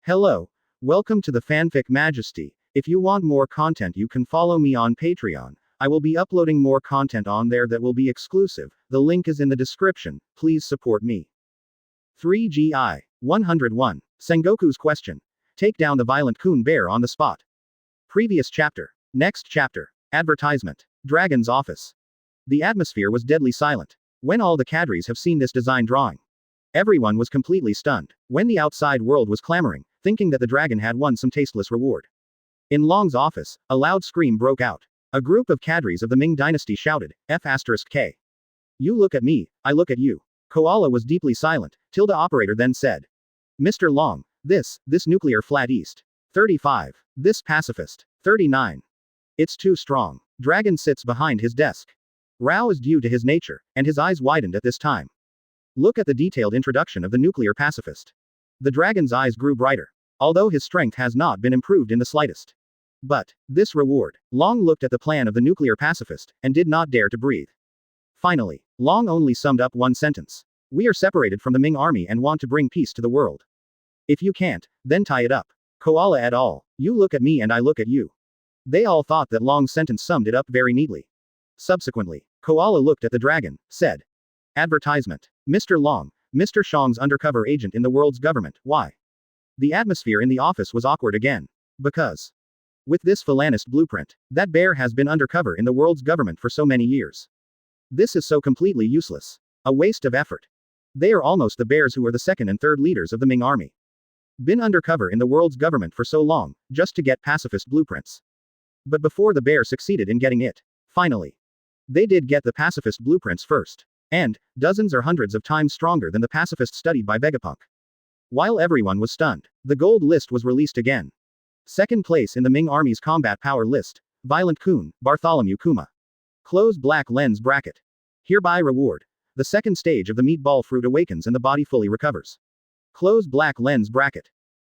Hello. Welcome to the Fanfic Majesty. If you want more content, you can follow me on Patreon. I will be uploading more content on there that will be exclusive. The link is in the description. Please support me. 3GI 101. Sengoku's question. Take down the violent coon bear on the spot. Previous chapter. Next chapter. Advertisement. Dragon's office. The atmosphere was deadly silent. When all the cadres have seen this design drawing, everyone was completely stunned. When the outside world was clamoring, thinking that the dragon had won some tasteless reward. In Long's office, a loud scream broke out. A group of cadres of the Ming dynasty shouted, F***K. You look at me, I look at you. Koala was deeply silent. Tilda operator then said. Mr. Long, this nuclear flat east. 35. This pacifist. 39. It's too strong. Dragon sits behind his desk. Rao is due to his nature, and his eyes widened at this time. Look at the detailed introduction of the nuclear pacifist. The dragon's eyes grew brighter. Although his strength has not been improved in the slightest. But, this reward. Long looked at the plan of the nuclear pacifist, and did not dare to breathe. Finally, Long only summed up one sentence. We are separated from the Ming army and want to bring peace to the world. If you can't, then tie it up. Koala et al. You look at me and I look at you. They all thought that Long's sentence summed it up very neatly. Subsequently, Koala looked at the dragon, said. Advertisement. Mr. Long, Mr. Shang's undercover agent in the world's government, why? The atmosphere in the office was awkward again. Because. With this Phalanist blueprint, that bear has been undercover in the world's government for so many years. This is so completely useless. A waste of effort. They are almost the bears who are the second and third leaders of the Ming army. Been undercover in the world's government for so long, just to get pacifist blueprints. But before the bear succeeded in getting it, finally. They did get the pacifist blueprints first. And, dozens or hundreds of times stronger than the pacifists studied by Vegapunk. While everyone was stunned, the gold list was released again. Second place in the Ming army's combat power list, Violent Coon, Bartholomew Kuma. Close black lens bracket. Hereby reward. The second stage of the meatball fruit awakens and the body fully recovers. Close black lens bracket.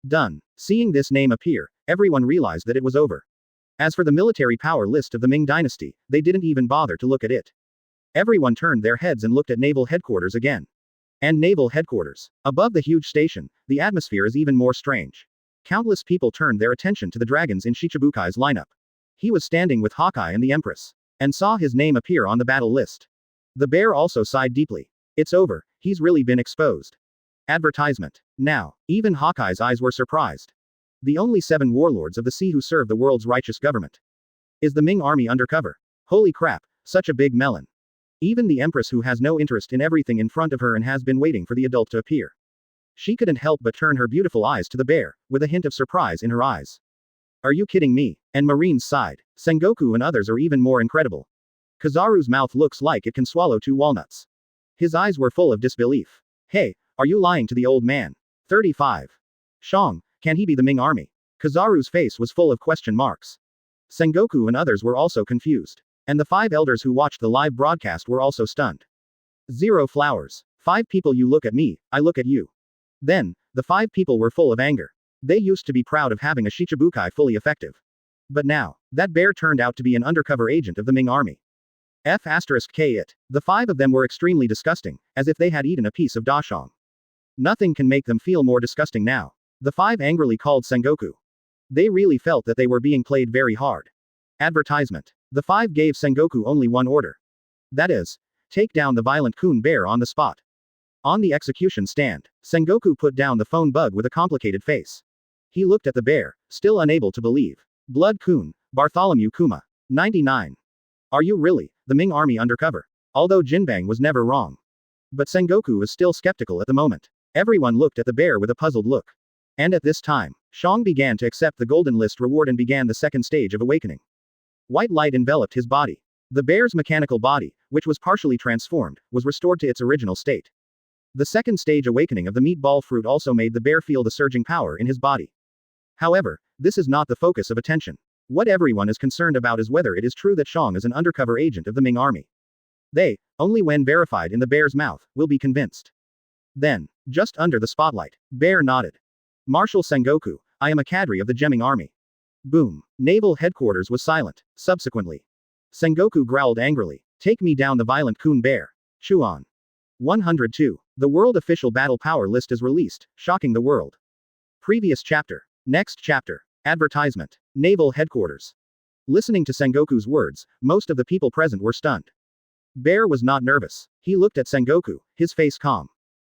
Done. Seeing this name appear, everyone realized that it was over. As for the military power list of the Ming dynasty, they didn't even bother to look at it. Everyone turned their heads and looked at naval headquarters again. And naval headquarters. Above the huge station, the atmosphere is even more strange. Countless people turned their attention to the dragons in Shichibukai's lineup. He was standing with Hawkeye and the Empress. And saw his name appear on the battle list. The bear also sighed deeply. It's over, he's really been exposed. Advertisement. Now, even Hawkeye's eyes were surprised. The only 7 warlords of the sea who serve the world's righteous government. Is the Ming army undercover? Holy crap, such a big melon. Even the Empress, who has no interest in everything in front of her and has been waiting for the adult to appear. She couldn't help but turn her beautiful eyes to the bear, with a hint of surprise in her eyes. Are you kidding me? And Marines sighed. Sengoku and others are even more incredible. Kizaru's mouth looks like it can swallow 2 walnuts. His eyes were full of disbelief. Hey, are you lying to the old man? 35. Shang, can he be the Ming army? Kizaru's face was full of question marks. Sengoku and others were also confused. And the 5 elders who watched the live broadcast were also stunned. 0 flowers. 5 people, you look at me, I look at you. Then, the 5 people were full of anger. They used to be proud of having a Shichibukai fully effective. But now, that bear turned out to be an undercover agent of the Ming army. F***K it. The 5 of them were extremely disgusting, as if they had eaten a piece of dashang. Nothing can make them feel more disgusting now. The 5 angrily called Sengoku. They really felt that they were being played very hard. Advertisement. The 5 gave Sengoku only one order. That is, take down the violent coon bear on the spot. On the execution stand, Sengoku put down the phone bug with a complicated face. He looked at the bear, still unable to believe. Blood Coon, Bartholomew Kuma. 99. Are you really, the Ming army undercover? Although Jinbang was never wrong. But Sengoku was still skeptical at the moment. Everyone looked at the bear with a puzzled look. And at this time, Shang began to accept the golden list reward and began the second stage of awakening. White light enveloped his body. The bear's mechanical body, which was partially transformed, was restored to its original state. The second stage awakening of the meatball fruit also made the bear feel the surging power in his body. However, this is not the focus of attention. What everyone is concerned about is whether it is true that Shang is an undercover agent of the Ming army. They, only when verified in the bear's mouth, will be convinced. Then, just under the spotlight, Bear nodded. Marshal Sengoku, I am a cadre of the Gemming army. Boom. Naval headquarters was silent. Subsequently, Sengoku growled angrily. Take me down the violent coon bear. Chuan. 102. The world official battle power list is released, shocking the world. Previous chapter. Next chapter. Advertisement. Naval Headquarters. Listening to Sengoku's words, most of the people present were stunned. Bear was not nervous. He looked at Sengoku, his face calm.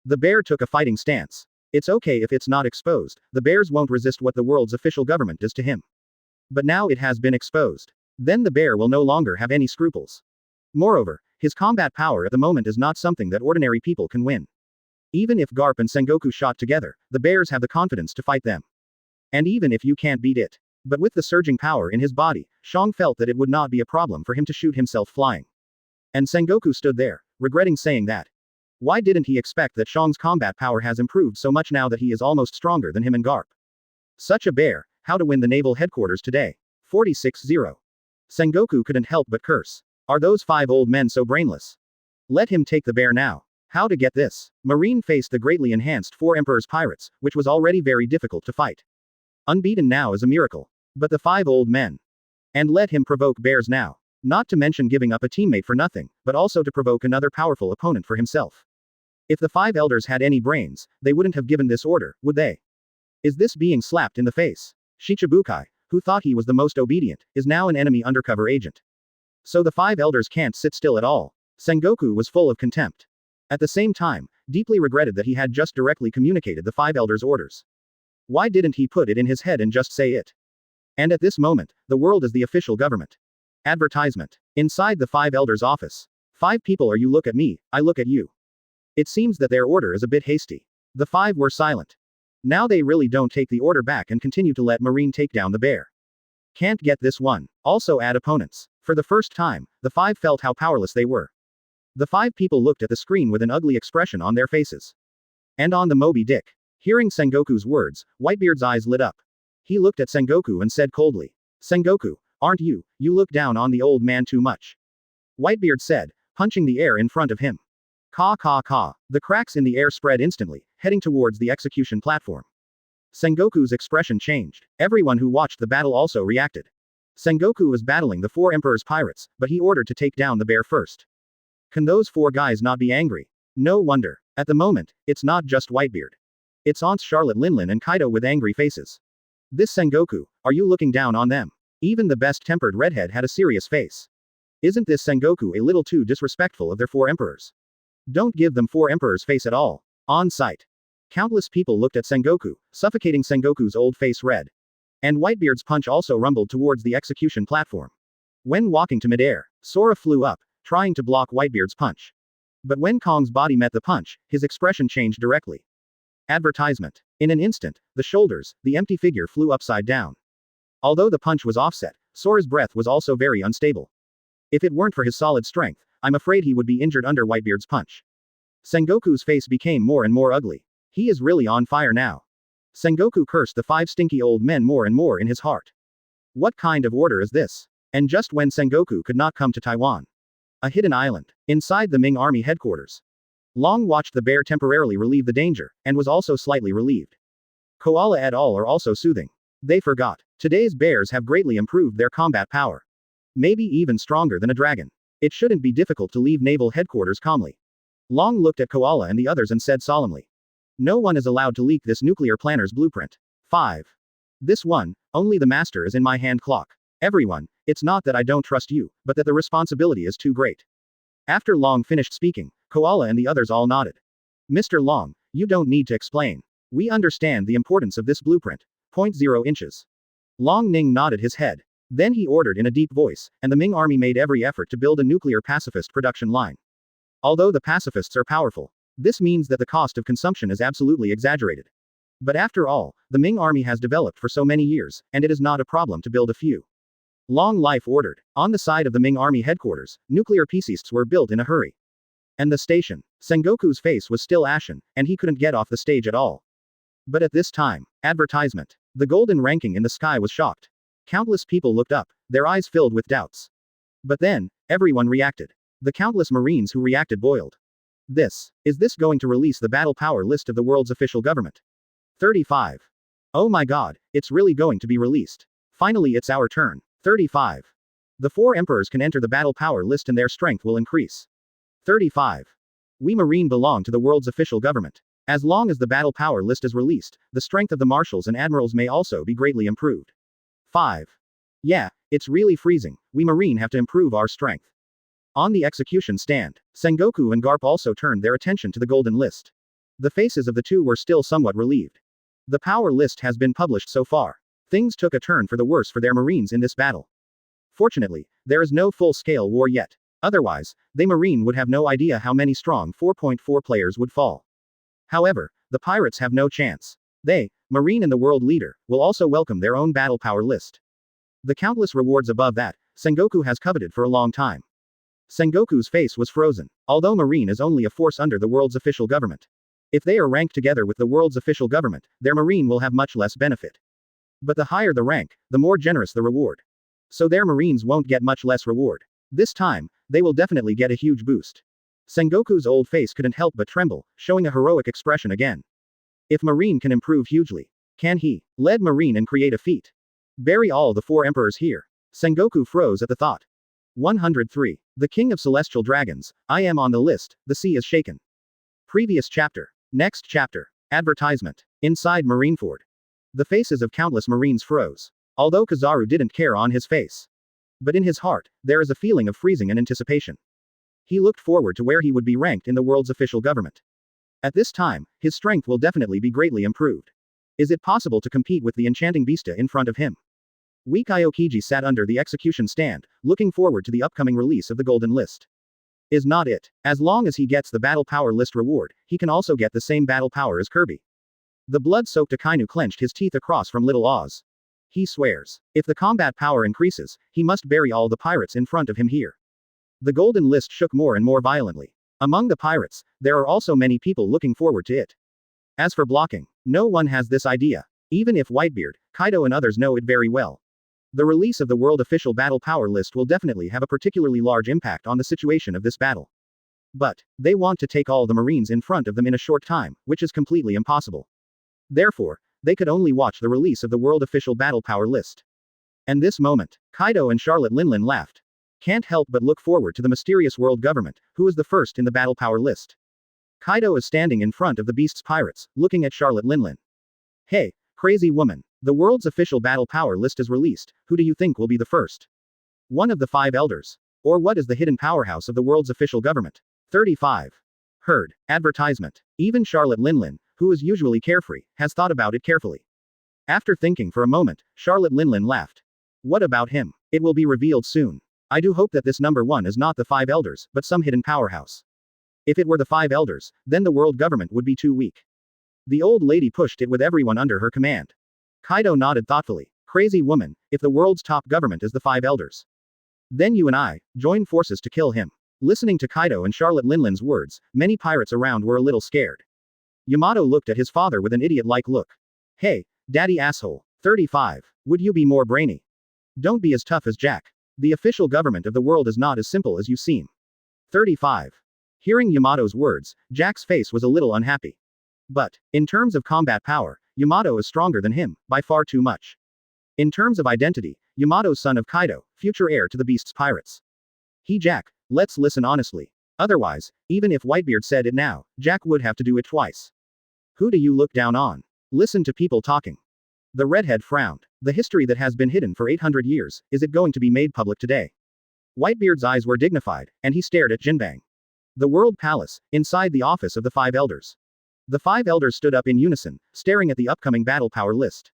The bear took a fighting stance. It's okay if it's not exposed, the bears won't resist what the world's official government does to him. But now it has been exposed. Then the bear will no longer have any scruples. Moreover, his combat power at the moment is not something that ordinary people can win. Even if Garp and Sengoku shot together, the bears have the confidence to fight them. And even if you can't beat it. But with the surging power in his body, Shang felt that it would not be a problem for him to shoot himself flying. And Sengoku stood there, regretting saying that. Why didn't he expect that Shang's combat power has improved so much now that he is almost stronger than him and Garp? Such a bear, how to win the naval headquarters today? 46-0. Sengoku couldn't help but curse. Are those 5 old men so brainless? Let him take the bear now. How to get this? Marine faced the greatly enhanced 4 Emperor's pirates, which was already very difficult to fight. Unbeaten now is a miracle. But the 5 old men. And let him provoke bears now. Not to mention giving up a teammate for nothing, but also to provoke another powerful opponent for himself. If the 5 elders had any brains, they wouldn't have given this order, would they? Is this being slapped in the face? Shichibukai, who thought he was the most obedient, is now an enemy undercover agent. So the 5 elders can't sit still at all. Sengoku was full of contempt. At the same time, deeply regretted that he had just directly communicated the 5 elders' orders. Why didn't he put it in his head and just say it? And at this moment, the world is the official government. Advertisement. Inside the 5 elders' office. 5 people are you look at me, I look at you. It seems that their order is a bit hasty. The 5 were silent. Now they really don't take the order back and continue to let Marine take down the bear. Can't get this one. Also add opponents. For the first time, the 5 felt how powerless they were. The 5 people looked at the screen with an ugly expression on their faces. And on the Moby Dick. Hearing Sengoku's words, Whitebeard's eyes lit up. He looked at Sengoku and said coldly. Sengoku, aren't you look down on the old man too much. Whitebeard said, punching the air in front of him. Caw caw caw. The cracks in the air spread instantly, heading towards the execution platform. Sengoku's expression changed. Everyone who watched the battle also reacted. Sengoku was battling the 4 Emperor's pirates, but he ordered to take down the bear first. Can those 4 guys not be angry? No wonder. At the moment, it's not just Whitebeard. It's Aunts Charlotte Linlin and Kaido with angry faces. This Sengoku, are you looking down on them? Even the best-tempered redhead had a serious face. Isn't this Sengoku a little too disrespectful of their 4 emperors? Don't give them 4 emperors face at all. On sight. Countless people looked at Sengoku, suffocating Sengoku's old face red. And Whitebeard's punch also rumbled towards the execution platform. When walking to midair, Sora flew up, trying to block Whitebeard's punch. But when Kong's body met the punch, his expression changed directly. Advertisement. In an instant, the shoulders, the empty figure flew upside down. Although the punch was offset, Sora's breath was also very unstable. If it weren't for his solid strength, I'm afraid he would be injured under Whitebeard's punch. Sengoku's face became more and more ugly. He is really on fire now. Sengoku cursed the 5 stinky old men more and more in his heart. What kind of order is this? And just when Sengoku could not come to Taiwan. A hidden island. Inside the Ming Army headquarters. Long watched the bear temporarily relieve the danger, and was also slightly relieved. Koala et al. Are also soothing. They forgot. Today's bears have greatly improved their combat power. Maybe even stronger than a dragon. It shouldn't be difficult to leave naval headquarters calmly. Long looked at Koala and the others and said solemnly. No one is allowed to leak this nuclear planner's blueprint. 5. This one, only the master is in my hand clock. Everyone, it's not that I don't trust you, but that the responsibility is too great. After Long finished speaking, Koala and the others all nodded. Mr. Long, you don't need to explain. We understand the importance of this blueprint. 0.0 inches. Long Ning nodded his head. Then he ordered in a deep voice, and the Ming army made every effort to build a nuclear pacifist production line. Although the pacifists are powerful, this means that the cost of consumption is absolutely exaggerated. But after all, the Ming army has developed for so many years, and it is not a problem to build a few. Long Life ordered. On the side of the Ming army headquarters, nuclear pacifists were built in a hurry. And the station. Sengoku's face was still ashen, and he couldn't get off the stage at all. But at this time, advertisement. The golden ranking in the sky was shocked. Countless people looked up, their eyes filled with doubts. But then, everyone reacted. The countless Marines who reacted boiled. Is this going to release the battle power list of the world's official government? 35. Oh my god, it's really going to be released. Finally it's our turn. 35. The 4 emperors can enter the battle power list and their strength will increase. 35. We Marine belong to the world's official government. As long as the battle power list is released, the strength of the marshals and admirals may also be greatly improved. 5. Yeah, it's really freezing. We Marine have to improve our strength. On the execution stand, Sengoku and Garp also turned their attention to the golden list. The faces of the two were still somewhat relieved. The power list has been published so far. Things took a turn for the worse for their Marines in this battle. Fortunately, there is no full-scale war yet. Otherwise, they Marine would have no idea how many strong 4.4 players would fall. However, the pirates have no chance. They, Marine and the world leader, will also welcome their own battle power list. The countless rewards above that, Sengoku has coveted for a long time. Sengoku's face was frozen. Although Marine is only a force under the world's official government. If they are ranked together with the world's official government, their Marine will have much less benefit. But the higher the rank, the more generous the reward. So their Marines won't get much less reward. This time, they will definitely get a huge boost. Sengoku's old face couldn't help but tremble, showing a heroic expression again. If Marine can improve hugely, can he lead Marine and create a feat? Bury all the 4 emperors here. Sengoku froze at the thought. 103. The King of Celestial Dragons, I am on the list, the sea is shaken. Previous chapter. Next chapter. Advertisement. Inside Marineford. The faces of countless Marines froze. Although Kizaru didn't care on his face. But in his heart, there is a feeling of freezing and anticipation. He looked forward to where he would be ranked in the world's official government. At this time, his strength will definitely be greatly improved. Is it possible to compete with the enchanting Beasta in front of him? Weak Aokiji sat under the execution stand, looking forward to the upcoming release of the golden list. Is not it. As long as he gets the battle power list reward, he can also get the same battle power as Kirby. The blood-soaked Akainu clenched his teeth across from Little Oz. He swears, if the combat power increases, he must bury all the pirates in front of him here. The golden list shook more and more violently. Among the pirates, there are also many people looking forward to it. As for blocking, no one has this idea. Even if Whitebeard, Kaido and others know it very well. The release of the world official battle power list will definitely have a particularly large impact on the situation of this battle. But, they want to take all the Marines in front of them in a short time, which is completely impossible. Therefore, they could only watch the release of the world official battle power list. And this moment, Kaido and Charlotte Linlin laughed. Can't help but look forward to the mysterious world government, who is the first in the battle power list. Kaido is standing in front of the Beast's pirates, looking at Charlotte Linlin. Hey, crazy woman. The world's official battle power list is released, who do you think will be the first? One of the 5 elders. Or what is the hidden powerhouse of the world's official government? 35. Heard. Advertisement. Even Charlotte Linlin, who is usually carefree, has thought about it carefully. After thinking for a moment, Charlotte Linlin laughed. What about him? It will be revealed soon. I do hope that this number 1 is not the 5 elders, but some hidden powerhouse. If it were the 5 elders, then the world government would be too weak. The old lady pushed it with everyone under her command. Kaido nodded thoughtfully. Crazy woman, if the world's top government is the 5 elders. Then you and I, join forces to kill him. Listening to Kaido and Charlotte Linlin's words, many pirates around were a little scared. Yamato looked at his father with an idiot-like look. Hey, daddy asshole. 35. Would you be more brainy? Don't be as tough as Jack. The official government of the world is not as simple as you seem. 35. Hearing Yamato's words, Jack's face was a little unhappy. But, in terms of combat power, Yamato is stronger than him, by far too much. In terms of identity, Yamato's son of Kaido, future heir to the Beast's pirates. Jack, let's listen honestly. Otherwise, even if Whitebeard said it now, Jack would have to do it twice. Who do you look down on? Listen to people talking. The redhead frowned. The history that has been hidden for 800 years, is it going to be made public today? Whitebeard's eyes were dignified, and he stared at Jinbang. The World Palace, inside the office of the 5 elders. The 5 elders stood up in unison, staring at the upcoming battle power list.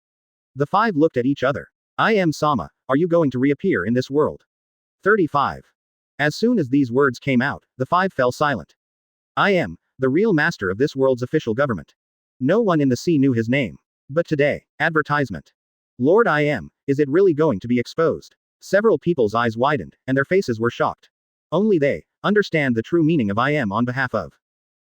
The 5 looked at each other. I am Sama, are you going to reappear in this world? 35. As soon as these words came out, the 5 fell silent. I am the real master of this world's official government. No one in the sea knew his name. But today, advertisement. Lord I am, is it really going to be exposed? Several people's eyes widened, and their faces were shocked. Only they understand the true meaning of I am on behalf of.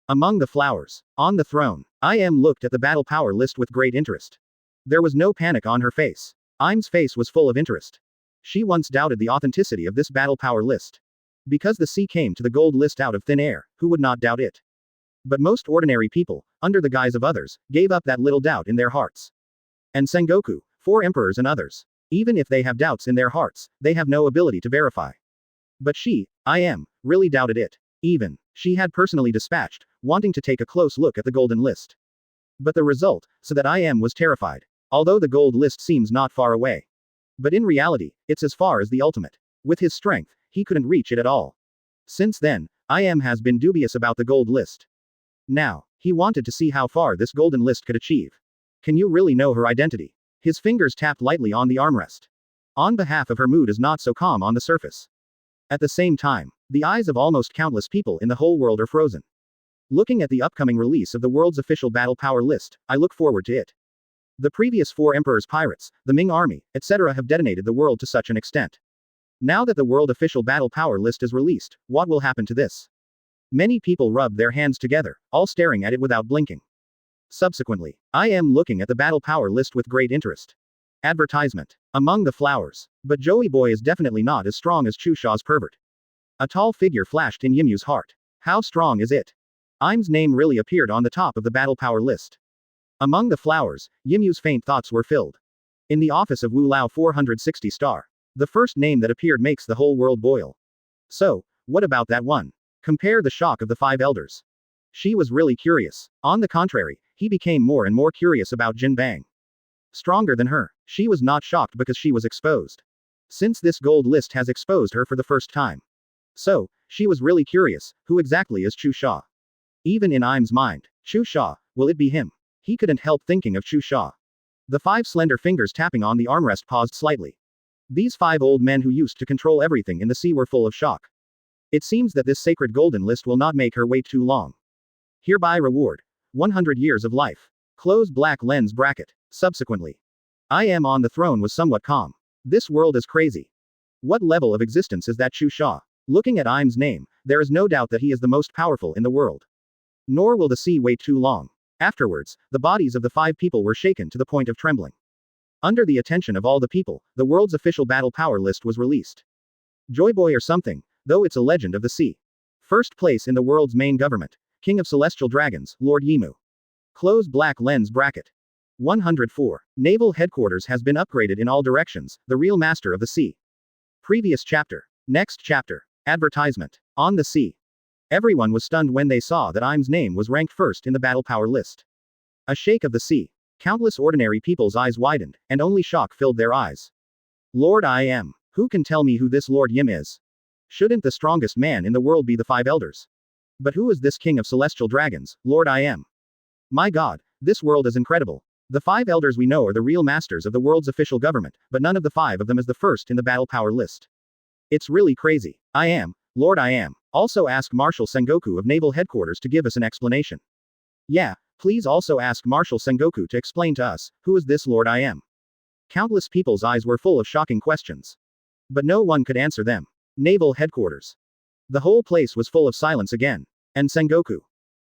Among the flowers, on the throne, I am looked at the battle power list with great interest. There was no panic on her face. Im's face was full of interest. She once doubted the authenticity of this battle power list. Because the sea came to the gold list out of thin air, who would not doubt it? But most ordinary people, under the guise of others, gave up that little doubt in their hearts. And Sengoku, 4 emperors and others. Even if they have doubts in their hearts, they have no ability to verify. But she, I am, really doubted it. Even, she had personally dispatched wanting to take a close look at the golden list. But the result, so that I was terrified. Although the gold list seems not far away. But in reality, it's as far as the ultimate. With his strength, he couldn't reach it at all. Since then, has been dubious about the gold list. Now, he wanted to see how far this golden list could achieve. Can you really know her identity? His fingers tapped lightly on the armrest. On behalf of her mood is not so calm on the surface. At the same time, the eyes of almost countless people in the whole world are frozen. Looking at the upcoming release of the world's official battle power list, I look forward to it. The previous 4 emperors' pirates, the Ming army, etc. have detonated the world to such an extent. Now that the world official battle power list is released, what will happen to this? Many people rubbed their hands together, all staring at it without blinking. Subsequently, I am looking at the battle power list with great interest. Advertisement. Among the flowers. But Joey Boy is definitely not as strong as Chu Xia's pervert. A tall figure flashed in Yimu's heart. How strong is it? Im's name really appeared on the top of the battle power list. Among the flowers, Yimu's faint thoughts were filled. In the office of Wu Lao 460 star. The first name that appeared makes the whole world boil. So, what about that one? Compare the shock of the 5 elders. She was really curious. On the contrary, he became more and more curious about Jin Bang. Stronger than her, she was not shocked because she was exposed. Since this gold list has exposed her for the first time. So, she was really curious, who exactly is Chu Xia? Even in Im's mind, Chu Xia, will it be him? He couldn't help thinking of Chu Xia. The 5 slender fingers tapping on the armrest paused slightly. These 5 old men who used to control everything in the sea were full of shock. It seems that this sacred golden list will not make her wait too long. Hereby reward. 100 years of life. Close black lens bracket. Subsequently. I am on the throne was somewhat calm. This world is crazy. What level of existence is that Chu Xia? Looking at Im's name, there is no doubt that he is the most powerful in the world. Nor will the sea wait too long. Afterwards, the bodies of the 5 people were shaken to the point of trembling. Under the attention of all the people, the world's official battle power list was released. Joy Boy or something, though it's a legend of the sea. First place in the world's main government. King of Celestial Dragons, Lord Yimu. Close black lens bracket. 104. Naval headquarters has been upgraded in all directions, the real master of the sea. Previous chapter. Next chapter. Advertisement. On the sea. Everyone was stunned when they saw that Im's name was ranked first in the battle power list. A shake of the sea. Countless ordinary people's eyes widened, and only shock filled their eyes. Lord Im. Who can tell me who this Lord Yim is? Shouldn't the strongest man in the world be the 5 elders? But who is this king of celestial dragons, Lord Im? My god, this world is incredible. The 5 elders we know are the real masters of the world's official government, but none of the 5 of them is the first in the battle power list. It's really crazy. Lord Im. Also ask Marshal Sengoku of Naval Headquarters to give us an explanation. Yeah, please also ask Marshal Sengoku to explain to us, who is this Lord Im? Countless people's eyes were full of shocking questions. But no one could answer them. Naval Headquarters. The whole place was full of silence again. And Sengoku.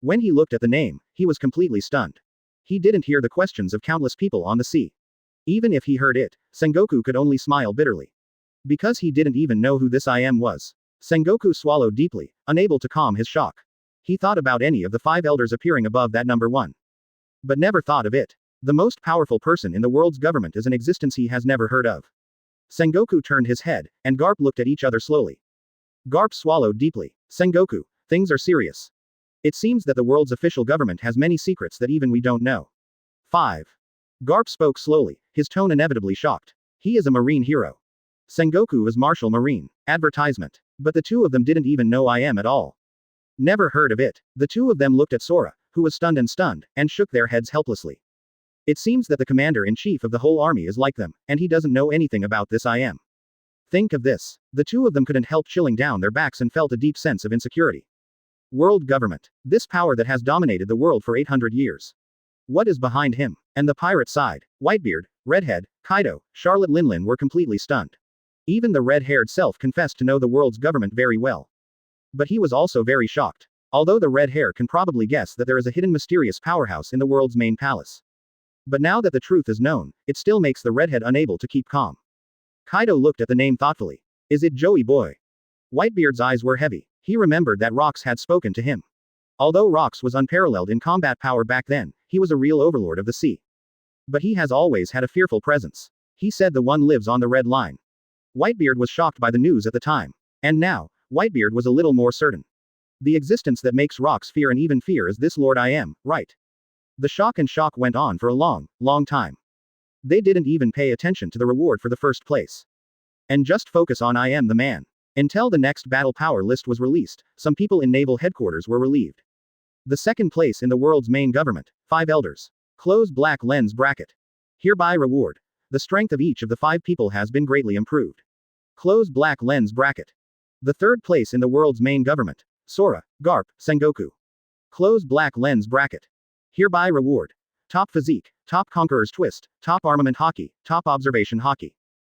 When he looked at the name, he was completely stunned. He didn't hear the questions of countless people on the sea. Even if he heard it, Sengoku could only smile bitterly. Because he didn't even know who this Im was. Sengoku swallowed deeply, unable to calm his shock. He thought about any of the 5 elders appearing above that number 1. But never thought of it. The most powerful person in the world's government is an existence he has never heard of. Sengoku turned his head, and Garp looked at each other slowly. Garp swallowed deeply. Sengoku, things are serious. It seems that the world's official government has many secrets that even we don't know. 5. Garp spoke slowly, his tone inevitably shocked. He is a marine hero. Sengoku is Marshal Marine. Advertisement. But the 2 of them didn't even know Im at all. Never heard of it. The 2 of them looked at Sora, who was stunned, and shook their heads helplessly. It seems that the commander-in-chief of the whole army is like them, and he doesn't know anything about this Im. Think of this. The 2 of them couldn't help chilling down their backs and felt a deep sense of insecurity. World government. This power that has dominated the world for 800 years. What is behind him? And the pirate side. Whitebeard, Redhead, Kaido, Charlotte Linlin were completely stunned. Even the red-haired self confessed to know the world's government very well. But he was also very shocked. Although the red hair can probably guess that there is a hidden mysterious powerhouse in the world's main palace. But now that the truth is known, it still makes the redhead unable to keep calm. Kaido looked at the name thoughtfully. Is it Joey Boy? Whitebeard's eyes were heavy. He remembered that Rox had spoken to him. Although Rox was unparalleled in combat power back then, he was a real overlord of the sea. But he has always had a fearful presence. He said the one lives on the red line. Whitebeard was shocked by the news at the time. And now, Whitebeard was a little more certain. The existence that makes rocks fear and even fear is this Lord I am, right? The shock and shock went on for a long, long time. They didn't even pay attention to the reward for the first place. And just focus on I am the man. Until the next battle power list was released, some people in naval headquarters were relieved. The second place in the world's main government, 5 elders. Close black lens bracket. Hereby reward. The strength of each of the 5 people has been greatly improved. Close black lens bracket. The third place in the world's main government, Sora, Garp, Sengoku. Close black lens bracket. Hereby reward. Top physique, top conqueror's twist, top armament hockey, top observation hockey.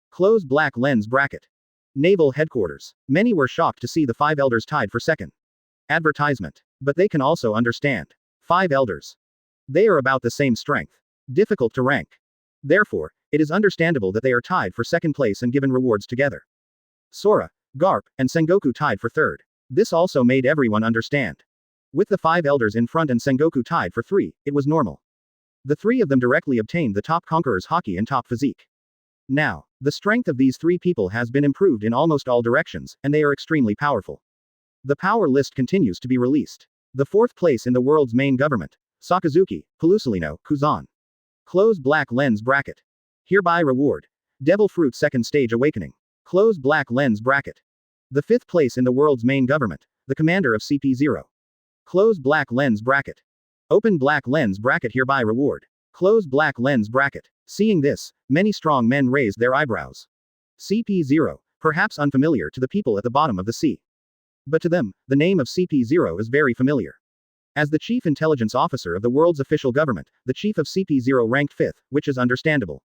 Close black lens bracket. Naval headquarters. Many were shocked to see the 5 elders tied for second. Advertisement. But they can also understand. 5 elders. They are about the same strength. Difficult to rank. Therefore, it is understandable that they are tied for second place and given rewards together. Sora, Garp, and Sengoku tied for third. This also made everyone understand. With the 5 elders in front and Sengoku tied for 3, it was normal. The 3 of them directly obtained the top conqueror's hockey and top physique. Now, the strength of these 3 people has been improved in almost all directions, and they are extremely powerful. The power list continues to be released. The 4th place in the world's main government, Sakazuki, Pelusalino, Kuzan. Close black lens bracket. Hereby reward. Devil Fruit second stage awakening. Close black lens bracket. The 5th place in the world's main government, the commander of CP0. Close black lens bracket. Open black lens bracket hereby reward. Close black lens bracket. Seeing this, many strong men raised their eyebrows. CP0, perhaps unfamiliar to the people at the bottom of the sea. But to them, the name of CP0 is very familiar. As the chief intelligence officer of the world's official government, the chief of CP0 ranked 5th, which is understandable.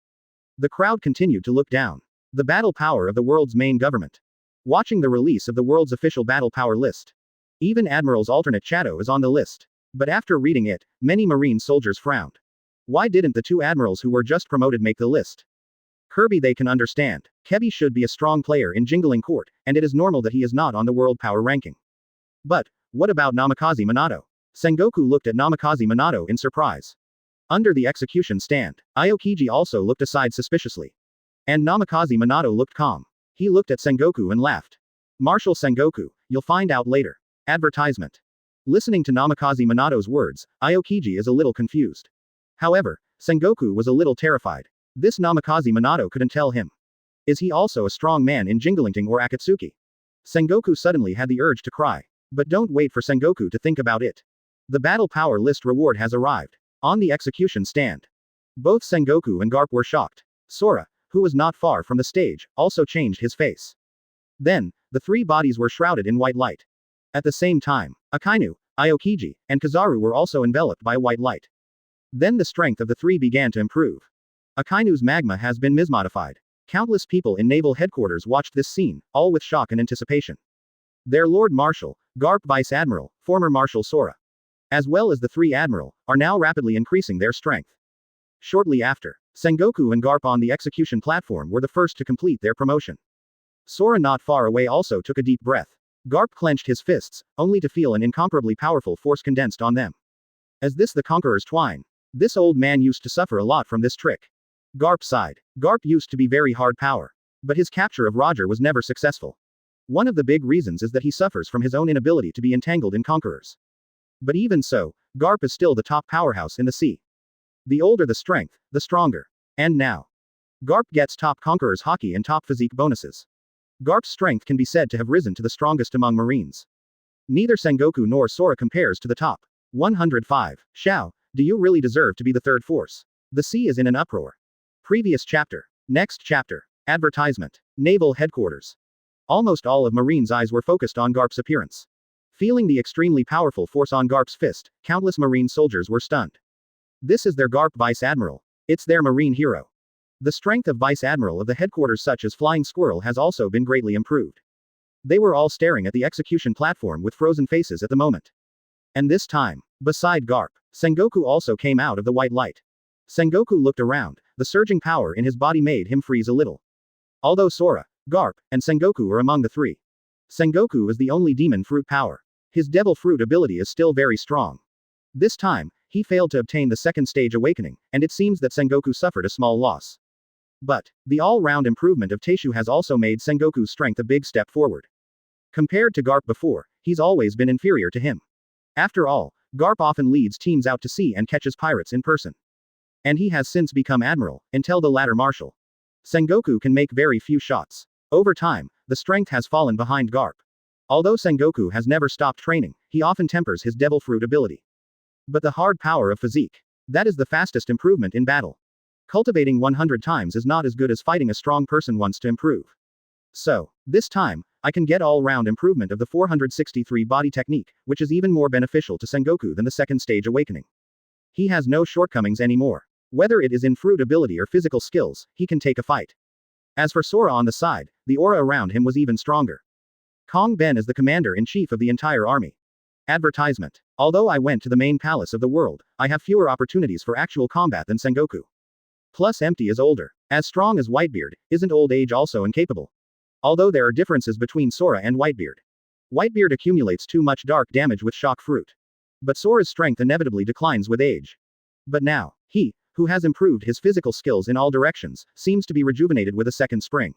The crowd continued to look down. The battle power of the world's main government. Watching the release of the world's official battle power list. Even Admiral's alternate Shadow is on the list. But after reading it, many Marine soldiers frowned. Why didn't the 2 admirals who were just promoted make the list? Kirby they can understand. Kebi should be a strong player in Jingling Court, and it is normal that he is not on the world power ranking. But, what about Namikaze Minato? Sengoku looked at Namikaze Minato in surprise. Under the execution stand, Aokiji also looked aside suspiciously. And Namikaze Minato looked calm. He looked at Sengoku and laughed. Marshal Sengoku, you'll find out later. Advertisement. Listening to Namikaze Minato's words, Aokiji is a little confused. However, Sengoku was a little terrified. This Namikaze Minato couldn't tell him. Is he also a strong man in Jinglingting or Akatsuki? Sengoku suddenly had the urge to cry. But don't wait for Sengoku to think about it. The battle power list reward has arrived. On the execution stand. Both Sengoku and Garp were shocked. Sora, who was not far from the stage, also changed his face. Then, the 3 bodies were shrouded in white light. At the same time, Akainu, Aokiji, and Kizaru were also enveloped by white light. Then the strength of the 3 began to improve. Akainu's magma has been mismodified. Countless people in naval headquarters watched this scene, all with shock and anticipation. Their Lord Marshal, Garp Vice Admiral, former Marshal Sora, as well as the 3 Admiral, are now rapidly increasing their strength. Shortly after, Sengoku and Garp on the execution platform were the first to complete their promotion. Sora not far away also took a deep breath. Garp clenched his fists, only to feel an incomparably powerful force condensed on them. As this the conqueror's twine. This old man used to suffer a lot from this trick. Garp sighed. Garp used to be very hard power. But his capture of Roger was never successful. One of the big reasons is that he suffers from his own inability to be entangled in conquerors. But even so, Garp is still the top powerhouse in the sea. The older the strength, the stronger. And now, Garp gets top conqueror's hockey and top physique bonuses. Garp's strength can be said to have risen to the strongest among Marines. Neither Sengoku nor Sora compares to the top. 105. Xiao, do you really deserve to be the third force? The sea is in an uproar. Previous chapter. Next chapter. Advertisement. Naval headquarters. Almost all of Marine's eyes were focused on Garp's appearance. Feeling the extremely powerful force on Garp's fist, countless Marine soldiers were stunned. This is their Garp Vice Admiral. It's their Marine hero. The strength of Vice Admiral of the headquarters such as Flying Squirrel has also been greatly improved. They were all staring at the execution platform with frozen faces at the moment. And this time, beside Garp, Sengoku also came out of the white light. Sengoku looked around, the surging power in his body made him freeze a little. Although Sora, Garp, and Sengoku are among the 3. Sengoku is the only demon fruit power. His devil fruit ability is still very strong. This time, he failed to obtain the second stage awakening, and it seems that Sengoku suffered a small loss. But, the all-round improvement of Teishu has also made Sengoku's strength a big step forward. Compared to Garp before, he's always been inferior to him. After all, Garp often leads teams out to sea and catches pirates in person. And he has since become admiral, until the latter marshal. Sengoku can make very few shots. Over time, the strength has fallen behind Garp. Although Sengoku has never stopped training, he often tempers his devil fruit ability. But the hard power of physique. That is the fastest improvement in battle. Cultivating 100 times is not as good as fighting a strong person once to improve. So, this time, I can get all-round improvement of the 463 body technique, which is even more beneficial to Sengoku than the second stage awakening. He has no shortcomings anymore. Whether it is in fruit ability or physical skills, he can take a fight. As for Sora on the side, the aura around him was even stronger. Kong Ben is the commander-in-chief of the entire army. Advertisement. Although I went to the main palace of the world, I have fewer opportunities for actual combat than Sengoku. Plus Empty is older. As strong as Whitebeard, isn't old age also incapable? Although there are differences between Sora and Whitebeard. Whitebeard accumulates too much dark damage with shock fruit. But Sora's strength inevitably declines with age. But now, he, who has improved his physical skills in all directions, seems to be rejuvenated with a second spring.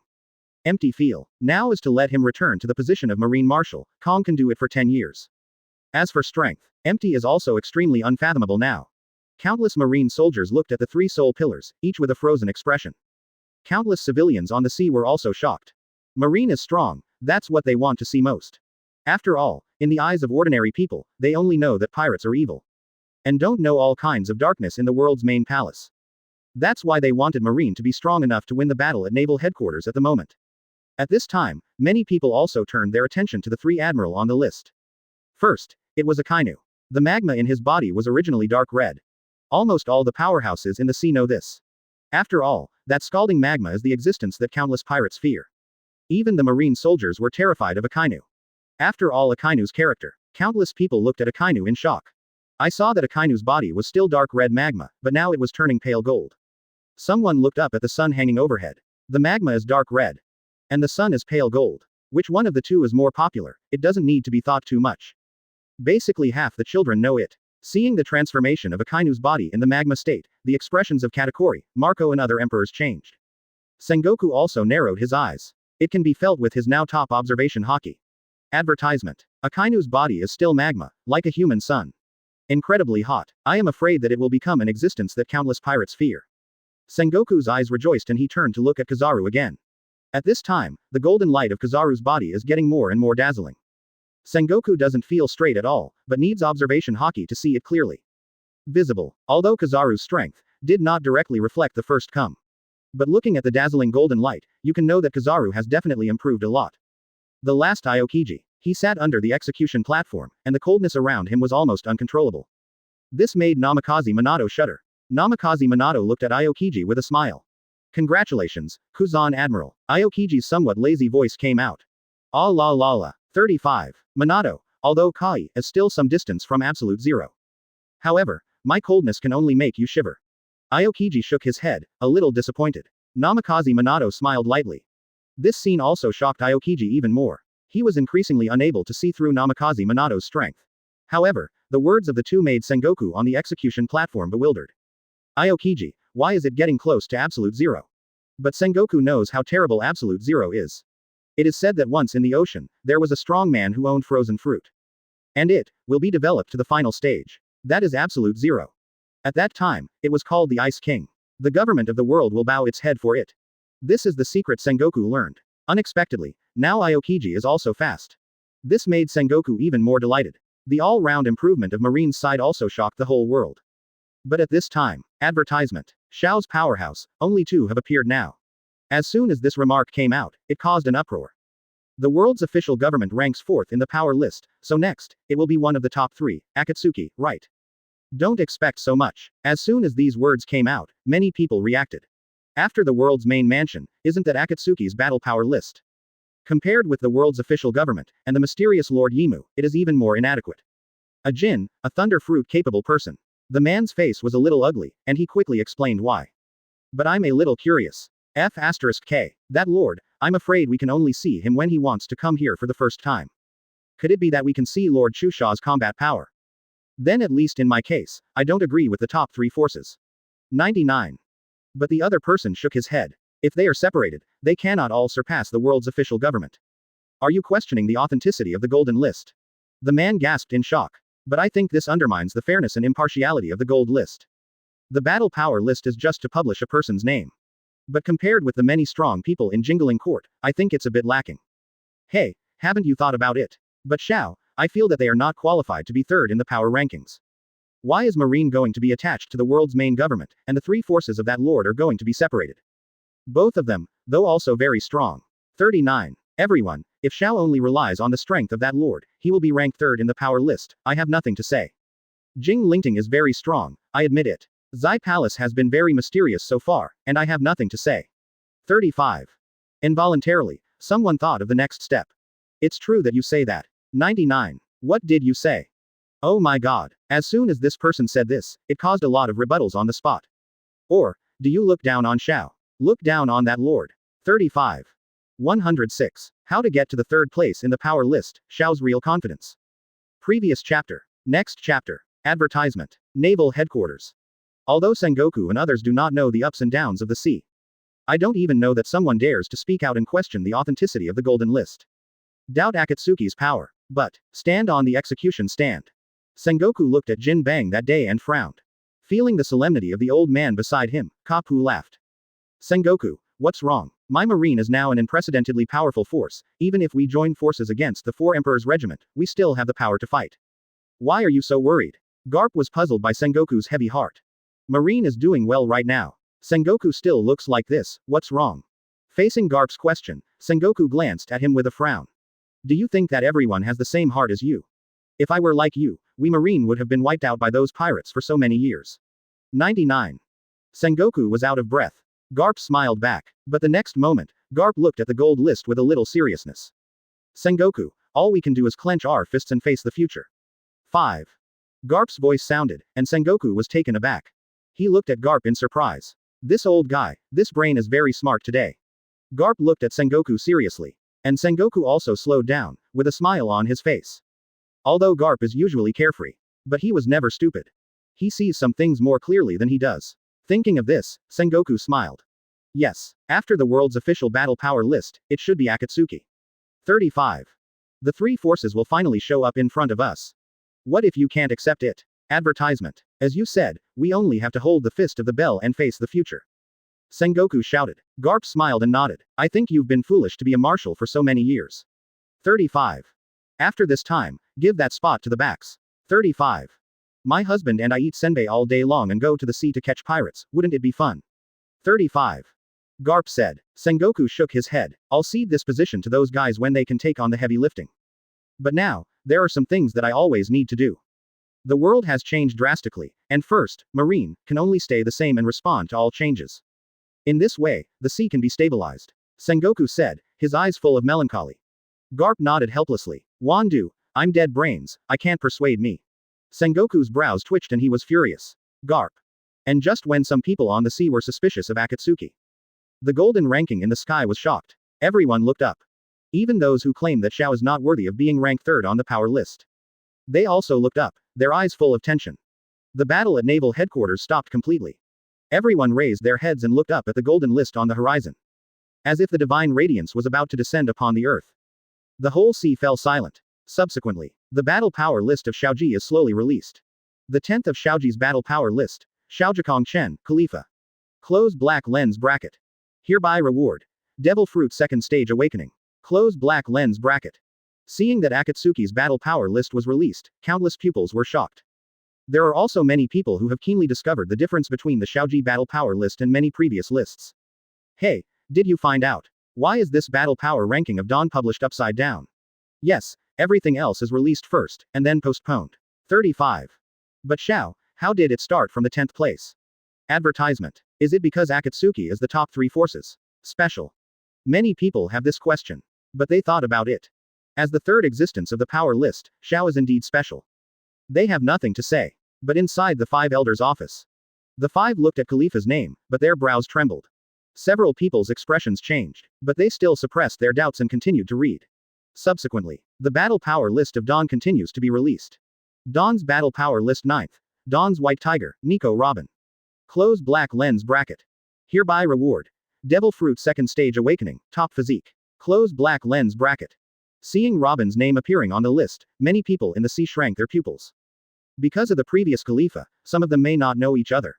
Empty feel. Now is to let him return to the position of Marine Marshal. Kong can do it for 10 years. As for strength, Empty is also extremely unfathomable now. Countless Marine soldiers looked at the three soul pillars, each with a frozen expression. Countless civilians on the sea were also shocked. Marine is strong, that's what they want to see most. After all, in the eyes of ordinary people, they only know that pirates are evil. And don't know all kinds of darkness in the world's main palace. That's why they wanted Marine to be strong enough to win the battle at naval headquarters at the moment. At this time, many people also turned their attention to the three admiral on the list. First, it was Akainu. The magma in his body was originally dark red. Almost all the powerhouses in the sea know this. After all, that scalding magma is the existence that countless pirates fear. Even the Marine soldiers were terrified of Akainu. After all Akainu's character, countless people looked at Akainu in shock. I saw that Akainu's body was still dark red magma, but now it was turning pale gold. Someone looked up at the sun hanging overhead. The magma is dark red. And the sun is pale gold. Which one of the two is more popular? It doesn't need to be thought too much. Basically half the children know it. Seeing the transformation of Akainu's body in the magma state, the expressions of Katakuri, Marco and other emperors changed. Sengoku also narrowed his eyes. It can be felt with his now top observation haki. Advertisement. Akainu's body is still magma, like a human sun. Incredibly hot. I am afraid that it will become an existence that countless pirates fear. Sengoku's eyes rejoiced and he turned to look at Kizaru again. At this time, the golden light of Kizaru's body is getting more and more dazzling. Sengoku doesn't feel straight at all, but needs observation haki to see it clearly. Visible. Although Kizaru's strength did not directly reflect the first come. But looking at the dazzling golden light, you can know that Kizaru has definitely improved a lot. The last Aokiji. He sat under the execution platform, and the coldness around him was almost uncontrollable. This made Namikaze Minato shudder. Namikaze Minato looked at Aokiji with a smile. Congratulations, Kuzan Admiral. Aokiji's somewhat lazy voice came out. Ah la la la. 35. Minato, although Kai is still some distance from absolute zero. However, my coldness can only make you shiver. Aokiji shook his head, a little disappointed. Namikaze Minato smiled lightly. This scene also shocked Aokiji even more. He was increasingly unable to see through Namikaze Minato's strength. However, the words of the two made Sengoku on the execution platform bewildered. Aokiji, why is it getting close to absolute zero? But Sengoku knows how terrible absolute zero is. It is said that once in the ocean, there was a strong man who owned frozen fruit. And it will be developed to the final stage. That is absolute zero. At that time, it was called the Ice King. The government of the world will bow its head for it. This is the secret Sengoku learned. Unexpectedly, now Aokiji is also fast. This made Sengoku even more delighted. The all-round improvement of Marine's side also shocked the whole world. But at this time, advertisement. Xiao's powerhouse, only two have appeared now. As soon as this remark came out, it caused an uproar. The world's official government ranks fourth in the power list, so next, it will be one of the top three, Akatsuki, right? Don't expect so much. As soon as these words came out, many people reacted. After the world's main mansion, isn't that Akatsuki's battle power list? Compared with the world's official government, and the mysterious Lord Yimu, it is even more inadequate. A Jin, a thunder fruit capable person. The man's face was a little ugly, and he quickly explained why. But I'm a little curious. F*K. That lord, I'm afraid we can only see him when he wants to come here for the first time. Could it be that we can see Lord Chu Xia's combat power? Then at least in my case, I don't agree with the top three forces. 99. But the other person shook his head. If they are separated, they cannot all surpass the world's official government. Are you questioning the authenticity of the golden list? The man gasped in shock. But I think this undermines the fairness and impartiality of the gold list. The battle power list is just to publish a person's name. But compared with the many strong people in Jingling Court, I think it's a bit lacking. Hey, haven't you thought about it? But Xiao, I feel that they are not qualified to be third in the power rankings. Why is Marine going to be attached to the world's main government, and the three forces of that lord are going to be separated? Both of them, though also very strong. 39. Everyone, if Xiao only relies on the strength of that lord, he will be ranked third in the power list. I have nothing to say. Jingling is very strong, I admit it. Xuye Palace has been very mysterious so far, and I have nothing to say. 35. Involuntarily, someone thought of the next step. It's true that you say that. 99. What did you say? Oh my god. As soon as this person said this, it caused a lot of rebuttals on the spot. Or, do you look down on Xiao? Look down on that lord. 35. 106. How to get to the third place in the power list, Xiao's real confidence. Previous chapter. Next chapter. Advertisement. Naval headquarters. Although Sengoku and others do not know the ups and downs of the sea, I don't even know that someone dares to speak out and question the authenticity of the golden list. Doubt Akatsuki's power. But, stand on the execution stand. Sengoku looked at Jin Bang that day and frowned. Feeling the solemnity of the old man beside him, Kapu laughed. Sengoku, what's wrong? My marine is now an unprecedentedly powerful force. Even if we join forces against the Four Emperors Regiment, we still have the power to fight. Why are you so worried? Garp was puzzled by Sengoku's heavy heart. Marine is doing well right now. Sengoku still looks like this, what's wrong? Facing Garp's question, Sengoku glanced at him with a frown. Do you think that everyone has the same heart as you? If I were like you, we Marine would have been wiped out by those pirates for so many years. 99. Sengoku was out of breath. Garp smiled back. But the next moment, Garp looked at the gold list with a little seriousness. Sengoku, all we can do is clench our fists and face the future. 5. Garp's voice sounded, and Sengoku was taken aback. He looked at Garp in surprise. This old guy, this brain is very smart today. Garp looked at Sengoku seriously. And Sengoku also slowed down, with a smile on his face. Although Garp is usually carefree. But he was never stupid. He sees some things more clearly than he does. Thinking of this, Sengoku smiled. Yes, after the world's official battle power list, it should be Akatsuki. 35. The three forces will finally show up in front of us. What if you can't accept it? Advertisement. As you said, we only have to hold the fist of the bell and face the future. Sengoku shouted. Garp smiled and nodded. I think you've been foolish to be a marshal for so many years. 35. After this time, give that spot to the backs. 35. My husband and I eat senbei all day long and go to the sea to catch pirates, wouldn't it be fun? 35. Garp said. Sengoku shook his head. I'll cede this position to those guys when they can take on the heavy lifting. But now, there are some things that I always need to do. The world has changed drastically, and first, Marine can only stay the same and respond to all changes. In this way, the sea can be stabilized. Sengoku said, his eyes full of melancholy. Garp nodded helplessly. Wandu, I'm dead brains, I can't persuade me. Sengoku's brows twitched and he was furious. Garp. And just when some people on the sea were suspicious of Akatsuki. The golden ranking in the sky was shocked. Everyone looked up. Even those who claimed that Xiao is not worthy of being ranked third on the power list. They also looked up, their eyes full of tension. The battle at naval headquarters stopped completely. Everyone raised their heads and looked up at the golden list on the horizon. As if the divine radiance was about to descend upon the earth. The whole sea fell silent. Subsequently, the battle power list of Xiaoji is slowly released. The 10th of Xiaoji's battle power list, Xiaojikong Chen, Khalifa. Close black lens bracket. Hereby reward. Devil Fruit Second Stage Awakening. Close black lens bracket. Seeing that Akatsuki's battle power list was released, countless pupils were shocked. There are also many people who have keenly discovered the difference between the Xiaoji battle power list and many previous lists. Hey, did you find out? Why is this battle power ranking of Dawn published upside down? Yes, everything else is released first, and then postponed. 35. But Xiao, how did it start from the 10th place? Advertisement. Is it because Akatsuki is the top 3 forces? Special. Many people have this question. But they thought about it. As the third existence of the power list, Xiao is indeed special. They have nothing to say. But inside the 5 elders' office. The 5 looked at Khalifa's name, but their brows trembled. Several people's expressions changed, but they still suppressed their doubts and continued to read. Subsequently, the battle power list of Dawn continues to be released. Dawn's battle power list 9th. Dawn's White Tiger, Nico Robin. Close black lens bracket. Hereby reward. Devil Fruit Second Stage Awakening, top physique. Close black lens bracket. Seeing Robin's name appearing on the list, many people in the sea shrank their pupils. Because of the previous Khalifa, some of them may not know each other.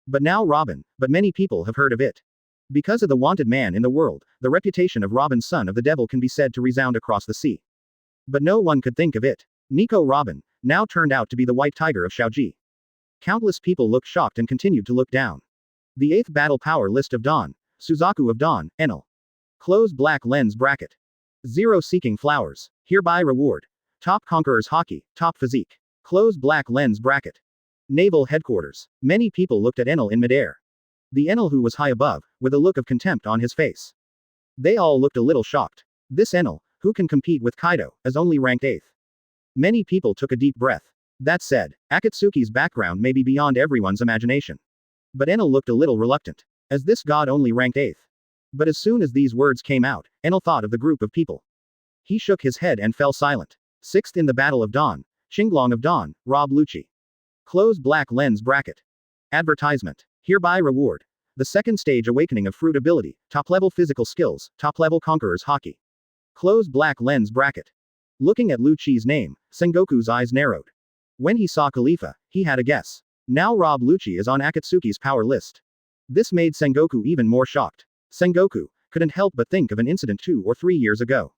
But now Robin, but many people have heard of it. Because of the wanted man in the world, the reputation of Robin son of the devil can be said to resound across the sea. But no one could think of it. Nico Robin, now turned out to be the white tiger of Xiaoji. Countless people looked shocked and continued to look down. The 8th battle power list of Dawn. Suzaku of Dawn, Enel. Close black lens bracket. 0 seeking flowers. Hereby reward. Top conquerors hockey, top physique. Close black lens bracket. Naval headquarters. Many people looked at Enel in midair. The Enel who was high above, with a look of contempt on his face. They all looked a little shocked. This Enel, who can compete with Kaido, is only ranked 8th. Many people took a deep breath. That said, Akatsuki's background may be beyond everyone's imagination. But Enel looked a little reluctant, as this god only ranked 8th. But as soon as these words came out, Enel thought of the group of people. He shook his head and fell silent. 6th in the Battle of Dawn. Xinglong of Dawn, Rob Lucci. Close black lens bracket. Advertisement. Hereby reward. The 2nd stage awakening of fruit ability, top level physical skills, top level conquerors hockey. Close black lens bracket. Looking at Lucci's name, Sengoku's eyes narrowed. When he saw Khalifa, he had a guess. Now Rob Lucci is on Akatsuki's power list. This made Sengoku even more shocked. Sengoku couldn't help but think of an incident 2 or 3 years ago.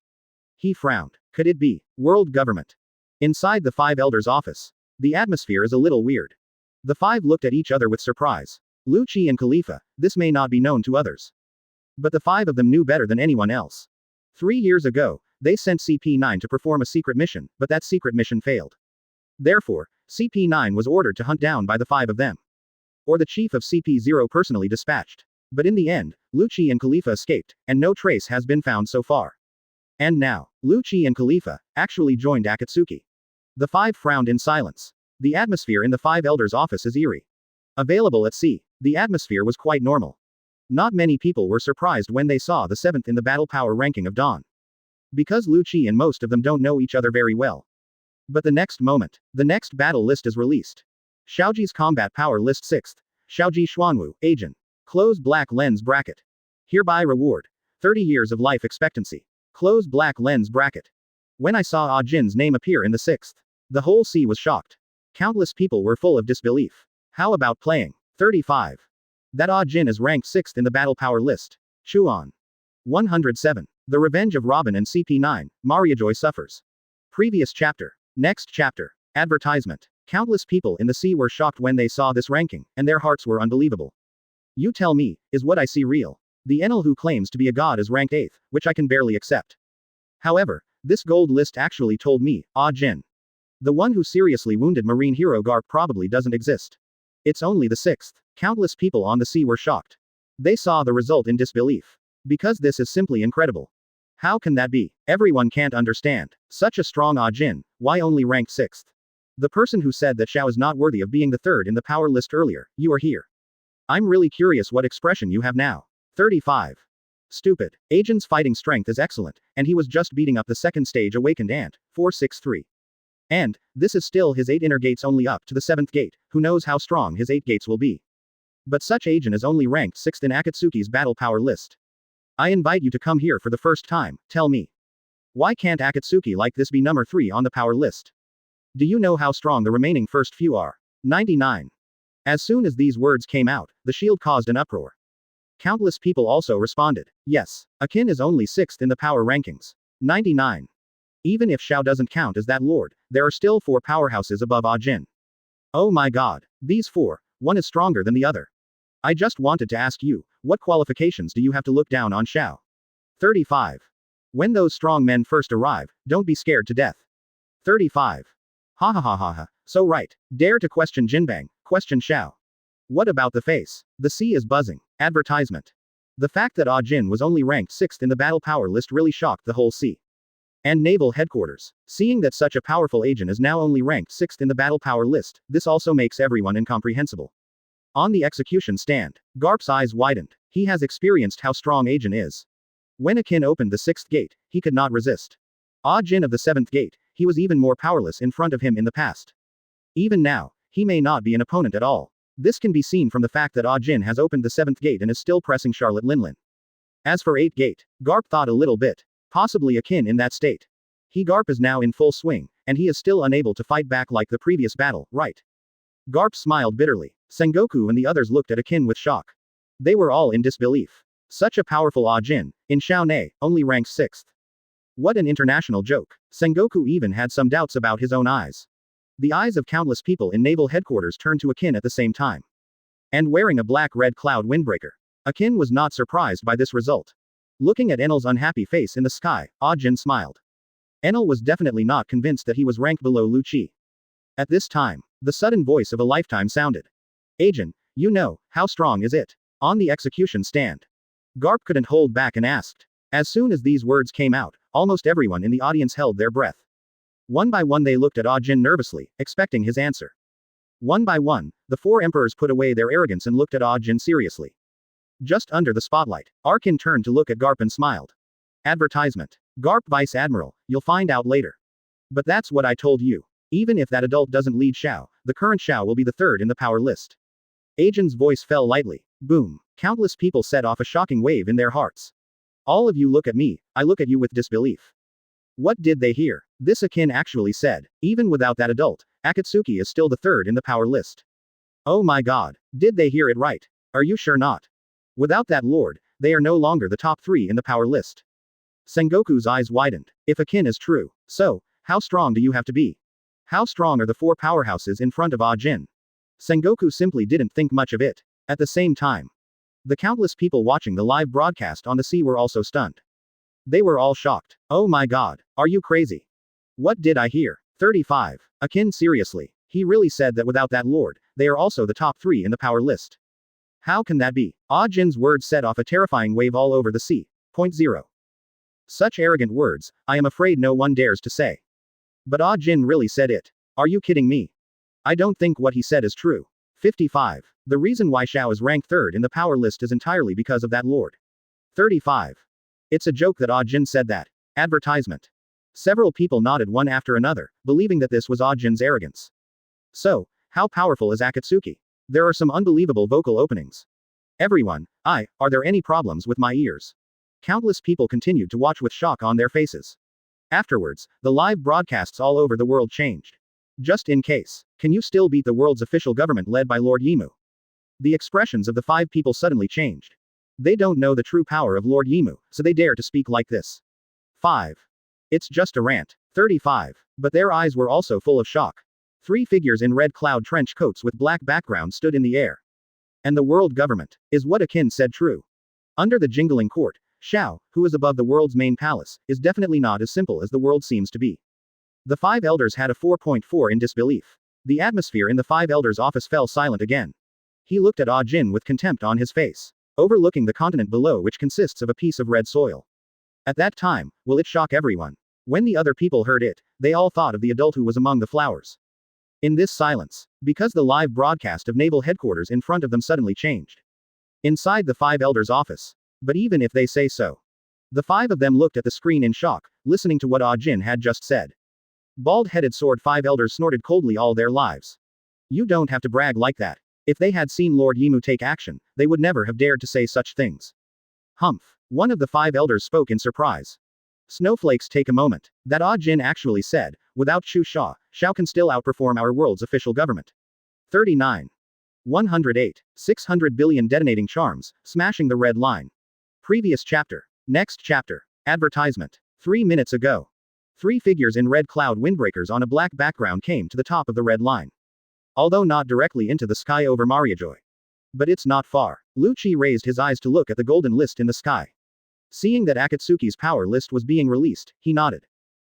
He frowned. Could it be world government? Inside the 5 elders' office, the atmosphere is a little weird. The 5 looked at each other with surprise. Lucci and Khalifa, this may not be known to others. But the 5 of them knew better than anyone else. 3 years ago, they sent CP9 to perform a secret mission, but that secret mission failed. Therefore, CP9 was ordered to hunt down by the 5 of them. Or the chief of CP0 personally dispatched. But in the end, Lucci and Khalifa escaped, and no trace has been found so far. And now, Lucci and Khalifa actually joined Akatsuki. The 5 frowned in silence. The atmosphere in the 5 elders' office is eerie. Available at sea, the atmosphere was quite normal. Not many people were surprised when they saw the 7th in the battle power ranking of Dawn. Because Lucci and most of them don't know each other very well. But the next moment, the next battle list is released. Xiaoji's combat power list 6th. Xiaoji Xuanwu, agent. Close black lens bracket. Hereby reward. 30 years of life expectancy. Close black lens bracket. When I saw Ah Jin's name appear in the 6th, the whole sea was shocked. Countless people were full of disbelief. How about playing 35? That Ah Jin is ranked 6th in the battle power list. Chuan. 107. The Revenge of Robin and CP9, Mariajoy suffers. Previous chapter. Next chapter. Advertisement. Countless people in the sea were shocked when they saw this ranking, and their hearts were unbelievable. You tell me, is what I see real? The Enel who claims to be a god is ranked 8th, which I can barely accept. However, this gold list actually told me, Ah Jin. The one who seriously wounded marine hero Garp probably doesn't exist. It's only the 6th. Countless people on the sea were shocked. They saw the result in disbelief. Because this is simply incredible. How can that be? Everyone can't understand. Such a strong Ah Jin, why only ranked 6th? The person who said that Xiao is not worthy of being the 3rd in the power list earlier, you are here. I'm really curious what expression you have now. 35. Stupid. Agent's fighting strength is excellent, and he was just beating up the 2nd stage awakened ant, 463. And, this is still his 8 inner gates only up to the 7th gate, who knows how strong his 8 gates will be. But such agent is only ranked 6th in Akatsuki's battle power list. I invite you to come here for the first time, tell me. Why can't Akatsuki like this be number 3 on the power list? Do you know how strong the remaining first few are? 99. As soon as these words came out, the shield caused an uproar. Countless people also responded. Yes, Akin is only 6th in the power rankings. 99. Even if Xiao doesn't count as that lord, there are still 4 powerhouses above Ah Jin. Oh my god. These 4, one is stronger than the other. I just wanted to ask you, what qualifications do you have to look down on Xiao? 35. When those strong men first arrive, don't be scared to death. 35. Ha ha ha ha ha, so right. Dare to question Jinbang, question Xiao. What about the face? The sea is buzzing. Advertisement. The fact that Ah Jin was only ranked 6th in the battle power list really shocked the whole sea. And naval headquarters. Seeing that such a powerful agent is now only ranked 6th in the battle power list, this also makes everyone incomprehensible. On the execution stand, Garp's eyes widened. He has experienced how strong agent is. When Akin opened the 6th gate, he could not resist. Ah Jin of the 7th gate, he was even more powerless in front of him in the past. Even now, he may not be an opponent at all. This can be seen from the fact that Ah Jin has opened the 7th gate and is still pressing Charlotte Linlin. As for 8th gate, Garp thought a little bit. Possibly Akin in that state. Garp is now in full swing, and he is still unable to fight back like the previous battle, right? Garp smiled bitterly. Sengoku and the others looked at Akin with shock. They were all in disbelief. Such a powerful Ajin, in Xiao only ranks 6th. What an international joke. Sengoku even had some doubts about his own eyes. The eyes of countless people in naval headquarters turned to Akin at the same time. And wearing a black-red cloud windbreaker. Akin was not surprised by this result. Looking at Enel's unhappy face in the sky, Ajin smiled. Enel was definitely not convinced that he was ranked below Lu Qi. At this time, the sudden voice of a lifetime sounded. Ajin, you know, how strong is it? On the execution stand. Garp couldn't hold back and asked. As soon as these words came out, almost everyone in the audience held their breath. One by one they looked at Ajin nervously, expecting his answer. One by one, the 4 emperors put away their arrogance and looked at Ajin seriously. Just under the spotlight, Arkin turned to look at Garp and smiled. Advertisement. Garp Vice Admiral, you'll find out later. But that's what I told you. Even if that adult doesn't lead Xiao, the current Xiao will be the 3rd in the power list. Ajin's voice fell lightly. Boom. Countless people set off a shocking wave in their hearts. All of you look at me, I look at you with disbelief. What did they hear? This Akin actually said, even without that adult, Akatsuki is still the 3rd in the power list. Oh my god, did they hear it right? Are you sure not? Without that lord, they are no longer the top 3 in the power list. Sengoku's eyes widened. If Akin is true, so, how strong do you have to be? How strong are the 4 powerhouses in front of Ajin? Sengoku simply didn't think much of it. At the same time, the countless people watching the live broadcast on the sea were also stunned. They were all shocked. Oh my god, are you crazy? What did I hear? 35. Akin seriously. He really said that without that lord, they are also the top 3 in the power list. How can that be? Ajin's words set off a terrifying wave all over the sea. Point 0. Such arrogant words, I am afraid no one dares to say. But Ajin really said it. Are you kidding me? I don't think what he said is true. 55. The reason why Xiao is ranked 3rd in the power list is entirely because of that lord. 35. It's a joke that Ajin said that. Advertisement. Several people nodded one after another, believing that this was Ajin's arrogance. So, how powerful is Akatsuki? There are some unbelievable vocal openings. Everyone, are there any problems with my ears? Countless people continued to watch with shock on their faces. Afterwards, the live broadcasts all over the world changed. Just in case, can you still beat the world's official government led by Lord Yimu? The expressions of the 5 people suddenly changed. They don't know the true power of Lord Yimu, so they dare to speak like this. 5. It's just a rant. 35. But their eyes were also full of shock. 3 figures in red cloud trench coats with black backgrounds stood in the air. And the world government. Is what Akin said true? Under the Jingling Court, Xiao, who is above the world's main palace, is definitely not as simple as the world seems to be. The 5 elders had a 4.4 in disbelief. The atmosphere in the 5 elders' office fell silent again. He looked at Ajin with contempt on his face, overlooking the continent below, which consists of a piece of red soil. At that time, will it shock everyone? When the other people heard it, they all thought of the adult who was among the flowers. In this silence, because the live broadcast of naval headquarters in front of them suddenly changed. Inside the 5 elders' office. But even if they say so. The 5 of them looked at the screen in shock, listening to what Ajin had just said. Bald-headed sword 5 elders snorted coldly all their lives. You don't have to brag like that. If they had seen Lord Yimu take action, they would never have dared to say such things. Humph. One of the 5 elders spoke in surprise. Snowflakes, take a moment. That Ajin actually said, without Chu Xia, Xiao can still outperform our world's official government. 39. 108. 600 billion detonating charms, smashing the red line. Previous chapter. Next chapter. Advertisement. 3 minutes ago. 3 figures in red cloud windbreakers on a black background came to the top of the red line. Although not directly into the sky over Mariajoy. But it's not far. Lu Qi raised his eyes to look at the golden list in the sky. Seeing that Akatsuki's power list was being released, he nodded.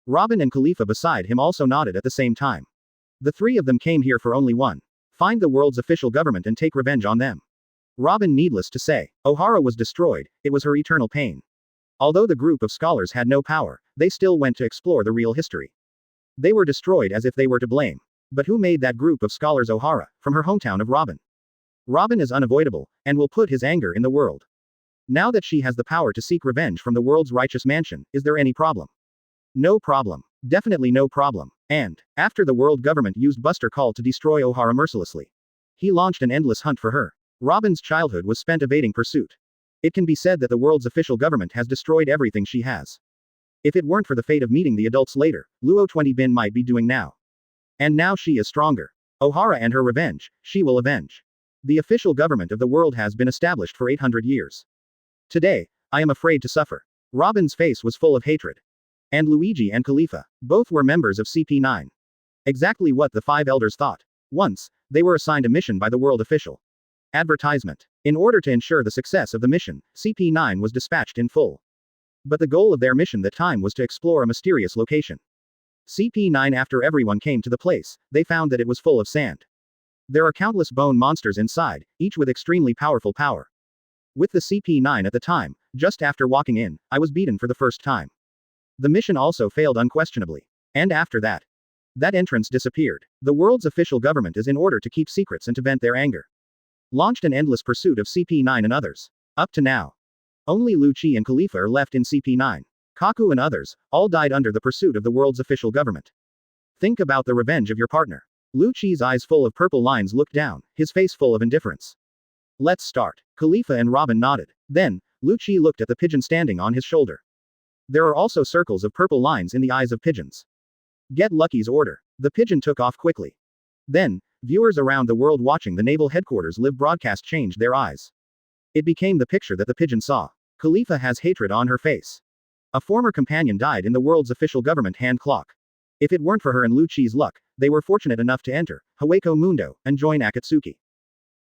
Robin and Khalifa beside him also nodded at the same time. The 3 of them came here for only one. Find the world's official government and take revenge on them. Robin, needless to say, Ohara was destroyed, it was her eternal pain. Although the group of scholars had no power, they still went to explore the real history. They were destroyed as if they were to blame. But who made that group of scholars Ohara, from her hometown of Robin? Robin is unavoidable, and will put his anger in the world. Now that she has the power to seek revenge from the world's righteous mansion, is there any problem? No problem. Definitely no problem. And, after the world government used Buster Call to destroy Ohara mercilessly, he launched an endless hunt for her. Robin's childhood was spent evading pursuit. It can be said that the world's official government has destroyed everything she has. If it weren't for the fate of meeting the adults later, Luo 20 Bin might be doing now. And now she is stronger. Ohara and her revenge, she will avenge. The official government of the world has been established for 800 years. Today, I am afraid to suffer. Robin's face was full of hatred. And Luigi and Khalifa, both were members of CP9. Exactly what the 5 elders thought. Once, they were assigned a mission by the world official. Advertisement. In order to ensure the success of the mission, CP9 was dispatched in full. But the goal of their mission that time was to explore a mysterious location. CP9. After everyone came to the place, they found that it was full of sand. There are countless bone monsters inside, each with extremely powerful power. With the CP9 at the time, just after walking in, I was beaten for the first time. The mission also failed unquestionably. And after that, that entrance disappeared. The world's official government is in order to keep secrets and to vent their anger. Launched an endless pursuit of CP9 and others. Up to now, only Lu Qi and Khalifa are left in CP9. Kaku and others, all died under the pursuit of the world's official government. Think about the revenge of your partner. Lu Qi's eyes full of purple lines looked down, his face full of indifference. Let's start. Khalifa and Robin nodded. Then, Lu Qi looked at the pigeon standing on his shoulder. There are also circles of purple lines in the eyes of pigeons. Get Lucky's order. The pigeon took off quickly. Then, viewers around the world watching the naval headquarters live broadcast changed their eyes. It became the picture that the pigeon saw. Khalifa has hatred on her face. A former companion died in the world's official government hand clock. If it weren't for her and Lu Qi's luck, they were fortunate enough to enter Hueco Mundo and join Akatsuki.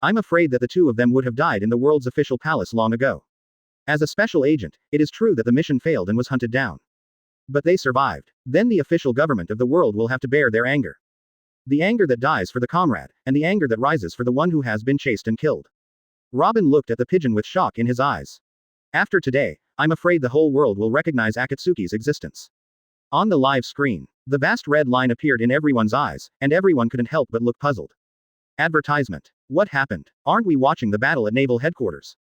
I'm afraid that the two of them would have died in the world's official palace long ago. As a special agent, it is true that the mission failed and was hunted down. But they survived. Then the official government of the world will have to bear their anger. The anger that dies for the comrade, and the anger that rises for the one who has been chased and killed. Robin looked at the pigeon with shock in his eyes. After today, I'm afraid the whole world will recognize Akatsuki's existence. On the live screen, the vast red line appeared in everyone's eyes, and everyone couldn't help but look puzzled. Advertisement. What happened? Aren't we watching the battle at naval headquarters?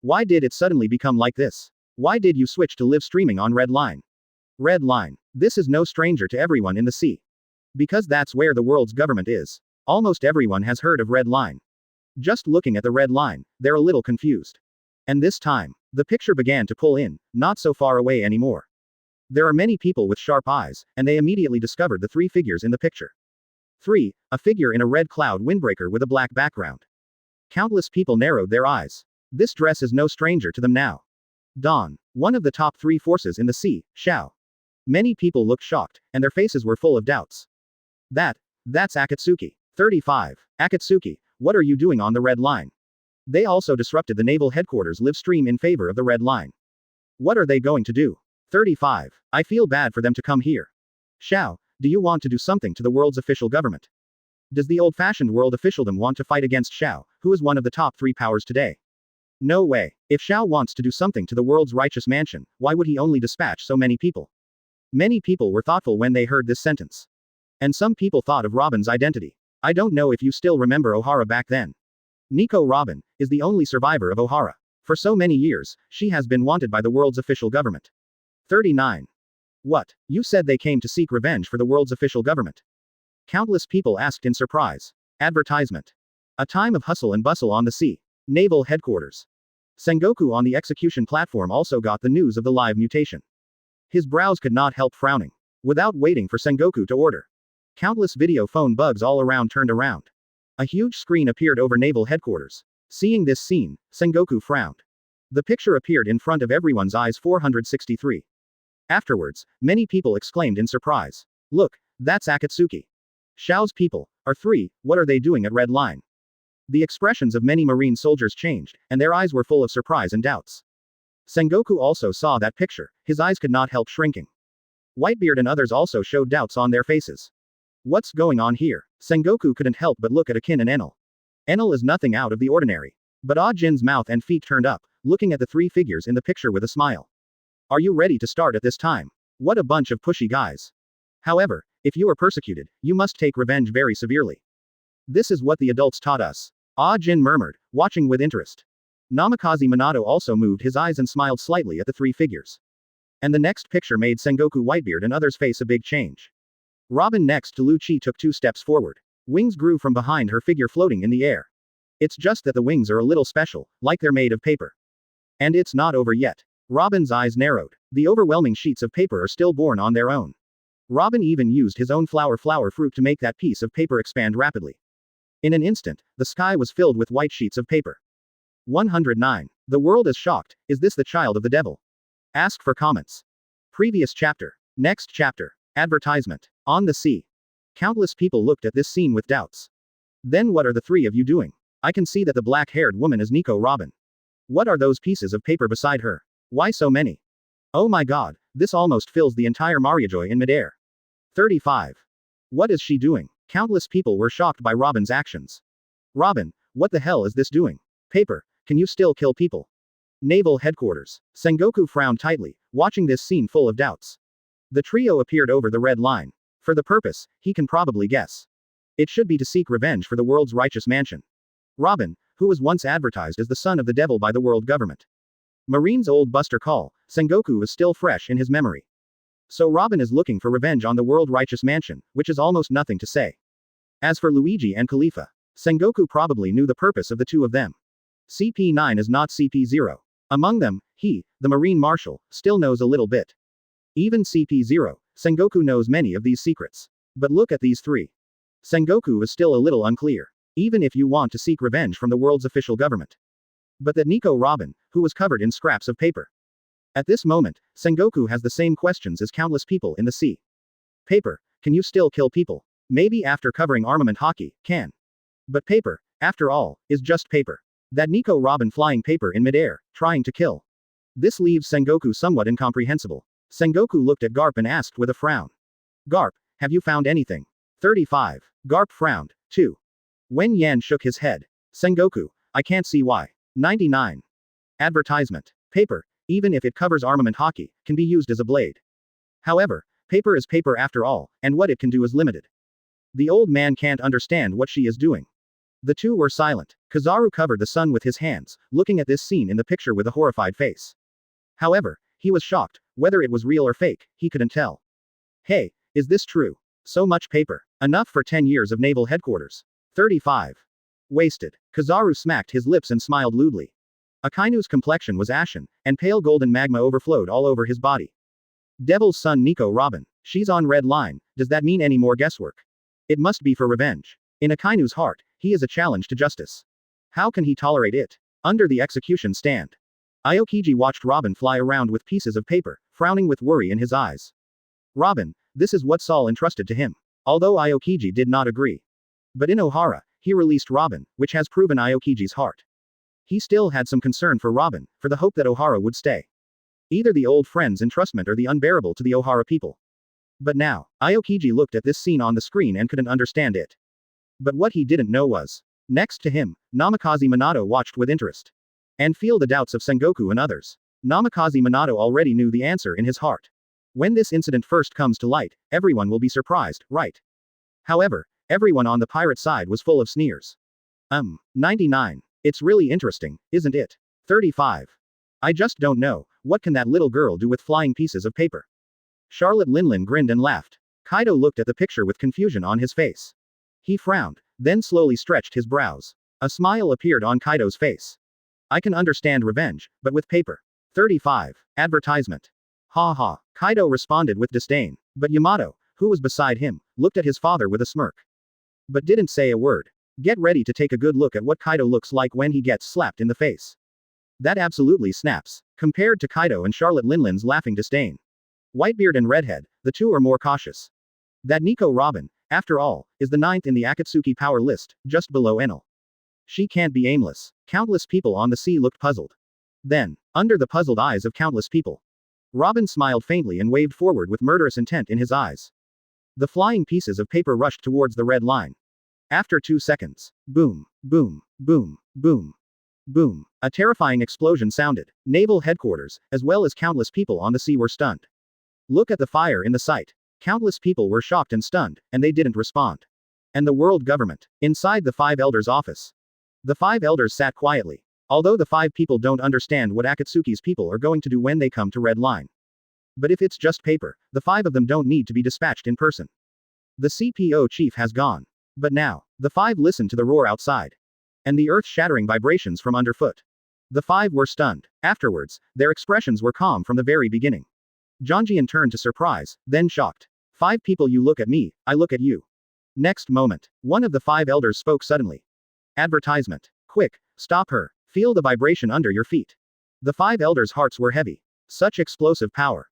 Why did it suddenly become like this? Why did you switch to live streaming on Red Line? Red Line. This is no stranger to everyone in the sea. Because that's where the world's government is. Almost everyone has heard of Red Line. Just looking at the Red Line, they're a little confused. And this time, the picture began to pull in, not so far away anymore. There are many people with sharp eyes, and they immediately discovered the 3 figures in the picture. 3. A figure in a red cloud windbreaker with a black background. Countless people narrowed their eyes. This dress is no stranger to them now. Dawn. One of the top 3 forces in the sea, Xiao. Many people looked shocked, and their faces were full of doubts. That's Akatsuki. 35. Akatsuki, what are you doing on the Red Line? They also disrupted the naval headquarters live stream in favor of the Red Line. What are they going to do? 35. I feel bad for them to come here. Xiao, do you want to do something to the world's official government? Does the old-fashioned world officialdom want to fight against Xiao, who is one of the top 3 powers today? No way. If Xiao wants to do something to the world's righteous mansion, why would he only dispatch so many people? Many people were thoughtful when they heard this sentence. And some people thought of Robin's identity. I don't know if you still remember Ohara back then. Nico Robin is the only survivor of Ohara. For so many years, she has been wanted by the world's official government. 39. What? You said they came to seek revenge for the world's official government? Countless people asked in surprise. Advertisement. A time of hustle and bustle on the sea. Naval headquarters. Sengoku on the execution platform also got the news of the live mutation. His brows could not help frowning. Without waiting for Sengoku to order. Countless video phone bugs all around turned around. A huge screen appeared over naval headquarters. Seeing this scene, Sengoku frowned. The picture appeared in front of everyone's eyes 463. Afterwards, many people exclaimed in surprise. Look, that's Akatsuki. Xiao's people are 3, what are they doing at Red Line? The expressions of many marine soldiers changed, and their eyes were full of surprise and doubts. Sengoku also saw that picture, his eyes could not help shrinking. Whitebeard and others also showed doubts on their faces. What's going on here? Sengoku couldn't help but look at Akin and Enel. Enel is nothing out of the ordinary. But Ah Jin's mouth and feet turned up, looking at the 3 figures in the picture with a smile. Are you ready to start at this time? What a bunch of pushy guys. However, if you are persecuted, you must take revenge very severely. This is what the adults taught us. Ah Jin murmured, watching with interest. Namikaze Minato also moved his eyes and smiled slightly at the 3 figures. And the next picture made Sengoku Whitebeard and others face a big change. Robin next to Lu Qi took 2 steps forward. Wings grew from behind her figure floating in the air. It's just that the wings are a little special, like they're made of paper. And it's not over yet. Robin's eyes narrowed. The overwhelming sheets of paper are still born on their own. Robin even used his own flower fruit to make that piece of paper expand rapidly. In an instant, the sky was filled with white sheets of paper. 109. The world is shocked. Is this the child of the devil? Ask for comments. Previous chapter. Next chapter. Advertisement. On the sea. Countless people looked at this scene with doubts. Then what are the three of you doing? I can see that the black-haired woman is Nico Robin. What are those pieces of paper beside her? Why so many? Oh my god, this almost fills the entire Mariajoy in midair. 35. What is she doing? Countless people were shocked by Robin's actions. Robin, what the hell is this doing? Paper, can you still kill people? Naval Headquarters. Sengoku frowned tightly, watching this scene full of doubts. The trio appeared over the red line. For the purpose, he can probably guess. It should be to seek revenge for the world's righteous mansion. Robin, who was once advertised as the son of the devil by the world government. Marine's old buster call, Sengoku is still fresh in his memory. So Robin is looking for revenge on the world righteous mansion, which is almost nothing to say. As for Luigi and Khalifa, Sengoku probably knew the purpose of the two of them. CP9 is not CP0. Among them, he, the Marine Marshal, still knows a little bit. Even CP0, Sengoku knows many of these secrets. But look at these three. Sengoku is still a little unclear. Even if you want to seek revenge from the world's official government. But that Nico Robin, who was covered in scraps of paper. At this moment, Sengoku has the same questions as countless people in the sea. Paper, can you still kill people? Maybe after covering armament hockey, can. But paper, after all, is just paper. That Nico Robin flying paper in midair, trying to kill. This leaves Sengoku somewhat incomprehensible. Sengoku looked at Garp and asked with a frown. Garp, have you found anything? 35. Garp frowned, too. Wen Yan shook his head. Sengoku, I can't see why. 99. Advertisement. Paper, even if it covers armament hockey, can be used as a blade. However, paper is paper after all, and what it can do is limited. The old man can't understand what she is doing. The two were silent. Kizaru covered the sun with his hands, looking at this scene in the picture with a horrified face. However, he was shocked. Whether it was real or fake, he couldn't tell. Hey, is this true? So much paper. Enough for 10 years of naval headquarters. 35. Wasted. Kizaru smacked his lips and smiled lewdly. Akainu's complexion was ashen, and pale golden magma overflowed all over his body. Devil's son Nico Robin. She's on red line. Does that mean any more guesswork? It must be for revenge. In Akainu's heart, he is a challenge to justice. How can he tolerate it? Under the execution stand. Aokiji watched Robin fly around with pieces of paper, frowning with worry in his eyes. Robin, this is what Saul entrusted to him. Although Aokiji did not agree. But in Ohara, he released Robin, which has proven Aokiji's heart. He still had some concern for Robin, for the hope that Ohara would stay. Either the old friend's entrustment or the unbearable to the Ohara people. But now, Aokiji looked at this scene on the screen and couldn't understand it. But what he didn't know was, next to him, Namikaze Minato watched with interest. And feel the doubts of Sengoku and others. Namikaze Minato already knew the answer in his heart. When this incident first comes to light, everyone will be surprised, right? However, everyone on the pirate side was full of sneers. 99. It's really interesting, isn't it? 35. I just don't know, what can that little girl do with flying pieces of paper? Charlotte Linlin grinned and laughed. Kaido looked at the picture with confusion on his face. He frowned, then slowly stretched his brows. A smile appeared on Kaido's face. I can understand revenge, but with paper. 35. Advertisement. Ha ha. Kaido responded with disdain. But Yamato, who was beside him, looked at his father with a smirk. But didn't say a word. Get ready to take a good look at what Kaido looks like when he gets slapped in the face. That absolutely snaps. Compared to Kaido and Charlotte Linlin's laughing disdain. Whitebeard and Redhead, the two are more cautious. That Nico Robin, after all, is the 9th in the Akatsuki power list, just below Enel. She can't be aimless. Countless people on the sea looked puzzled. Then, under the puzzled eyes of countless people, Robin smiled faintly and waved forward with murderous intent in his eyes. The flying pieces of paper rushed towards the red line. After 2 seconds, boom, boom, boom, boom, boom, a terrifying explosion sounded. Naval headquarters, as well as countless people on the sea were stunned. Look at the fire in the sight. Countless people were shocked and stunned, and they didn't respond. And the world government. Inside the 5 elders' office. The 5 elders sat quietly. Although the 5 people don't understand what Akatsuki's people are going to do when they come to Red Line. But if it's just paper, the 5 of them don't need to be dispatched in person. The CPO chief has gone. But now, the 5 listened to the roar outside. And the earth-shattering vibrations from underfoot. The five were stunned. Afterwards, their expressions were calm from the very beginning. Zhangjian turned to surprise, then shocked. Five people, you look at me, I look at you. Next moment, one of the five elders spoke suddenly. Advertisement. Quick, stop her. Feel the vibration under your feet. The five elders' hearts were heavy. Such explosive power.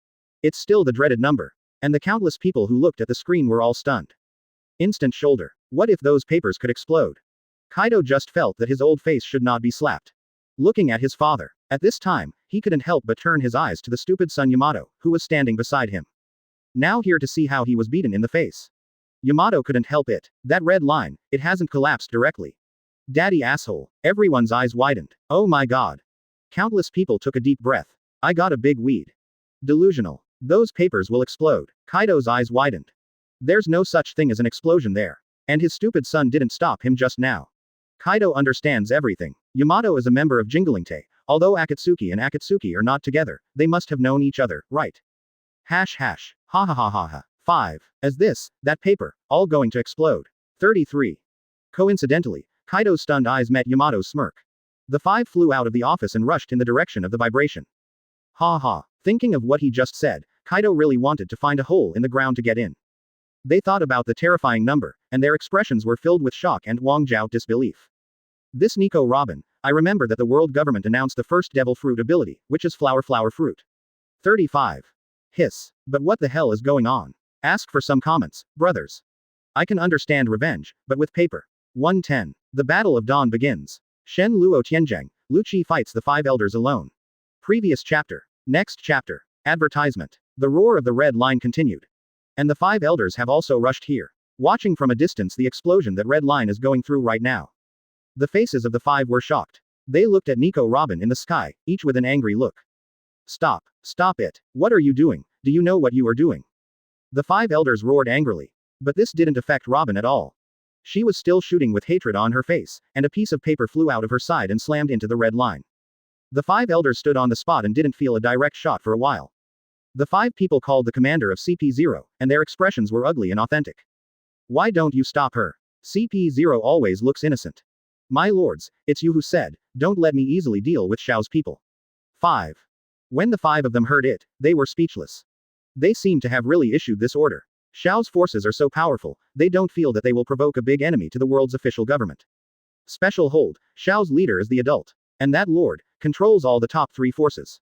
It's still the dreaded number. And the countless people who looked at the screen were all stunned. Instant shoulder. What if those papers could explode? Kaido just felt that his old face should not be slapped. Looking at his father. At this time, he couldn't help but turn his eyes to the stupid son Yamato, who was standing beside him. Now here to see how he was beaten in the face. Yamato couldn't help it. That red line, it hasn't collapsed directly. Daddy asshole. Everyone's eyes widened. Oh my god. Countless people took a deep breath. I got a big weed. Delusional. Those papers will explode. Kaido's eyes widened. There's no such thing as an explosion there. And his stupid son didn't stop him just now. Kaido understands everything. Yamato is a member of Jingling Court. Although Akatsuki and Akatsuki are not together, they must have known each other, right? Hash hash. Ha ha ha ha ha. 5. As this, that paper, all going to explode. 33. Coincidentally, Kaido's stunned eyes met Yamato's smirk. The five flew out of the office and rushed in the direction of the vibration. Ha ha. Thinking of what he just said, Kaido really wanted to find a hole in the ground to get in. They thought about the terrifying number, and their expressions were filled with shock and Wang Zhao disbelief. This Nico Robin, I remember that the world government announced the first devil fruit ability, which is flower fruit. 35. Hiss. But what the hell is going on? Ask for some comments, brothers. I can understand revenge, but with paper. 110. The Battle of Dawn begins. Shen Luo Tianzhang, Lu Qi fights the five elders alone. Previous chapter. Next chapter. Advertisement. The roar of the red line continued. And the five elders have also rushed here. Watching from a distance the explosion that red line is going through right now. The faces of the five were shocked. They looked at Nico Robin in the sky, each with an angry look. Stop. Stop it. What are you doing? Do you know what you are doing? The five elders roared angrily. But this didn't affect Robin at all. She was still shooting with hatred on her face, and a piece of paper flew out of her side and slammed into the red line. The five elders stood on the spot and didn't feel a direct shot for a while. The five people called the commander of CP0, and their expressions were ugly and authentic. Why don't you stop her? CP0 always looks innocent. My lords, it's you who said, don't let me easily deal with Xiao's people. 5. When the five of them heard it, they were speechless. They seem to have really issued this order. Xiao's forces are so powerful, they don't feel that they will provoke a big enemy to the world's official government. Special hold, Xiao's leader is the adult. And that lord, controls all the top 3 forces.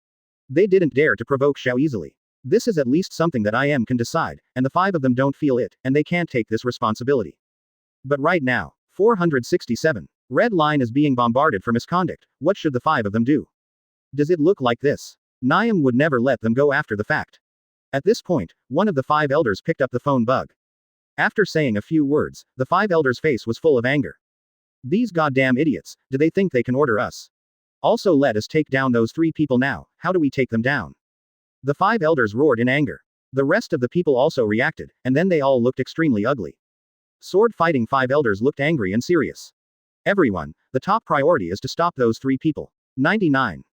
They didn't dare to provoke Xiao easily. This is at least something that I can decide, and the 5 of them don't feel it, and they can't take this responsibility. But right now, 467. Red line is being bombarded for misconduct. What should the 5 of them do? Does it look like this? Niam would never let them go after the fact. At this point, one of the 5 elders picked up the phone bug. After saying a few words, the 5 elders' face was full of anger. These goddamn idiots, do they think they can order us? Also let us take down those 3 people now, how do we take them down? The 5 elders roared in anger. The rest of the people also reacted, and then they all looked extremely ugly. Sword fighting 5 elders looked angry and serious. Everyone, the top priority is to stop those 3 people. 99.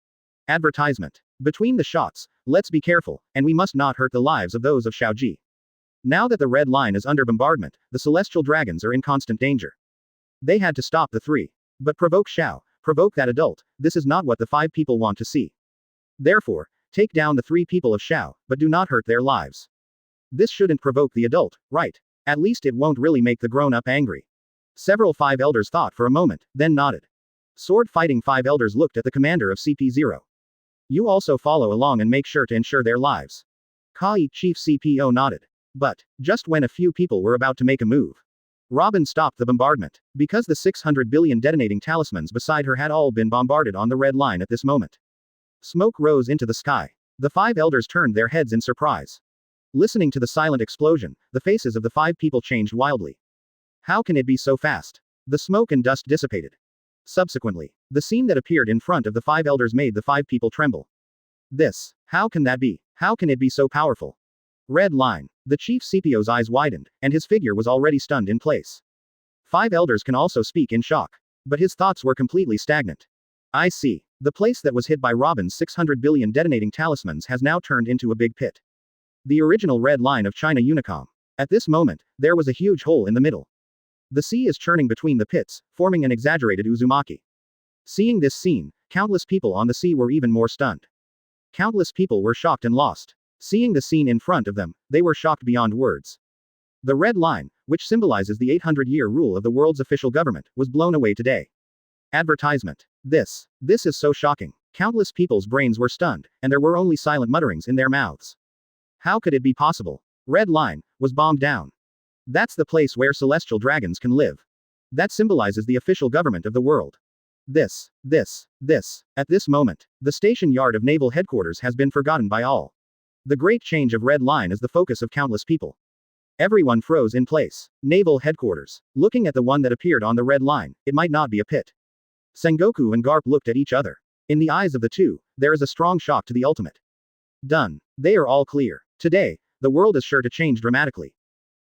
Advertisement. Between the shots, let's be careful, and we must not hurt the lives of those of Xiaoji. Now that the red line is under bombardment, the celestial dragons are in constant danger. They had to stop the 3. But provoke Xiao, provoke that adult, this is not what the 5 people want to see. Therefore, take down the 3 people of Xiao, but do not hurt their lives. This shouldn't provoke the adult, right? At least it won't really make the grown-up angry. Several 5 elders thought for a moment, then nodded. Sword fighting 5 elders looked at the commander of CP0. You also follow along and make sure to ensure their lives. Kai, chief CPO nodded. But, just when a few people were about to make a move, Robin stopped the bombardment, because the 600 billion detonating talismans beside her had all been bombarded on the red line at this moment. Smoke rose into the sky. The 5 elders turned their heads in surprise. Listening to the silent explosion, the faces of the 5 people changed wildly. How can it be so fast? The smoke and dust dissipated. Subsequently, the scene that appeared in front of the 5 elders made the 5 people tremble. This, how can that be? How can it be so powerful? Red line. The chief CPO's eyes widened, and his figure was already stunned in place. 5 elders can also speak in shock. But his thoughts were completely stagnant. I see. The place that was hit by Robin's 600 billion detonating talismans has now turned into a big pit. The original red line of China Unicom. At this moment, there was a huge hole in the middle. The sea is churning between the pits, forming an exaggerated Uzumaki. Seeing this scene, Countless people on the sea were even more stunned. Countless people were shocked and lost. Seeing the scene in front of them, they were shocked beyond words. The red line, which symbolizes the 800-year rule of the world's official government, was blown away today. Advertisement. This is so shocking. Countless people's brains were stunned, and there were only silent mutterings in their mouths. How could it be possible? Red line was bombed down. That's the place where celestial dragons can live. That symbolizes the official government of the world. At this moment, the station yard of naval headquarters has been forgotten by all. The great change of red line is the focus of countless people. Everyone froze in place. Naval headquarters. Looking at the one that appeared on the red line, it might not be a pit. Sengoku and Garp looked at each other. In the eyes of the two, there is a strong shock to the ultimate. Done. They are all clear. Today, the world is sure to change dramatically.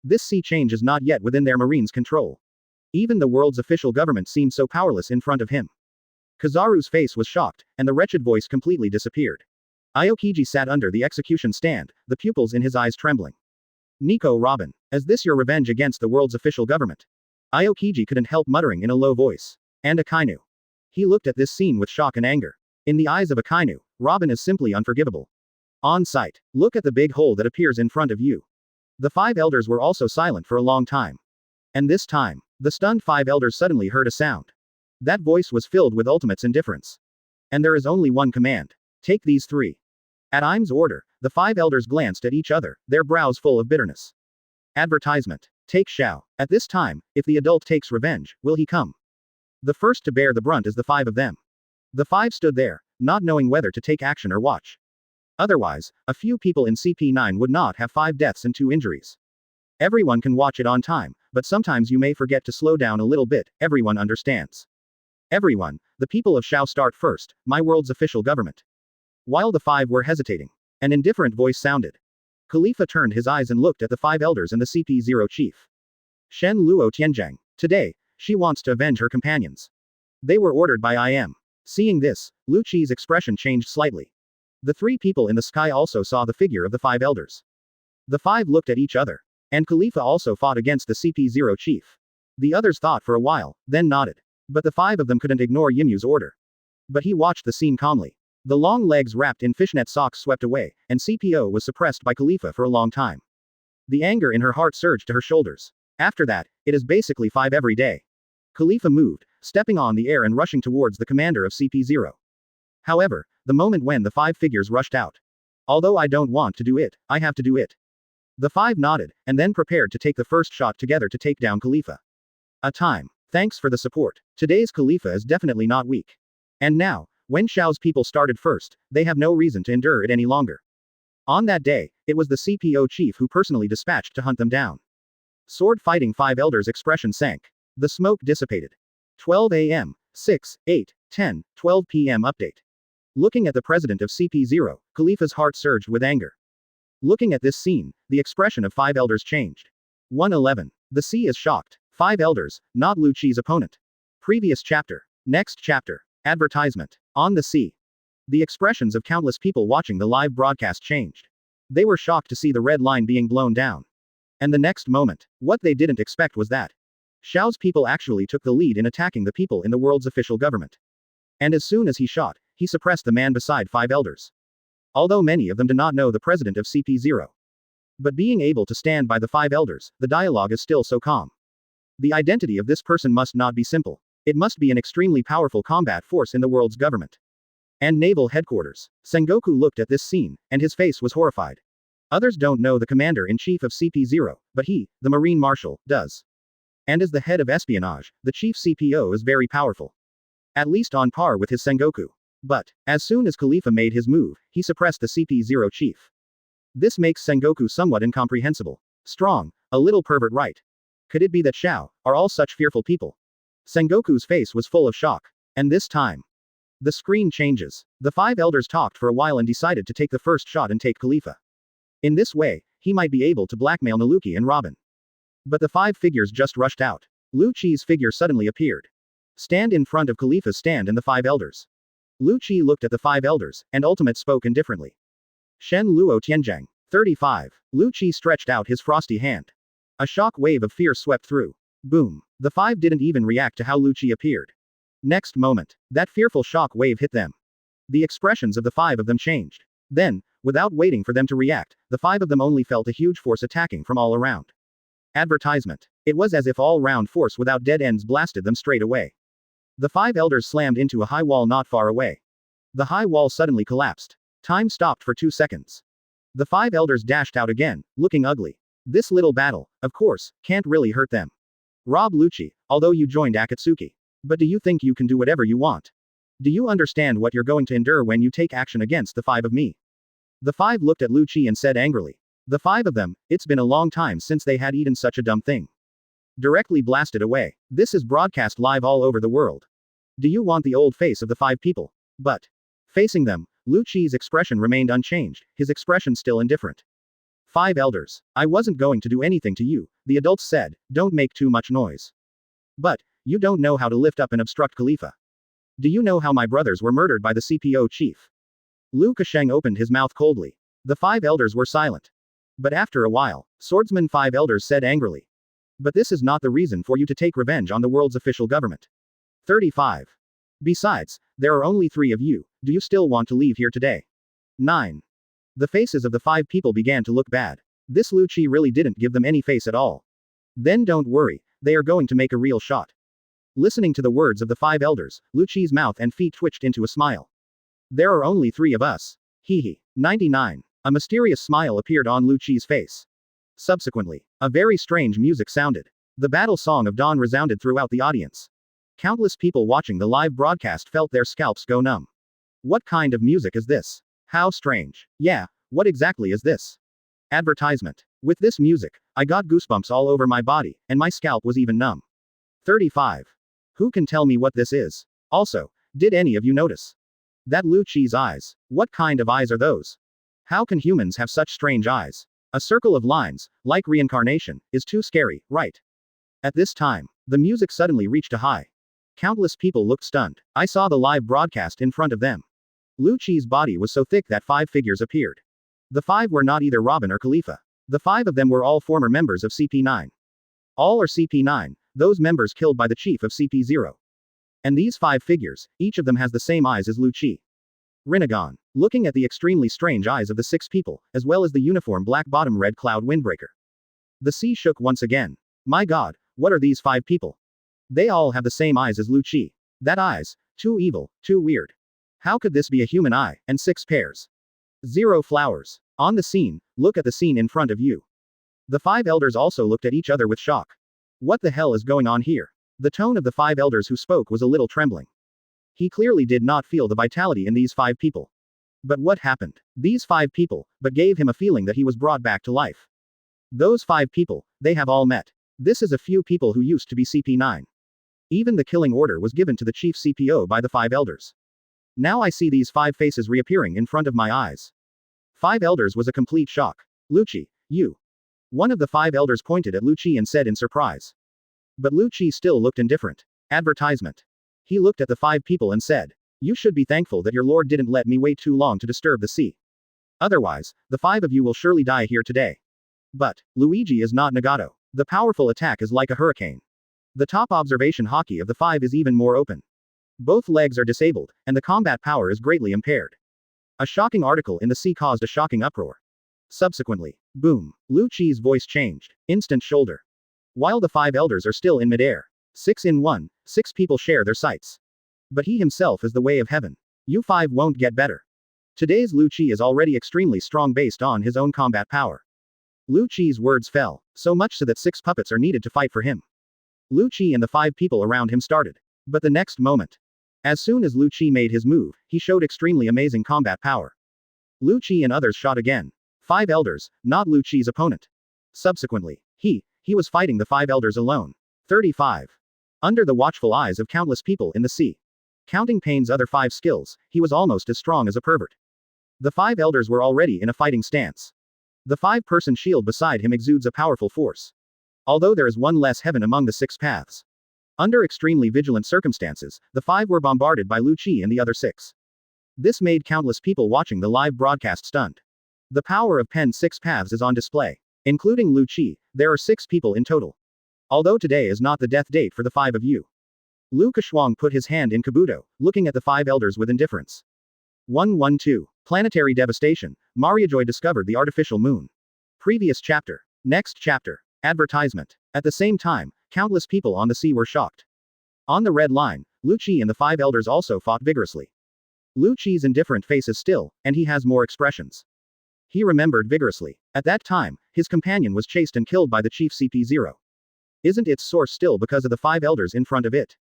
This sea change is not yet within their marine's control. Even the world's official government seemed so powerless in front of him. Kizaru's face was shocked, and the wretched voice completely disappeared. Aokiji sat under the execution stand, the pupils in his eyes trembling. Nico Robin, is this your revenge against the world's official government? Aokiji couldn't help muttering in a low voice. And Akainu. He looked at this scene with shock and anger. In the eyes of Akainu, Robin is simply unforgivable. On sight, look at the big hole that appears in front of you. The five elders were also silent for a long time. And this time, the stunned five elders suddenly heard a sound. That voice was filled with ultimate's indifference. And there is only one command. Take these three. At Im's order, the five elders glanced at each other, their brows full of bitterness. Advertisement. Take Xiao. At this time, if the adult takes revenge, will he come? The first to bear the brunt is the five of them. The five stood there, not knowing whether to take action or watch. Otherwise, a few people in CP9 would not have 5 deaths and 2 injuries. Everyone can watch it on time, but sometimes you may forget to slow down a little bit, everyone understands. Everyone, the people of Xiao start first, my world's official government. While the 5 were hesitating, an indifferent voice sounded. Khalifa turned his eyes and looked at the 5 elders and the CP0 chief. Shen Luo Tianzhang. Today, she wants to avenge her companions. They were ordered by IM. Seeing this, Lu Qi's expression changed slightly. The 3 people in the sky also saw the figure of the 5 elders. The 5 looked at each other. And Khalifa also fought against the CP0 chief. The others thought for a while, then nodded. But the 5 of them couldn't ignore Yimu's order. But he watched the scene calmly. The long legs wrapped in fishnet socks swept away, and CPO was suppressed by Khalifa for a long time. The anger in her heart surged to her shoulders. After that, it is basically 5 every day. Khalifa moved, stepping on the air and rushing towards the commander of CP0. However, the moment when the 5 figures rushed out. Although I don't want to do it, I have to do it. The 5 nodded, and then prepared to take the first shot together to take down Khalifa. A time. Thanks for the support. Today's Khalifa is definitely not weak. And now, when Xiao's people started first, they have no reason to endure it any longer. On that day, it was the CPO chief who personally dispatched to hunt them down. Sword fighting 5 elders' expression sank. The smoke dissipated. 12 a.m., 6, 8, 10, 12 p.m. update. Looking at the president of CP0, Khalifa's heart surged with anger. Looking at this scene, the expression of 5 elders changed. 111. The sea is shocked. 5 elders, not Lu Qi's opponent. Previous chapter. Next chapter. Advertisement. On the sea. The expressions of countless people watching the live broadcast changed. They were shocked to see the red line being blown down. And the next moment, what they didn't expect was that Xiao's people actually took the lead in attacking the people in the world's official government. And as soon as he shot, he suppressed the man beside 5 elders. Although many of them do not know the president of CP0. But being able to stand by the 5 elders, the dialogue is still so calm. The identity of this person must not be simple. It must be an extremely powerful combat force in the world's government. And naval headquarters. Sengoku looked at this scene, and his face was horrified. Others don't know the commander-in-chief of CP0, but he, the Marine Marshal, does. And as the head of espionage, the chief CPO is very powerful. At least on par with his Sengoku. But, as soon as Khalifa made his move, he suppressed the CP0 chief. This makes Sengoku somewhat incomprehensible. Strong, a little pervert, right? Could it be that Xiao are all such fearful people? Sengoku's face was full of shock. And this time, the screen changes. The 5 elders talked for a while and decided to take the first shot and take Khalifa. In this way, he might be able to blackmail Naluki and Robin. But the 5 figures just rushed out. Lu Qi's figure suddenly appeared. Stand in front of Khalifa's stand and the 5 elders. Lu Qi looked at the 5 elders, and Ultimate spoke indifferently. Shen Luo Tianzhang. 35. Lu Qi stretched out his frosty hand. A shock wave of fear swept through. Boom. The 5 didn't even react to how Lu Qi appeared. Next moment, that fearful shock wave hit them. The expressions of the five of them changed. Then, without waiting for them to react, the five of them only felt a huge force attacking from all around. Advertisement. It was as if all-round force without dead ends blasted them straight away. The five elders slammed into a high wall not far away. The high wall suddenly collapsed. Time stopped for 2 seconds. The five elders dashed out again, looking ugly. This little battle, of course, can't really hurt them. Rob Lucci, although you joined Akatsuki. But do you think you can do whatever you want? Do you understand what you're going to endure when you take action against the five of me? The five looked at Lucci and said angrily. The five of them, it's been a long time since they had eaten such a dumb thing. Directly blasted away. This is broadcast live all over the world. Do you want the old face of the five people? But, facing them, Lucci's expression remained unchanged, his expression still indifferent. Five elders. I wasn't going to do anything to you, the adults said, don't make too much noise. But, you don't know how to lift up and obstruct Khalifa. Do you know how my brothers were murdered by the CPO chief? Lu Kasheng opened his mouth coldly. The five elders were silent. But after a while, swordsman five elders said angrily. But this is not the reason for you to take revenge on the world's official government. 35. Besides, there are only 3 of you, do you still want to leave here today? 9. The faces of the 5 people began to look bad. This Lucci really didn't give them any face at all. Then don't worry, they are going to make a real shot. Listening to the words of the 5 elders, Lucci's mouth and feet twitched into a smile. There are only 3 of us. Hee hee. 99. A mysterious smile appeared on Lucci's face. Subsequently, a very strange music sounded. The battle song of dawn resounded throughout the audience. Countless people watching the live broadcast felt their scalps go numb. What kind of music is this? How strange. Yeah, what exactly is this? Advertisement. With this music, I got goosebumps all over my body, and my scalp was even numb. 35. Who can tell me what this is? Also, did any of you notice that Lucci's eyes? What kind of eyes are those? How can humans have such strange eyes? A circle of lines, like reincarnation, is too scary, right? At this time, the music suddenly reached a high. Countless people looked stunned. I saw the live broadcast in front of them. Lucci's body was so thick that 5 figures appeared. The 5 were not either Robin or Khalifa. The 5 of them were all former members of CP9. All are CP9, those members killed by the chief of CP0. And these 5 figures, each of them has the same eyes as Lucci. Rinnegan. Looking at the extremely strange eyes of the 6 people, as well as the uniform black bottom red cloud windbreaker. The sea shook once again. My god, what are these 5 people? They all have the same eyes as Lucci. That eyes, too evil, too weird. How could this be a human eye, and 6 pairs? 0 flowers. On the scene, look at the scene in front of you. The 5 elders also looked at each other with shock. What the hell is going on here? The tone of the 5 elders who spoke was a little trembling. He clearly did not feel the vitality in these 5 people. But what happened? These 5 people, but gave him a feeling that he was brought back to life. Those 5 people, they have all met. This is a few people who used to be CP9. Even the killing order was given to the chief CPO by the 5 elders. Now I see these 5 faces reappearing in front of my eyes. 5 elders was a complete shock. Lucci, you. One of the 5 elders pointed at Lucci and said in surprise. But Lucci still looked indifferent. Advertisement. He looked at the 5 people and said, you should be thankful that your lord didn't let me wait too long to disturb the sea. Otherwise, the 5 of you will surely die here today. But, Luigi is not Nagato. The powerful attack is like a hurricane. The top observation hockey of the 5 is even more open. Both legs are disabled, and the combat power is greatly impaired. A shocking article in the sea caused a shocking uproar. Subsequently, boom, Lucci's voice changed. Instant shoulder. While the 5 elders are still in midair. 6 in 1, 6 people share their sights. But he himself is the way of heaven. You 5 won't get better. Today's Lucci is already extremely strong based on his own combat power. Lucci's words fell, so much so that 6 puppets are needed to fight for him. Lucci and the 5 people around him started. But the next moment. As soon as Lucci made his move, he showed extremely amazing combat power. Lucci and others shot again. 5 elders, not Lucci's opponent. Subsequently, he was fighting the 5 elders alone. 35. Under the watchful eyes of countless people in the sea. Counting Payne's other 5 skills, he was almost as strong as a pervert. The 5 elders were already in a fighting stance. The 5-person shield beside him exudes a powerful force. Although there is one less heaven among the 6 paths. Under extremely vigilant circumstances, the 5 were bombarded by Lucci and the other 6. This made countless people watching the live broadcast stunned. The power of Pen's 6 paths is on display. Including Lucci, there are 6 people in total. Although today is not the death date for the 5 of you. Lu Keshuang put his hand in Kabuto, looking at the five elders with indifference. 112. Planetary devastation. Mariajoy discovered the artificial moon. Previous chapter. Next chapter. Advertisement. At the same time, countless people on the sea were shocked. On the red line, Lu Qi and the five elders also fought vigorously. Lu Qi's indifferent face is still, and he has more expressions. He remembered vigorously. At that time, his companion was chased and killed by the chief CP0. Isn't its source still because of the five elders in front of it?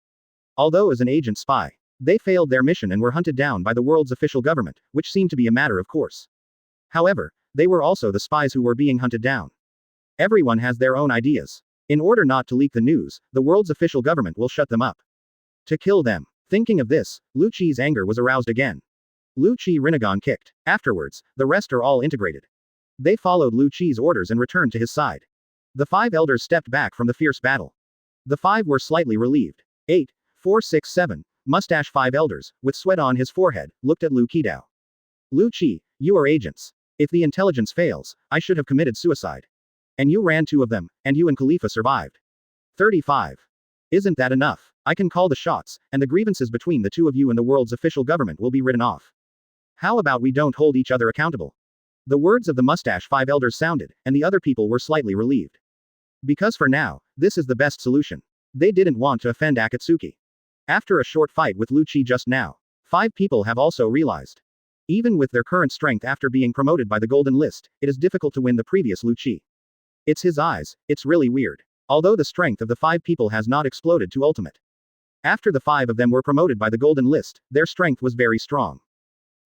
Although as an agent spy, they failed their mission and were hunted down by the world's official government, which seemed to be a matter of course. However, they were also the spies who were being hunted down. Everyone has their own ideas. In order not to leak the news, the world's official government will shut them up. To kill them. Thinking of this, Lu Qi's anger was aroused again. Lu Qi Rinnegan kicked. Afterwards, the rest are all integrated. They followed Lu Qi's orders and returned to his side. The five elders stepped back from the fierce battle. The five were slightly relieved. 8, 4, 6, 7. Mustache five elders, with sweat on his forehead, looked at Lu Qidao. Lu Qi, you are agents. If the intelligence fails, I should have committed suicide. And you ran 2 of them, and you and Khalifa survived. 35. Isn't that enough? I can call the shots, and the grievances between the 2 of you and the world's official government will be written off. How about we don't hold each other accountable? The words of the mustache five elders sounded, and the other people were slightly relieved. Because for now, this is the best solution. They didn't want to offend Akatsuki. After a short fight with Lu Qi just now, 5 people have also realized. Even with their current strength after being promoted by the Golden List, it is difficult to win the previous Lu Qi. It's his eyes, it's really weird. Although the strength of the 5 people has not exploded to ultimate. After the 5 of them were promoted by the Golden List, their strength was very strong.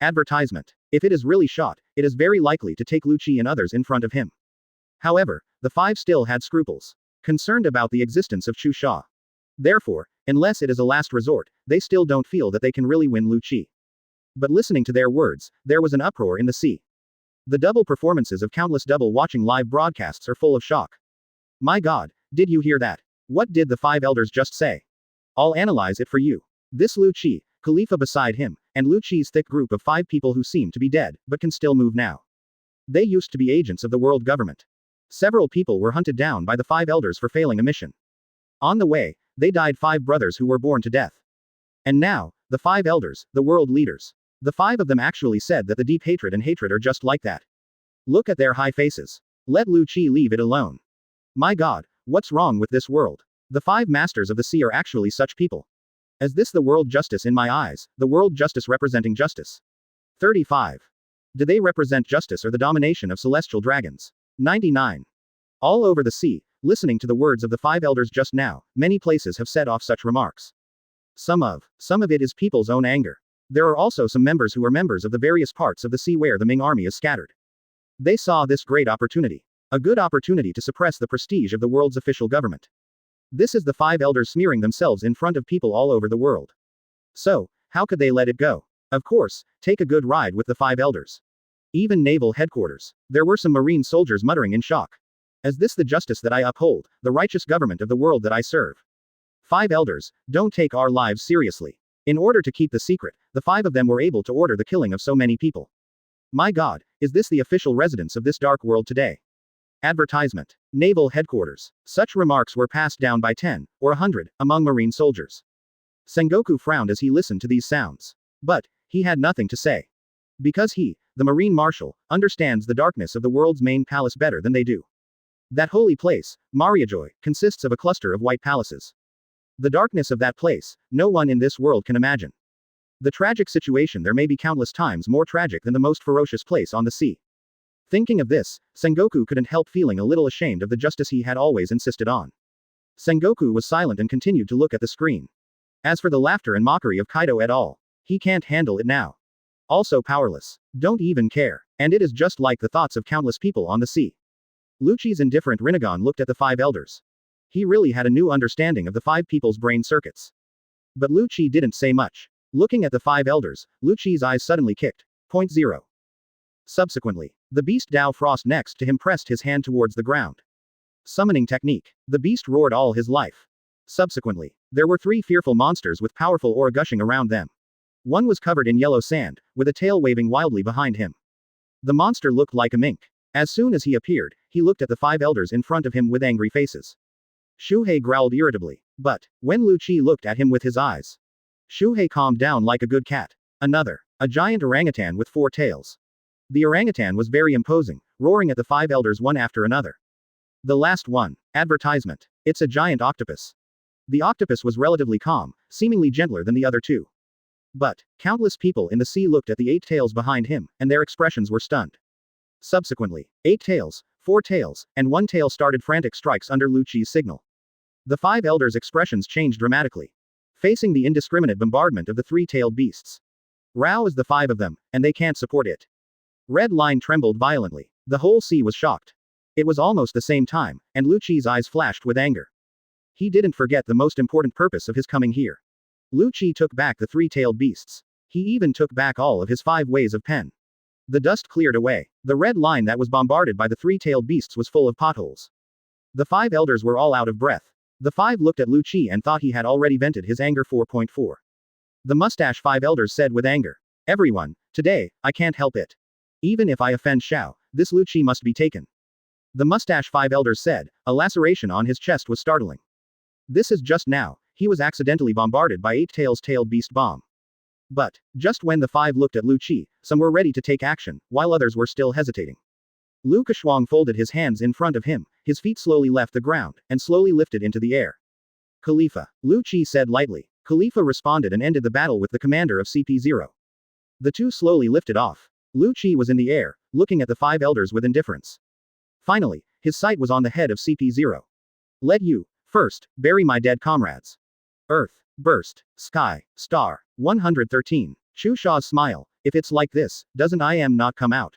Advertisement. If it is really shot, it is very likely to take Lu Qi and others in front of him. However, the 5 still had scruples. Concerned about the existence of Chu Xia. Therefore, unless it is a last resort, they still don't feel that they can really win Lu Qi. But listening to their words, there was an uproar in the sea. The double performances of countless double watching live broadcasts are full of shock. My god, did you hear that? What did the 5 elders just say? I'll analyze it for you. This Lu Qi, Khalifa beside him, and Lu Qi's thick group of 5 people who seem to be dead, but can still move now. They used to be agents of the world government. Several people were hunted down by the 5 elders for failing a mission. On the way, they died 5 brothers who were born to death. And now, the 5 elders, the world leaders. The 5 of them actually said that the deep hatred and hatred are just like that. Look at their high faces. Let Lu Qi leave it alone. My god, what's wrong with this world? The 5 masters of the sea are actually such people. Is this the world justice in my eyes, the world justice representing justice? 35. Do they represent justice or the domination of celestial dragons? 99. All over the sea, listening to the words of the 5 elders just now, many places have set off such remarks. Some of it is people's own anger. There are also some members who are members of the various parts of the sea where the Ming army is scattered. They saw this great opportunity. A good opportunity to suppress the prestige of the world's official government. This is the 5 elders smearing themselves in front of people all over the world. So, how could they let it go? Of course, take a good ride with the 5 elders. Even naval headquarters. There were some marine soldiers muttering in shock. Is this the justice that I uphold, the righteous government of the world that I serve? 5 elders, don't take our lives seriously. In order to keep the secret, the 5 of them were able to order the killing of so many people. My god, is this the official residence of this dark world today? Advertisement. Naval headquarters. Such remarks were passed down by 10, or 100, among marine soldiers. Sengoku frowned as he listened to these sounds. But, he had nothing to say. Because he, the marine marshal, understands the darkness of the world's main palace better than they do. That holy place, Mariajoy, consists of a cluster of white palaces. The darkness of that place, no one in this world can imagine. The tragic situation there may be countless times more tragic than the most ferocious place on the sea. Thinking of this, Sengoku couldn't help feeling a little ashamed of the justice he had always insisted on. Sengoku was silent and continued to look at the screen. As for the laughter and mockery of Kaido et al., he can't handle it now. Also powerless. Don't even care. And it is just like the thoughts of countless people on the sea. Lu Qi's indifferent Rinnegan looked at the 5 elders. He really had a new understanding of the 5 people's brain circuits. But Lu Qi didn't say much. Looking at the 5 elders, Lu Qi's eyes suddenly kicked. 0. Subsequently, the beast Dao Frost next to him pressed his hand towards the ground. Summoning technique. The beast roared all his life. Subsequently, there were 3 fearful monsters with powerful aura gushing around them. One was covered in yellow sand, with a tail waving wildly behind him. The monster looked like a mink. As soon as he appeared, he looked at the 5 elders in front of him with angry faces. Xuye growled irritably. But, when Lu Qi looked at him with his eyes, Xuye calmed down like a good cat. Another. A giant orangutan with 4 tails. The orangutan was very imposing, roaring at the 5 elders one after another. The last one. Advertisement. It's a giant octopus. The octopus was relatively calm, seemingly gentler than the other 2. But, countless people in the sea looked at the 8 tails behind him, and their expressions were stunned. Subsequently, 8 tails, 4 tails, and 1 tail started frantic strikes under Lu Qi's signal. The 5 elders' expressions changed dramatically, facing the indiscriminate bombardment of the 3-tailed beasts. Rao is the 5 of them, and they can't support it. Red Line trembled violently. The whole sea was shocked. It was almost the same time, and Lu Qi's eyes flashed with anger. He didn't forget the most important purpose of his coming here. Lu Qi took back the 3-tailed beasts. He even took back all of his 5 ways of pen. The dust cleared away. The red line that was bombarded by the 3-tailed beasts was full of potholes. The 5 elders were all out of breath. The 5 looked at Lu Qi and thought he had already vented his anger. 4.4. The mustache 5 elders said with anger. Everyone, today, I can't help it. Even if I offend Xiao, this Lu Qi must be taken. The mustache 5 elders said. A laceration on his chest was startling. This is just now, he was accidentally bombarded by 8 tailed beast bomb. But, just when the 5 looked at Lu Qi, some were ready to take action, while others were still hesitating. Lu Keshuang folded his hands in front of him, his feet slowly left the ground, and slowly lifted into the air. Khalifa, Lu Qi said lightly. Khalifa responded and ended the battle with the commander of CP0. The 2 slowly lifted off. Lu Qi was in the air, looking at the 5 elders with indifference. Finally, his sight was on the head of CP0. Let you, first, bury my dead comrades. Earth, burst, sky, star. 113. Chu Xia's smile. If it's like this, doesn't I am not come out?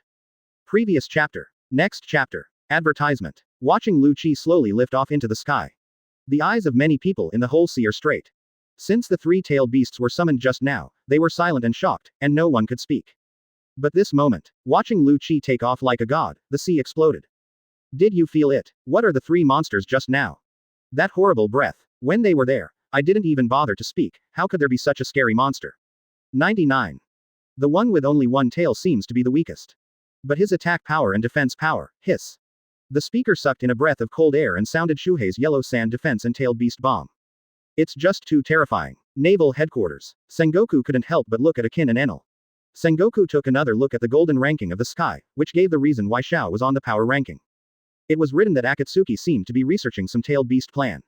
Previous chapter. Next chapter. Advertisement. Watching Lu Qi slowly lift off into the sky. The eyes of many people in the whole sea are straight. Since the 3-tailed beasts were summoned just now, they were silent and shocked, and no one could speak. But this moment, watching Lu Qi take off like a god, the sea exploded. Did you feel it? What are the 3 monsters just now? That horrible breath. When they were there, I didn't even bother to speak. How could there be such a scary monster? 99. The one with only 1 tail seems to be the weakest. But his attack power and defense power, hiss. The speaker sucked in a breath of cold air and sounded Shuhei's yellow sand defense and tailed beast bomb. It's just too terrifying. Naval headquarters. Sengoku couldn't help but look at Akin and Enel. Sengoku took another look at the golden ranking of the sky, which gave the reason why Xiao was on the power ranking. It was written that Akatsuki seemed to be researching some tailed beast plan.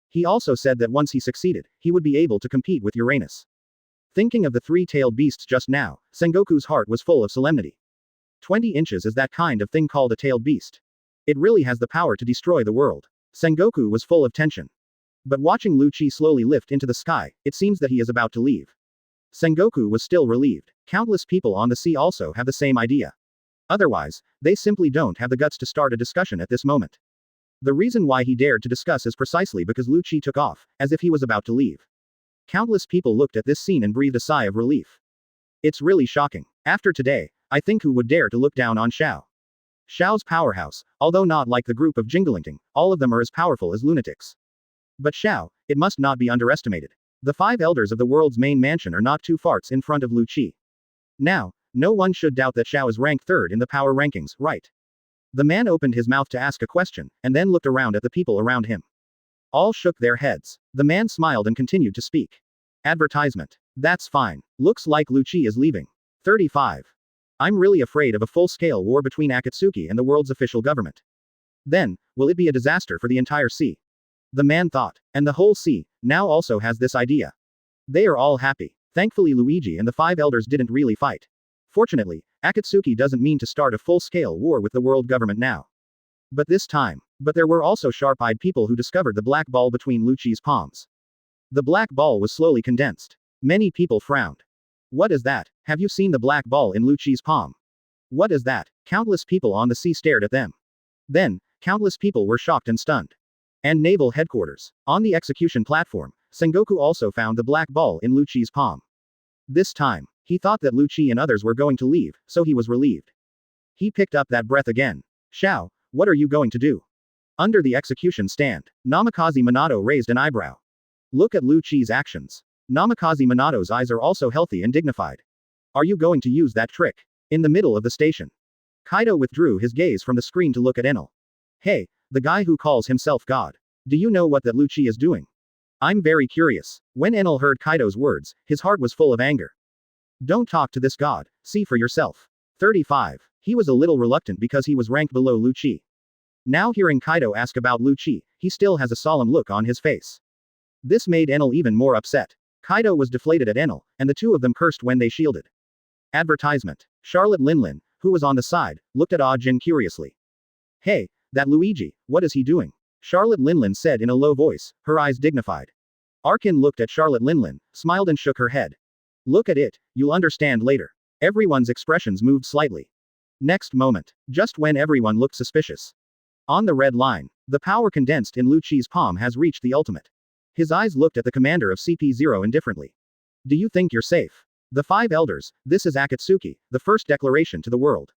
He also said that once he succeeded, he would be able to compete with Uranus. Thinking of the 3-tailed beasts just now, Sengoku's heart was full of solemnity. 20 inches is that kind of thing called a tailed beast. It really has the power to destroy the world. Sengoku was full of tension. But watching Lu Qi slowly lift into the sky, it seems that he is about to leave. Sengoku was still relieved. Countless people on the sea also have the same idea. Otherwise, they simply don't have the guts to start a discussion at this moment. The reason why he dared to discuss is precisely because Lu Qi took off, as if he was about to leave. Countless people looked at this scene and breathed a sigh of relief. It's really shocking. After today, I think who would dare to look down on Xiao? Xiao's powerhouse, although not like the group of Jingling, all of them are as powerful as lunatics. But Xiao, it must not be underestimated. The 5 elders of the world's main mansion are not 2 farts in front of Lu Qi. Now, no one should doubt that Xiao is ranked 3rd in the power rankings, right? The man opened his mouth to ask a question, and then looked around at the people around him. All shook their heads. The man smiled and continued to speak. Advertisement. That's fine. Looks like Lu Qi is leaving. 35. I'm really afraid of a full-scale war between Akatsuki and the world's official government. Then, will it be a disaster for the entire sea? The man thought. And the whole sea, now also has this idea. They are all happy. Thankfully Luigi and the 5 elders didn't really fight. Fortunately, Akatsuki doesn't mean to start a full-scale war with the world government now. But this time. But there were also sharp-eyed people who discovered the black ball between Lu Qi's palms. The black ball was slowly condensed. Many people frowned. What is that? Have you seen the black ball in Lu Qi's palm? What is that? Countless people on the sea stared at them. Then, countless people were shocked and stunned. And naval headquarters. On the execution platform, Sengoku also found the black ball in Lu Qi's palm. This time, he thought that Lu Qi and others were going to leave, so he was relieved. He picked up that breath again. Xiao, what are you going to do? Under the execution stand, Namikaze Minato raised an eyebrow. Look at Lu Qi's actions. Namikaze Minato's eyes are also healthy and dignified. Are you going to use that trick? In the middle of the station. Kaido withdrew his gaze from the screen to look at Enel. Hey, the guy who calls himself God. Do you know what that Lu Qi is doing? I'm very curious. When Enel heard Kaido's words, his heart was full of anger. Don't talk to this god, see for yourself. 35. He was a little reluctant because he was ranked below Lu Qi. Now hearing Kaido ask about Lu Qi, he still has a solemn look on his face. This made Enel even more upset. Kaido was deflated at Enel, and the two of them cursed when they shielded. Advertisement. Charlotte Linlin, who was on the side, looked at Ah Jin curiously. Hey, that Luigi, what is he doing? Charlotte Linlin said in a low voice, her eyes dignified. Arkin looked at Charlotte Linlin, smiled and shook her head. Look at it, you'll understand later. Everyone's expressions moved slightly. Next moment, just when everyone looked suspicious. On the red line, the power condensed in Lu Qi's palm has reached the ultimate. His eyes looked at the commander of CP0 indifferently. Do you think you're safe? The five elders, this is Akatsuki, the first declaration to the world.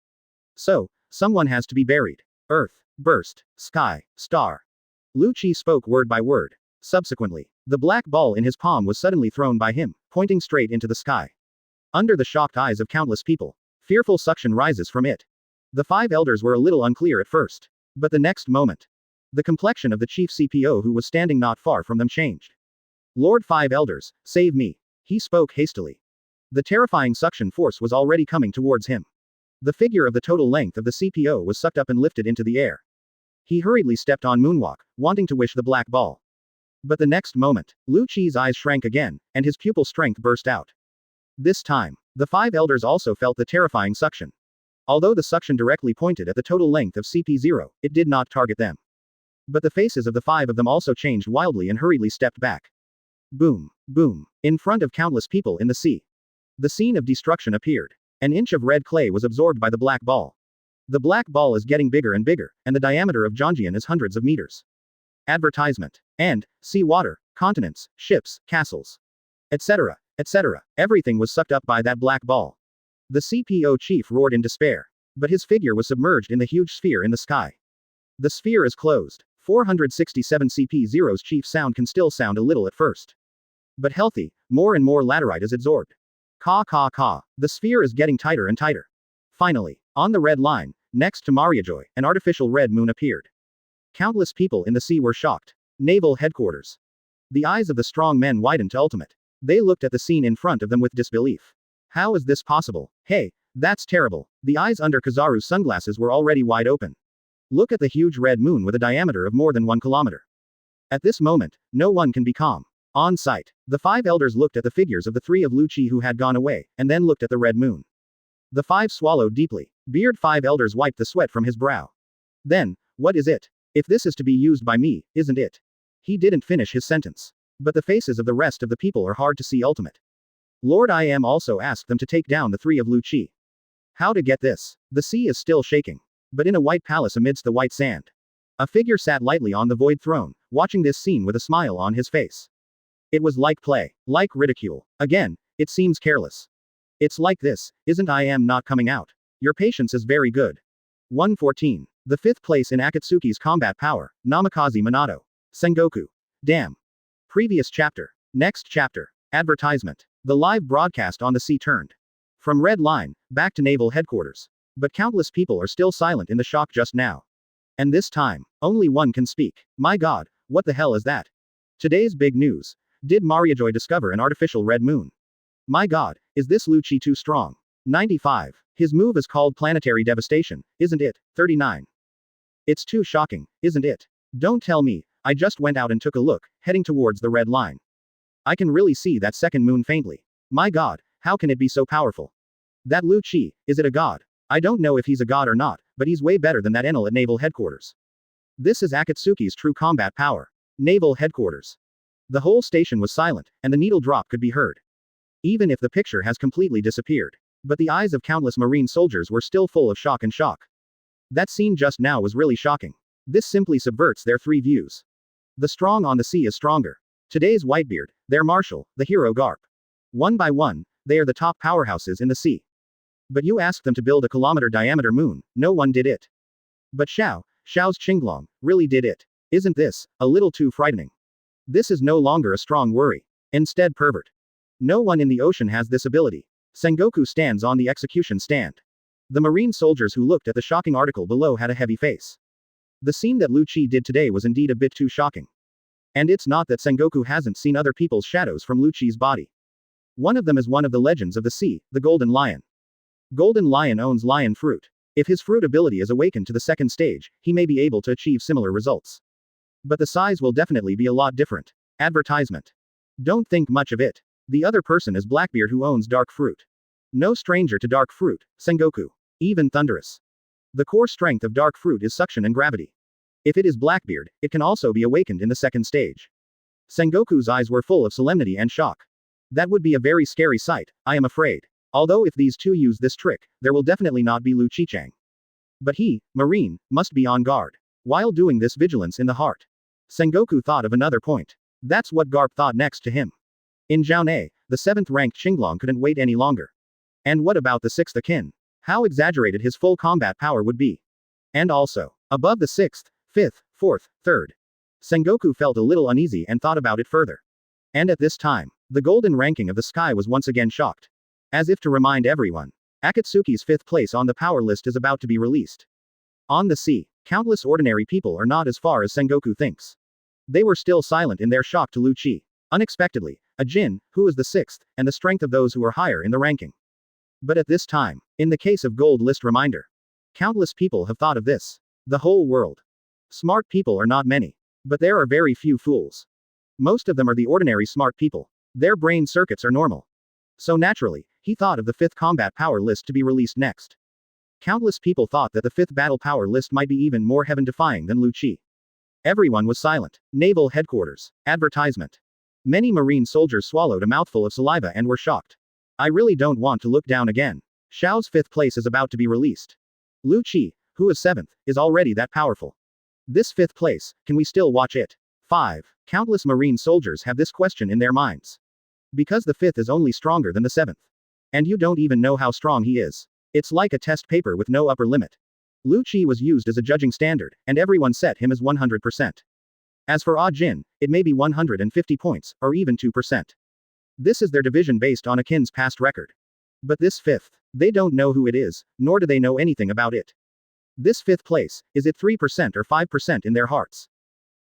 So, someone has to be buried. Earth, burst, sky, star. Lu Qi spoke word by word. Subsequently, the black ball in his palm was suddenly thrown by him, pointing straight into the sky. Under the shocked eyes of countless people, fearful suction rises from it. The five elders were a little unclear at first. But the next moment, the complexion of the chief CPO who was standing not far from them changed. Lord Five Elders, save me. He spoke hastily. The terrifying suction force was already coming towards him. The figure of the total length of the CPO was sucked up and lifted into the air. He hurriedly stepped on moonwalk, wanting to wish the black ball. But the next moment, Lu Qi's eyes shrank again, and his pupil strength burst out. This time, the five elders also felt the terrifying suction. Although the suction directly pointed at the total length of CP0, it did not target them. But the faces of the five of them also changed wildly and hurriedly stepped back. Boom, boom, in front of countless people in the sea. The scene of destruction appeared. An inch of red clay was absorbed by the black ball. The black ball is getting bigger and bigger, and the diameter of Zhangjian is hundreds of meters. Advertisement. And, sea water, continents, ships, castles, etc., etc., everything was sucked up by that black ball. The CPO chief roared in despair. But his figure was submerged in the huge sphere in the sky. The sphere is closed. 467 CP0's chief sound can still sound a little at first. But healthy, more and more laterite is absorbed. Ka ka ka. The sphere is getting tighter and tighter. Finally, on the red line, next to Mariajoy, an artificial red moon appeared. Countless people in the sea were shocked. Naval headquarters. The eyes of the strong men widened to ultimate. They looked at the scene in front of them with disbelief. How is this possible? Hey, that's terrible. The eyes under Kizaru's sunglasses were already wide open. Look at the huge red moon with a diameter of more than 1 kilometer. At this moment, no one can be calm. On sight, the five elders looked at the figures of the three of Lu Qi who had gone away, and then looked at the red moon. The five swallowed deeply. Beard five elders wiped the sweat from his brow. Then, what is it? If this is to be used by me, isn't it? He didn't finish his sentence. But the faces of the rest of the people are hard to see ultimate. Lord I Am also asked them to take down the three of Lu Qi. How to get this? The sea is still shaking. But in a white palace amidst the white sand. A figure sat lightly on the void throne, watching this scene with a smile on his face. It was like play, like ridicule. Again, it seems careless. It's like this, isn't I Am not coming out? Your patience is very good. 114. The fifth place in Akatsuki's combat power, Namikaze Minato. Sengoku. Damn. Previous chapter. Next chapter. Advertisement. The live broadcast on the sea turned. From red line, back to naval headquarters. But countless people are still silent in the shock just now. And this time, only one can speak. My god, what the hell is that? Today's big news. Did Mariajoy discover an artificial red moon? My god, is this Lu Qi too strong? 95. His move is called planetary devastation, isn't it? 39. It's too shocking, isn't it? Don't tell me, I just went out and took a look, heading towards the red line. I can really see that second moon faintly. My god, how can it be so powerful? That Lu Qi, is it a god? I don't know if he's a god or not, but he's way better than that Enel at naval headquarters. This is Akatsuki's true combat power. Naval headquarters. The whole station was silent, and the needle drop could be heard. Even if the picture has completely disappeared. But the eyes of countless marine soldiers were still full of shock and shock. That scene just now was really shocking. This simply subverts their three views. The strong on the sea is stronger. Today's Whitebeard, their marshal, the hero Garp. One by one, they are the top powerhouses in the sea. But you asked them to build a kilometer-diameter moon, no one did it. But Xiao's Qinglong, really did it. Isn't this a little too frightening? This is no longer a strong worry. Instead pervert. No one in the ocean has this ability. Sengoku stands on the execution stand. The marine soldiers who looked at the shocking article below had a heavy face. The scene that Lu Qi did today was indeed a bit too shocking. And it's not that Sengoku hasn't seen other people's shadows from Lucci's body. One of them is one of the legends of the sea, the Golden Lion. Golden Lion owns lion fruit. If his fruit ability is awakened to the second stage, he may be able to achieve similar results. But the size will definitely be a lot different. Advertisement. Don't think much of it. The other person is Blackbeard who owns dark fruit. No stranger to dark fruit, Sengoku. Even thunderous. The core strength of dark fruit is suction and gravity. If it is Blackbeard, it can also be awakened in the second stage. Sengoku's eyes were full of solemnity and shock. That would be a very scary sight, I am afraid. Although if these two use this trick, there will definitely not be Lu Qichang. But he, Marine, must be on guard. While doing this vigilance in the heart, Sengoku thought of another point. That's what Garp thought next to him. In Jiaonei, the 7th-ranked Qinglong couldn't wait any longer. And what about the 6th Akin? How exaggerated his full combat power would be. And also, above the 6th, 5th, 4th, 3rd. Sengoku felt a little uneasy and thought about it further. And at this time, the golden ranking of the sky was once again shocked. As if to remind everyone, Akatsuki's 5th place on the power list is about to be released. On the sea, countless ordinary people are not as far as Sengoku thinks. They were still silent in their shock to Lu Qi. Unexpectedly, a Jin, who is the 6th, and the strength of those who are higher in the ranking. But at this time, in the case of gold list reminder, countless people have thought of this. The whole world. Smart people are not many. But there are very few fools. Most of them are the ordinary smart people. Their brain circuits are normal. So naturally, he thought of the 5th combat power list to be released next. Countless people thought that the 5th battle power list might be even more heaven-defying than Lu Qi. Everyone was silent. Naval headquarters. Advertisement. Many Marine soldiers swallowed a mouthful of saliva and were shocked. I really don't want to look down again. Xiao's 5th place is about to be released. Lu Qi, who is 7th, is already that powerful. This 5th place, can we still watch it? 5. Countless Marine soldiers have this question in their minds. Because the 5th is only stronger than the 7th. And you don't even know how strong he is. It's like a test paper with no upper limit. Lu Qi was used as a judging standard, and everyone set him as 100%. As for Ah Jin, it may be 150 points, or even 2%. This is their division based on Akin's past record. But this 5th, they don't know who it is, nor do they know anything about it. This 5th place, is it 3% or 5% in their hearts?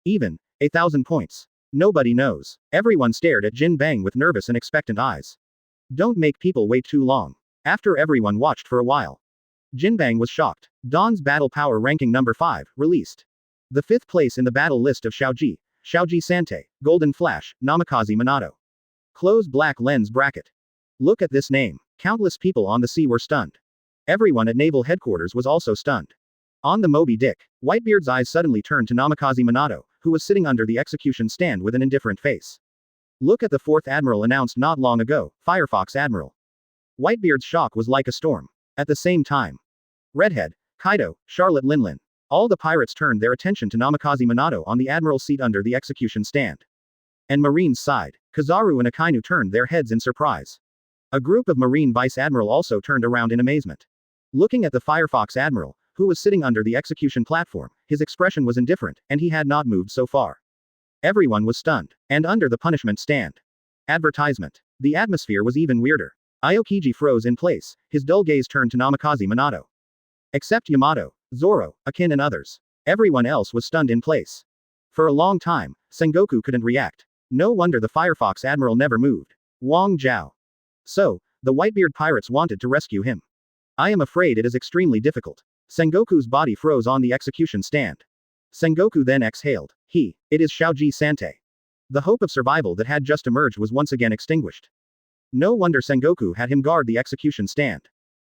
Even, 1,000 points. Nobody knows. Everyone stared at Jin Bang with nervous and expectant eyes. Don't make people wait too long. After everyone watched for a while, Jin Bang was shocked. Dawn's battle power ranking number 5, released. The 5th place in the battle list of Xiaoji Sante, Golden Flash, Namikaze Minato. Close black lens bracket. Look at this name. Countless people on the sea were stunned. Everyone at naval headquarters was also stunned. On the Moby Dick, Whitebeard's eyes suddenly turned to Namikaze Minato, who was sitting under the execution stand with an indifferent face. Look at the 4th admiral announced not long ago, Firefox Admiral. Whitebeard's shock was like a storm. At the same time, Redhead, Kaido, Charlotte Linlin. All the pirates turned their attention to Namikaze Minato on the admiral's seat under the execution stand. And Marines sighed. Kizaru and Akainu turned their heads in surprise. A group of Marine Vice Admiral also turned around in amazement. Looking at the Firefox Admiral, who was sitting under the execution platform, his expression was indifferent, and he had not moved so far. Everyone was stunned. And under the punishment stand. Advertisement. The atmosphere was even weirder. Aokiji froze in place, his dull gaze turned to Namikaze Minato. Except Yamato, Zoro, Akin and others. Everyone else was stunned in place. For a long time, Sengoku couldn't react. No wonder the Firefox Admiral never moved. Wang Zhao. So, the Whitebeard pirates wanted to rescue him. I am afraid it is extremely difficult. Sengoku's body froze on the execution stand. Sengoku then exhaled. It is Xiaoji Sante. The hope of survival that had just emerged was once again extinguished. No wonder Sengoku had him guard the execution stand.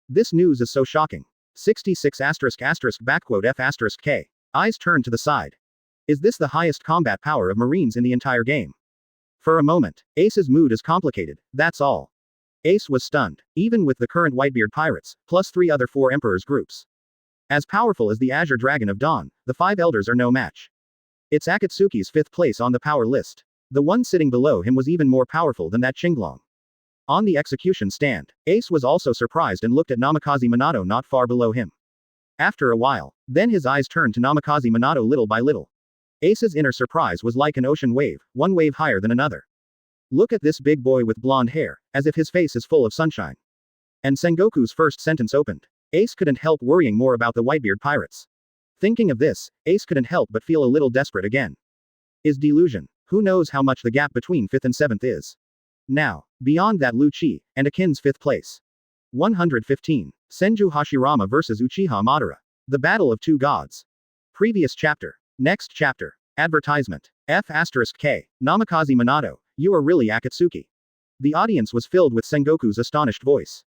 This news is so shocking. 66 F K. Eyes turned to the side. Is this the highest combat power of Marines in the entire game? For a moment, Ace's mood is complicated, that's all. Ace was stunned, even with the current Whitebeard pirates, plus 3 other 4 Emperors groups. As powerful as the Azure Dragon of Dawn, the 5 Elders are no match. It's Akatsuki's 5th place on the power list. The one sitting below him was even more powerful than that Qinglong. On the execution stand, Ace was also surprised and looked at Namikaze Minato not far below him. After a while, then his eyes turned to Namikaze Minato little by little. Ace's inner surprise was like an ocean wave, one wave higher than another. Look at this big boy with blonde hair, as if his face is full of sunshine. And Sengoku's first sentence opened. Ace couldn't help worrying more about the Whitebeard pirates. Thinking of this, Ace couldn't help but feel a little desperate again. Is delusion. Who knows how much the gap between 5th and 7th is? Now, beyond that Lu Qi, and Akin's 5th place. 115. Senju Hashirama vs Uchiha Madara. The Battle of Two Gods. Previous chapter. Next chapter. Advertisement. F*K. Namikaze Minato, you are really Akatsuki. The audience was filled with Sengoku's astonished voice.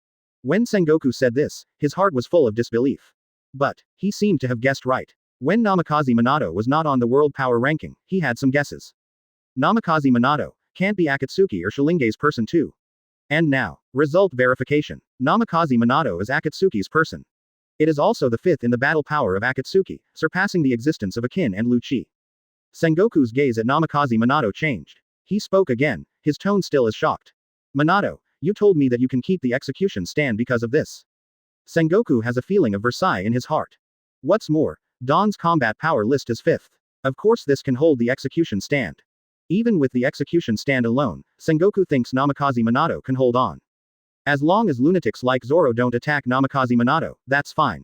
When Sengoku said this, his heart was full of disbelief. But, he seemed to have guessed right. When Namikaze Minato was not on the world power ranking, he had some guesses. Namikaze Minato can't be Akatsuki or Shilinge's person too. And now, result verification. Namikaze Minato is Akatsuki's person. It is also the 5th in the battle power of Akatsuki, surpassing the existence of Akin and Lu Qi. Sengoku's gaze at Namikaze Minato changed. He spoke again, his tone still as shocked. Minato, you told me that you can keep the execution stand because of this. Sengoku has a feeling of Versailles in his heart. What's more, Dawn's combat power list is 5th. Of course this can hold the execution stand. Even with the execution stand alone, Sengoku thinks Namikaze Minato can hold on. As long as lunatics like Zoro don't attack Namikaze Minato, that's fine.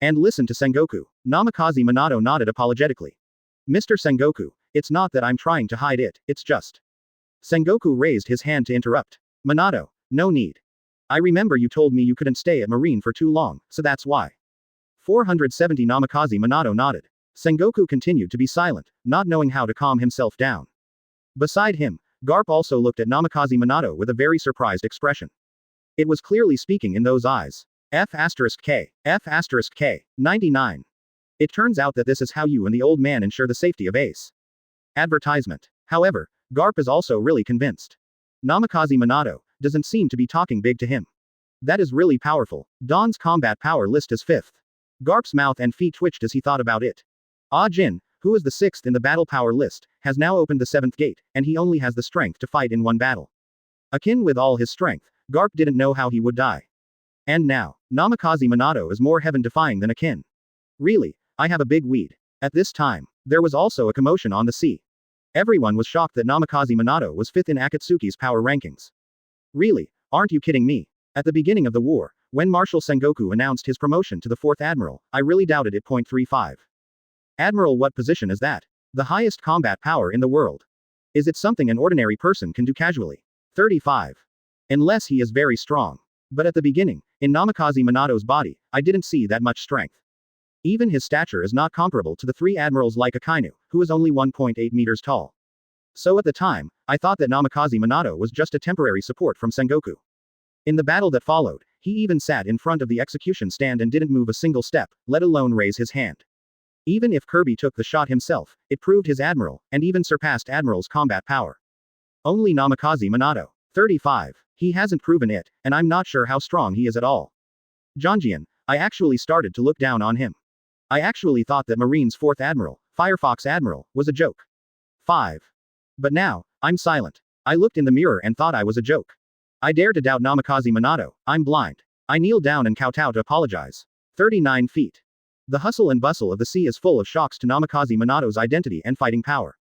And listen to Sengoku. Namikaze Minato nodded apologetically. Mr. Sengoku, it's not that I'm trying to hide it, it's just. Sengoku raised his hand to interrupt. Minato, no need. I remember you told me you couldn't stay at Marine for too long, so that's why. 470 Namikaze Minato nodded. Sengoku continued to be silent, not knowing how to calm himself down. Beside him, Garp also looked at Namikaze Minato with a very surprised expression. It was clearly speaking in those eyes. F*K. 99. It turns out that this is how you and the old man ensure the safety of Ace. Advertisement. However, Garp is also really convinced. Namikaze Minato doesn't seem to be talking big to him. That is really powerful. Dawn's combat power list is 5th. Garp's mouth and feet twitched as he thought about it. Ah Jin, who is the 6th in the battle power list, has now opened the 7th gate, and he only has the strength to fight in one battle. Akin with all his strength, Garp didn't know how he would die. And now, Namikaze Minato is more heaven-defying than Akin. Really, I have a big weed. At this time, there was also a commotion on the sea. Everyone was shocked that Namikaze Minato was 5th in Akatsuki's power rankings. Really, aren't you kidding me? At the beginning of the war, when Marshal Sengoku announced his promotion to the 4th Admiral, I really doubted it. 35. Admiral, what position is that? The highest combat power in the world. Is it something an ordinary person can do casually? 35. Unless he is very strong. But at the beginning, in Namikaze Minato's body, I didn't see that much strength. Even his stature is not comparable to the 3 admirals like Akainu, who is only 1.8 meters tall. So at the time, I thought that Namikaze Minato was just a temporary support from Sengoku. In the battle that followed, he even sat in front of the execution stand and didn't move a single step, let alone raise his hand. Even if Kirby took the shot himself, it proved his admiral, and even surpassed Admiral's combat power. Only Namikaze Minato. 35. He hasn't proven it, and I'm not sure how strong he is at all. Janjian, I actually started to look down on him. I actually thought that Marine's 4th Admiral, Firefox Admiral, was a joke. 5. But now, I'm silent. I looked in the mirror and thought I was a joke. I dare to doubt Namikaze Minato, I'm blind. I kneel down and kowtow to apologize. 39 feet. The hustle and bustle of the sea is full of shocks to Namikaze Minato's identity and fighting power.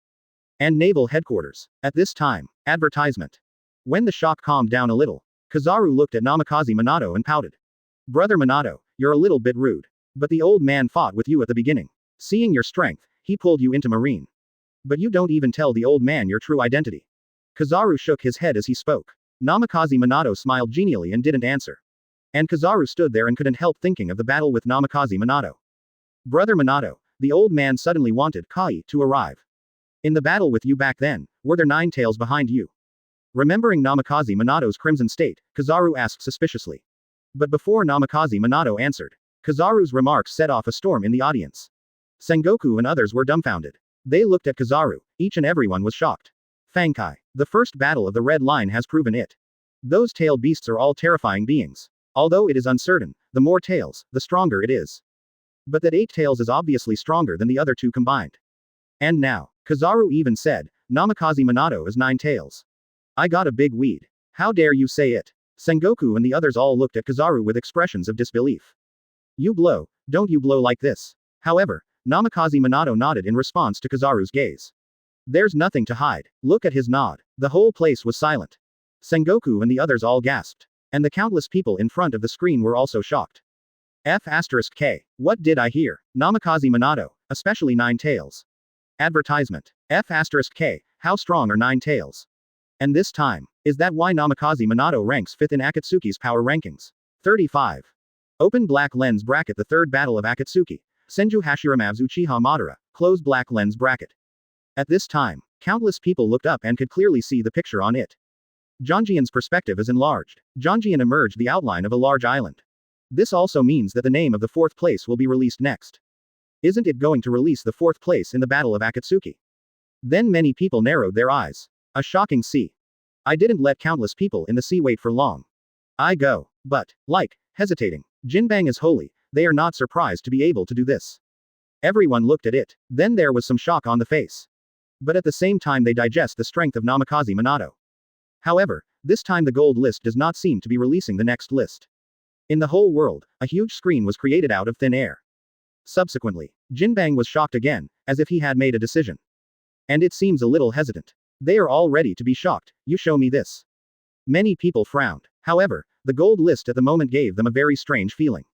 And naval headquarters. At this time, advertisement. When the shock calmed down a little, Kizaru looked at Namikaze Minato and pouted. Brother Minato, you're a little bit rude. But the old man fought with you at the beginning. Seeing your strength, he pulled you into Marine. But you don't even tell the old man your true identity. Kizaru shook his head as he spoke. Namikaze Minato smiled genially and didn't answer. And Kizaru stood there and couldn't help thinking of the battle with Namikaze Minato. Brother Minato, the old man suddenly wanted Kai to arrive. In the battle with you back then, were there 9 tails behind you? Remembering Namikaze Minato's crimson state, Kizaru asked suspiciously. But before Namikaze Minato answered, Kizaru's remarks set off a storm in the audience. Sengoku and others were dumbfounded. They looked at Kizaru, each and everyone was shocked. Fankai, the first battle of the Red Line has proven it. Those tailed beasts are all terrifying beings. Although it is uncertain, the more tails, the stronger it is. But that 8 tails is obviously stronger than the other 2 combined. And now, Kizaru even said, Namikaze Minato is 9 tails. I got a big weed. How dare you say it? Sengoku and the others all looked at Kizaru with expressions of disbelief. You blow, don't you blow like this. However, Namikaze Minato nodded in response to Kizaru's gaze. There's nothing to hide. Look at his nod. The whole place was silent. Sengoku and the others all gasped. And the countless people in front of the screen were also shocked. F*K. What did I hear? Namikaze Minato, especially 9 tails. Advertisement. F*K. how strong are 9 tails? And this time, is that why Namikaze Minato ranks 5th in Akatsuki's power rankings? 35. Open black lens bracket. The third battle of Akatsuki. Senju Hashirama's Uchiha Madara, close black lens bracket. At this time, countless people looked up and could clearly see the picture on it. Janjian's perspective is enlarged. Janjian emerged the outline of a large island. This also means that the name of the 4th place will be released next. Isn't it going to release the 4th place in the Battle of Akatsuki? Then many people narrowed their eyes. A shocking sea. I didn't let countless people in the sea wait for long. I go. But, hesitating. Jinbang is holy, they are not surprised to be able to do this. Everyone looked at it. Then there was some shock on the face. But at the same time they digest the strength of Namikaze Minato. However, this time the gold list does not seem to be releasing the next list. In the whole world, a huge screen was created out of thin air. Subsequently, Jinbang was shocked again, as if he had made a decision. And it seems a little hesitant. They are all ready to be shocked. You show me this. Many people frowned. However, the gold list at the moment gave them a very strange feeling.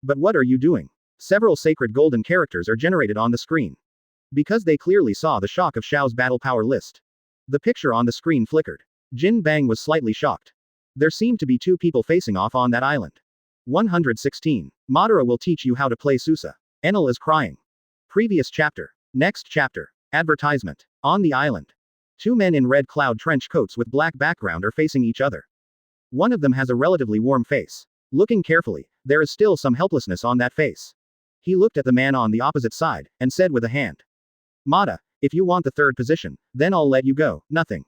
But what are you doing? Several sacred golden characters are generated on the screen. Because they clearly saw the shock of Xiao's battle power list. The picture on the screen flickered. Jin Bang was slightly shocked. There seemed to be 2 people facing off on that island. 116. Madara will teach you how to play Susa. Enel is crying. Previous chapter. Next chapter. Advertisement. On the island. 2 men in red cloud trench coats with black background are facing each other. One of them has a relatively warm face. Looking carefully, there is still some helplessness on that face. He looked at the man on the opposite side, and said with a hand. Mata, if you want the 3rd position, then I'll let you go, nothing.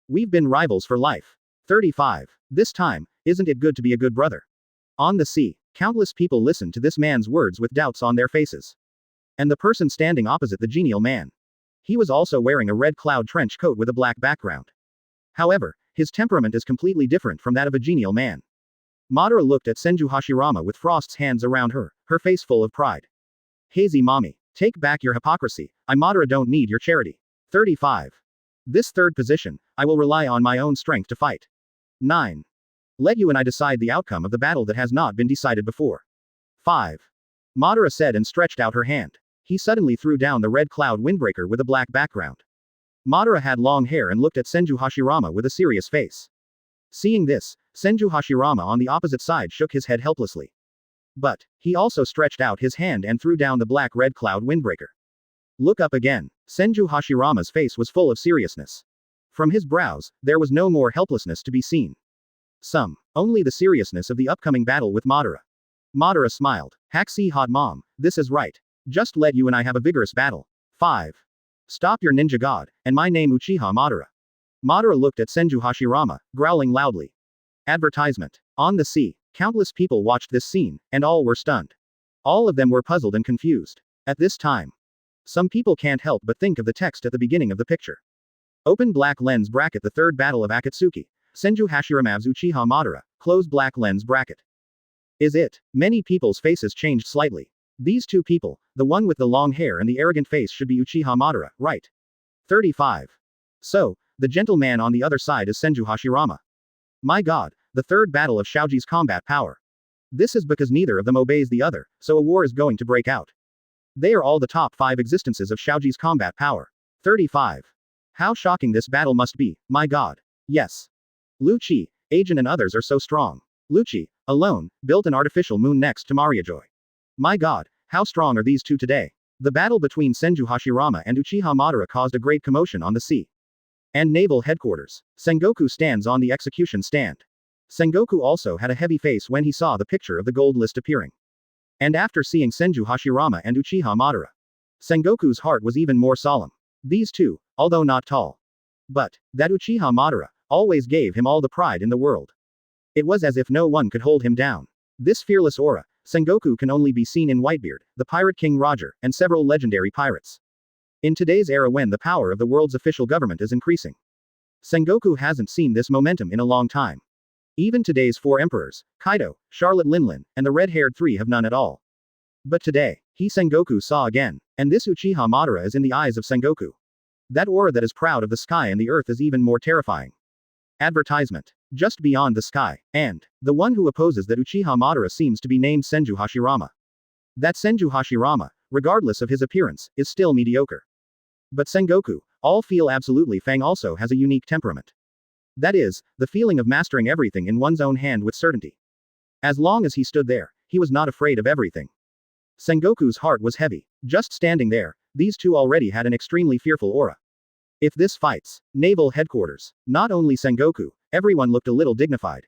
We've been rivals for life. 35. This time, isn't it good to be a good brother? On the sea, countless people listened to this man's words with doubts on their faces. And the person standing opposite the genial man. He was also wearing a red cloud trench coat with a black background. However, his temperament is completely different from that of a genial man. Madara looked at Senju Hashirama with Frost's hands around her, her face full of pride. Hazy mommy, take back your hypocrisy, I Madara don't need your charity. 35. This 3rd position, I will rely on my own strength to fight. 9. Let you and I decide the outcome of the battle that has not been decided before. 5. Madara said and stretched out her hand. He suddenly threw down the red cloud windbreaker with a black background. Madara had long hair and looked at Senju Hashirama with a serious face. Seeing this, Senju Hashirama on the opposite side shook his head helplessly. But, he also stretched out his hand and threw down the black red cloud windbreaker. Look up again. Senju Hashirama's face was full of seriousness. From his brows, there was no more helplessness to be seen. Only the seriousness of the upcoming battle with Madara. Madara smiled. Haxi hot mom, this is right. Just let you and I have a vigorous battle. 5. Stop your ninja god, and my name Uchiha Madara. Madara looked at Senju Hashirama, growling loudly. Advertisement. On the sea, countless people watched this scene, and all were stunned. All of them were puzzled and confused. At this time, some people can't help but think of the text at the beginning of the picture. Open black lens bracket. The 3rd battle of Akatsuki. Senju Hashirama's Uchiha Madara, close black lens bracket. Is it? Many people's faces changed slightly. These 2 people, the one with the long hair and the arrogant face should be Uchiha Madara, right? 35. So, the gentleman on the other side is Senju Hashirama. My god, the 3rd battle of Xiaoji's combat power. This is because neither of them obeys the other, so a war is going to break out. They are all the top 5 existences of Xiaoji's combat power. 35. How shocking this battle must be, my god. Yes. Lu Qi, Ajin and others are so strong. Lu Qi, alone, built an artificial moon next to Mariajoy. My god, how strong are these 2 today? The battle between Senju Hashirama and Uchiha Madara caused a great commotion on the sea. And naval headquarters. Sengoku stands on the execution stand. Sengoku also had a heavy face when he saw the picture of the gold list appearing. And after seeing Senju Hashirama and Uchiha Madara, Sengoku's heart was even more solemn. These 2, although not tall. But, that Uchiha Madara, always gave him all the pride in the world. It was as if no one could hold him down. This fearless aura, Sengoku can only be seen in Whitebeard, the Pirate King Roger, and several legendary pirates. In today's era when the power of the world's official government is increasing, Sengoku hasn't seen this momentum in a long time. Even today's 4 emperors, Kaido, Charlotte Linlin, and the red-haired 3 have none at all. But today, he Sengoku saw again, and this Uchiha Madara is in the eyes of Sengoku. That aura that is proud of the sky and the earth is even more terrifying. Advertisement. Just beyond the sky, and the one who opposes that Uchiha Madara seems to be named Senju Hashirama. That Senju Hashirama, regardless of his appearance, is still mediocre. But Sengoku, All feel absolutely. Fang also has a unique temperament. That is, the feeling of mastering everything in one's own hand with certainty. As long as he stood there, he was not afraid of everything. Sengoku's heart was heavy. Just standing there, these two already had an extremely fearful aura. If this fights, naval headquarters, not only Sengoku, everyone looked a little dignified.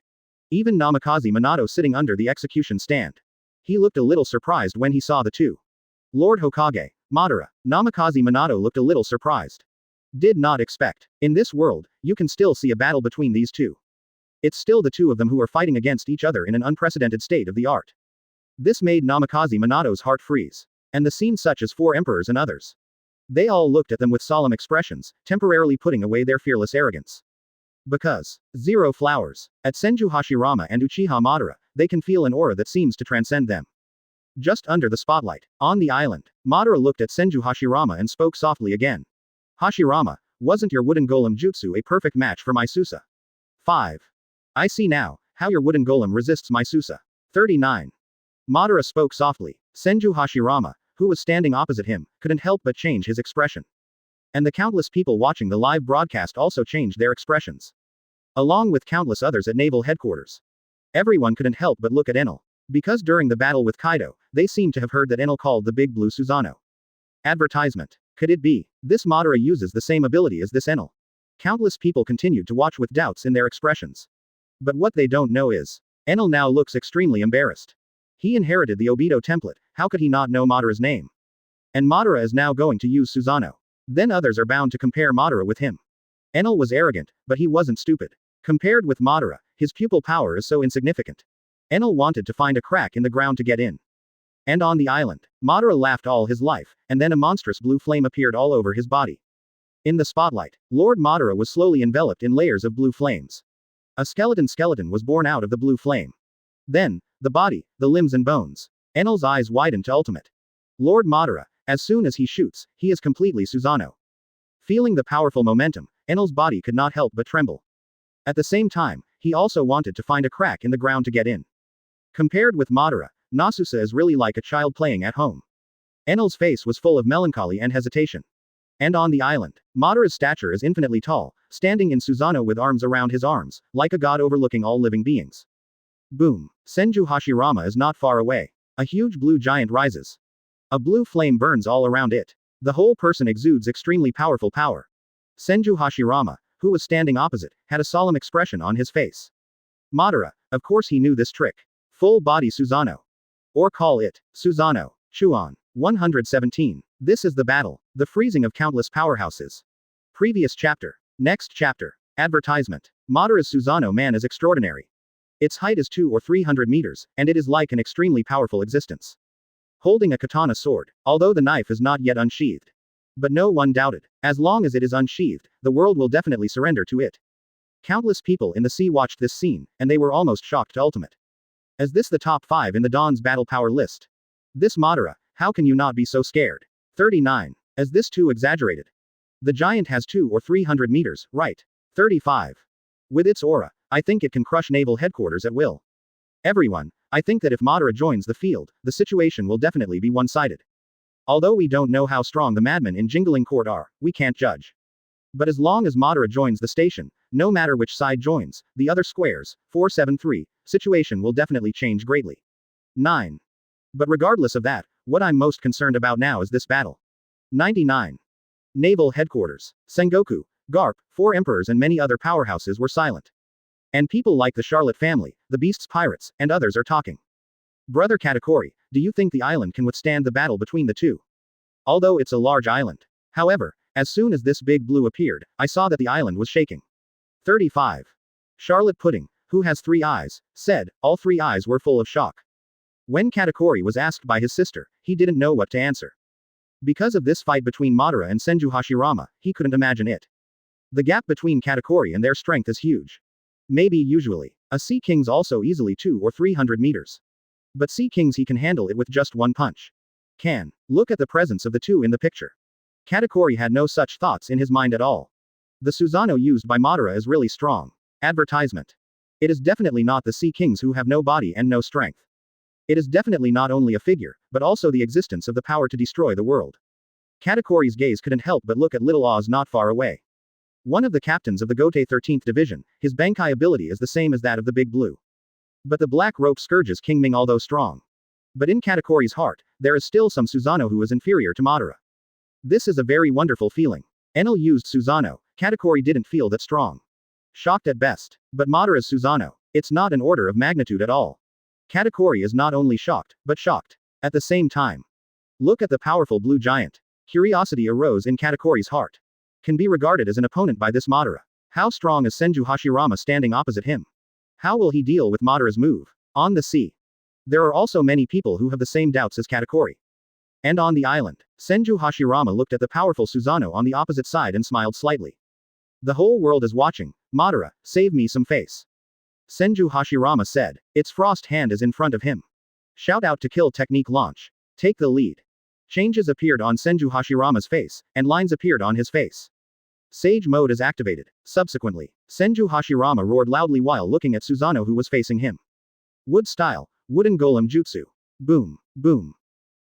Even Namikaze Minato sitting under the execution stand. He looked a little surprised when he saw the two. Lord Hokage, Madara, Namikaze Minato looked a little surprised. Did not expect. In this world, you can still see a battle between these two. It's still the two of them who are fighting against each other in an unprecedented state of the art. This made Namikaze Minato's heart freeze. And the scene such as four emperors and others. They all looked at them with solemn expressions, temporarily putting away their fearless arrogance. Because, zero flowers, at Senju Hashirama and Uchiha Madara, they can feel an aura that seems to transcend them. Just under the spotlight, on the island, Madara looked at Senju Hashirama and spoke softly again. Hashirama, wasn't your wooden golem jutsu a perfect match for my Susa? 5. I see now, how your wooden golem resists my Susa. 39. Madara spoke softly. Senju Hashirama, who was standing opposite him, couldn't help but change his expression. And the countless people watching the live broadcast also changed their expressions. Along with countless others at naval headquarters. Everyone couldn't help but look at Enel. Because during the battle with Kaido, they seemed to have heard that Enel called the Big Blue Susanoo. Advertisement. Could it be? This Madara uses the same ability as this Enel. Countless people continued to watch with doubts in their expressions. But what they don't know is, Enel now looks extremely embarrassed. He inherited the Obito template, how could he not know Madara's name? And Madara is now going to use Susanoo. Then others are bound to compare Madara with him. Enel was arrogant, but he wasn't stupid. Compared with Madara, his pupil power is so insignificant. Enel wanted to find a crack in the ground to get in. And on the island, Madara laughed all his life, and then a monstrous blue flame appeared all over his body. In the spotlight, Lord Madara was slowly enveloped in layers of blue flames. A skeleton was born out of the blue flame. Then, the body, the limbs and bones. Enel's eyes widened to ultimate. Lord Madara, as soon as he shoots, he is completely Susanoo. Feeling the powerful momentum, Enel's body could not help but tremble. At the same time, he also wanted to find a crack in the ground to get in. Compared with Madara, Nasusa is really like a child playing at home. Enel's face was full of melancholy and hesitation. And on the island, Madara's stature is infinitely tall, standing in Susanoo with arms around his arms, like a god overlooking all living beings. Boom. Senju Hashirama is not far away. A huge blue giant rises. A blue flame burns all around it. The whole person exudes extremely powerful power. Senju Hashirama, who was standing opposite, had a solemn expression on his face. Madara, of course he knew this trick. Full body Susanoo. Or call it, Susanoo. Chuan. 117. This is the battle. The freezing of countless powerhouses. Previous chapter. Next chapter. Advertisement. Madara's Susanoo man is extraordinary. Its height is 200 or 300 meters, and it is like an extremely powerful existence. Holding a katana sword, although the knife is not yet unsheathed. But no one doubted. As long as it is unsheathed, the world will definitely surrender to it. Countless people in the sea watched this scene, and they were almost shocked to ultimate. Is this the top 5 in the Dawn's battle power list? This Madara, how can you not be so scared? 39. Is this too exaggerated? The giant has 200 or 300 meters, right? 35. With its aura, I think it can crush naval headquarters at will. Everyone, I think that if Madara joins the field, the situation will definitely be one-sided. Although we don't know how strong the madmen in Jingling Court are, we can't judge. But as long as Madara joins the station, no matter which side joins, the other squares, 473, situation will definitely change greatly. 9. But regardless of that, what I'm most concerned about now is this battle. 99. Naval headquarters. Sengoku, Garp, 4 emperors and many other powerhouses were silent. And people like the Charlotte family, the Beast's pirates, and others are talking. Brother Katakuri, do you think the island can withstand the battle between the two? Although it's a large island. However, as soon as this big blue appeared, I saw that the island was shaking. 35. Charlotte Pudding, who has 3 eyes, said, all 3 eyes were full of shock. When Katakuri was asked by his sister, he didn't know what to answer. Because of this fight between Madara and Senju Hashirama, he couldn't imagine it. The gap between Katakuri and their strength is huge. Maybe usually, a Sea King's also easily 200 or 300 meters. But Sea King's he can handle it with just one punch. Look at the presence of the two in the picture. Katakuri had no such thoughts in his mind at all. The Susanoo used by Madara is really strong. Advertisement. It is definitely not the Sea Kings who have no body and no strength. It is definitely not only a figure, but also the existence of the power to destroy the world. Katakori's gaze couldn't help but look at Little Oz not far away. One of the captains of the Gote 13th Division, his Bankai ability is the same as that of the Big Blue. But the black rope scourges King Ming although strong. But in Katakori's heart, there is still some Susanoo who is inferior to Madara. This is a very wonderful feeling. Enel used Susanoo, Katakori didn't feel that strong. Shocked at best. But Madara's Susanoo, it's not an order of magnitude at all. Katakori is not only shocked, but shocked. At the same time. Look at the powerful blue giant. Curiosity arose in Katakori's heart. Can be regarded as an opponent by this Madara. How strong is Senju Hashirama standing opposite him? How will he deal with Madara's move? On the sea. There are also many people who have the same doubts as Katakori. And on the island, Senju Hashirama looked at the powerful Susanoo on the opposite side and smiled slightly. The whole world is watching. Madara, save me some face. Senju Hashirama said. Its frost hand is in front of him. Shout out to kill technique launch. Take the lead. Changes appeared on Senju Hashirama's face, and lines appeared on his face. Sage mode is activated. Subsequently, Senju Hashirama roared loudly while looking at Susanoo who was facing him. Wood style, wooden golem jutsu. Boom, boom.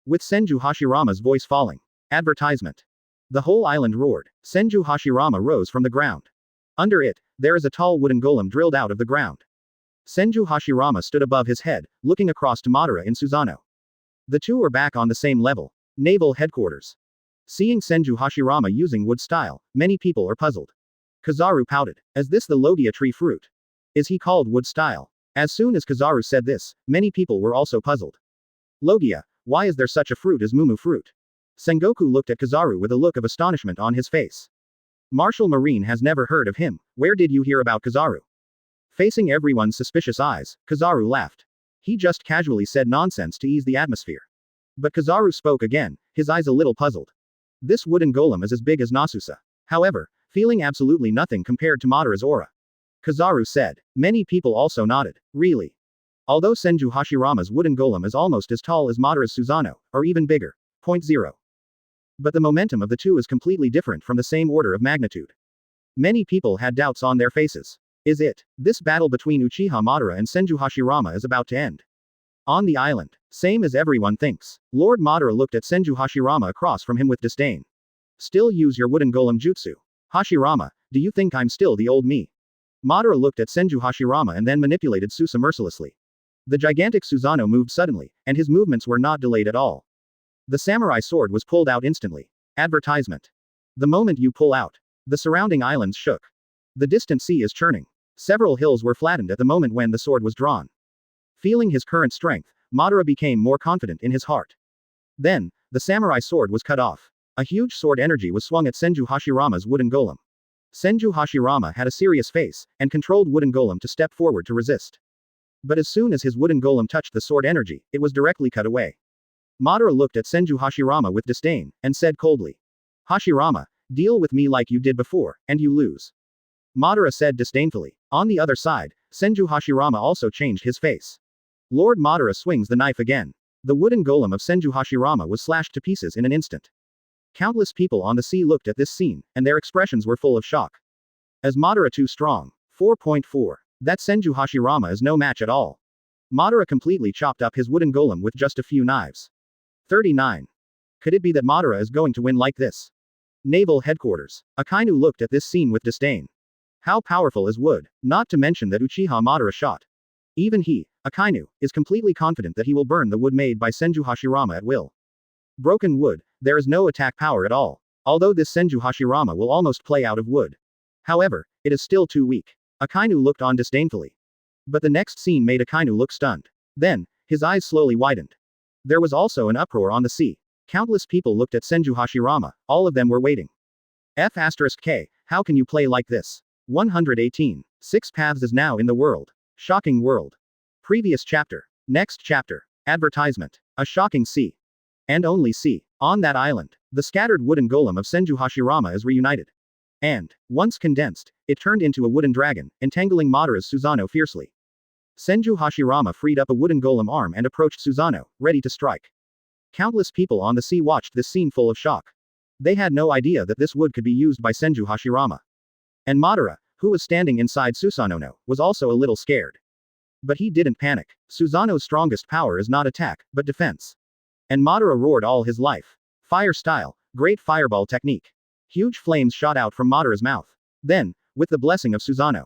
With Senju Hashirama's voice falling. Advertisement. The whole island roared. Senju Hashirama rose from the ground. Under it, there is a tall wooden golem drilled out of the ground. Senju Hashirama stood above his head, looking across to Madara and Susanoo. The two are back on the same level. Naval headquarters. Seeing Senju Hashirama using wood style, many people are puzzled. Kizaru pouted. Is this the Logia tree fruit? Is he called wood style? As soon as Kizaru said this, many people were also puzzled. Logia, why is there such a fruit as Mumu fruit? Sengoku looked at Kizaru with a look of astonishment on his face. Martial Marine has never heard of him. Where did you hear about Kizaru? Facing everyone's suspicious eyes, Kizaru laughed. He just casually said nonsense to ease the atmosphere. But Kizaru spoke again, his eyes a little puzzled. This wooden golem is as big as Nasusa. However, feeling absolutely nothing compared to Madara's aura. Kizaru said. Many people also nodded. Really? Although Senju Hashirama's wooden golem is almost as tall as Madara's Susanoo, or even bigger. 0.0. But the momentum of the two is completely different from the same order of magnitude. Many people had doubts on their faces. Is it? This battle between Uchiha Madara and Senju Hashirama is about to end. On the island. Same as everyone thinks. Lord Madara looked at Senju Hashirama across from him with disdain. Still use your wooden golem jutsu. Hashirama, do you think I'm still the old me? Madara looked at Senju Hashirama and then manipulated Susa mercilessly. The gigantic Susanoo moved suddenly, and his movements were not delayed at all. The samurai sword was pulled out instantly. Advertisement. The moment you pull out, the surrounding islands shook. The distant sea is churning. Several hills were flattened at the moment when the sword was drawn. Feeling his current strength, Madara became more confident in his heart. Then, the samurai sword was cut off. A huge sword energy was swung at Senju Hashirama's wooden golem. Senju Hashirama had a serious face, and controlled wooden golem to step forward to resist. But as soon as his wooden golem touched the sword energy, it was directly cut away. Madara looked at Senju Hashirama with disdain, and said coldly. Hashirama, deal with me like you did before, and you lose. Madara said disdainfully. On the other side, Senju Hashirama also changed his face. Lord Madara swings the knife again. The wooden golem of Senju Hashirama was slashed to pieces in an instant. Countless people on the sea looked at this scene, and their expressions were full of shock. As Madara too strong. 4.4. That Senju Hashirama is no match at all. Madara completely chopped up his wooden golem with just a few knives. 39. Could it be that Madara is going to win like this? Naval headquarters. Akainu looked at this scene with disdain. How powerful is wood, not to mention that Uchiha Madara shot. Even he, Akainu, is completely confident that he will burn the wood made by Senju Hashirama at will. Broken wood, there is no attack power at all, although this Senju Hashirama will almost play out of wood. However, it is still too weak. Akainu looked on disdainfully. But the next scene made Akainu look stunned. Then, his eyes slowly widened. There was also an uproar on the sea. Countless people looked at Senju Hashirama, all of them were waiting. F*K, how can you play like this? 118. Six Paths is now in the world. Shocking world. Previous chapter. Next chapter. Advertisement. A shocking sea. And only sea. On that island, the scattered wooden golem of Senju Hashirama is reunited. And, once condensed, it turned into a wooden dragon, entangling Madara's Susanoo fiercely. Senju Hashirama freed up a wooden golem arm and approached Susanoo, ready to strike. Countless people on the sea watched this scene full of shock. They had no idea that this wood could be used by Senju Hashirama. And Madara, who was standing inside Susanoo, was also a little scared. But he didn't panic. Susanoo's strongest power is not attack, but defense. And Madara roared all his life. Fire style, Great fireball technique. Huge flames shot out from Madara's mouth. Then, with the blessing of Susanoo,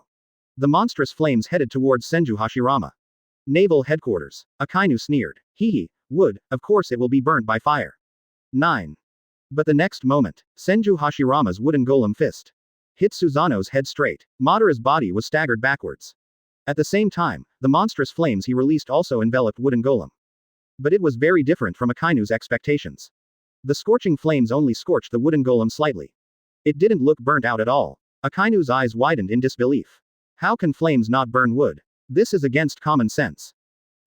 the monstrous flames headed towards Senju Hashirama. Naval headquarters. Akainu sneered. Hee, wood, of course it will be burnt by fire. 9. But the next moment, Senju Hashirama's wooden golem fist hit Susanoo's head straight. Madara's body was staggered backwards. At the same time, the monstrous flames he released also enveloped wooden golem. But it was very different from Akainu's expectations. The scorching flames only scorched the wooden golem slightly. It didn't look burnt out at all. Akainu's eyes widened in disbelief. How can flames not burn wood? This is against common sense.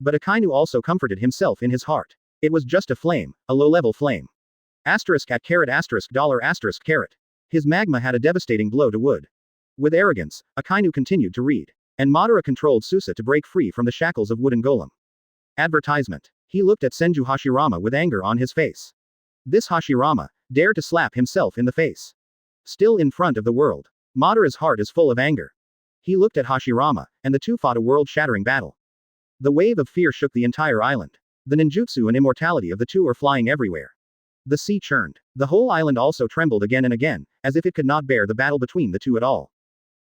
But Akainu also comforted himself in his heart. It was just a flame, a low-level flame. Asterisk at caret asterisk dollar asterisk caret. His magma had a devastating blow to wood. With arrogance, Akainu continued to read. And Madara controlled Susa to break free from the shackles of wooden golem. Advertisement. He looked at Senju Hashirama with anger on his face. This Hashirama dared to slap himself in the face. Still in front of the world. Madara's heart is full of anger. He looked at Hashirama, and the two fought a world-shattering battle. The wave of fear shook the entire island. The ninjutsu and immortality of the two are flying everywhere. The sea churned. The whole island also trembled again and again, as if it could not bear the battle between the two at all.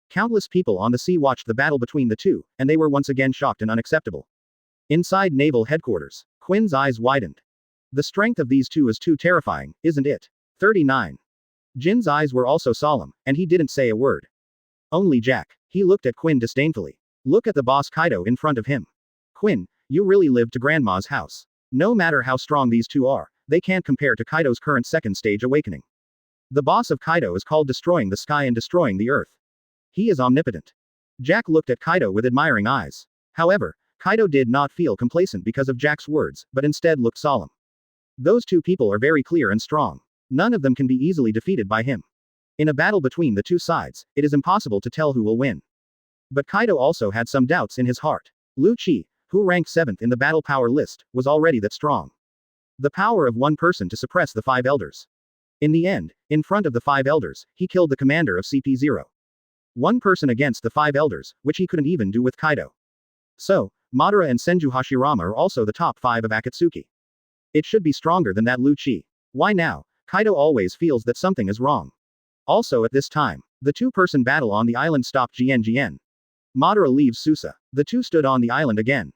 Countless people on the sea watched the battle between the two, and they were once again shocked and unacceptable. Inside naval headquarters, Quinn's eyes widened. The strength of these two is too terrifying, isn't it? 39. Jin's eyes were also solemn, and he didn't say a word. Only Jack. He looked at Quinn disdainfully. Look at the boss Kaido in front of him. Quinn, you really lived to Grandma's house. No matter how strong these two are, they can't compare to Kaido's current second stage awakening. The boss of Kaido is called destroying the sky and destroying the earth. He is omnipotent. Jack looked at Kaido with admiring eyes. However, Kaido did not feel complacent because of Jack's words, but instead looked solemn. Those two people are very clear and strong. None of them can be easily defeated by him. In a battle between the two sides, it is impossible to tell who will win. But Kaido also had some doubts in his heart. Lu Chi, who ranked 7th in the battle power list, was already that strong. The power of one person to suppress the 5 elders. In the end, in front of the 5 elders, he killed the commander of CP0. One person against the 5 elders, which he couldn't even do with Kaido. So, Madara and Senju Hashirama are also the top 5 of Akatsuki. It should be stronger than that Lu Chi. Why now? Kaido always feels that something is wrong. Also at this time, the two-person battle on the island stopped Gien. Madara leaves Susa. The two stood on the island again.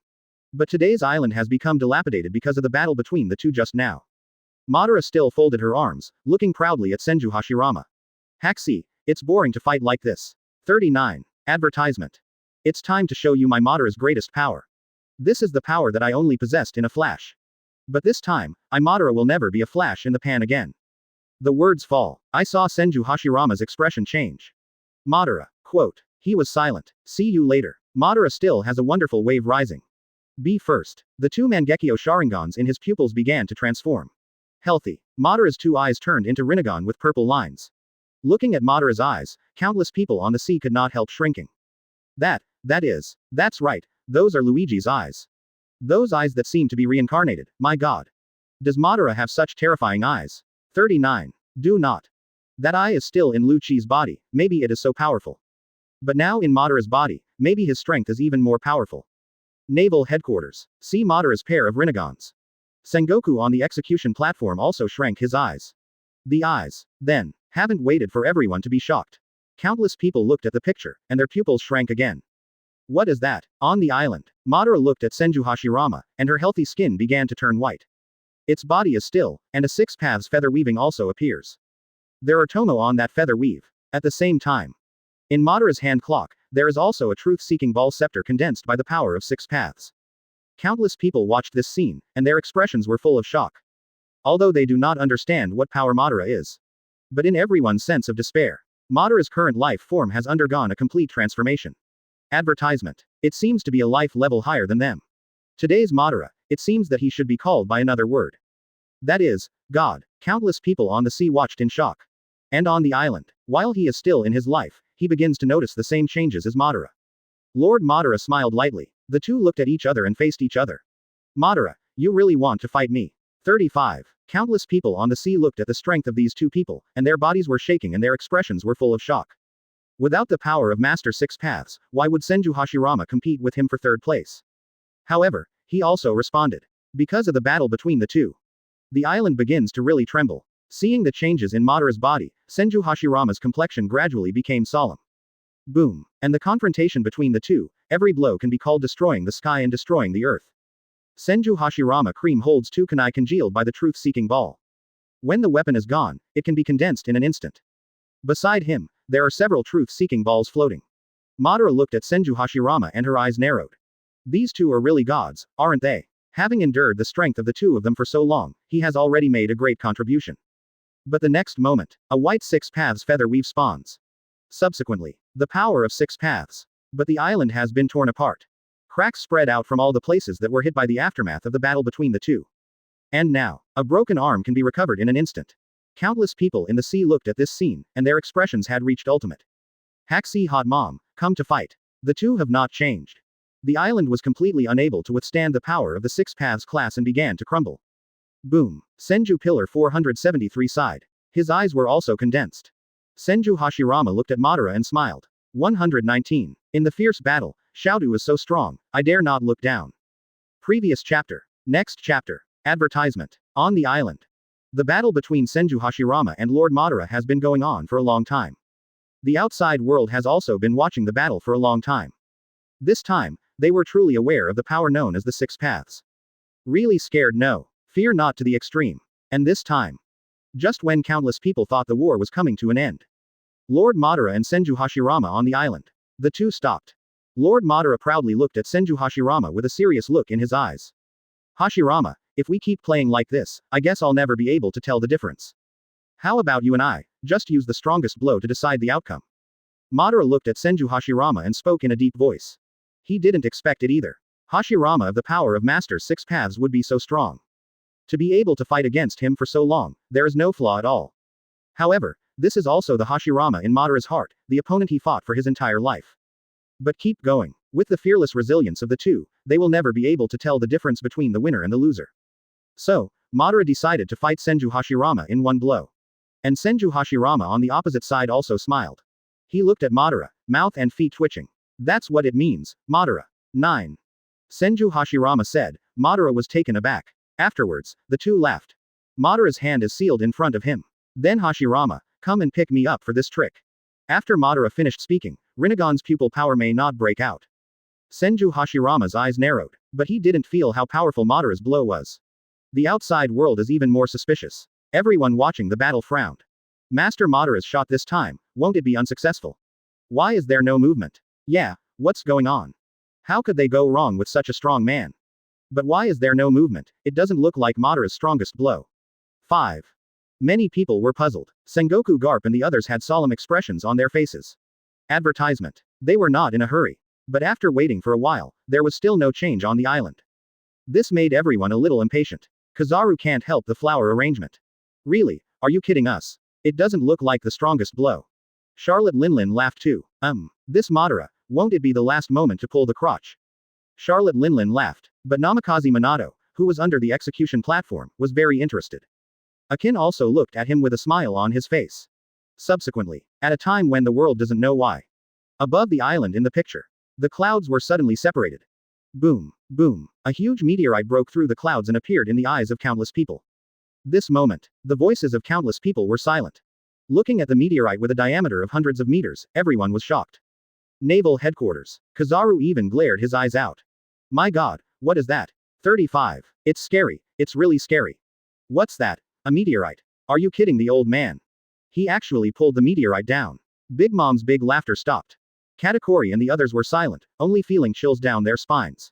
But today's island has become dilapidated because of the battle between the two just now. Madara still folded her arms, looking proudly at Senju Hashirama. Haxi, it's boring to fight like this. 39. Advertisement. It's time to show you my Madara's greatest power. This is the power that I only possessed in a flash. But this time, Madara will never be a flash in the pan again. The words fall. I saw Senju Hashirama's expression change. Madara. Quote. He was silent. See you later. Madara still has a wonderful wave rising. Be first. The two Mangekyo Sharingans in his pupils began to transform. Healthy. Madara's two eyes turned into Rinnegan with purple lines. Looking at Madara's eyes, countless people on the sea could not help shrinking. That's right, those are Luigi's eyes. Those eyes that seem to be reincarnated, my god. Does Madara have such terrifying eyes? 39. Do not. That eye is still in Lu Chi's body, maybe it is so powerful. But now in Madara's body, maybe his strength is even more powerful. Naval headquarters. See Madara's pair of Rinnegans. Sengoku on the execution platform also shrank his eyes. The eyes. Then, haven't waited for everyone to be shocked. Countless people looked at the picture, and their pupils shrank again. What is that? On the island, Madara looked at Senju Hashirama, and her healthy skin began to turn white. Its body is still, and a 6 paths feather weaving also appears. There are tomo on that feather weave. At the same time. In Madara's hand clock, there is also a truth-seeking ball scepter condensed by the power of 6 paths. Countless people watched this scene, and their expressions were full of shock. Although they do not understand what power Madara is. But in everyone's sense of despair, Madara's current life form has undergone a complete transformation. Advertisement. It seems to be a life level higher than them. Today's Madara, it seems that he should be called by another word. That is, God. Countless people on the sea watched in shock. And on the island, while he is still in his life, he begins to notice the same changes as Madara. Lord Madara smiled lightly. The two looked at each other and faced each other. Madara, you really want to fight me? 35. Countless people on the sea looked at the strength of these two people, and their bodies were shaking and their expressions were full of shock. Without the power of Master 6 Paths, why would Senju Hashirama compete with him for 3rd place? However, he also responded. Because of the battle between the two. The island begins to really tremble. Seeing the changes in Madara's body, Senju Hashirama's complexion gradually became solemn. Boom. And the confrontation between the two, every blow can be called destroying the sky and destroying the earth. Senju Hashirama cream holds two kunai congealed by the truth-seeking ball. When the weapon is gone, it can be condensed in an instant. Beside him, there are several truth-seeking balls floating. Madara looked at Senju Hashirama and her eyes narrowed. These two are really gods, aren't they? Having endured the strength of the two of them for so long, he has already made a great contribution. But the next moment, a white six paths feather weave spawns. Subsequently, the power of six paths. But the island has been torn apart. Cracks spread out from all the places that were hit by the aftermath of the battle between the two. And now, a broken arm can be recovered in an instant. Countless people in the sea looked at this scene, and their expressions had reached ultimate. Haxi Hot Mom, come to fight. The two have not changed. The island was completely unable to withstand the power of the Six Paths class and began to crumble. Boom. Senju Pillar 473 sighed. His eyes were also condensed. Senju Hashirama looked at Madara and smiled. 119. In the fierce battle, Xiao is so strong, I dare not look down. Previous chapter. Next chapter. Advertisement. On the island. The battle between Senju Hashirama and Lord Madara has been going on for a long time. The outside world has also been watching the battle for a long time. This time, they were truly aware of the power known as the Six Paths. Really scared? No. Fear not to the extreme. And this time. Just when countless people thought the war was coming to an end. Lord Madara and Senju Hashirama on the island. The two stopped. Lord Madara proudly looked at Senju Hashirama with a serious look in his eyes. Hashirama, if we keep playing like this, I guess I'll never be able to tell the difference. How about you and I, just use the strongest blow to decide the outcome? Madara looked at Senju Hashirama and spoke in a deep voice. He didn't expect it either. Hashirama of the power of Master Six Paths would be so strong. To be able to fight against him for so long, there is no flaw at all. However, this is also the Hashirama in Madara's heart, the opponent he fought for his entire life. But keep going. With the fearless resilience of the two, they will never be able to tell the difference between the winner and the loser. So, Madara decided to fight Senju Hashirama in one blow. And Senju Hashirama on the opposite side also smiled. He looked at Madara, mouth and feet twitching. That's what it means, Madara. 9. Senju Hashirama said. Madara was taken aback. Afterwards, the two laughed. Madara's hand is sealed in front of him. Then Hashirama, come and pick me up for this trick. After Madara finished speaking, Rinnegan's pupil power may not break out. Senju Hashirama's eyes narrowed, but he didn't feel how powerful Madara's blow was. The outside world is even more suspicious. Everyone watching the battle frowned. Master Madara's shot this time, won't it be unsuccessful? Why is there no movement? Yeah, what's going on? How could they go wrong with such a strong man? But why is there no movement? It doesn't look like Madara's strongest blow. 5. Many people were puzzled. Sengoku Garp and the others had solemn expressions on their faces. Advertisement. They were not in a hurry. But after waiting for a while, there was still no change on the island. This made everyone a little impatient. Kizaru can't help the flower arrangement. Really, are you kidding us? It doesn't look like the strongest blow. Charlotte Linlin laughed too. This Madara, won't it be the last moment to pull the crotch? Charlotte Linlin laughed, but Namikaze Minato, who was under the execution platform, was very interested. Akin also looked at him with a smile on his face. Subsequently, at a time when the world doesn't know why. Above the island in the picture, the clouds were suddenly separated. Boom, boom, a huge meteorite broke through the clouds and appeared in the eyes of countless people. This moment, the voices of countless people were silent. Looking at the meteorite with a diameter of hundreds of meters, everyone was shocked. Naval headquarters. Kizaru even glared his eyes out. My god, what is that? 35. It's scary, it's really scary. What's that? A meteorite. Are you kidding the old man? He actually pulled the meteorite down. Big Mom's big laughter stopped. Katakuri and the others were silent, only feeling chills down their spines.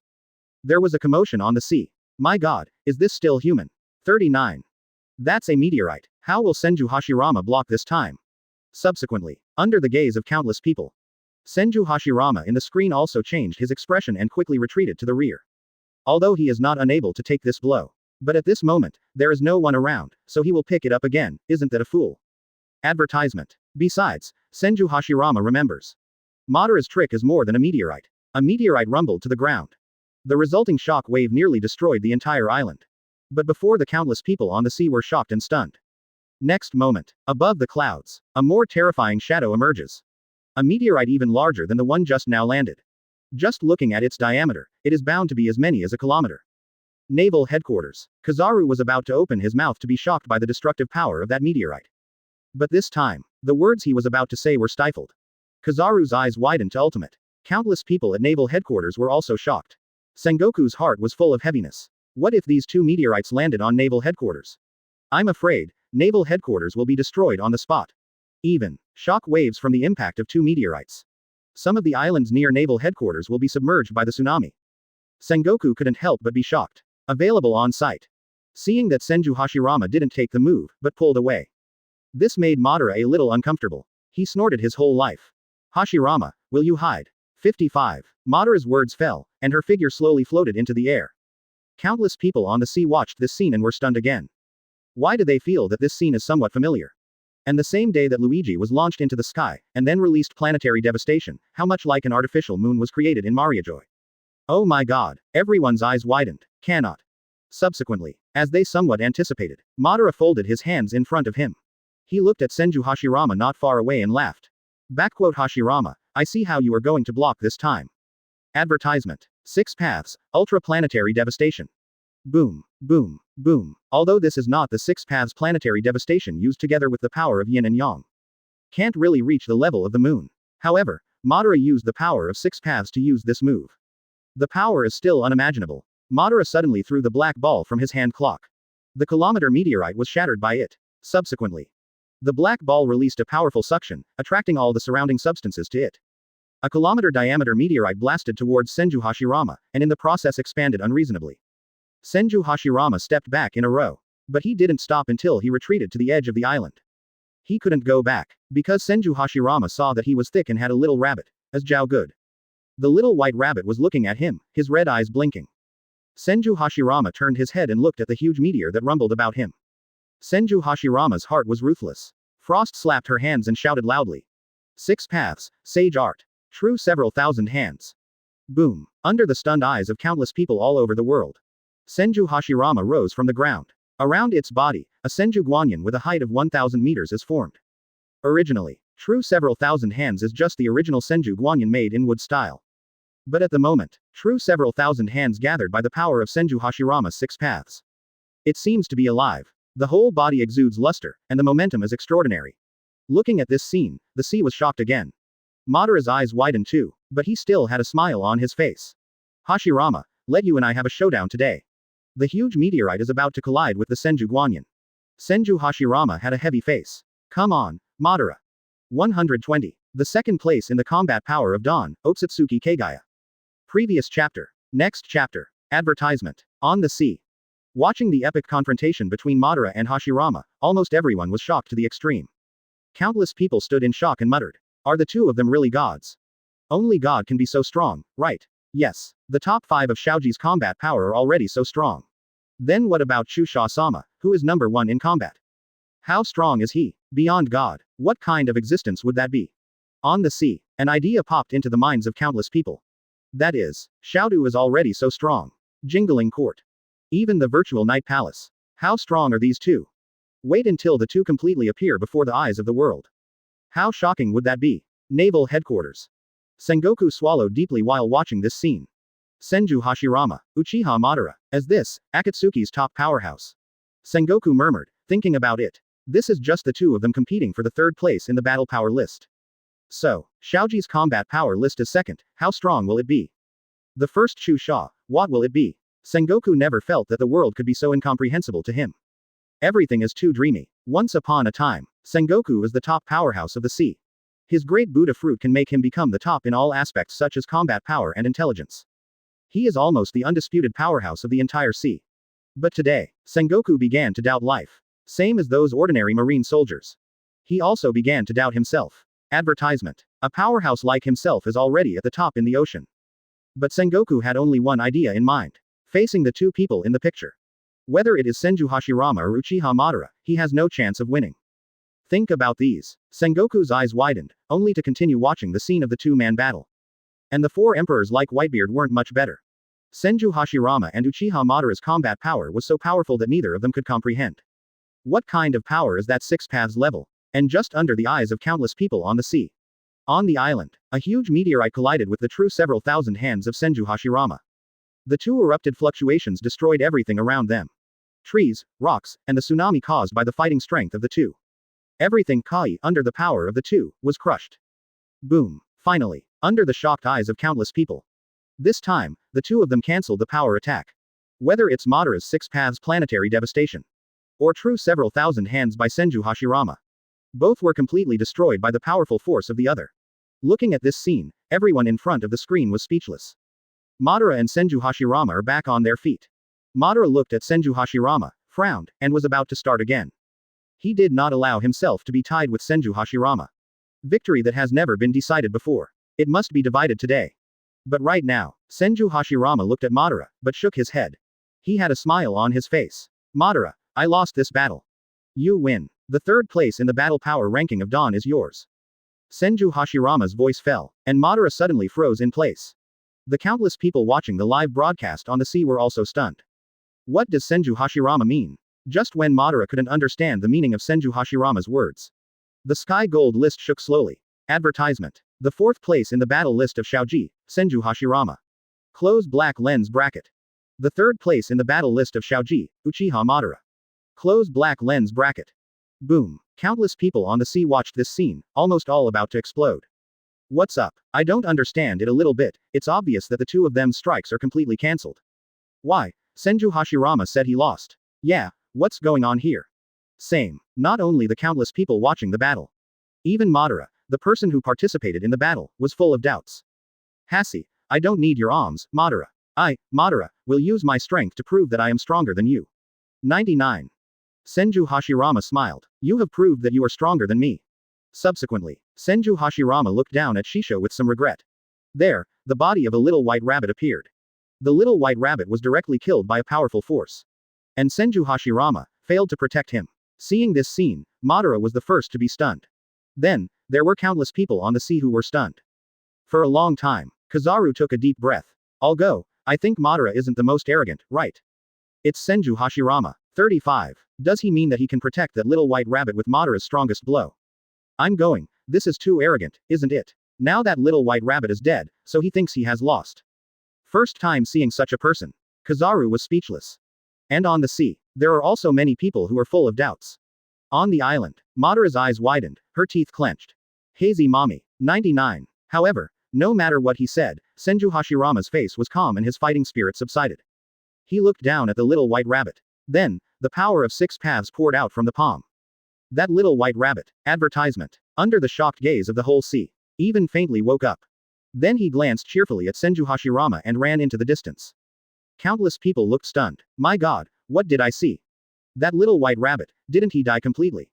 There was a commotion on the sea. My god, is this still human? 39. That's a meteorite. How will Senju Hashirama block this time? Subsequently, under the gaze of countless people, Senju Hashirama in the screen also changed his expression and quickly retreated to the rear. Although he is not unable to take this blow. But at this moment, there is no one around, so he will pick it up again, isn't that a fool? Advertisement. Besides, Senju Hashirama remembers. Madara's trick is more than a meteorite. A meteorite rumbled to the ground. The resulting shock wave nearly destroyed the entire island. But before the countless people on the sea were shocked and stunned. Next moment, above the clouds, a more terrifying shadow emerges. A meteorite even larger than the one just now landed. Just looking at its diameter, it is bound to be as many as a kilometer. Naval headquarters. Kizaru was about to open his mouth to be shocked by the destructive power of that meteorite. But this time, the words he was about to say were stifled. Kizaru's eyes widened to ultimate. Countless people at naval headquarters were also shocked. Sengoku's heart was full of heaviness. What if these two meteorites landed on naval headquarters? I'm afraid, naval headquarters will be destroyed on the spot. Even, shock waves from the impact of two meteorites. Some of the islands near naval headquarters will be submerged by the tsunami. Sengoku couldn't help but be shocked. Available on site. Seeing that Senju Hashirama didn't take the move, but pulled away. This made Madara a little uncomfortable. He snorted his whole life. Hashirama, will you hide? 55. Madara's words fell, and her figure slowly floated into the air. Countless people on the sea watched this scene and were stunned again. Why do they feel that this scene is somewhat familiar? And the same day that Luigi was launched into the sky, and then released planetary devastation, how much like an artificial moon was created in Mariajoy. Oh my god, everyone's eyes widened. Cannot. Subsequently, as they somewhat anticipated, Madara folded his hands in front of him. He looked at Senju Hashirama not far away and laughed. Hashirama, I see how you are going to block this time. Advertisement. 6 paths, ultra-planetary devastation. Boom, boom, boom. Although this is not the 6 paths planetary devastation used together with the power of yin and yang. Can't really reach the level of the moon. However, Madara used the power of 6 paths to use this move. The power is still unimaginable. Madara suddenly threw the black ball from his hand clock. The kilometer meteorite was shattered by it. Subsequently, the black ball released a powerful suction, attracting all the surrounding substances to it. A kilometer diameter meteorite blasted towards Senju Hashirama, and in the process expanded unreasonably. Senju Hashirama stepped back in a row. But he didn't stop until he retreated to the edge of the island. He couldn't go back, because Senju Hashirama saw that he was thick and had a little rabbit, as Zhao good. The little white rabbit was looking at him, his red eyes blinking. Senju Hashirama turned his head and looked at the huge meteor that rumbled about him. Senju Hashirama's heart was ruthless. Frost slapped her hands and shouted loudly. 6 paths, sage art. True several thousand hands. Boom. Under the stunned eyes of countless people all over the world. Senju Hashirama rose from the ground. Around its body, a Senju Guanyin with a height of 1,000 meters is formed. Originally, true several thousand hands is just the original Senju Guanyin made in wood style. But at the moment, true several thousand hands gathered by the power of Senju Hashirama's 6 paths. It seems to be alive. The whole body exudes luster, and the momentum is extraordinary. Looking at this scene, the sea was shocked again. Madara's eyes widened too, but he still had a smile on his face. Hashirama, let you and I have a showdown today. The huge meteorite is about to collide with the Senju Guanyin. Senju Hashirama had a heavy face. Come on, Madara. 120. The second place in the combat power of Dawn, Otsutsuki Kagaya. Previous chapter. Next chapter. Advertisement. On the sea. Watching the epic confrontation between Madara and Hashirama, almost everyone was shocked to the extreme. Countless people stood in shock and muttered. Are the two of them really gods? Only God can be so strong, right? Yes. The top 5 of Xiaoji's combat power are already so strong. Then what about Chu Xia-sama, who is number 1 in combat? How strong is he? Beyond God. What kind of existence would that be? On the sea, an idea popped into the minds of countless people. That is, Xiaodu is already so strong. Jingling Court. Even the virtual Night Palace. How strong are these two? Wait until the two completely appear before the eyes of the world. How shocking would that be? Naval headquarters. Sengoku swallowed deeply while watching this scene. Senju Hashirama, Uchiha Madara, as this, Akatsuki's top powerhouse. Sengoku murmured, thinking about it. This is just the two of them competing for the 3rd place in the battle power list. So, Xiaoji's combat power list is 2nd, how strong will it be? The first Chu Xia, what will it be? Sengoku never felt that the world could be so incomprehensible to him. Everything is too dreamy. Once upon a time, Sengoku is the top powerhouse of the sea. His great Buddha fruit can make him become the top in all aspects such as combat power and intelligence. He is almost the undisputed powerhouse of the entire sea. But today, Sengoku began to doubt life. Same as those ordinary marine soldiers. He also began to doubt himself. Advertisement. A powerhouse like himself is already at the top in the ocean. But Sengoku had only one idea in mind. Facing the two people in the picture. Whether it is Senju Hashirama or Uchiha Madara, he has no chance of winning. Think about these. Sengoku's eyes widened, only to continue watching the scene of the two-man battle. And the 4 emperors like Whitebeard weren't much better. Senju Hashirama and Uchiha Madara's combat power was so powerful that neither of them could comprehend. What kind of power is that 6 paths level? And just under the eyes of countless people on the sea. On the island, a huge meteorite collided with the true several thousand hands of Senju Hashirama. The two erupted fluctuations destroyed everything around them. Trees, rocks, and the tsunami caused by the fighting strength of the two. Everything under the power of the two, was crushed. Boom. Finally, under the shocked eyes of countless people. This time, the two of them cancelled the power attack. Whether it's Madara's 6 paths planetary devastation, or true several thousand hands by Senju Hashirama. Both were completely destroyed by the powerful force of the other. Looking at this scene, everyone in front of the screen was speechless. Madara and Senju Hashirama are back on their feet. Madara looked at Senju Hashirama, frowned, and was about to start again. He did not allow himself to be tied with Senju Hashirama. Victory that has never been decided before. It must be divided today. But right now, Senju Hashirama looked at Madara, but shook his head. He had a smile on his face. Madara, I lost this battle. You win. The third place in the battle power ranking of Dawn is yours. Senju Hashirama's voice fell, and Madara suddenly froze in place. The countless people watching the live broadcast on the sea were also stunned. What does Senju Hashirama mean? Just when Madara couldn't understand the meaning of Senju Hashirama's words. The Sky Gold list shook slowly. Advertisement. The 4th place in the battle list of Xiaoji, Senju Hashirama. Close black lens bracket. The 3rd place in the battle list of Xiaoji, Uchiha Madara. Close black lens bracket. Boom. Countless people on the sea watched this scene, almost all about to explode. What's up? I don't understand it a little bit. It's obvious that the two of them strikes are completely cancelled. Why? Senju Hashirama said he lost. Yeah, what's going on here? Same. Not only the countless people watching the battle. Even Madara, the person who participated in the battle, was full of doubts. Hassie, I don't need your arms, Madara. Madara, will use my strength to prove that I am stronger than you. 99. Senju Hashirama smiled. You have proved that you are stronger than me. Subsequently, Senju Hashirama looked down at Shisho with some regret. There, the body of a little white rabbit appeared. The little white rabbit was directly killed by a powerful force. And Senju Hashirama failed to protect him. Seeing this scene, Madara was the first to be stunned. Then, there were countless people on the sea who were stunned. For a long time, Kizaru took a deep breath. I'll go. I think Madara isn't the most arrogant, right? It's Senju Hashirama. 35. Does he mean that he can protect that little white rabbit with Madara's strongest blow? I'm going. This is too arrogant, isn't it? Now that little white rabbit is dead, so he thinks he has lost. First time seeing such a person. Kizaru was speechless. And on the sea, there are also many people who are full of doubts. On the island, Madara's eyes widened, her teeth clenched. Hazy mommy. 99. However, no matter what he said, Senju Hashirama's face was calm and his fighting spirit subsided. He looked down at the little white rabbit. Then, the power of 6 paths poured out from the palm. That little white rabbit. Advertisement. Under the shocked gaze of the whole sea. Even faintly woke up. Then he glanced cheerfully at Senju Hashirama and ran into the distance. Countless people looked stunned. My god, what did I see? That little white rabbit, didn't he die completely?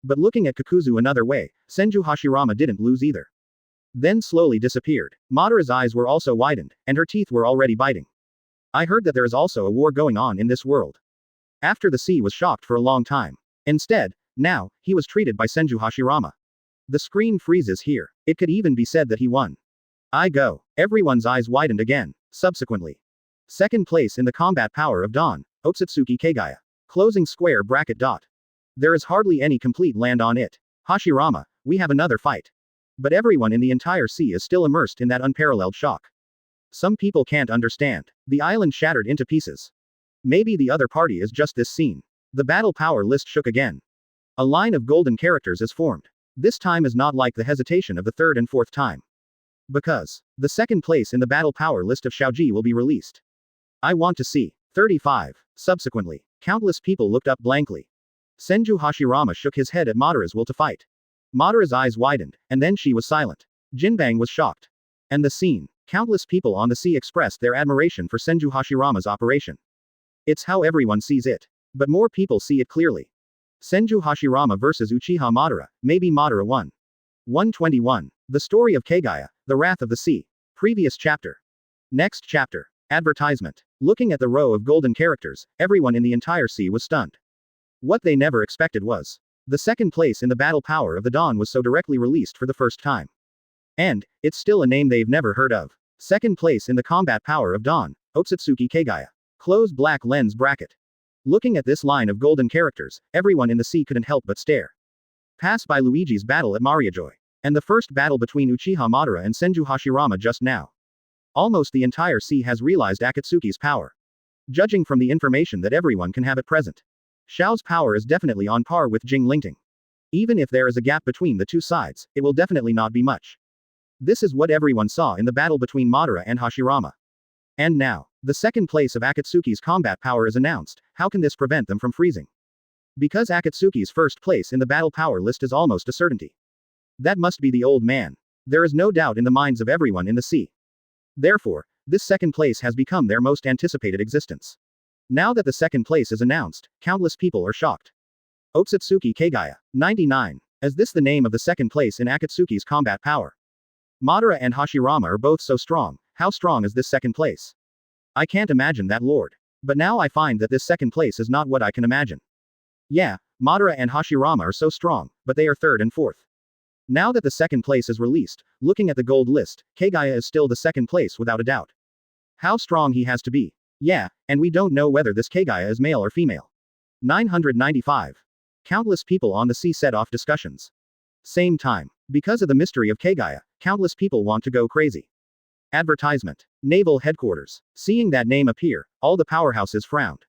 But looking at Kakuzu another way, Senju Hashirama didn't lose either. Then slowly disappeared. Madara's eyes were also widened, and her teeth were already biting. I heard that there is also a war going on in this world. After the sea was shocked for a long time. Instead, now, he was treated by Senju Hashirama. The screen freezes here. It could even be said that he won. I go. Everyone's eyes widened again. Subsequently. 2nd place in the combat power of Dawn, Otsutsuki Kagaya. Closing square bracket dot. There is hardly any complete land on it. Hashirama, we have another fight. But everyone in the entire sea is still immersed in that unparalleled shock. Some people can't understand. The island shattered into pieces. Maybe the other party is just this scene. The battle power list shook again. A line of golden characters is formed. This time is not like the hesitation of the 3rd and 4th time. Because the 2nd place in the battle power list of Xiaoji will be released. I want to see. 35. Subsequently, countless people looked up blankly. Senju Hashirama shook his head at Madara's will to fight. Madara's eyes widened, and then she was silent. Jinbang was shocked. And the scene. Countless people on the sea expressed their admiration for Senju Hashirama's operation. It's how everyone sees it. But more people see it clearly. Senju Hashirama versus Uchiha Madara, maybe Madara won. 121. The story of Kagaya, the Wrath of the Sea. Previous chapter. Next chapter. Advertisement. Looking at the row of golden characters, everyone in the entire sea was stunned. What they never expected was the 2nd place in the battle power of the Dawn was so directly released for the first time. And, it's still a name they've never heard of. 2nd place in the combat power of Dawn, Otsutsuki Kagaya. Close black lens bracket. Looking at this line of golden characters, everyone in the sea couldn't help but stare. Pass by Luigi's battle at Mariajoy. And the first battle between Uchiha Madara and Senju Hashirama just now. Almost the entire sea has realized Akatsuki's power. Judging from the information that everyone can have at present, Xiao's power is definitely on par with Jingling. Even if there is a gap between the two sides, it will definitely not be much. This is what everyone saw in the battle between Madara and Hashirama. And now, the second place of Akatsuki's combat power is announced. How can this prevent them from freezing? Because Akatsuki's first place in the battle power list is almost a certainty. That must be the old man. There is no doubt in the minds of everyone in the sea. Therefore, this second place has become their most anticipated existence. Now that the second place is announced, countless people are shocked. Otsutsuki Kagaya, 99. Is this the name of the second place in Akatsuki's combat power? Madara and Hashirama are both so strong. How strong is this second place? I can't imagine that, Lord. But now I find that this second place is not what I can imagine. Yeah, Madara and Hashirama are so strong, but they are third and fourth. Now that the second place is released, looking at the gold list, Kagaya is still the second place without a doubt. How strong he has to be. Yeah, and we don't know whether this Kagaya is male or female. 995. Countless people on the sea set off discussions. Same time. Because of the mystery of Kagaya, countless people want to go crazy. Advertisement. Naval Headquarters. Seeing that name appear, all the powerhouses frowned.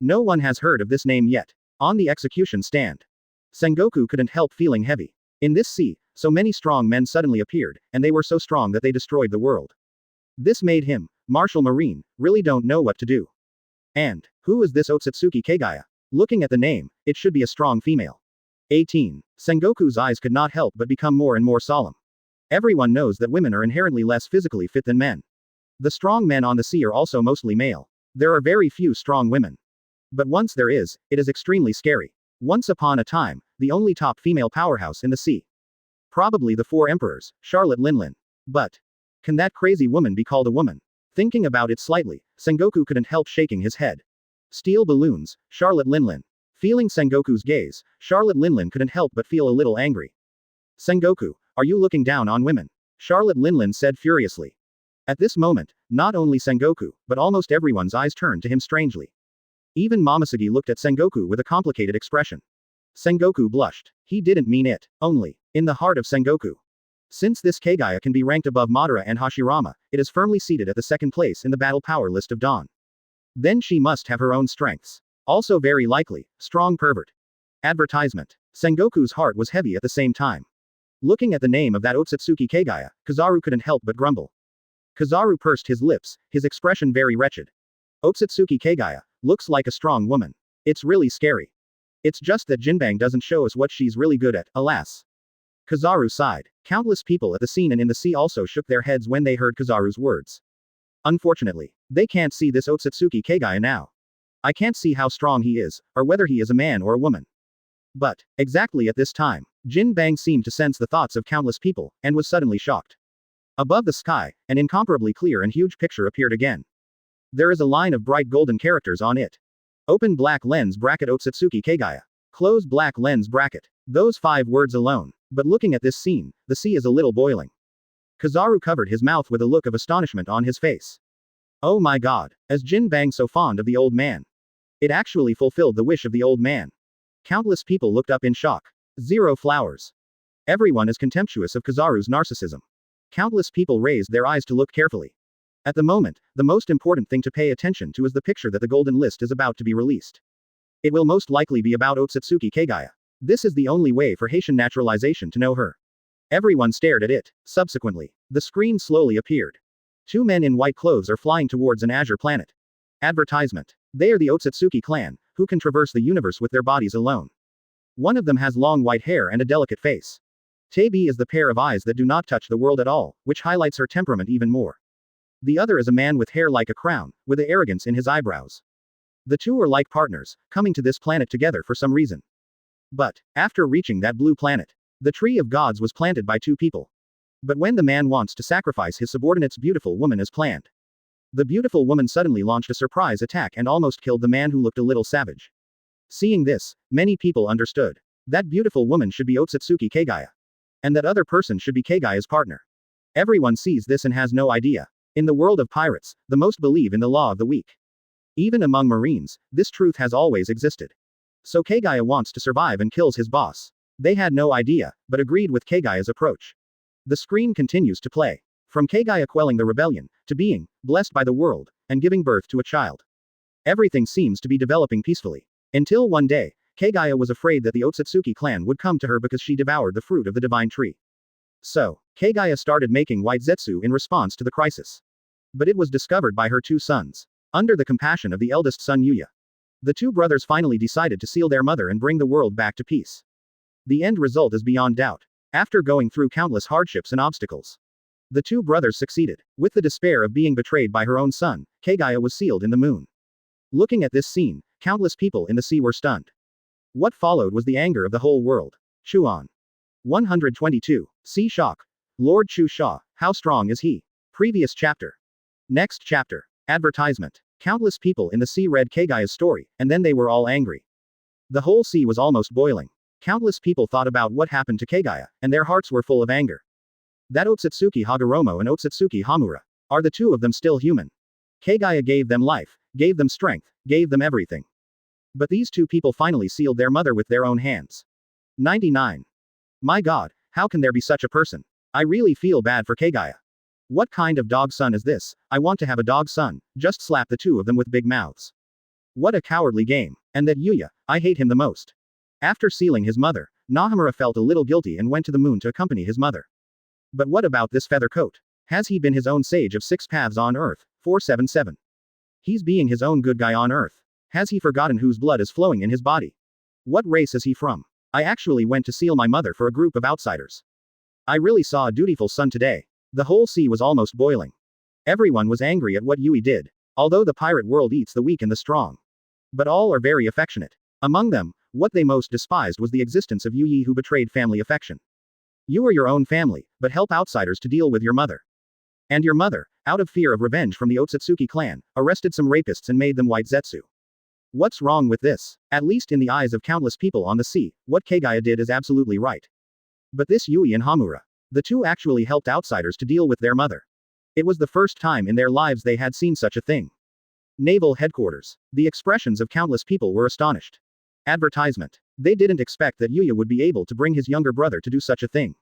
No one has heard of this name yet. On the execution stand, Sengoku couldn't help feeling heavy. In this sea, so many strong men suddenly appeared, and they were so strong that they destroyed the world. This made him, Martial Marine, really don't know what to do. And, who is this Otsutsuki Kagaya? Looking at the name, it should be a strong female. 18. Sengoku's eyes could not help but become more and more solemn. Everyone knows that women are inherently less physically fit than men. The strong men on the sea are also mostly male. There are very few strong women. But once there is, it is extremely scary. Once upon a time, the only top female powerhouse in the sea. Probably the four emperors, Charlotte Linlin. But, can that crazy woman be called a woman? Thinking about it slightly, Sengoku couldn't help shaking his head. Steel balloons, Charlotte Linlin. Feeling Sengoku's gaze, Charlotte Linlin couldn't help but feel a little angry. Sengoku, are you looking down on women? Charlotte Linlin said furiously. At this moment, not only Sengoku, but almost everyone's eyes turned to him strangely. Even Momosuke looked at Sengoku with a complicated expression. Sengoku blushed. He didn't mean it. Only, in the heart of Sengoku. Since this Kagaya can be ranked above Madara and Hashirama, it is firmly seated at the second place in the battle power list of Dawn. Then she must have her own strengths. Also very likely, strong pervert. Advertisement. Sengoku's heart was heavy at the same time. Looking at the name of that Otsutsuki Kagaya, Kizaru couldn't help but grumble. Kizaru pursed his lips, his expression very wretched. Otsutsuki Kagaya, looks like a strong woman. It's really scary. It's just that Jinbang doesn't show us what she's really good at, alas. Kizaru sighed. Countless people at the scene and in the sea also shook their heads when they heard Kizaru's words. Unfortunately, they can't see this Otsutsuki Kagaya now. I can't see how strong he is, or whether he is a man or a woman. But, exactly at this time, Jin Bang seemed to sense the thoughts of countless people, and was suddenly shocked. Above the sky, an incomparably clear and huge picture appeared again. There is a line of bright golden characters on it. Open black lens bracket Otsutsuki Kagaya. Close black lens bracket. Those 5 words alone. But looking at this scene, the sea is a little boiling. Kizaru covered his mouth with a look of astonishment on his face. Oh my god, is Jin Bang so fond of the old man? It actually fulfilled the wish of the old man. Countless people looked up in shock. 0 flowers. Everyone is contemptuous of Kizaru's narcissism. Countless people raised their eyes to look carefully. At the moment, the most important thing to pay attention to is the picture that the golden list is about to be released. It will most likely be about Otsutsuki Kagaya. This is the only way for Haitian naturalization to know her. Everyone stared at it. Subsequently, the screen slowly appeared. 2 men in white clothes are flying towards an azure planet. Advertisement. They are the Otsutsuki clan, who can traverse the universe with their bodies alone. One of them has long white hair and a delicate face. Tabi is the pair of eyes that do not touch the world at all, which highlights her temperament even more. The other is a man with hair like a crown, with the arrogance in his eyebrows. The two are like partners, coming to this planet together for some reason. But, after reaching that blue planet, the tree of gods was planted by 2 people. But when the man wants to sacrifice his subordinate's beautiful woman as planned, the beautiful woman suddenly launched a surprise attack and almost killed the man who looked a little savage. Seeing this, many people understood. That beautiful woman should be Otsutsuki Kagaya. And that other person should be Kagaya's partner. Everyone sees this and has no idea. In the world of pirates, the most believe in the law of the weak. Even among Marines, this truth has always existed. So Kagaya wants to survive and kills his boss. They had no idea, but agreed with Kagaya's approach. The screen continues to play. From Kagaya quelling the rebellion, to being blessed by the world, and giving birth to a child. Everything seems to be developing peacefully. Until one day, Kagaya was afraid that the Otsutsuki clan would come to her because she devoured the fruit of the divine tree. So, Kagaya started making white zetsu in response to the crisis. But it was discovered by her two sons. Under the compassion of the eldest son Yuya, the two brothers finally decided to seal their mother and bring the world back to peace. The end result is beyond doubt. After going through countless hardships and obstacles, the two brothers succeeded. With the despair of being betrayed by her own son, Kagaya was sealed in the moon. Looking at this scene, countless people in the sea were stunned. What followed was the anger of the whole world. Chuan. 122. Sea shock. Lord Chu Xia, how strong is he? Previous chapter. Next chapter. Advertisement. Countless people in the sea read Kagaya's story, and then they were all angry. The whole sea was almost boiling. Countless people thought about what happened to Kagaya, and their hearts were full of anger. That Otsutsuki Hagoromo and Otsutsuki Hamura. Are the two of them still human? Kagaya gave them life, gave them strength, gave them everything. But these two people finally sealed their mother with their own hands. 99. My god, how can there be such a person? I really feel bad for Kagaya. What kind of dog son is this? I want to have a dog son, just slap the two of them with big mouths. What a cowardly game. And that Yuya, I hate him the most. After sealing his mother, Nahamura felt a little guilty and went to the moon to accompany his mother. But what about this feather coat? Has he been his own sage of 6 paths on Earth? 477. He's being his own good guy on Earth. Has he forgotten whose blood is flowing in his body? What race is he from? I actually went to seal my mother for a group of outsiders. I really saw a dutiful son today. The whole sea was almost boiling. Everyone was angry at what Yui did. Although the pirate world eats the weak and the strong. But all are very affectionate. Among them, what they most despised was the existence of Yui who betrayed family affection. You are your own family, but help outsiders to deal with your mother. And your mother, out of fear of revenge from the Otsutsuki clan, arrested some rapists and made them white zetsu. What's wrong with this? At least in the eyes of countless people on the sea, what Kagaya did is absolutely right. But this Yui and Hamura. The two actually helped outsiders to deal with their mother. It was the first time in their lives they had seen such a thing. Naval headquarters. The expressions of countless people were astonished. Advertisement. They didn't expect that Yuya would be able to bring his younger brother to do such a thing.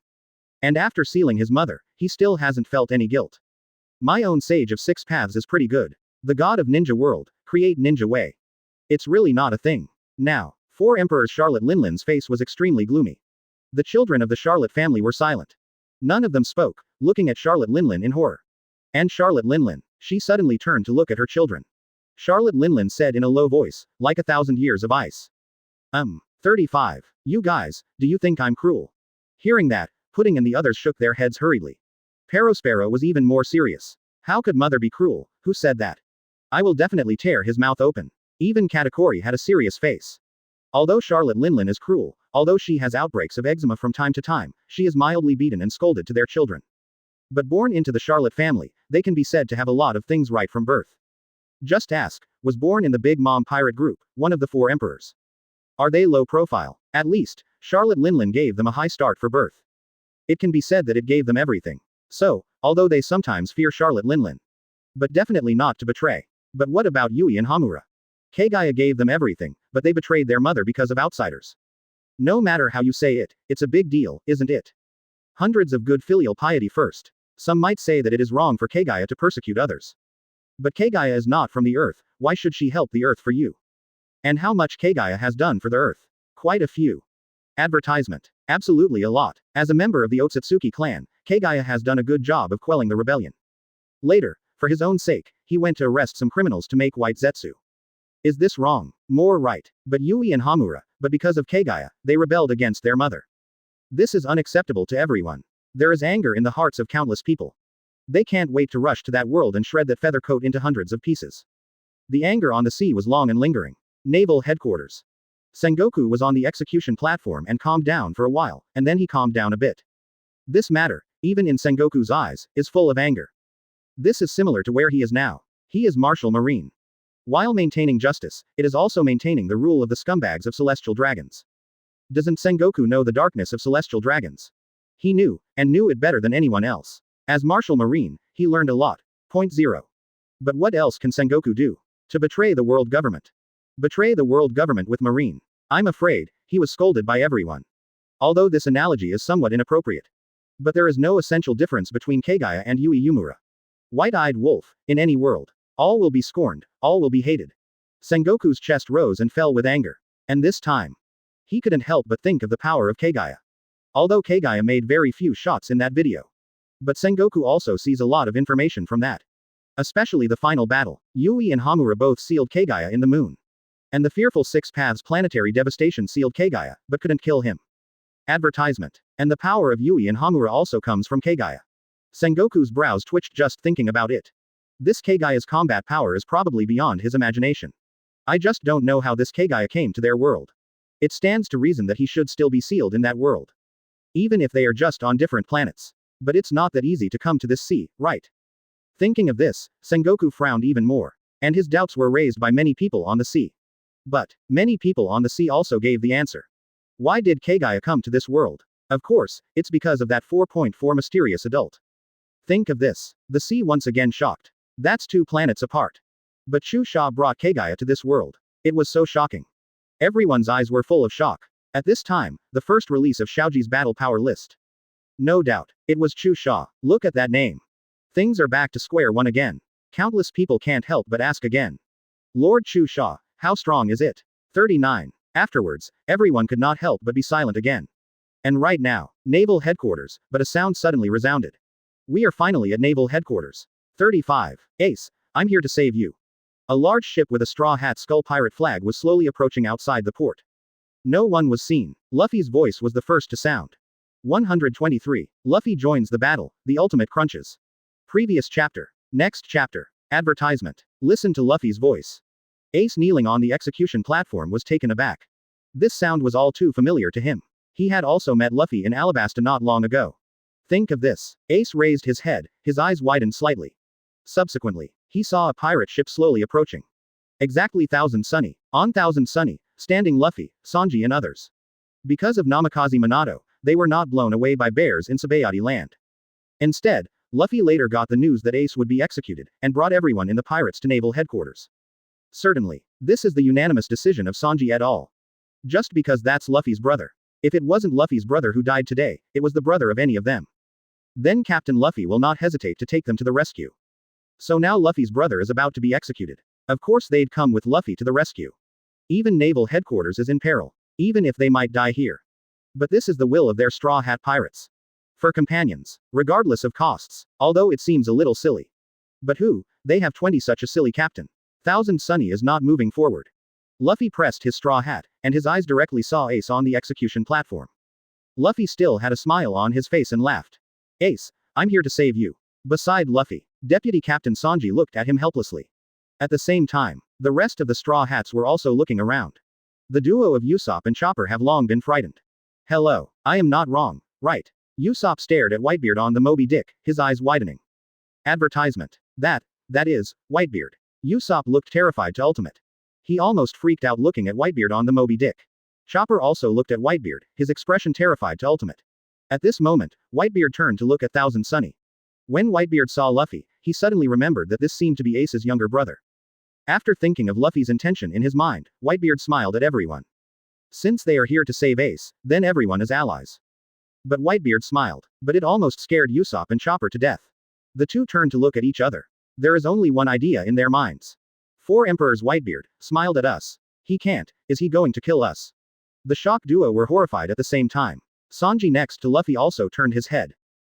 And after sealing his mother, he still hasn't felt any guilt. My own sage of 6 paths is pretty good. The god of ninja world, create ninja way. It's really not a thing. Now, 4 Emperors Charlotte Linlin's face was extremely gloomy. The children of the Charlotte family were silent. None of them spoke, looking at Charlotte Linlin in horror. And Charlotte Linlin, she suddenly turned to look at her children. Charlotte Linlin said in a low voice, like 1,000 years of ice. 35. You guys, do you think I'm cruel? Hearing that, Pudding and the others shook their heads hurriedly. Perospero was even more serious. How could mother be cruel? Who said that? I will definitely tear his mouth open. Even Katakori had a serious face. Although Charlotte Linlin is cruel, although she has outbreaks of eczema from time to time, she is mildly beaten and scolded to their children. But born into the Charlotte family, they can be said to have a lot of things right from birth. Just ask, was born in the Big Mom pirate group, one of the 4 emperors. Are they low profile? At least, Charlotte Linlin gave them a high start for birth. It can be said that it gave them everything. So, although they sometimes fear Charlotte Linlin. But definitely not to betray. But what about Yui and Hamura? Kagaya gave them everything, but they betrayed their mother because of outsiders. No matter how you say it, it's a big deal, isn't it? Hundreds of good filial piety first. Some might say that it is wrong for Kagaya to persecute others. But Kagaya is not from the earth, why should she help the earth for you? And how much Kagaya has done for the earth? Quite a few. Advertisement. Absolutely a lot. As a member of the Otsutsuki clan, Kagaya has done a good job of quelling the rebellion. Later, for his own sake, he went to arrest some criminals to make white zetsu. Is this wrong? More right. But Yui and Hamura, but because of Kagaya, they rebelled against their mother. This is unacceptable to everyone. There is anger in the hearts of countless people. They can't wait to rush to that world and shred that feather coat into hundreds of pieces. The anger on the sea was long and lingering. Naval headquarters. Sengoku was on the execution platform and calmed down for a while, and then he calmed down a bit. This matter, even in Sengoku's eyes, is full of anger. This is similar to where he is now. He is Martial Marine. While maintaining justice, it is also maintaining the rule of the scumbags of celestial dragons. Doesn't Sengoku know the darkness of celestial dragons? He knew, and knew it better than anyone else. As Martial Marine, he learned a lot. Point 0. But what else can Sengoku do? To betray the world government. Betray the world government with Marine. I'm afraid, he was scolded by everyone. Although this analogy is somewhat inappropriate. But there is no essential difference between Kagaya and Yui Yumura. White-eyed wolf, in any world. All will be scorned, all will be hated. Sengoku's chest rose and fell with anger. And this time, he couldn't help but think of the power of Kagaya. Although Kagaya made very few shots in that video. But Sengoku also sees a lot of information from that. Especially the final battle. Yui and Hamura both sealed Kagaya in the moon. And the fearful Six Paths planetary devastation sealed Kagaya, but couldn't kill him. Advertisement. And the power of Yui and Hamura also comes from Kagaya. Sengoku's brows twitched just thinking about it. This Kagaya's combat power is probably beyond his imagination. I just don't know how this Kagaya came to their world. It stands to reason that he should still be sealed in that world. Even if they are just on different planets. But it's not that easy to come to this sea, right? Thinking of this, Sengoku frowned even more. And his doubts were raised by many people on the sea. But, many people on the sea also gave the answer. Why did Kagaya come to this world? Of course, it's because of that 4.4 mysterious adult. Think of this. The sea once again shocked. That's 2 planets apart. But Chu Xia brought Kagaya to this world. It was so shocking. Everyone's eyes were full of shock. At this time, the first release of Xiaoji's battle power list. No doubt, it was Chu Xia. Look at that name. Things are back to square one again. Countless people can't help but ask again. Lord Chu Xia, how strong is it? 39. Afterwards, everyone could not help but be silent again. And right now, Naval Headquarters, but a sound suddenly resounded. We are finally at Naval Headquarters. 35. Ace, I'm here to save you. A large ship with a straw hat skull pirate flag was slowly approaching outside the port. No one was seen. Luffy's voice was the first to sound. 123. Luffy joins the battle, the ultimate crunches. Previous chapter. Next chapter. Advertisement. Listen to Luffy's voice. Ace kneeling on the execution platform was taken aback. This sound was all too familiar to him. He had also met Luffy in Alabasta not long ago. Think of this. Ace raised his head, his eyes widened slightly. Subsequently, he saw a pirate ship slowly approaching. Exactly Thousand Sunny. On Thousand Sunny, standing Luffy, Sanji and others. Because of Namikaze Minato, they were not blown away by bears in Sabayati land. Instead, Luffy later got the news that Ace would be executed, and brought everyone in the pirates to naval headquarters. Certainly, this is the unanimous decision of Sanji et al. Just because that's Luffy's brother. If it wasn't Luffy's brother who died today, it was the brother of any of them. Then Captain Luffy will not hesitate to take them to the rescue. So now Luffy's brother is about to be executed. Of course they'd come with Luffy to the rescue. Even naval headquarters is in peril. Even if they might die here. But this is the will of their Straw Hat Pirates. For companions. Regardless of costs. Although it seems a little silly. But who? They have 20 such a silly captain. Thousand Sunny is not moving forward. Luffy pressed his straw hat, and his eyes directly saw Ace on the execution platform. Luffy still had a smile on his face and laughed. Ace, I'm here to save you. Beside Luffy, Deputy Captain Sanji looked at him helplessly. At the same time, the rest of the Straw Hats were also looking around. The duo of Usopp and Chopper have long been frightened. Hello, I am not wrong, right? Usopp stared at Whitebeard on the Moby Dick, his eyes widening. Advertisement. That is, Whitebeard. Usopp looked terrified to Ultimate. He almost freaked out looking at Whitebeard on the Moby Dick. Chopper also looked at Whitebeard, his expression terrified to Ultimate. At this moment, Whitebeard turned to look at Thousand Sunny. When Whitebeard saw Luffy, he suddenly remembered that this seemed to be Ace's younger brother. After thinking of Luffy's intention in his mind, Whitebeard smiled at everyone. Since they are here to save Ace, then everyone is allies. But Whitebeard smiled, but it almost scared Usopp and Chopper to death. The two turned to look at each other. There is only one idea in their minds. 4 Emperors Whitebeard smiled at us. He can't, is he going to kill us? The shock duo were horrified at the same time. Sanji next to Luffy also turned his head.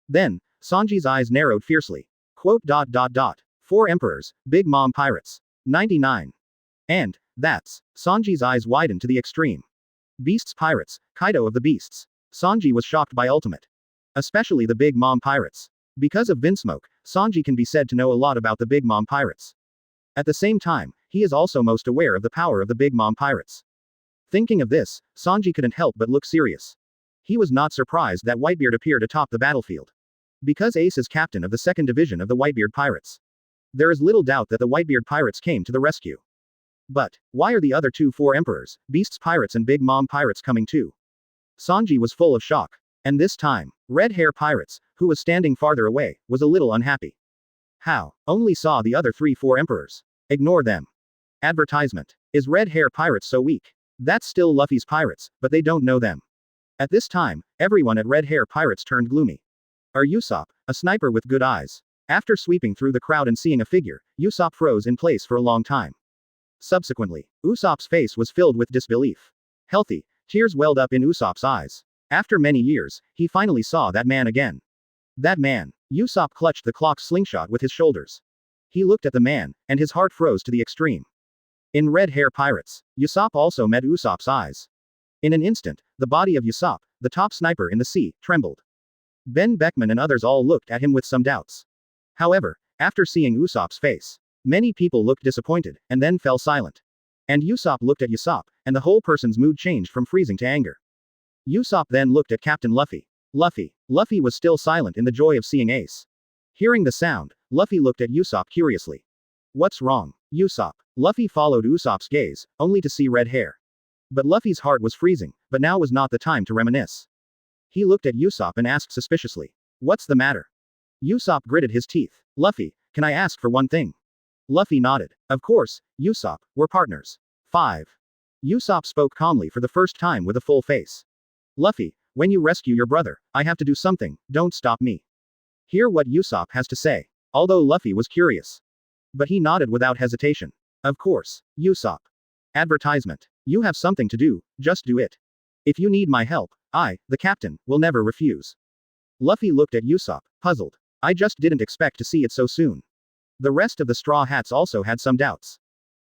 Then, Sanji's eyes narrowed fiercely. Quote. 4 Emperors, Big Mom Pirates. 99. And, that's, Sanji's eyes widened to the extreme. Beasts Pirates, Kaido of the Beasts. Sanji was shocked by Ultimate. Especially the Big Mom Pirates. Because of Vinsmoke, Sanji can be said to know a lot about the Big Mom Pirates. At the same time, he is also most aware of the power of the Big Mom Pirates. Thinking of this, Sanji couldn't help but look serious. He was not surprised that Whitebeard appeared atop the battlefield. Because Ace is captain of the 2nd Division of the Whitebeard Pirates. There is little doubt that the Whitebeard Pirates came to the rescue. But, why are the other 4 Emperors, Beasts Pirates and Big Mom Pirates coming too? Sanji was full of shock. And this time, Red Hair Pirates, who was standing farther away, was a little unhappy. How? Only saw the other 4 Emperors. Ignore them. Advertisement. Is Red Hair Pirates so weak? That's still Luffy's pirates, but they don't know them. At this time, everyone at Red Hair Pirates turned gloomy. Usopp, a sniper with good eyes. After sweeping through the crowd and seeing a figure, Usopp froze in place for a long time. Subsequently, Usopp's face was filled with disbelief. Healthy, tears welled up in Usopp's eyes. After many years, he finally saw that man again. That man. Usopp clutched the clock's slingshot with his shoulders. He looked at the man, and his heart froze to the extreme. In Red Hair Pirates, Usopp also met Usopp's eyes. In an instant, the body of Usopp, the top sniper in the sea, trembled. Ben Beckman and others all looked at him with some doubts. However, after seeing Usopp's face, many people looked disappointed, and then fell silent. And Usopp looked at Usopp, and the whole person's mood changed from freezing to anger. Usopp then looked at Captain Luffy. Luffy was still silent in the joy of seeing Ace. Hearing the sound, Luffy looked at Usopp curiously. What's wrong, Usopp? Luffy followed Usopp's gaze, only to see red hair. But Luffy's heart was freezing, but now was not the time to reminisce. He looked at Usopp and asked suspiciously. What's the matter? Usopp gritted his teeth. Luffy, can I ask for one thing? Luffy nodded. Of course, Usopp, we're partners. 5. Usopp spoke calmly for the first time with a full face. Luffy, when you rescue your brother, I have to do something, don't stop me. Hear what Usopp has to say. Although Luffy was curious. But he nodded without hesitation. Of course, Usopp. Advertisement. You have something to do, just do it. If you need my help, I, the captain, will never refuse. Luffy looked at Usopp, puzzled. I just didn't expect to see it so soon. The rest of the Straw Hats also had some doubts.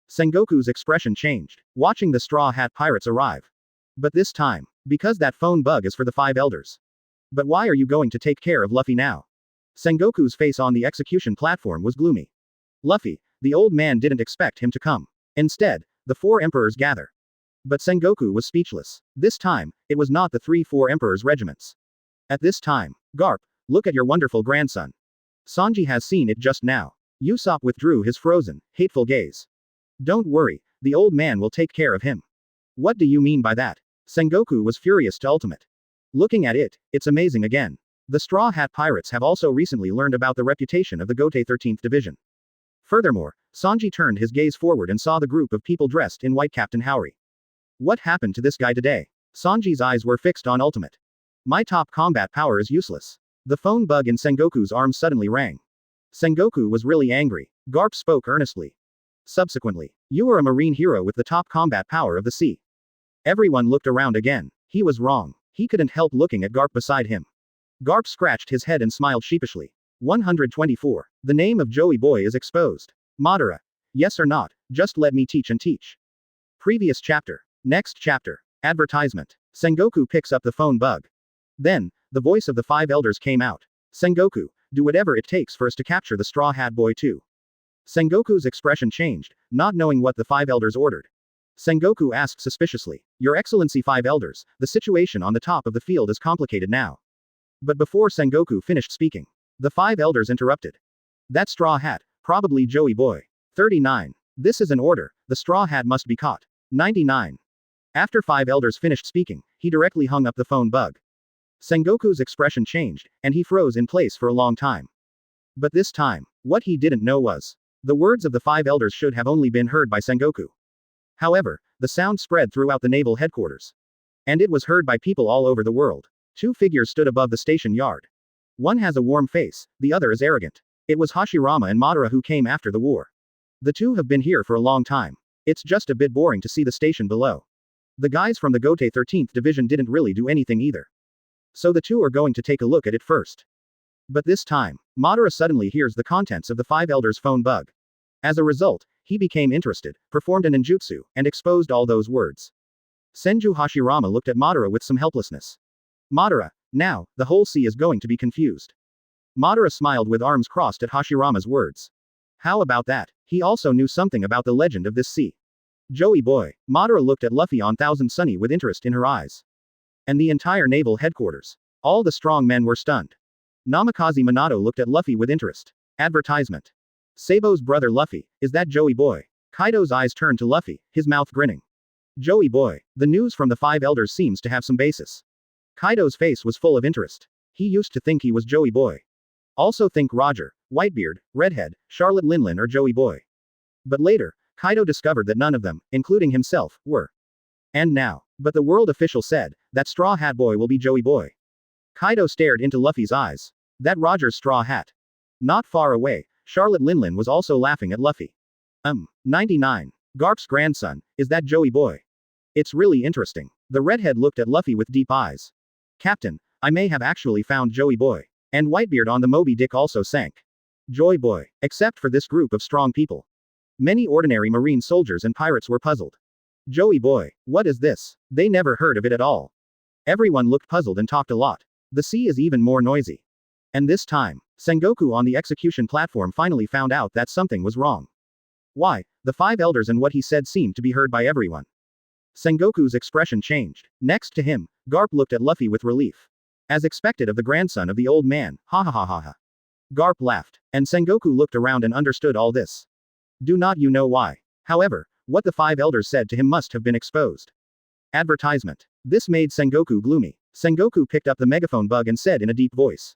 Sengoku's expression changed, watching the Straw Hat Pirates arrive. But this time, because that phone bug is for the 5 elders. But why are you going to take care of Luffy now? Sengoku's face on the execution platform was gloomy. Luffy, the old man didn't expect him to come. Instead, the 4 emperors gather. But Sengoku was speechless. This time, it was not the 3-4 emperors' regiments. At this time, Garp, look at your wonderful grandson. Sanji has seen it just now. Usopp withdrew his frozen, hateful gaze. Don't worry, the old man will take care of him. What do you mean by that? Sengoku was furious to ultimate. Looking at it, it's amazing again. The Straw Hat Pirates have also recently learned about the reputation of the Gote 13th Division. Furthermore, Sanji turned his gaze forward and saw the group of people dressed in white. Captain Haori. What happened to this guy today? Sanji's eyes were fixed on ultimate. My top combat power is useless. The phone bug in Sengoku's arm suddenly rang. Sengoku was really angry. Garp spoke earnestly. Subsequently, you are a marine hero with the top combat power of the sea. Everyone looked around again. He was wrong. He couldn't help looking at Garp beside him. Garp scratched his head and smiled sheepishly. 124. The name of Joey Boy is exposed. Madara. Yes or not, just let me teach and teach. Previous chapter. Next chapter. Advertisement. Sengoku picks up the phone bug. Then, the voice of the 5 elders came out. Sengoku, do whatever it takes for us to capture the Straw Hat Boy too. Sengoku's expression changed, not knowing what the 5 elders ordered. Sengoku asked suspiciously, Your Excellency 5 elders, the situation on the top of the field is complicated now. But before Sengoku finished speaking, the 5 elders interrupted. That Straw Hat, probably Joey Boy. 39. This is an order, the Straw Hat must be caught. 99. After 5 elders finished speaking, he directly hung up the phone bug. Sengoku's expression changed, and he froze in place for a long time. But this time, what he didn't know was, the words of the 5 elders should have only been heard by Sengoku. However, the sound spread throughout the naval headquarters. And it was heard by people all over the world. 2 figures stood above the station yard. One has a warm face, the other is arrogant. It was Hashirama and Madara who came after the war. The 2 have been here for a long time. It's just a bit boring to see the station below. The guys from the Gote 13th Division didn't really do anything either. So the 2 are going to take a look at it first. But this time, Madara suddenly hears the contents of the 5 elders' phone bug. As a result, he became interested, performed a ninjutsu, and exposed all those words. Senju Hashirama looked at Madara with some helplessness. Madara, now, the whole sea is going to be confused. Madara smiled with arms crossed at Hashirama's words. How about that? He also knew something about the legend of this sea. Joey Boy. Madara looked at Luffy on Thousand Sunny with interest in her eyes. And the entire naval headquarters. All the strong men were stunned. Namikaze Minato looked at Luffy with interest. Advertisement. Sabo's brother Luffy, is that Joey Boy? Kaido's eyes turned to Luffy, his mouth grinning. Joey Boy. The news from the 5 elders seems to have some basis. Kaido's face was full of interest. He used to think he was Joey Boy. Also think Roger, Whitebeard, Redhead, Charlotte Linlin or Joey Boy. But later, Kaido discovered that none of them, including himself, were. And now. But the world official said, that Straw Hat Boy will be Joey Boy. Kaido stared into Luffy's eyes. That Roger's straw hat. Not far away, Charlotte Linlin was also laughing at Luffy. 99. Garp's grandson, is that Joey boy? It's really interesting. The redhead looked at Luffy with deep eyes. Captain, I may have actually found Joey boy. And Whitebeard on the Moby Dick also sank. Joy boy. Except for this group of strong people. Many ordinary marine soldiers and pirates were puzzled. Joey boy, what is this? They never heard of it at all. Everyone looked puzzled and talked a lot. The sea is even more noisy. And this time, Sengoku on the execution platform finally found out that something was wrong. Why, the five elders and what he said seemed to be heard by everyone. Sengoku's expression changed. Next to him, Garp looked at Luffy with relief. As expected of the grandson of the old man, ha ha ha ha ha. Garp laughed, and Sengoku looked around and understood all this. Do not you know why? However, what the five elders said to him must have been exposed. Advertisement. This made Sengoku gloomy. Sengoku picked up the megaphone bug and said in a deep voice.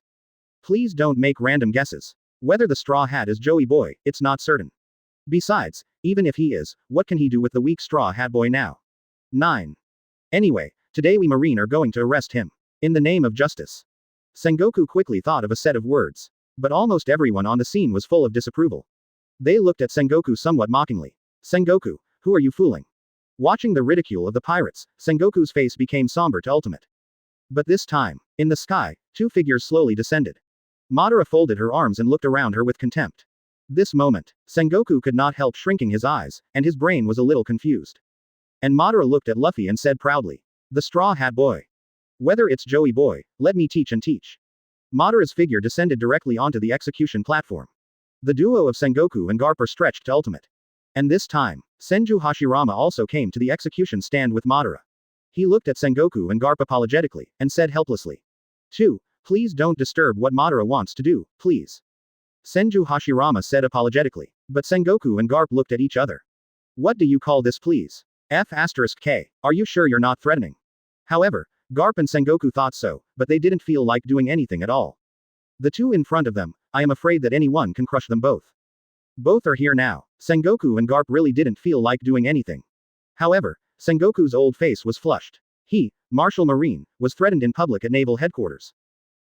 Please don't make random guesses. Whether the straw hat is Joey boy, it's not certain. Besides, even if he is, what can he do with the weak straw hat boy now? 9. Anyway, today we Marine are going to arrest him. In the name of justice. Sengoku quickly thought of a set of words. But almost everyone on the scene was full of disapproval. They looked at Sengoku somewhat mockingly. Sengoku, who are you fooling? Watching the ridicule of the pirates, Sengoku's face became somber to ultimate. But this time, in the sky, two figures slowly descended. Madara folded her arms and looked around her with contempt. This moment, Sengoku could not help shrinking his eyes, and his brain was a little confused. And Madara looked at Luffy and said proudly. The straw hat boy. Whether it's Joey boy, let me teach and teach. Madara's figure descended directly onto the execution platform. The duo of Sengoku and Garp are stretched to ultimate. And this time, Senju Hashirama also came to the execution stand with Madara. He looked at Sengoku and Garp apologetically, and said helplessly. 2. Please don't disturb what Madara wants to do, please. Senju Hashirama said apologetically. But Sengoku and Garp looked at each other. What do you call this please? F***K. Are you sure you're not threatening? However, Garp and Sengoku thought so, but they didn't feel like doing anything at all. The two in front of them, I am afraid that anyone can crush them both. Both are here now. Sengoku and Garp really didn't feel like doing anything. However, Sengoku's old face was flushed. He, Marshal Marine, was threatened in public at naval headquarters.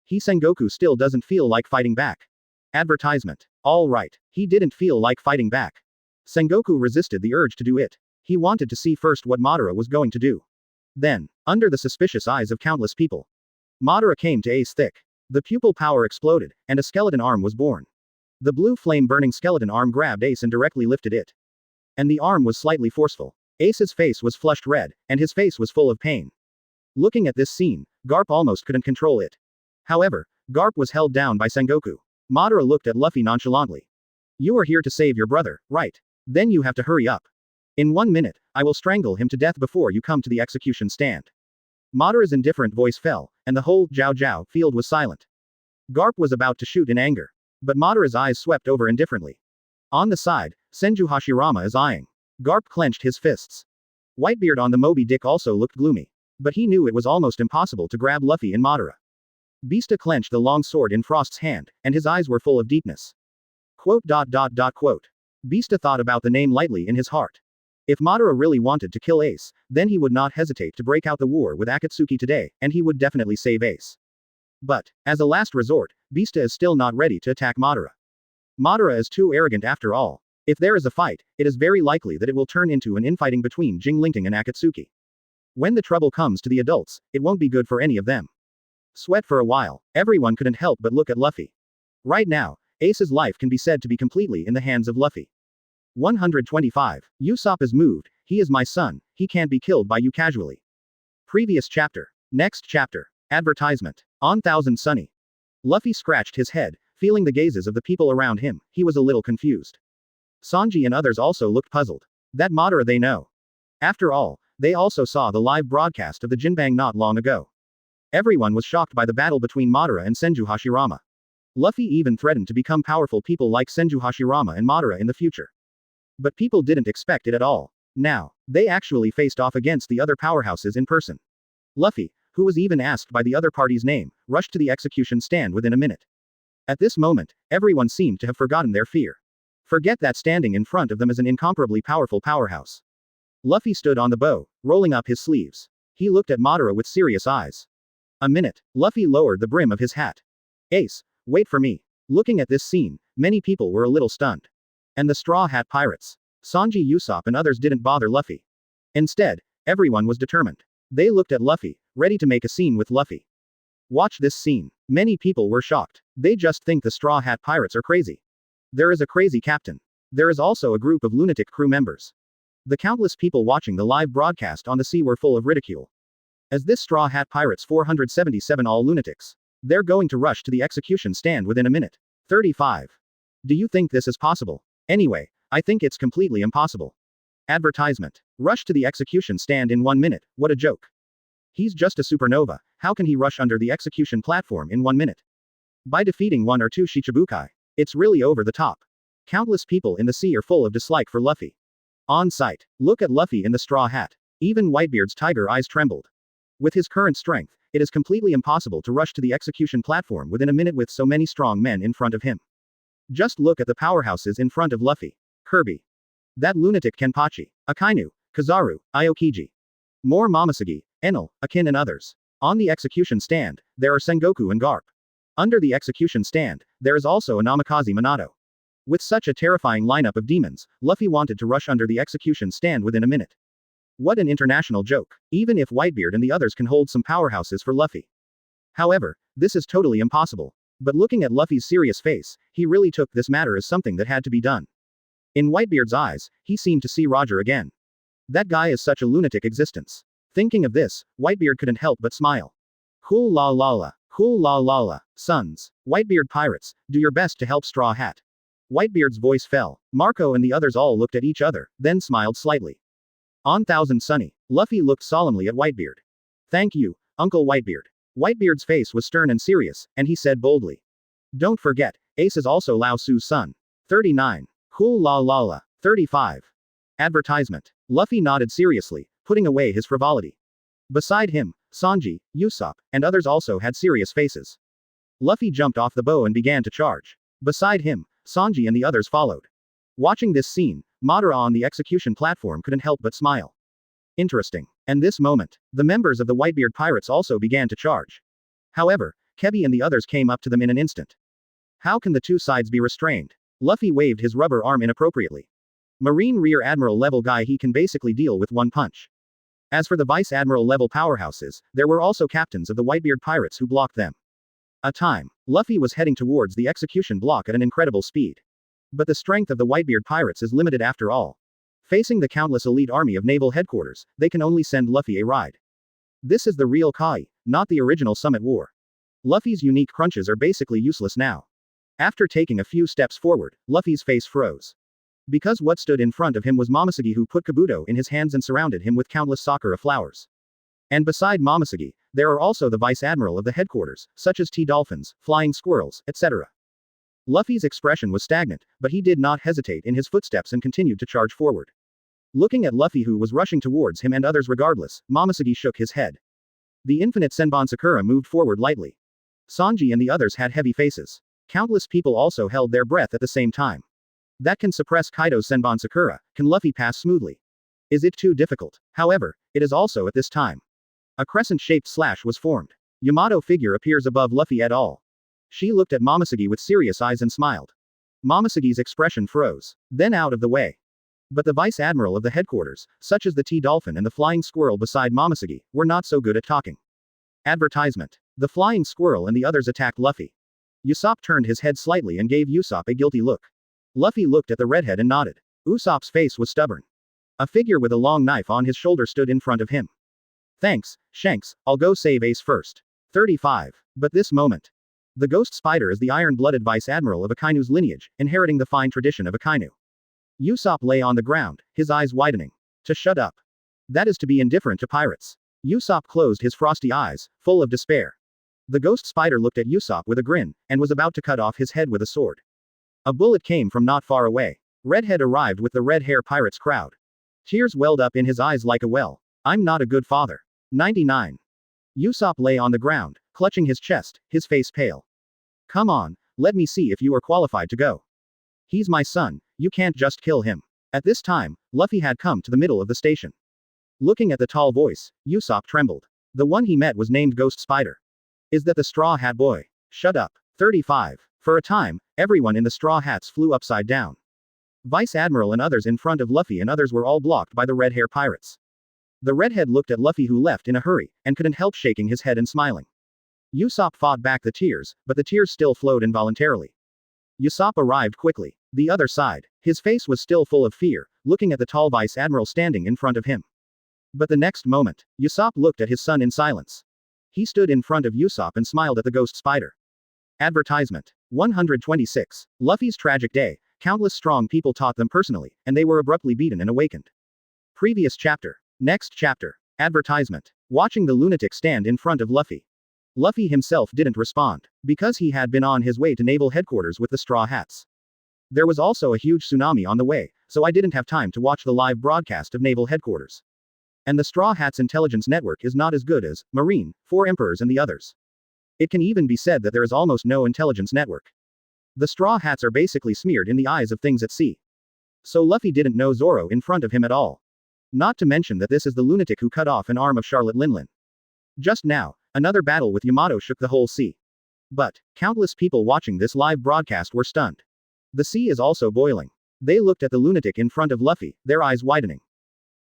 He Sengoku still doesn't feel like fighting back. Advertisement. All right, he didn't feel like fighting back. Sengoku resisted the urge to do it. He wanted to see first what Madara was going to do. Then, under the suspicious eyes of countless people, Madara came to Ace thick. The pupil power exploded, and a skeleton arm was born. The blue flame-burning skeleton arm grabbed Ace and directly lifted it. And the arm was slightly forceful. Ace's face was flushed red, and his face was full of pain. Looking at this scene, Garp almost couldn't control it. However, Garp was held down by Sengoku. Madara looked at Luffy nonchalantly. You are here to save your brother, right? Then you have to hurry up. In 1 minute, I will strangle him to death before you come to the execution stand. Madara's indifferent voice fell, and the whole Jiao field was silent. Garp was about to shoot in anger. But Madara's eyes swept over indifferently. On the side, Senju Hashirama is eyeing. Garp clenched his fists. Whitebeard on the Moby Dick also looked gloomy. But he knew it was almost impossible to grab Luffy and Madara. Beasta clenched the long sword in Frost's hand, and his eyes were full of deepness. Quote. Beasta thought about the name lightly in his heart. If Madara really wanted to kill Ace, then he would not hesitate to break out the war with Akatsuki today, and he would definitely save Ace. But, as a last resort, Beasta is still not ready to attack Madara. Madara is too arrogant after all. If there is a fight, it is very likely that it will turn into an infighting between Jingling and Akatsuki. When the trouble comes to the adults, it won't be good for any of them. Sweat for a while, everyone couldn't help but look at Luffy. Right now, Ace's life can be said to be completely in the hands of Luffy. 125. Usopp is moved, he is my son, he can't be killed by you casually. Previous chapter. Next chapter. Advertisement. On Thousand Sunny. Luffy scratched his head, feeling the gazes of the people around him, he was a little confused. Sanji and others also looked puzzled. That Madara they know. After all, they also saw the live broadcast of the Jinbang not long ago. Everyone was shocked by the battle between Madara and Senju Hashirama. Luffy even threatened to become powerful people like Senju Hashirama and Madara in the future. But people didn't expect it at all. Now, they actually faced off against the other powerhouses in person. Luffy, who was even asked by the other party's name, rushed to the execution stand within a minute. At this moment, everyone seemed to have forgotten their fear. Forget that standing in front of them is an incomparably powerful powerhouse. Luffy stood on the bow, rolling up his sleeves. He looked at Madara with serious eyes. A minute, Luffy lowered the brim of his hat. Ace, Wait for me. Looking at this scene, many people were a little stunned. And the Straw Hat Pirates. Sanji, Usopp and others didn't bother Luffy. Instead, everyone was determined. They looked at Luffy, ready to make a scene with Luffy. Watch this scene. Many people were shocked. They just think the Straw Hat Pirates are crazy. There is a crazy captain. There is also a group of lunatic crew members. The countless people watching the live broadcast on the sea were full of ridicule. As this Straw Hat Pirates 477 all lunatics. They're going to rush to the execution stand within a minute. 35. Do you think this is possible? Anyway, I think it's completely impossible. Advertisement. Rush to the execution stand in 1 minute, what a joke. He's just a supernova, how can he rush under the execution platform in 1 minute? By defeating 1 or 2 Shichibukai. It's really over the top. Countless people in the sea are full of dislike for Luffy. On sight, look at Luffy in the straw hat. Even Whitebeard's tiger eyes trembled. With his current strength, it is completely impossible to rush to the execution platform within a minute with so many strong men in front of him. Just look at the powerhouses in front of Luffy. Kirby. That lunatic Kenpachi. Akainu, Kizaru, Aokiji. More Momoshiki, Enel, Akin and others. On the execution stand, there are Sengoku and Garp. Under the execution stand, there is also a Namikaze Minato. With such a terrifying lineup of demons, Luffy wanted to rush under the execution stand within a minute. What an international joke. Even if Whitebeard and the others can hold some powerhouses for Luffy. However, this is totally impossible. But looking at Luffy's serious face, he really took this matter as something that had to be done. In Whitebeard's eyes, he seemed to see Roger again. That guy is such a lunatic existence. Thinking of this, Whitebeard couldn't help but smile. Cool la la la, cool la la la, sons, Whitebeard pirates, do your best to help Straw Hat. Whitebeard's voice fell. Marco and the others all looked at each other, then smiled slightly. On Thousand Sunny, Luffy looked solemnly at Whitebeard. Thank you, Uncle Whitebeard. Whitebeard's face was stern and serious, and he said boldly. Don't forget, Ace is also Lao Su's son. 39. Cool la la la. 35. Advertisement. Luffy nodded seriously, putting away his frivolity. Beside him, Sanji, Usopp, and others also had serious faces. Luffy jumped off the bow and began to charge. Beside him, Sanji and the others followed. Watching this scene, Madara on the execution platform couldn't help but smile. Interesting. And this moment, the members of the Whitebeard pirates also began to charge. However, Kebi and the others came up to them in an instant. How can the two sides be restrained? Luffy waved his rubber arm inappropriately. Marine Rear Admiral level guy, he can basically deal with one punch. As for the Vice Admiral level powerhouses, there were also captains of the Whitebeard pirates who blocked them. Luffy was heading towards the execution block at an incredible speed. But the strength of the Whitebeard pirates is limited after all. Facing the countless elite army of naval headquarters, they can only send Luffy a ride. This is the real Kai, not the original Summit War. Luffy's unique crunches are basically useless now. After taking a few steps forward, Luffy's face froze. Because what stood in front of him was Momoshiki, who put Kabuto in his hands and surrounded him with countless sakura flowers. And beside Momoshiki, there are also the Vice Admiral of the headquarters, such as T-Dolphins, Flying Squirrels, etc. Luffy's expression was stagnant, but he did not hesitate in his footsteps and continued to charge forward. Looking at Luffy, who was rushing towards him and others regardless, Momoshiki shook his head. The infinite Senbon Sakura moved forward lightly. Sanji and the others had heavy faces. Countless people also held their breath at the same time. That can suppress Kaido's Senbon Sakura. Can Luffy pass smoothly? Is it too difficult? However, it is also at this time. A crescent-shaped slash was formed. Yamato figure appears above Luffy et al. She looked at Momoshiki with serious eyes and smiled. Momoshiki's expression froze. Then out of the way. But the Vice Admiral of the headquarters, such as the T-Dolphin and the Flying Squirrel beside Momoshiki, were not so good at talking. Advertisement. The Flying Squirrel and the others attacked Luffy. Usopp turned his head slightly and gave Usopp a guilty look. Luffy looked at the redhead and nodded. Usopp's face was stubborn. A figure with a long knife on his shoulder stood in front of him. Thanks, Shanks, I'll go save Ace first. 35. But this moment. The Ghost Spider is the iron-blooded Vice Admiral of Akainu's lineage, inheriting the fine tradition of Akainu. Usopp lay on the ground, his eyes widening. To shut up. That is to be indifferent to pirates. Usopp closed his frosty eyes, full of despair. The Ghost Spider looked at Usopp with a grin, and was about to cut off his head with a sword. A bullet came from not far away. Redhead arrived with the Red Hair Pirates crowd. Tears welled up in his eyes like a well. I'm not a good father. 99. Usopp lay on the ground, clutching his chest, his face pale. Come on, let me see if you are qualified to go. He's my son, you can't just kill him. At this time, Luffy had come to the middle of the station. Looking at the tall voice, Usopp trembled. The one he met was named Ghost Spider. Is that the Straw Hat Boy? Shut up. 35. For a time, everyone in the straw hats flew upside down. Vice Admiral and others in front of Luffy and others were all blocked by the red hair pirates. The redhead looked at Luffy who left in a hurry, and couldn't help shaking his head and smiling. Usopp fought back the tears, but the tears still flowed involuntarily. Usopp arrived quickly. The other side. His face was still full of fear, looking at the tall Vice Admiral standing in front of him. But the next moment, Usopp looked at his son in silence. He stood in front of Usopp and smiled at the ghost spider. Advertisement. 126. Luffy's tragic day. Countless strong people taught them personally, and they were abruptly beaten and awakened. Previous chapter. Next chapter. Advertisement. Watching the lunatic stand in front of Luffy. Luffy himself didn't respond, because he had been on his way to naval headquarters with the Straw Hats. There was also a huge tsunami on the way, so I didn't have time to watch the live broadcast of naval headquarters. And the Straw Hats intelligence network is not as good as Marine, Four Emperors and the others. It can even be said that there is almost no intelligence network. The Straw Hats are basically smeared in the eyes of things at sea. So Luffy didn't know Zoro in front of him at all. Not to mention that this is the lunatic who cut off an arm of Charlotte Linlin. Just now, another battle with Yamato shook the whole sea. But, countless people watching this live broadcast were stunned. The sea is also boiling. They looked at the lunatic in front of Luffy, their eyes widening.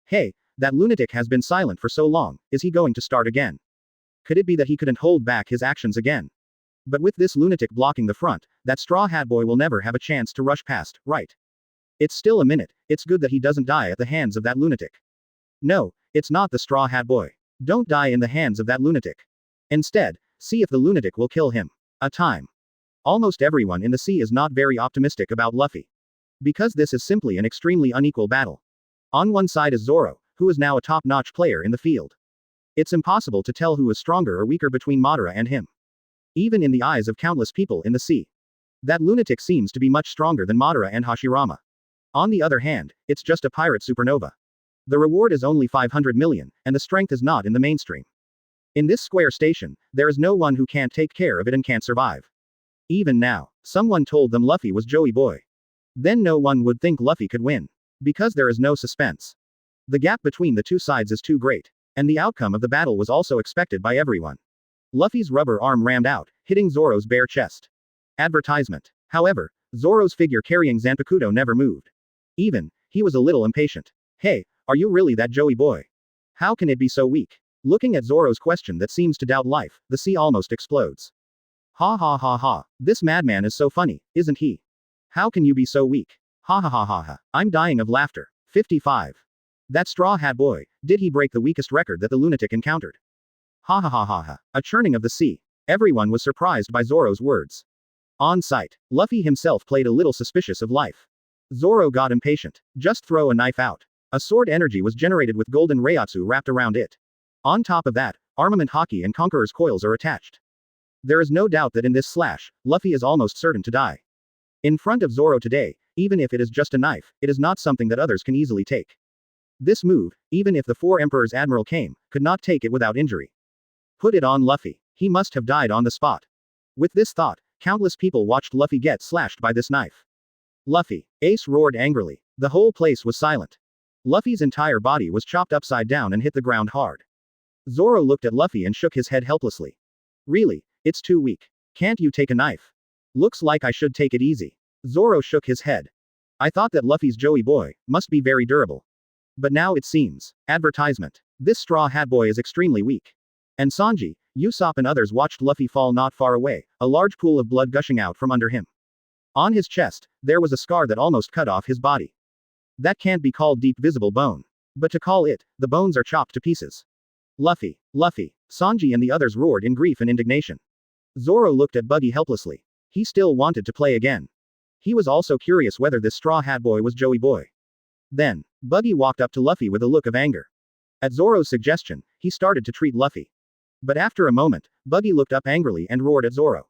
Hey, that lunatic has been silent for so long, is he going to start again? Could it be that he couldn't hold back his actions again? But with this lunatic blocking the front, that Straw Hat Boy will never have a chance to rush past, right? It's still a minute, it's good that he doesn't die at the hands of that lunatic. No, it's not the Straw Hat Boy. Don't die in the hands of that lunatic. Instead, see if the lunatic will kill him. A time. Almost everyone in the sea is not very optimistic about Luffy. Because this is simply an extremely unequal battle. On one side is Zoro, who is now a top-notch player in the field. It's impossible to tell who is stronger or weaker between Madara and him. Even in the eyes of countless people in the sea. That lunatic seems to be much stronger than Madara and Hashirama. On the other hand, it's just a pirate supernova. The reward is only 500 million, and the strength is not in the mainstream. In this square station, there is no one who can't take care of it and can't survive. Even now, someone told them Luffy was Joey Boy. Then no one would think Luffy could win. Because there is no suspense. The gap between the two sides is too great. And the outcome of the battle was also expected by everyone. Luffy's rubber arm rammed out, hitting Zoro's bare chest. Advertisement. However, Zoro's figure carrying Zanpakuto never moved. Even, he was a little impatient. Hey, are you really that Joey Boy? How can it be so weak? Looking at Zoro's question that seems to doubt life, the sea almost explodes. Ha ha ha ha, this madman is so funny, isn't he? How can you be so weak? Ha ha ha ha ha, I'm dying of laughter. 55. That Straw Hat Boy, did he break the weakest record that the lunatic encountered? Ha ha ha ha ha, a churning of the sea. Everyone was surprised by Zoro's words. On sight, Luffy himself played a little suspicious of life. Zoro got impatient. Just throw a knife out. A sword energy was generated with golden Reiatsu wrapped around it. On top of that, armament hockey and conqueror's coils are attached. There is no doubt that in this slash, Luffy is almost certain to die. In front of Zoro today, even if it is just a knife, it is not something that others can easily take. This move, even if the Four Emperors Admiral came, could not take it without injury. Put it on Luffy. He must have died on the spot. With this thought, countless people watched Luffy get slashed by this knife. Luffy. Ace roared angrily. The whole place was silent. Luffy's entire body was chopped upside down and hit the ground hard. Zoro looked at Luffy and shook his head helplessly. Really, it's too weak. Can't you take a knife? Looks like I should take it easy. Zoro shook his head. I thought that Luffy's Joey Boy must be very durable. But now it seems. Advertisement. This Straw Hat Boy is extremely weak. And Sanji, Usopp and others watched Luffy fall not far away, a large pool of blood gushing out from under him. On his chest, there was a scar that almost cut off his body. That can't be called deep visible bone. But to call it, the bones are chopped to pieces. Luffy, Luffy, Sanji and the others roared in grief and indignation. Zoro looked at Buggy helplessly. He still wanted to play again. He was also curious whether this Straw Hat Boy was Joey Boy. Then, Buggy walked up to Luffy with a look of anger. At Zoro's suggestion, he started to treat Luffy. But after a moment, Buggy looked up angrily and roared at Zoro.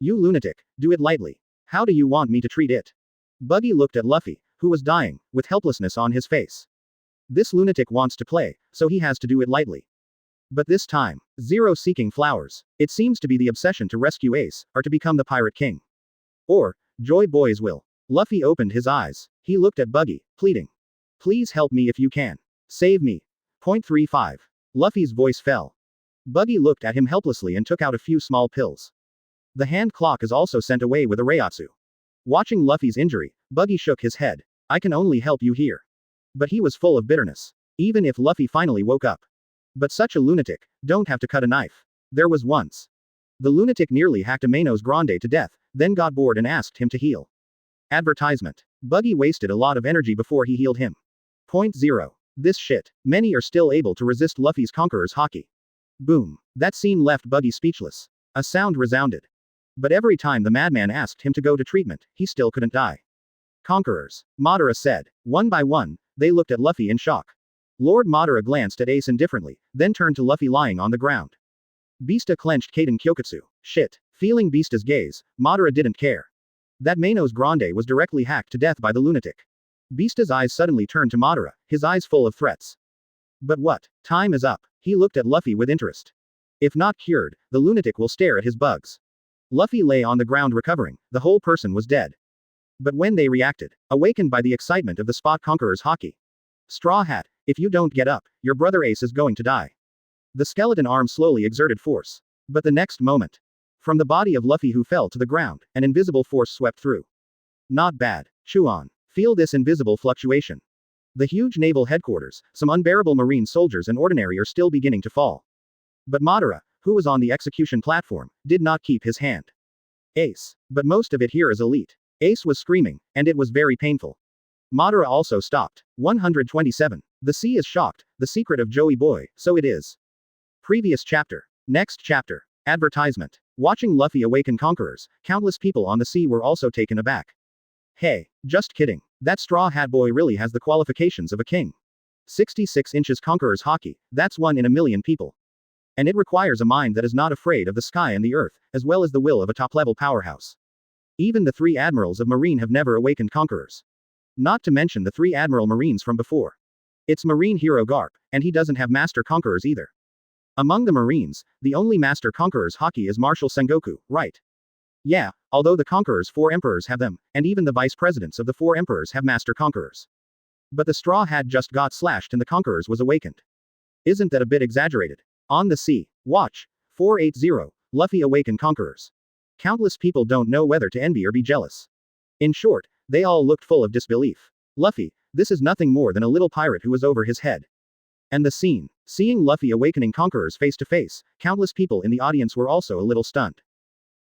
You lunatic, do it lightly. How do you want me to treat it? Buggy looked at Luffy, who was dying, with helplessness on his face. This lunatic wants to play, so he has to do it lightly. But this time, Zero seeking flowers. It seems to be the obsession to rescue Ace, or to become the Pirate King. Or, Joy Boy's will. Luffy opened his eyes. He looked at Buggy, pleading. Please help me if you can. Save me. .35. Luffy's voice fell. Buggy looked at him helplessly and took out a few small pills. The hand clock is also sent away with a reiatsu. Watching Luffy's injury, Buggy shook his head. I can only help you here. But he was full of bitterness. Even if Luffy finally woke up. But such a lunatic, don't have to cut a knife. There was once. The lunatic nearly hacked a Manos Grande to death, then got bored and asked him to heal. Advertisement. Buggy wasted a lot of energy before he healed him. Point 0. This shit. Many are still able to resist Luffy's Conqueror's Haki. Boom. That scene left Buggy speechless. A sound resounded. But every time the madman asked him to go to treatment, he still couldn't die. Conquerors, Madara said. One by one, they looked at Luffy in shock. Lord Madara glanced at Ace indifferently, then turned to Luffy lying on the ground. Beasta clenched Kaden Kyokutsu. Shit. Feeling Beasta's gaze, Madara didn't care. That Manos Grande was directly hacked to death by the lunatic. Beasta's eyes suddenly turned to Madara, his eyes full of threats. But what? Time is up. He looked at Luffy with interest. If not cured, the lunatic will stare at his bugs. Luffy lay on the ground recovering, the whole person was dead. But when they reacted, awakened by the excitement of the Spot Conqueror's Haki. Straw Hat, if you don't get up, your brother Ace is going to die. The skeleton arm slowly exerted force. But the next moment. From the body of Luffy who fell to the ground, an invisible force swept through. Not bad. Chuan. Feel this invisible fluctuation. The huge naval headquarters, some unbearable marine soldiers and ordinary are still beginning to fall. But Madara, who was on the execution platform, did not keep his hand. Ace. But most of it here is elite. Ace was screaming, and it was very painful. Madara also stopped. 127. The sea is shocked, the secret of Joey Boy, so it is. Previous chapter. Next chapter. Advertisement. Watching Luffy awaken conquerors, countless people on the sea were also taken aback. Hey, just kidding. That Straw Hat Boy really has the qualifications of a king. 66 inches Conqueror's Haki, that's 1 in a million people. And it requires a mind that is not afraid of the sky and the earth, as well as the will of a top-level powerhouse. Even the 3 admirals of Marine have never awakened conquerors. Not to mention the 3 admiral Marines from before. It's Marine hero Garp, and he doesn't have master conquerors either. Among the Marines, the only master conqueror's Haki is Marshal Sengoku, right? Yeah, although the conquerors 4 emperors have them, and even the vice presidents of the 4 emperors have master conquerors. But the Straw Hat just got slashed and the conquerors was awakened. Isn't that a bit exaggerated? On the sea. Watch. 480. Luffy awaken conquerors. Countless people don't know whether to envy or be jealous. In short, they all looked full of disbelief. Luffy, this is nothing more than a little pirate who was over his head. And the scene. Seeing Luffy awakening conquerors face to face, countless people in the audience were also a little stunned.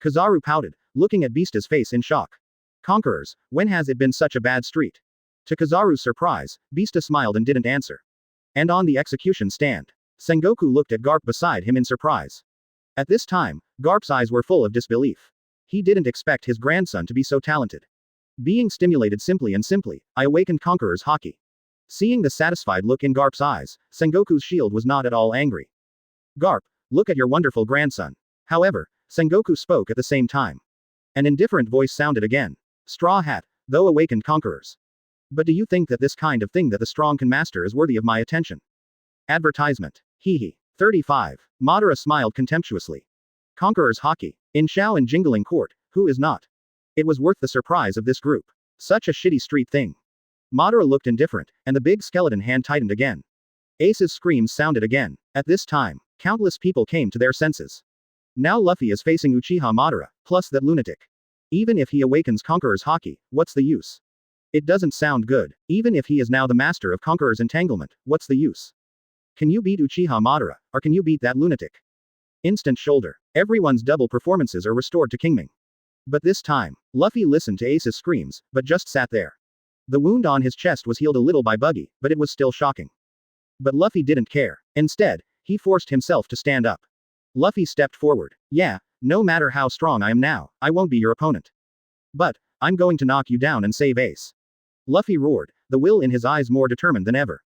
Kizaru pouted, looking at Beasta's face in shock. Conquerors, when has it been such a bad street? To Kizaru's surprise, Beasta smiled and didn't answer. And on the execution stand, Sengoku looked at Garp beside him in surprise. At this time, Garp's eyes were full of disbelief. He didn't expect his grandson to be so talented. Being stimulated simply, I awakened Conqueror's Haki. Seeing the satisfied look in Garp's eyes, Sengoku's shield was not at all angry. Garp, look at your wonderful grandson. However, Sengoku spoke at the same time. An indifferent voice sounded again. Straw Hat, though awakened conquerors. But do you think that this kind of thing that the strong can master is worthy of my attention? Advertisement. Hee 35. Madara smiled contemptuously. Conqueror's Haki. In Xiao and Jingling Court, who is not? It was worth the surprise of this group. Such a shitty street thing. Madara looked indifferent, and the big skeleton hand tightened again. Ace's screams sounded again. At this time, countless people came to their senses. Now Luffy is facing Uchiha Madara, plus that lunatic. Even if he awakens Conqueror's Haki, what's the use? It doesn't sound good. Even if he is now the master of Conqueror's Entanglement, what's the use? Can you beat Uchiha Madara, or can you beat that lunatic? Instant shoulder. Everyone's double performances are restored to Kingming. But this time, Luffy listened to Ace's screams, but just sat there. The wound on his chest was healed a little by Buggy, but it was still shocking. But Luffy didn't care. Instead, he forced himself to stand up. Luffy stepped forward. Yeah, no matter how strong I am now, I won't be your opponent. But, I'm going to knock you down and save Ace. Luffy roared, the will in his eyes more determined than ever.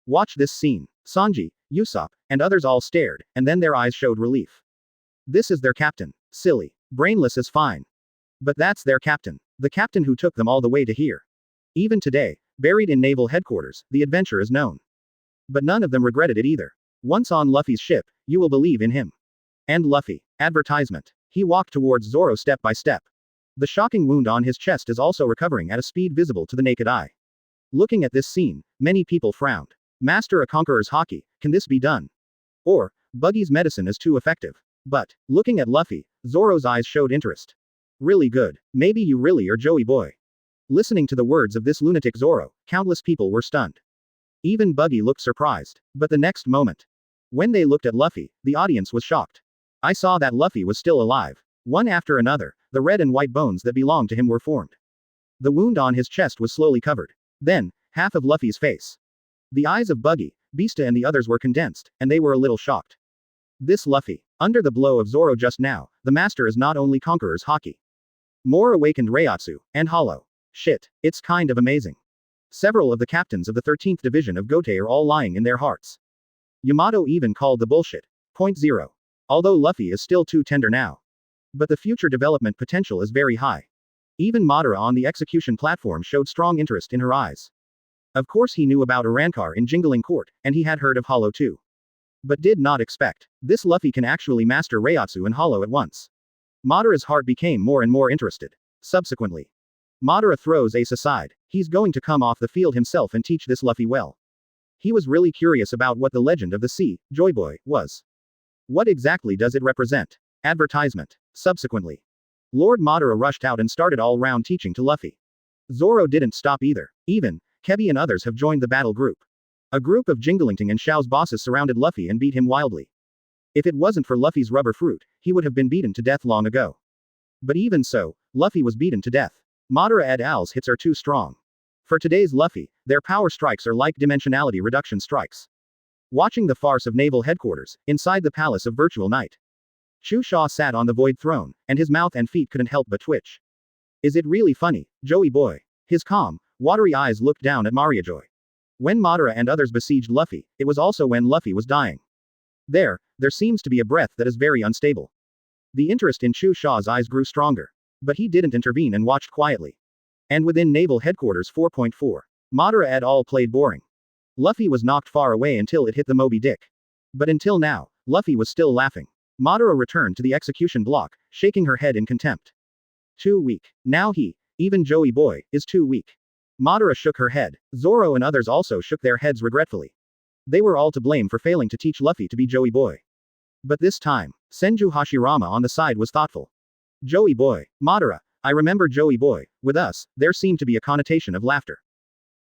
Watch this scene. Sanji, Usopp, and others all stared, and then their eyes showed relief. This is their captain. Silly. Brainless is fine. But that's their captain. The captain who took them all the way to here. Even today, buried in naval headquarters, the adventure is known. But none of them regretted it either. Once on Luffy's ship, you will believe in him. And Luffy. Advertisement. He walked towards Zoro step by step. The shocking wound on his chest is also recovering at a speed visible to the naked eye. Looking at this scene, many people frowned. Master a Conqueror's Haki, can this be done? Or, Buggy's medicine is too effective. But, looking at Luffy, Zoro's eyes showed interest. Really good. Maybe you really are Joey boy. Listening to the words of this lunatic Zoro, countless people were stunned. Even Buggy looked surprised. But the next moment, when they looked at Luffy, the audience was shocked. I saw that Luffy was still alive. One after another, the red and white bones that belonged to him were formed. The wound on his chest was slowly covered. Then, half of Luffy's face. The eyes of Buggy, Beasta and the others were condensed, and they were a little shocked. This Luffy. Under the blow of Zoro just now, the master is not only Conqueror's Haki. More awakened Reiatsu, and Hollow. Shit, it's kind of amazing. Several of the captains of the 13th Division of Gote are all lying in their hearts. Yamato even called the bullshit. Point 0. Although Luffy is still too tender now. But the future development potential is very high. Even Madara on the execution platform showed strong interest in her eyes. Of course he knew about Arankar in Jingling Court, and he had heard of Hollow too. But did not expect. This Luffy can actually master Reiatsu and Hollow at once. Madara's heart became more and more interested. Subsequently, Madara throws Ace aside. He's going to come off the field himself and teach this Luffy well. He was really curious about what the legend of the sea, Joy Boy, was. What exactly does it represent? Advertisement. Subsequently, Lord Madara rushed out and started all-round teaching to Luffy. Zoro didn't stop either. Even, Kebi and others have joined the battle group. A group of Jinglingting and Xiao's bosses surrounded Luffy and beat him wildly. If it wasn't for Luffy's rubber fruit, he would have been beaten to death long ago. But even so, Luffy was beaten to death. Madara et al.'s hits are too strong. For today's Luffy, their power strikes are like dimensionality reduction strikes. Watching the farce of naval headquarters, inside the palace of virtual night. Chu Xia sat on the void throne, and his mouth and feet couldn't help but twitch. Is it really funny, Joey boy? His calm, watery eyes looked down at Mariajoy. When Madara and others besieged Luffy, it was also when Luffy was dying. There seems to be a breath that is very unstable. The interest in Chu Xia's eyes grew stronger. But he didn't intervene and watched quietly. And within Naval Headquarters 4.4, Madara et al. Played boring. Luffy was knocked far away until it hit the Moby Dick. But until now, Luffy was still laughing. Madara returned to the execution block, shaking her head in contempt. Too weak. Now he, even Joey boy, is too weak. Madara shook her head. Zoro and others also shook their heads regretfully. They were all to blame for failing to teach Luffy to be Joey boy. But this time, Senju Hashirama on the side was thoughtful. Joey boy, Madara, I remember Joey boy. With us, there seemed to be a connotation of laughter.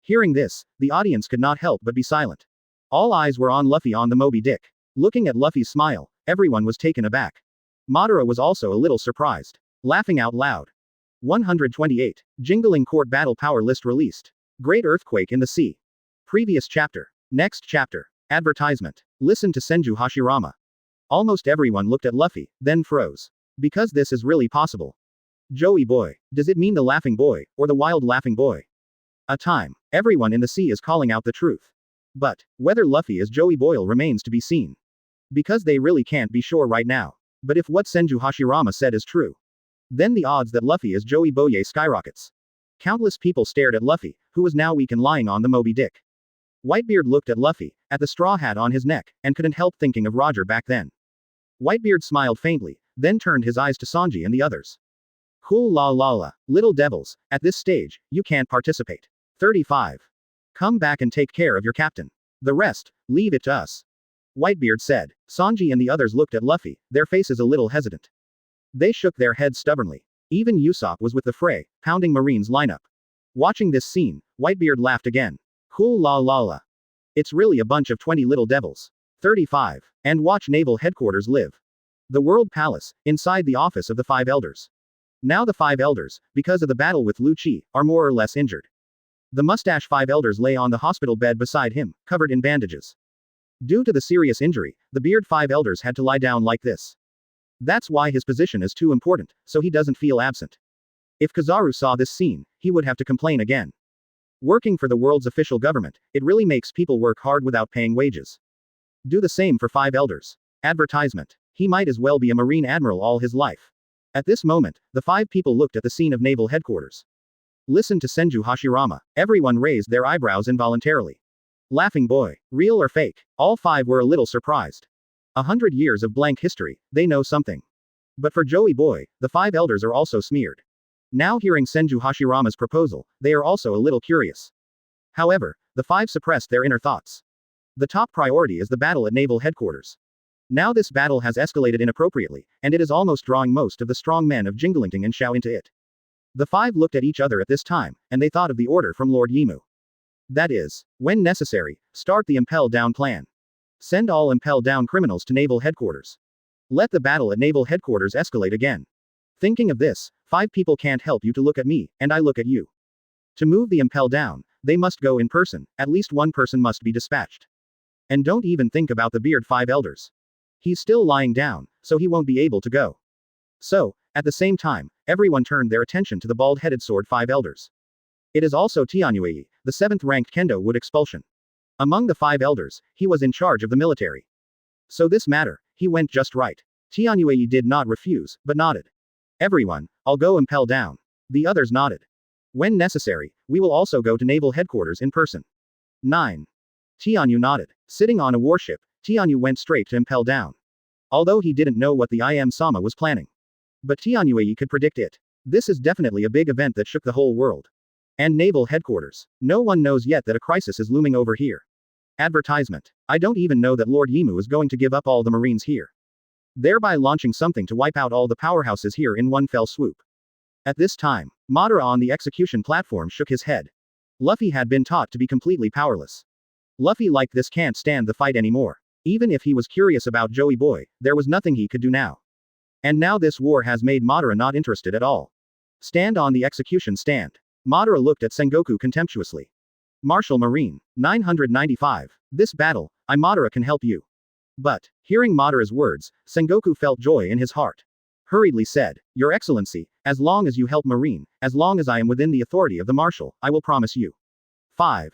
Hearing this, the audience could not help but be silent. All eyes were on Luffy on the Moby Dick. Looking at Luffy's smile, everyone was taken aback. Madara was also a little surprised. Laughing out loud. 128. Jingling Court Battle Power List released. Great Earthquake in the Sea. Previous chapter. Next chapter. Advertisement. Listen to Senju Hashirama. Almost everyone looked at Luffy, then froze. Because this is really possible. Joey boy. Does it mean the laughing boy, or the wild laughing boy? A time. Everyone in the sea is calling out the truth. But, whether Luffy is Joey Boyle remains to be seen. Because they really can't be sure right now. But if what Senju Hashirama said is true, then the odds that Luffy is Joey Boye skyrockets. Countless people stared at Luffy, who was now weak and lying on the Moby Dick. Whitebeard looked at Luffy, at the straw hat on his neck, and couldn't help thinking of Roger back then. Whitebeard smiled faintly, then turned his eyes to Sanji and the others. Cool la la la, little devils, at this stage, you can't participate. 35. Come back and take care of your captain. The rest, leave it to us. Whitebeard said. Sanji and the others looked at Luffy, their faces a little hesitant. They shook their heads stubbornly. Even Usopp was with the fray, pounding Marine's lineup. Watching this scene, Whitebeard laughed again. Cool la la la. It's really a bunch of 20 little devils. 35. And watch Naval Headquarters live. The World Palace, inside the office of the Five Elders. Now the Five Elders, because of the battle with Lu Chi, are more or less injured. The mustache Five Elders lay on the hospital bed beside him, covered in bandages. Due to the serious injury, the beard Five Elders had to lie down like this. That's why his position is too important, so he doesn't feel absent. If Kizaru saw this scene, he would have to complain again. Working for the world's official government, it really makes people work hard without paying wages. Do the same for Five Elders. Advertisement. He might as well be a Marine Admiral all his life. At this moment, the five people looked at the scene of Naval Headquarters. Listen to Senju Hashirama. Everyone raised their eyebrows involuntarily. Laughing boy. Real or fake? All five were a little surprised. 100 years of blank history, they know something. But for Joey boy, the Five Elders are also smeared. Now hearing Senju Hashirama's proposal, they are also a little curious. However, the five suppressed their inner thoughts. The top priority is the battle at Naval Headquarters. Now this battle has escalated inappropriately, and it is almost drawing most of the strong men of Jingling and Xiao into it. The five looked at each other at this time, and they thought of the order from Lord Yimu. That is, when necessary, start the impel down plan. Send all impel down criminals to naval headquarters. Let the battle at naval headquarters escalate again. Thinking of this, 5 people can't help you to look at me, and I look at you. To move the impel down, they must go in person, at least one person must be dispatched. And don't even think about the beard 5 elders. He's still lying down, so he won't be able to go. So, at the same time, everyone turned their attention to the bald-headed sword 5 elders. It is also Tianyue, the 7th-ranked Kendo Wood expulsion. Among the 5 elders, he was in charge of the military. So this matter, he went just right. Tianyue did not refuse, but nodded. Everyone, I'll go impel down. The others nodded. When necessary, we will also go to naval headquarters in person. 9. Tianyu nodded. Sitting on a warship, Tianyu went straight to impel down. Although he didn't know what the IM-sama was planning. But Tianyue could predict it. This is definitely a big event that shook the whole world. And naval headquarters. No one knows yet that a crisis is looming over here. Advertisement. I don't even know that Lord Yimu is going to give up all the Marines here. Thereby launching something to wipe out all the powerhouses here in one fell swoop. At this time, Madara on the execution platform shook his head. Luffy had been taught to be completely powerless. Luffy like this can't stand the fight anymore. Even if he was curious about Joey Boy, there was nothing he could do now. And now this war has made Madara not interested at all. Stand on the execution stand. Madara looked at Sengoku contemptuously. Martial Marine, 995. This battle, Madara can help you. But, hearing Madara's words, Sengoku felt joy in his heart. Hurriedly said, Your Excellency, as long as you help Marine, as long as I am within the authority of the Marshal, I will promise you. 5.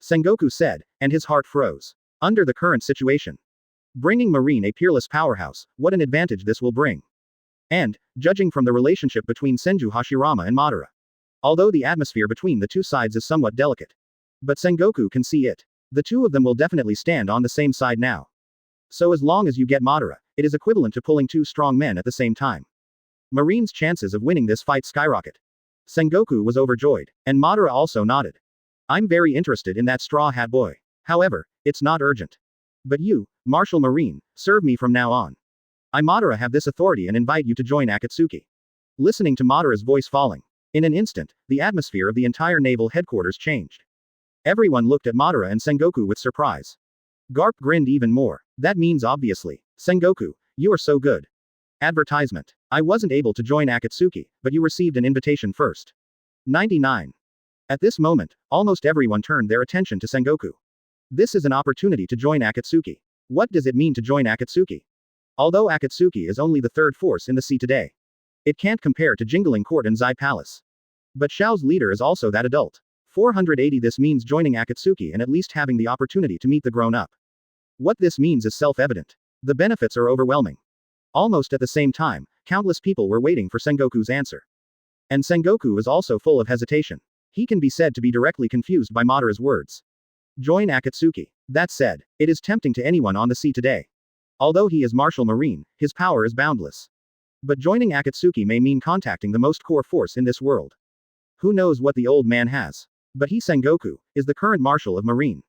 Sengoku said, and his heart froze. Under the current situation. Bringing Marine a peerless powerhouse, what an advantage this will bring. And, judging from the relationship between Senju Hashirama and Madara. Although the atmosphere between the two sides is somewhat delicate. But Sengoku can see it. The two of them will definitely stand on the same side now. So as long as you get Madara, it is equivalent to pulling 2 strong men at the same time. Marine's chances of winning this fight skyrocket. Sengoku was overjoyed, and Madara also nodded. I'm very interested in that straw hat boy. However, it's not urgent. But you, Marshal Marine, serve me from now on. I Madara have this authority and invite you to join Akatsuki. Listening to Madara's voice falling. In an instant, the atmosphere of the entire naval headquarters changed. Everyone looked at Madara and Sengoku with surprise. Garp grinned even more. That means obviously. Sengoku, you are so good. Advertisement. I wasn't able to join Akatsuki, but you received an invitation first. 99. At this moment, almost everyone turned their attention to Sengoku. This is an opportunity to join Akatsuki. What does it mean to join Akatsuki? Although Akatsuki is only the 3rd force in the sea today. It can't compare to Jingling Court and Xuye Palace. But Xiao's leader is also that adult. 480. This means joining Akatsuki and at least having the opportunity to meet the grown-up. What this means is self-evident. The benefits are overwhelming. Almost at the same time, countless people were waiting for Sengoku's answer. And Sengoku is also full of hesitation. He can be said to be directly confused by Madara's words. Join Akatsuki. That said, it is tempting to anyone on the sea today. Although he is Martial Marine, his power is boundless. But joining Akatsuki may mean contacting the most core force in this world. Who knows what the old man has? But he Sengoku is the current Marshal of Marine.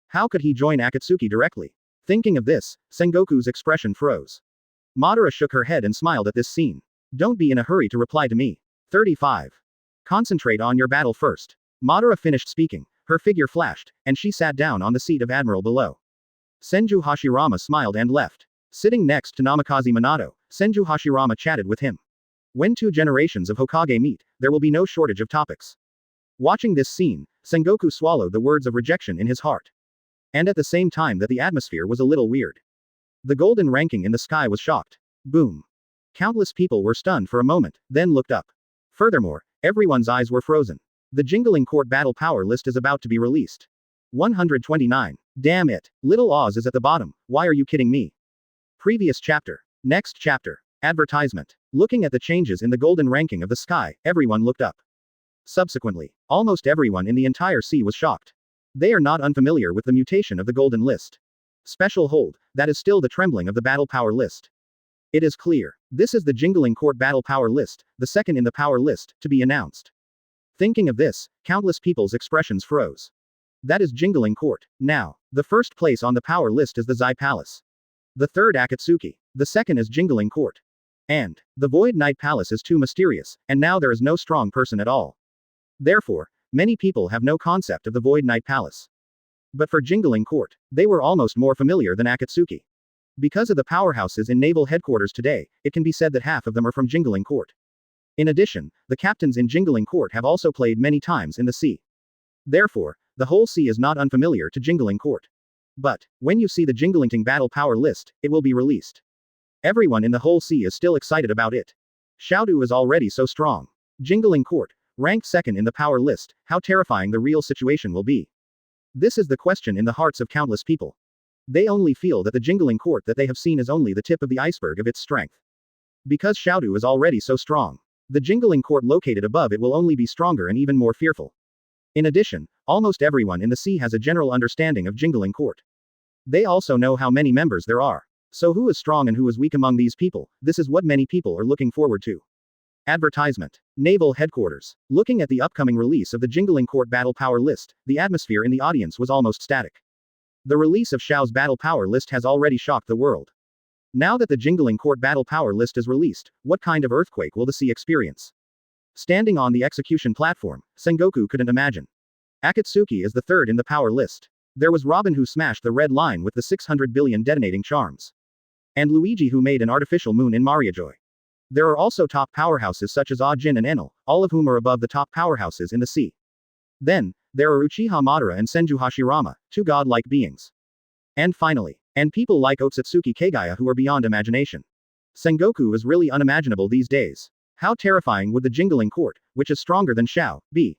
How could he join Akatsuki directly? Thinking of this, Sengoku's expression froze. Madara shook her head and smiled at this scene. Don't be in a hurry to reply to me. 35. Concentrate on your battle first. Madara finished speaking, her figure flashed, and she sat down on the seat of Admiral below. Senju Hashirama smiled and left. Sitting next to Namikaze Minato, Senju Hashirama chatted with him. When 2 generations of Hokage meet, there will be no shortage of topics. Watching this scene, Sengoku swallowed the words of rejection in his heart. And at the same time that the atmosphere was a little weird. The golden ranking in the sky was shocked. Boom. Countless people were stunned for a moment, then looked up. Furthermore, everyone's eyes were frozen. The Jingling Court battle power list is about to be released. 129. Damn it. Little Oz is at the bottom, why are you kidding me? Previous chapter. Next chapter. Advertisement. Looking at the changes in the golden ranking of the sky, everyone looked up. Subsequently, almost everyone in the entire sea was shocked. They are not unfamiliar with the mutation of the golden list. Special hold, that is still the trembling of the battle power list. It is clear. This is the Jingling Court battle power list, the second in the power list, to be announced. Thinking of this, countless people's expressions froze. That is Jingling Court. Now, the first place on the power list is the Xuye Palace. The third Akatsuki. The second is Jingling Court. And the Void Night Palace is too mysterious, and now there is no strong person at all. Therefore, many people have no concept of the Void Night Palace. But for Jingling Court, they were almost more familiar than Akatsuki. Because of the powerhouses in naval headquarters today, it can be said that half of them are from Jingling Court. In addition, the captains in Jingling Court have also played many times in the sea. Therefore, the whole sea is not unfamiliar to Jingling Court. But, when you see the Jinglingting battle power list, it will be released. Everyone in the whole sea is still excited about it. Xiao is already so strong. Jingling Court, ranked second in the power list, how terrifying the real situation will be. This is the question in the hearts of countless people. They only feel that the Jingling Court that they have seen is only the tip of the iceberg of its strength. Because Xiao is already so strong, the Jingling Court located above it will only be stronger and even more fearful. In addition, almost everyone in the sea has a general understanding of Jingling Court. They also know how many members there are. So who is strong and who is weak among these people? This is what many people are looking forward to. Advertisement. Naval Headquarters. Looking at the upcoming release of the Jingling Court battle power list, the atmosphere in the audience was almost static. The release of Xiao's battle power list has already shocked the world. Now that the Jingling Court battle power list is released, what kind of earthquake will the sea experience? Standing on the execution platform, Sengoku couldn't imagine. Akatsuki is the third in the power list. There was Robin who smashed the red line with the 600 billion detonating charms. And Luigi who made an artificial moon in Mariajoy. There are also top powerhouses such as Ajin and Enel, all of whom are above the top powerhouses in the sea. Then, there are Uchiha Madara and Senju Hashirama, two godlike beings. And finally, and people like Otsutsuki Kagaya who are beyond imagination. Sengoku is really unimaginable these days. How terrifying would the Jingling Court, which is stronger than Xiao, be?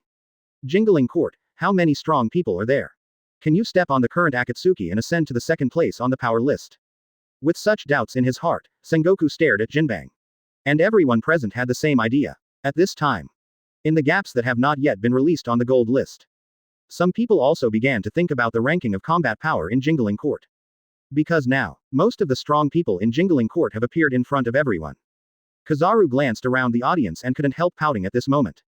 Jingling Court, how many strong people are there? Can you step on the current Akatsuki and ascend to the second place on the power list? With such doubts in his heart, Sengoku stared at Jinbang. And everyone present had the same idea. At this time. In the gaps that have not yet been released on the gold list. Some people also began to think about the ranking of combat power in Jingling Court. Because now, most of the strong people in Jingling Court have appeared in front of everyone. Kizaru glanced around the audience and couldn't help pouting at this moment.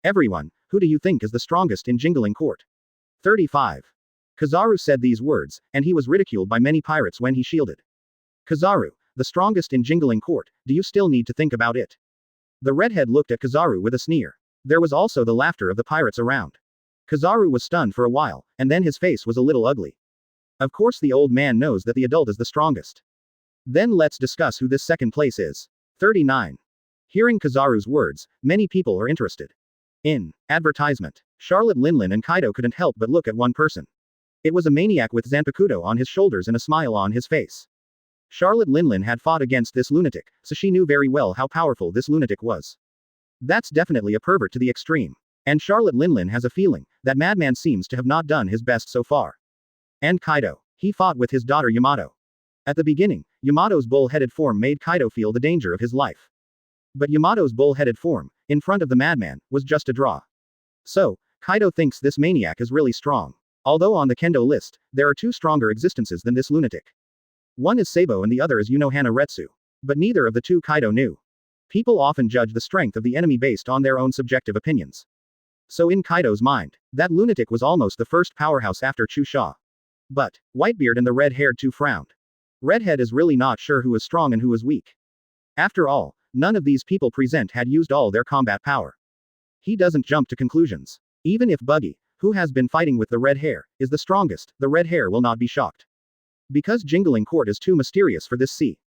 Everyone, who do you think is the strongest in Jingling Court? 35. Kizaru said these words, and he was ridiculed by many pirates when he shielded. Kizaru, the strongest in Jingling Court, do you still need to think about it? The redhead looked at Kizaru with a sneer. There was also the laughter of the pirates around. Kizaru was stunned for a while, and then his face was a little ugly. Of course the old man knows that the adult is the strongest. Then let's discuss who this second place is. 39. Hearing Kizaru's words, many people are interested. In advertisement, Charlotte Linlin and Kaido couldn't help but look at one person. It was a maniac with Zanpakuto on his shoulders and a smile on his face. Charlotte Linlin had fought against this lunatic, so she knew very well how powerful this lunatic was. That's definitely a pervert to the extreme. And Charlotte Linlin has a feeling that madman seems to have not done his best so far. And Kaido, he fought with his daughter Yamato. At the beginning, Yamato's bull-headed form made Kaido feel the danger of his life. But Yamato's bull-headed form, in front of the madman, was just a draw. So, Kaido thinks this maniac is really strong. Although on the kendo list, there are two stronger existences than this lunatic. One is Sabo and the other is Unohana Retsu. But neither of the two Kaido knew. People often judge the strength of the enemy based on their own subjective opinions. So in Kaido's mind, that lunatic was almost the first powerhouse after Chu Xia. But, Whitebeard and the red-haired two frowned. Redhead is really not sure who is strong and who is weak. After all, none of these people present had used all their combat power. He doesn't jump to conclusions. Even if Buggy, who has been fighting with the red hair, is the strongest, the red hair will not be shocked. Because Jingling Court is too mysterious for this sea.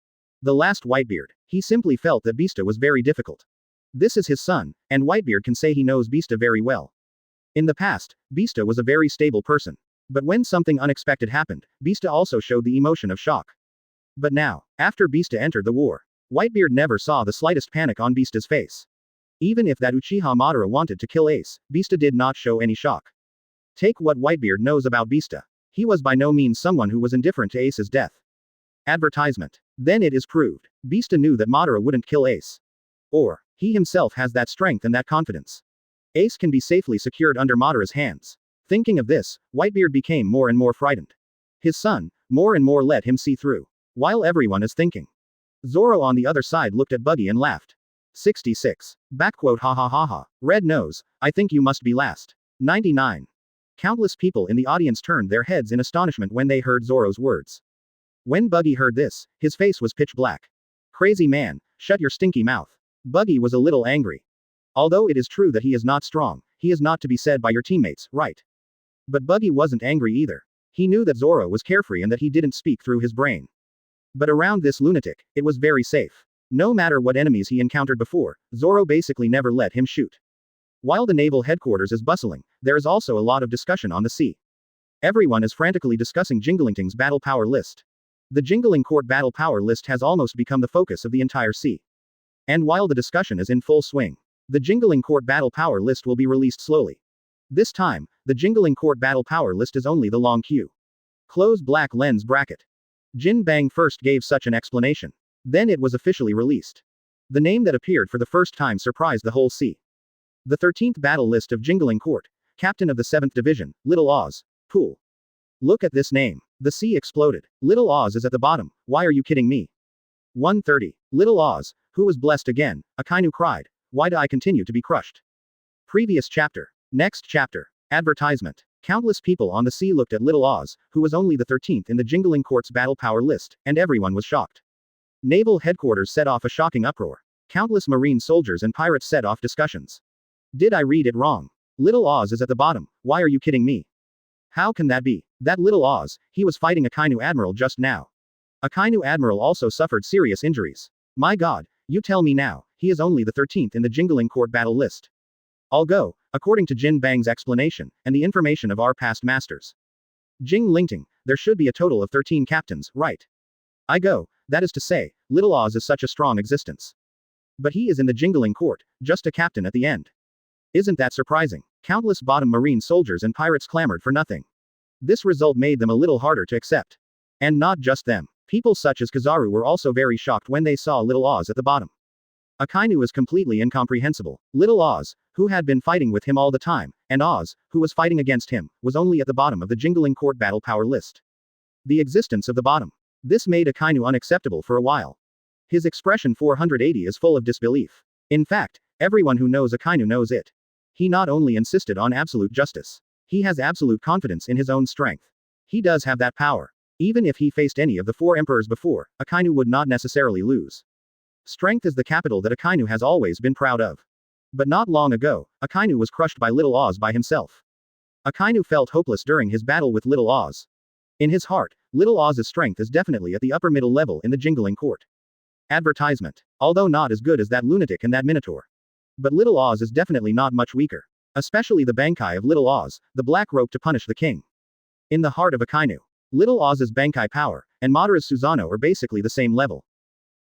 The last Whitebeard, he simply felt that Beasta was very difficult. This is his son, and Whitebeard can say he knows Beasta very well. In the past, Beasta was a very stable person. But when something unexpected happened, Beasta also showed the emotion of shock. But now, after Beasta entered the war, Whitebeard never saw the slightest panic on Beasta's face. Even if that Uchiha Madara wanted to kill Ace, Beasta did not show any shock. Take what Whitebeard knows about Beasta. He was by no means someone who was indifferent to Ace's death. Advertisement. Then it is proved. Beasta knew that Madara wouldn't kill Ace. Or, he himself has that strength and that confidence. Ace can be safely secured under Madara's hands. Thinking of this, Whitebeard became more and more frightened. His son, more and more let him see through. While everyone is thinking. Zoro on the other side looked at Buggy and laughed. 66. Backquote ha ha ha ha. Red nose, I think you must be last. 99. Countless people in the audience turned their heads in astonishment when they heard Zoro's words. When Buggy heard this, his face was pitch black. Crazy man, shut your stinky mouth. Buggy was a little angry. Although it is true that he is not strong, he is not to be said by your teammates, right? But Buggy wasn't angry either. He knew that Zoro was carefree and that he didn't speak through his brain. But around this lunatic, it was very safe. No matter what enemies he encountered before, Zoro basically never let him shoot. While the naval headquarters is bustling, there is also a lot of discussion on the sea. Everyone is frantically discussing Jingling's battle power list. The Jingling Court battle power list has almost become the focus of the entire sea. And while the discussion is in full swing, the Jingling Court battle power list will be released slowly. This time, the Jingling Court battle power list is only the long queue. Close black lens bracket. Jin Bang first gave such an explanation. Then it was officially released. The name that appeared for the first time surprised the whole sea. The 13th battle list of Jingling Court, Captain of the 7th Division, Little Oz, Pool. Look at this name. The sea exploded. Little Oz is at the bottom, why are you kidding me? 130. Little Oz, who was blessed again, Akainu cried, why do I continue to be crushed? Previous chapter. Next chapter. Advertisement. Countless people on the sea looked at Little Oz, who was only the 13th in the Jingling Court's battle power list, and everyone was shocked. Naval headquarters set off a shocking uproar. Countless marine soldiers and pirates set off discussions. Did I read it wrong? Little Oz is at the bottom, why are you kidding me? How can that be? That Little Oz, he was fighting Akainu Admiral just now. Akainu Admiral also suffered serious injuries. My god, you tell me now, he is only the 13th in the Jingling Court battle list. I'll go, according to Jin Bang's explanation, and the information of our past masters. Jingling, there should be a total of 13 captains, right? I go, that is to say, Little Oz is such a strong existence. But he is in the Jingling Court, just a captain at the end. Isn't that surprising? Countless bottom marine soldiers and pirates clamored for nothing. This result made them a little harder to accept. And not just them. People such as Kizaru were also very shocked when they saw Little Oz at the bottom. Akainu is completely incomprehensible. Little Oz, who had been fighting with him all the time, and Oz, who was fighting against him, was only at the bottom of the Jingling Court battle power list. The existence of the bottom. This made Akainu unacceptable for a while. His expression 480 is full of disbelief. In fact, everyone who knows Akainu knows it. He not only insisted on absolute justice. He has absolute confidence in his own strength. He does have that power. Even if he faced any of the 4 emperors before, Akainu would not necessarily lose. Strength is the capital that Akainu has always been proud of. But not long ago, Akainu was crushed by Little Oz by himself. Akainu felt hopeless during his battle with Little Oz. In his heart, Little Oz's strength is definitely at the upper middle level in the Jingling Court. Advertisement. Although not as good as that lunatic and that minotaur. But Little Oz is definitely not much weaker. Especially the Bankai of Little Oz, the black rope to punish the king. In the heart of Akainu, Little Oz's Bankai power, and Madara's Susanoo are basically the same level.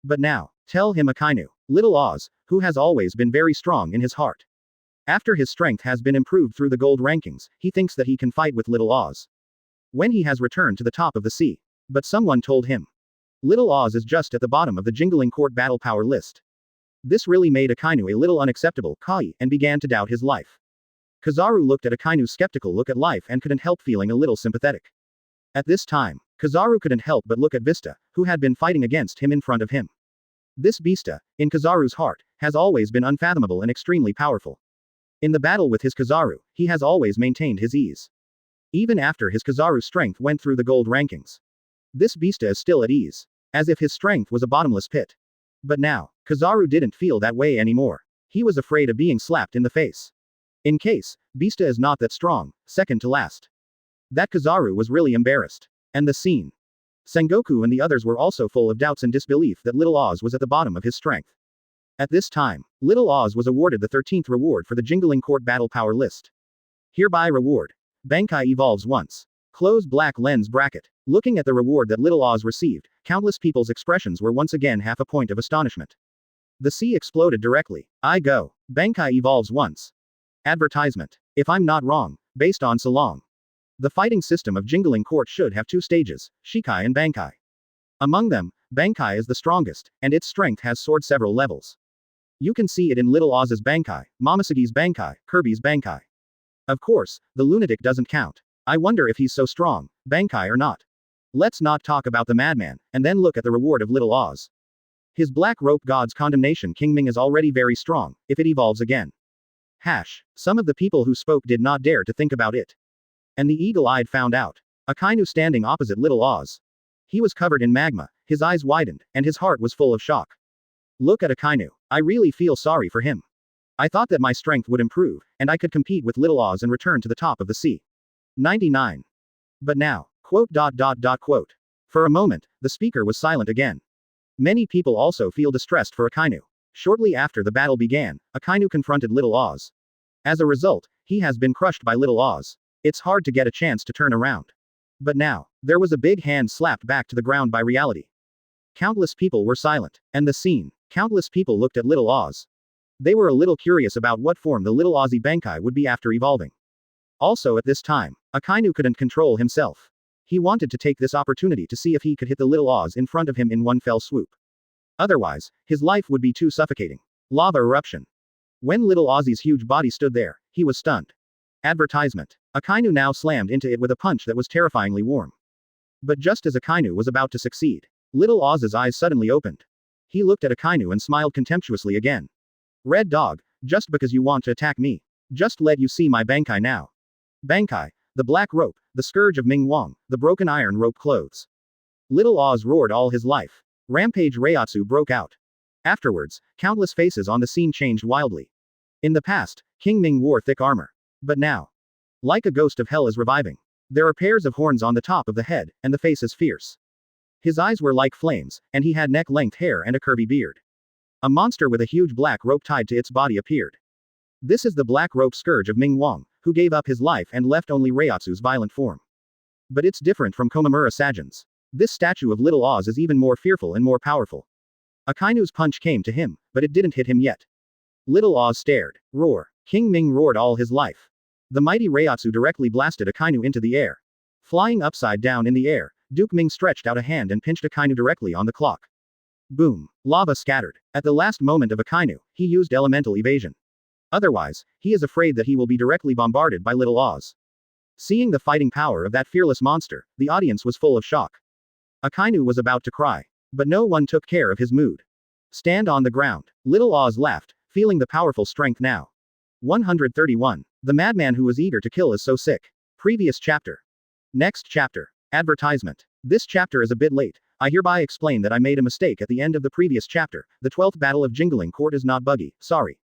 But now, tell him Akainu, Little Oz, who has always been very strong in his heart. After his strength has been improved through the gold rankings, he thinks that he can fight with Little Oz. When he has returned to the top of the sea. But someone told him. Little Oz is just at the bottom of the Jingling Court battle power list. This really made Akainu a little unacceptable, and began to doubt his life. Kizaru looked at Akainu's skeptical look at life and couldn't help feeling a little sympathetic. At this time, Kizaru couldn't help but look at Vista, who had been fighting against him in front of him. This Vista, in Kizaru's heart, has always been unfathomable and extremely powerful. In the battle with his Kizaru, he has always maintained his ease. Even after his Kizaru's strength went through the gold rankings. This Vista is still at ease. As if his strength was a bottomless pit. But now, Kizaru didn't feel that way anymore. He was afraid of being slapped in the face. In case, Vista is not that strong, second to last. That Kizaru was really embarrassed. And the scene. Sengoku and the others were also full of doubts and disbelief that Little Oz was at the bottom of his strength. At this time, Little Oz was awarded the 13th reward for the Jingling Court battle power list. Hereby reward. Bankai evolves once. Close black lens bracket. Looking at the reward that Little Oz received, countless people's expressions were once again half a point of astonishment. The sea exploded directly. I go. Bankai evolves once. Advertisement. If I'm not wrong, based on so long. The fighting system of Jingling Court should have 2 stages, Shikai and Bankai. Among them, Bankai is the strongest, and its strength has soared several levels. You can see it in Little Oz's Bankai, Momosagi's Bankai, Kirby's Bankai. Of course, the lunatic doesn't count. I wonder if he's so strong, Bankai or not. Let's not talk about the madman, and then look at the reward of Little Oz. His black rope god's condemnation King Ming is already very strong, if it evolves again. Some of the people who spoke did not dare to think about it. And the eagle-eyed found out. Akainu standing opposite Little Oz. He was covered in magma, his eyes widened, and his heart was full of shock. Look at Akainu. I really feel sorry for him. I thought that my strength would improve, and I could compete with Little Oz and return to the top of the sea. 99. But now, quote. For a moment, the speaker was silent again. Many people also feel distressed for Akainu. Shortly after the battle began, Akainu confronted Little Oz. As a result, he has been crushed by Little Oz. It's hard to get a chance to turn around. But now, there was a big hand slapped back to the ground by reality. Countless people were silent. And the scene. Countless people looked at Little Oz. They were a little curious about what form the little Aussie Bankai would be after evolving. Also at this time, Akainu couldn't control himself. He wanted to take this opportunity to see if he could hit the little Oz in front of him in one fell swoop. Otherwise, his life would be too suffocating. Lava eruption. When little Ozzy's huge body stood there, he was stunned. Advertisement. Akainu now slammed into it with a punch that was terrifyingly warm. But just as Akainu was about to succeed, little Oz's eyes suddenly opened. He looked at Akainu and smiled contemptuously again. Red dog, just because you want to attack me. Just let you see my Bankai now. Bankai, the black rope, the scourge of Ming Wang, the broken iron rope clothes. Little Oz roared all his life. Rampage Reiatsu broke out. Afterwards, countless faces on the scene changed wildly. In the past, King Ming wore thick armor. But now, like a ghost of hell is reviving. There are pairs of horns on the top of the head, and the face is fierce. His eyes were like flames, and he had neck-length hair and a curvy beard. A monster with a huge black rope tied to its body appeared. This is the black rope scourge of Ming Wang, who gave up his life and left only Reiatsu's violent form. But it's different from Komamura Sajin's. This statue of Little Oz is even more fearful and more powerful. Akainu's punch came to him, but it didn't hit him yet. Little Oz stared. Roar. King Ming roared all his life. The mighty Reiatsu directly blasted Akainu into the air. Flying upside down in the air, Duke Ming stretched out a hand and pinched Akainu directly on the clock. Boom. Lava scattered. At the last moment of Akainu, he used elemental evasion. Otherwise, he is afraid that he will be directly bombarded by Little Oz. Seeing the fighting power of that fearless monster, the audience was full of shock. Akainu was about to cry. But no one took care of his mood. Stand on the ground. Little Oz laughed, feeling the powerful strength now. 131. The madman who was eager to kill is so sick. Previous chapter. Next chapter. Advertisement. This chapter is a bit late. I hereby explain that I made a mistake at the end of the previous chapter. The 12th battle of Jingling Court is not buggy, sorry.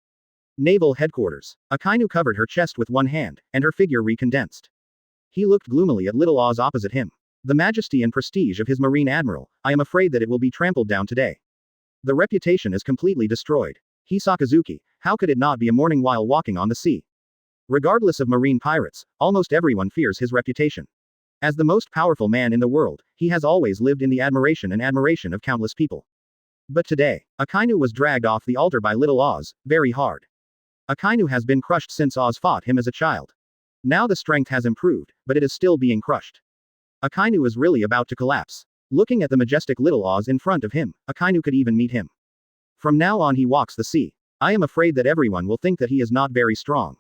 Naval headquarters. Akainu covered her chest with one hand, and her figure recondensed. He looked gloomily at Little Oz opposite him. The majesty and prestige of his Marine Admiral, I am afraid that it will be trampled down today. The reputation is completely destroyed. Hisakazuki, how could it not be a morning while walking on the sea? Regardless of marine pirates, almost everyone fears his reputation. As the most powerful man in the world, he has always lived in the admiration of countless people. But today, Akainu was dragged off the altar by Little Oz, very hard. Akainu has been crushed since Oz fought him as a child. Now the strength has improved, but it is still being crushed. Akainu is really about to collapse. Looking at the majestic Little Oz in front of him, Akainu could even meet him. From now on he walks the sea. I am afraid that everyone will think that he is not very strong.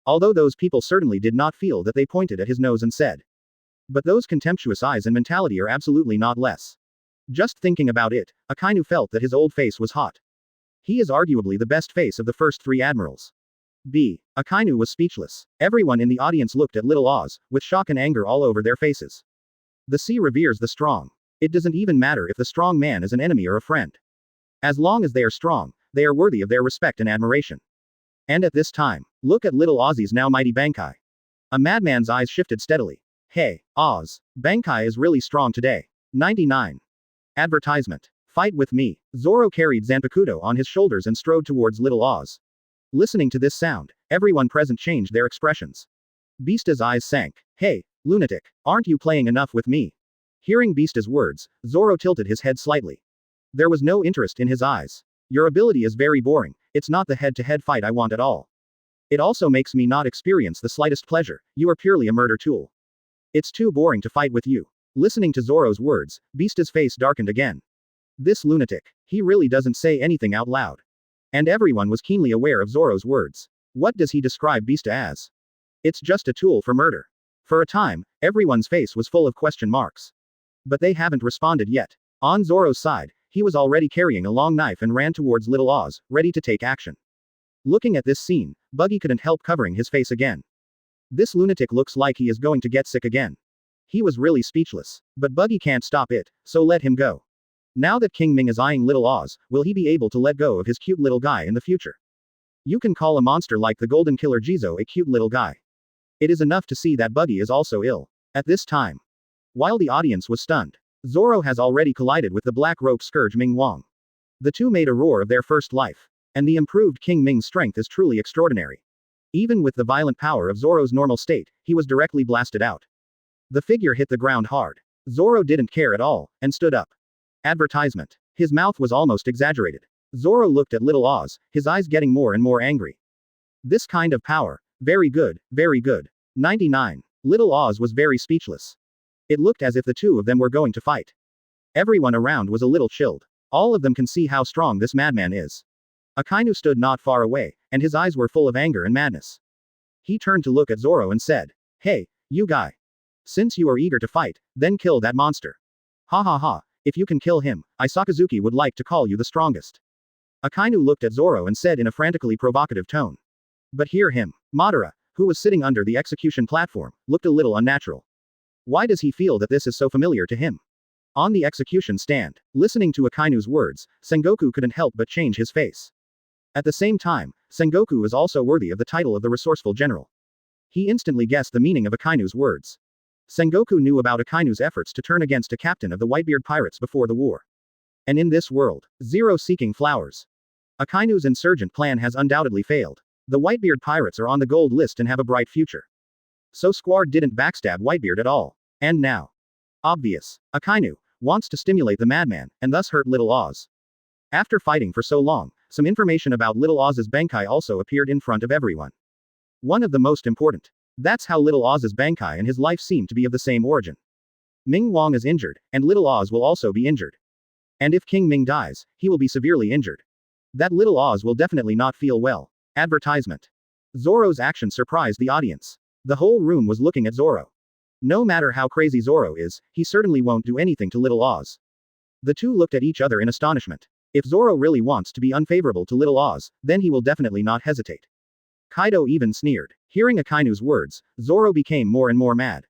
Although those people certainly did not feel that they pointed at his nose and said. But those contemptuous eyes and mentality are absolutely not less. Just thinking about it, Akainu felt that his old face was hot. He is arguably the best face of the first three admirals. Akainu was speechless. Everyone in the audience looked at Little Oz, with shock and anger all over their faces. The sea reveres the strong. It doesn't even matter if the strong man is an enemy or a friend. As long as they are strong, they are worthy of their respect and admiration. And at this time, look at Little Ozzy's now mighty Bankai. A madman's eyes shifted steadily. Hey, Oz, Bankai is really strong today. 99. Advertisement. Fight with me. Zoro carried Zanpakuto on his shoulders and strode towards Little Oz. Listening to this sound, everyone present changed their expressions. Beasta's eyes sank. Hey, lunatic, aren't you playing enough with me? Hearing Beasta's words, Zoro tilted his head slightly. There was no interest in his eyes. Your ability is very boring, it's not the head-to-head fight I want at all. It also makes me not experience the slightest pleasure, you are purely a murder tool. It's too boring to fight with you. Listening to Zoro's words, Beasta's face darkened again. This lunatic, he really doesn't say anything out loud. And everyone was keenly aware of Zoro's words. What does he describe Beasta as? It's just a tool for murder. For a time, everyone's face was full of question marks. But they haven't responded yet. On Zoro's side, he was already carrying a long knife and ran towards Little Oz, ready to take action. Looking at this scene, Buggy couldn't help covering his face again. This lunatic looks like he is going to get sick again. He was really speechless. But Buggy can't stop it, so let him go. Now that King Ming is eyeing Little Oz, will he be able to let go of his cute little guy in the future? You can call a monster like the Golden Killer Jizo a cute little guy. It is enough to see that Buggy is also ill. At this time, while the audience was stunned, Zoro has already collided with the Black Rope Scourge Ming Wang. The two made a roar of their first life. And the improved King Ming's strength is truly extraordinary. Even with the violent power of Zoro's normal state, he was directly blasted out. The figure hit the ground hard. Zoro didn't care at all, and stood up. Advertisement. His mouth was almost exaggerated. Zoro looked at Little Oz, his eyes getting more and more angry. This kind of power. Very good, very good. 99. Little Oz was very speechless. It looked as if the two of them were going to fight. Everyone around was a little chilled. All of them can see how strong this madman is. Akainu stood not far away, and his eyes were full of anger and madness. He turned to look at Zoro and said, "Hey, you guy. Since you are eager to fight, then kill that monster. Ha ha ha, if you can kill him, I Sakazuki would like to call you the strongest." Akainu looked at Zoro and said in a frantically provocative tone. But hear him. Madara, who was sitting under the execution platform, looked a little unnatural. Why does he feel that this is so familiar to him? On the execution stand, listening to Akainu's words, Sengoku couldn't help but change his face. At the same time, Sengoku is also worthy of the title of the resourceful general. He instantly guessed the meaning of Akainu's words. Sengoku knew about Akainu's efforts to turn against a captain of the Whitebeard pirates before the war. And in this world, Zero seeking flowers. Akainu's insurgent plan has undoubtedly failed. The Whitebeard pirates are on the gold list and have a bright future. So Squad didn't backstab Whitebeard at all. And now. Obvious. Akainu wants to stimulate the madman, and thus hurt Little Oz. After fighting for so long, some information about Little Oz's Bankai also appeared in front of everyone. One of the most important. That's how Little Oz's Bankai and his life seem to be of the same origin. Ming Wang is injured, and Little Oz will also be injured. And if King Ming dies, he will be severely injured. That Little Oz will definitely not feel well. Advertisement. Zoro's action surprised the audience. The whole room was looking at Zoro. No matter how crazy Zoro is, he certainly won't do anything to Little Oz. The two looked at each other in astonishment. If Zoro really wants to be unfavorable to Little Oz, then he will definitely not hesitate. Kaido even sneered. Hearing Akainu's words, Zoro became more and more mad.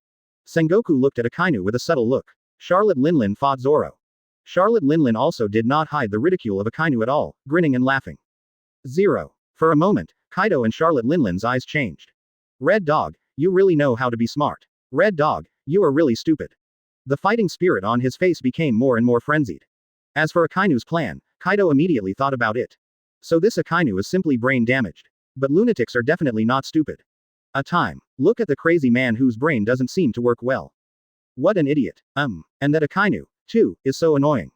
Sengoku looked at Akainu with a subtle look. Charlotte Linlin fought Zoro. Charlotte Linlin also did not hide the ridicule of Akainu at all, grinning and laughing. Zero. For a moment, Kaido and Charlotte Linlin's eyes changed. Red Dog, you really know how to be smart. Red Dog, you are really stupid. The fighting spirit on his face became more and more frenzied. As for Akainu's plan, Kaido immediately thought about it. So this Akainu is simply brain damaged. But lunatics are definitely not stupid. A time. Look at the crazy man whose brain doesn't seem to work well. What an idiot. And that Akainu, too, is so annoying.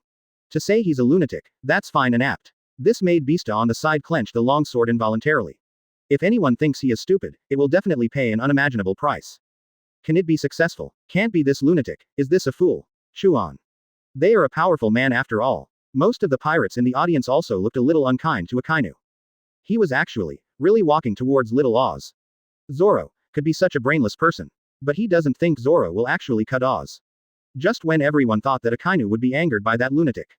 To say he's a lunatic, that's fine and apt. This made Beasta on the side clench the longsword involuntarily. If anyone thinks he is stupid, it will definitely pay an unimaginable price. Can it be successful? Can't be this lunatic. Is this a fool? Chuan. They are a powerful man after all. Most of the pirates in the audience also looked a little unkind to Akainu. He was actually, really walking towards Little Oz. Zoro could be such a brainless person. But he doesn't think Zoro will actually cut Oz. Just when everyone thought that Akainu would be angered by that lunatic.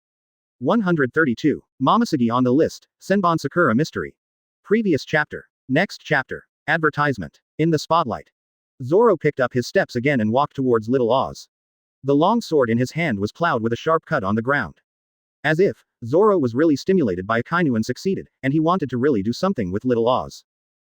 132. Momosuge on the list, Senbon Sakura mystery. Previous chapter. Next chapter. Advertisement. In the spotlight. Zoro picked up his steps again and walked towards Little Oz. The long sword in his hand was plowed with a sharp cut on the ground. As if, Zoro was really stimulated by Akainu and succeeded, and he wanted to really do something with Little Oz.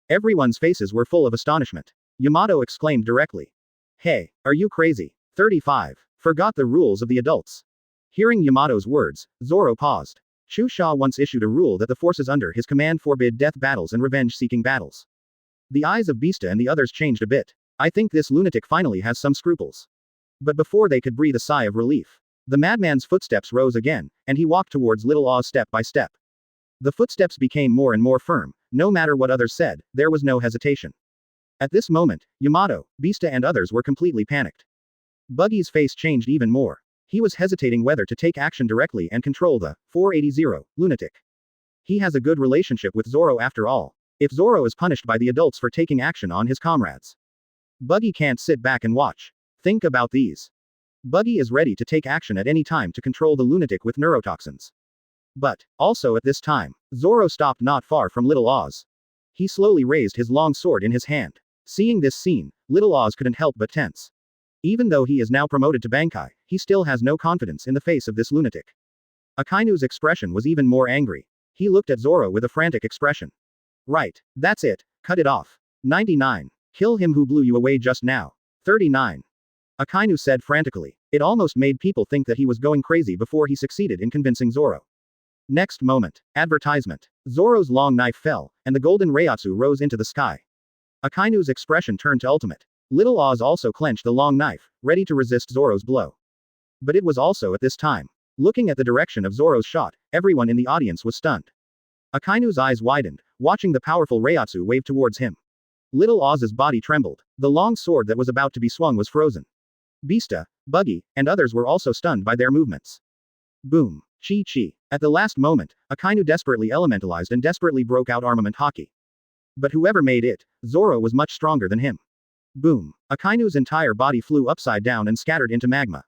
Everyone's faces were full of astonishment. Yamato exclaimed directly. Hey, are you crazy? 35. Forgot the rules of the adults. Hearing Yamato's words, Zoro paused. Chu Xia once issued a rule that the forces under his command forbid death battles and revenge-seeking battles. The eyes of Beasta and the others changed a bit. I think this lunatic finally has some scruples. But before they could breathe a sigh of relief, the madman's footsteps rose again, and he walked towards Little Oz step by step. The footsteps became more and more firm. No matter what others said, there was no hesitation. At this moment, Yamato, Beasta and others were completely panicked. Buggy's face changed even more. He was hesitating whether to take action directly and control the 480 lunatic. He has a good relationship with Zoro after all. If Zoro is punished by the adults for taking action on his comrades, Buggy can't sit back and watch. Think about these. Buggy is ready to take action at any time to control the lunatic with neurotoxins. But, also at this time, Zoro stopped not far from Little Oz. He slowly raised his long sword in his hand. Seeing this scene, Little Oz couldn't help but tense. Even though he is now promoted to Bankai, he still has no confidence in the face of this lunatic. Akainu's expression was even more angry. He looked at Zoro with a frantic expression. Right. That's it. Cut it off. 99. Kill him who blew you away just now. 39. Akainu said frantically. It almost made people think that he was going crazy before he succeeded in convincing Zoro. Next moment. Advertisement. Zoro's long knife fell, and the golden Reiatsu rose into the sky. Akainu's expression turned to ultimate. Little Oz also clenched the long knife, ready to resist Zoro's blow. But it was also at this time. Looking at the direction of Zoro's shot, everyone in the audience was stunned. Akainu's eyes widened, watching the powerful Reiatsu wave towards him. Little Oz's body trembled. The long sword that was about to be swung was frozen. Beasta, Buggy, and others were also stunned by their movements. Boom. Chi. At the last moment, Akainu desperately elementalized and desperately broke out armament hockey. But whoever made it, Zoro was much stronger than him. Boom. Akainu's entire body flew upside down and scattered into magma.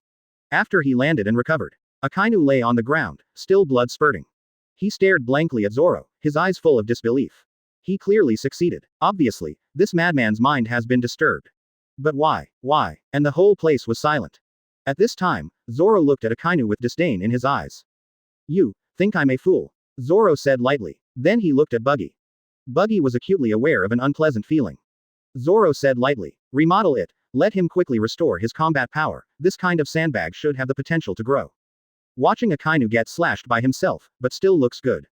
After he landed and recovered, Akainu lay on the ground, still blood spurting. He stared blankly at Zoro, his eyes full of disbelief. He clearly succeeded. Obviously, this madman's mind has been disturbed. But why? And the whole place was silent. At this time, Zoro looked at Akainu with disdain in his eyes. You think I'm a fool? Zoro said lightly. Then he looked at Buggy. Buggy was acutely aware of an unpleasant feeling. Zoro said lightly. Remodel it. Let him quickly restore his combat power. This kind of sandbag should have the potential to grow. Watching Akainu get slashed by himself, but still looks good.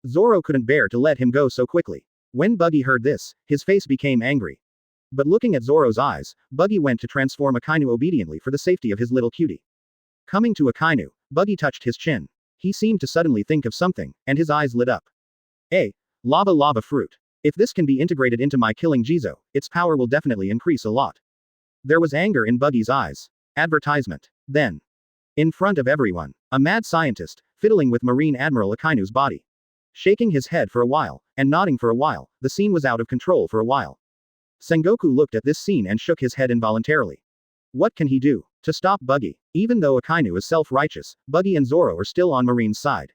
Zoro couldn't bear to let him go so quickly. When Buggy heard this, his face became angry. But looking at Zoro's eyes, Buggy went to transform Akainu obediently for the safety of his little cutie. Coming to Akainu, Buggy touched his chin. He seemed to suddenly think of something, and his eyes lit up. Lava fruit. If this can be integrated into my killing Jizo, its power will definitely increase a lot. There was anger in Buggy's eyes. Advertisement. Then. In front of everyone, a mad scientist, fiddling with Marine Admiral Akainu's body. Shaking his head for a while, and nodding for a while, the scene was out of control for a while. Sengoku looked at this scene and shook his head involuntarily. What can he do to stop Buggy? Even though Akainu is self-righteous, Buggy and Zoro are still on Marine's side.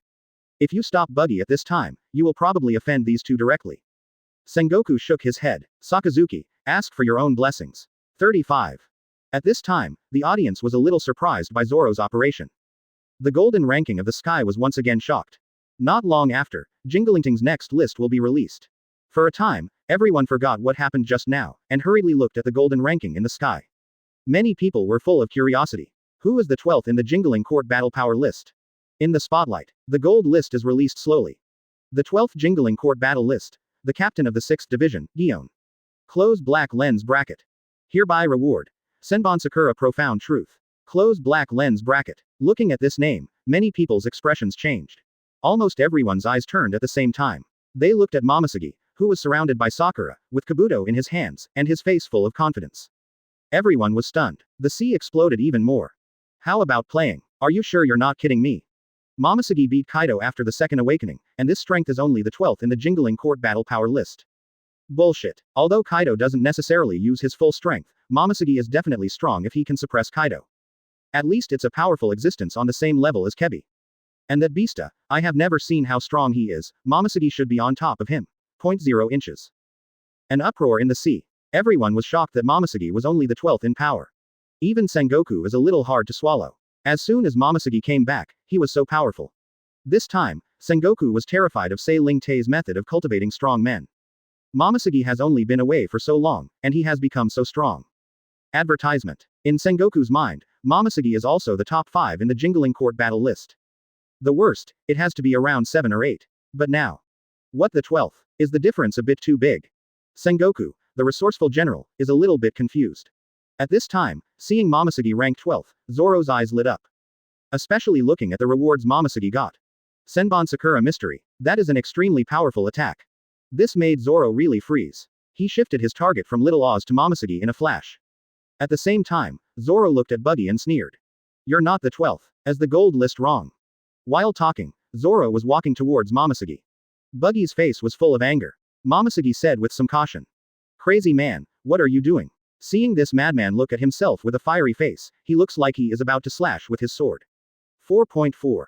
If you stop Buggy at this time, you will probably offend these two directly. Sengoku shook his head. Sakazuki, ask for your own blessings. 35. At this time, the audience was a little surprised by Zoro's operation. The golden ranking of the sky was once again shocked. Not long after, Jingling's next list will be released. For a time, everyone forgot what happened just now, and hurriedly looked at the golden ranking in the sky. Many people were full of curiosity. Who is the 12th in the Jingling Court battle power list? In the spotlight, the gold list is released slowly. The 12th Jingling Court battle list. The captain of the 6th division, Gion. Close black lens bracket. Hereby reward. Senbon Sakura profound truth. Close black lens bracket. Looking at this name, many people's expressions changed. Almost everyone's eyes turned at the same time. They looked at Momosuke, who was surrounded by Sakura, with Kabuto in his hands, and his face full of confidence. Everyone was stunned. The sea exploded even more. How about playing? Are you sure you're not kidding me? Momosuke beat Kaido after the second awakening, and this strength is only the 12th in the Jingling Court battle power list. Bullshit. Although Kaido doesn't necessarily use his full strength, Momosuke is definitely strong if he can suppress Kaido. At least it's a powerful existence on the same level as Kebi. And that Beasta, I have never seen how strong he is, Momosuke should be on top of him. 0.0 inches. An uproar in the sea. Everyone was shocked that Momosuke was only the 12th in power. Even Sengoku is a little hard to swallow. As soon as Momosuke came back, he was so powerful. This time, Sengoku was terrified of Sei Ling Tei's method of cultivating strong men. Momosuke has only been away for so long, and he has become so strong. Advertisement. In Sengoku's mind, Momosuke is also the top 5 in the Jingling Court battle list. The worst, it has to be around 7 or 8. But now. What the 12th? Is the difference a bit too big? Sengoku, the resourceful general, is a little bit confused. At this time, seeing Momosuke ranked 12th, Zoro's eyes lit up. Especially looking at the rewards Momosuke got. Senbon Sakura Mystery. That is an extremely powerful attack. This made Zoro really freeze. He shifted his target from Little Oz to Momosuke in a flash. At the same time, Zoro looked at Buggy and sneered. You're not the 12th. As the gold list wrong. While talking, Zoro was walking towards Momosuke. Buggy's face was full of anger. Momosuke said with some caution. Crazy man, what are you doing? Seeing this madman look at himself with a fiery face, he looks like he is about to slash with his sword. 4.4.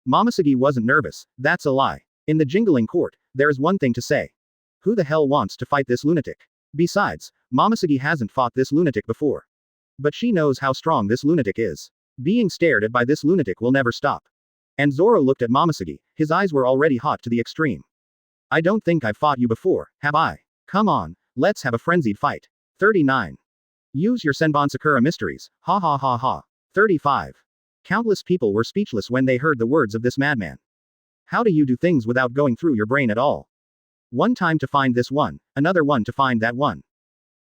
Momosuke wasn't nervous, that's a lie. In the Jingling Court, there is one thing to say. Who the hell wants to fight this lunatic? Besides, Momosuke hasn't fought this lunatic before. But she knows how strong this lunatic is. Being stared at by this lunatic will never stop. And Zoro looked at Momosuke, his eyes were already hot to the extreme. I don't think I've fought you before, have I? Come on, let's have a frenzied fight. 39. Use your Senbon Sakura mysteries, ha ha ha ha. 35. Countless people were speechless when they heard the words of this madman. How do you do things without going through your brain at all? One time to find this one, another one to find that one.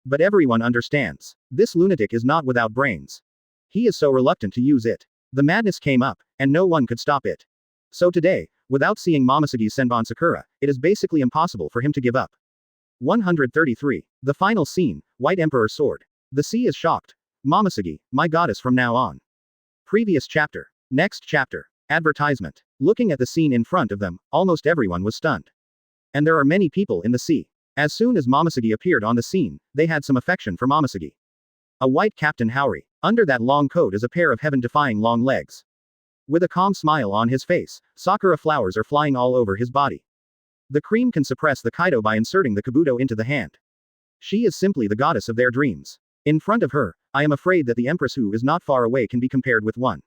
But everyone understands. This lunatic is not without brains. He is so reluctant to use it. The madness came up, and no one could stop it. So today, without seeing Momosuke's Senbon Sakura, it is basically impossible for him to give up. 133. The final scene, White Emperor's Sword. The sea is shocked. Momosuke, my goddess from now on. Previous chapter. Next chapter. Advertisement. Looking at the scene in front of them, almost everyone was stunned. And there are many people in the sea. As soon as Momosuke appeared on the scene, they had some affection for Momosuke. A white Captain Haori. Under that long coat is a pair of heaven-defying long legs. With a calm smile on his face, sakura flowers are flying all over his body. The cream can suppress the Kaido by inserting the kabuto into the hand. She is simply the goddess of their dreams. In front of her, I am afraid that the Empress who is not far away can be compared with one.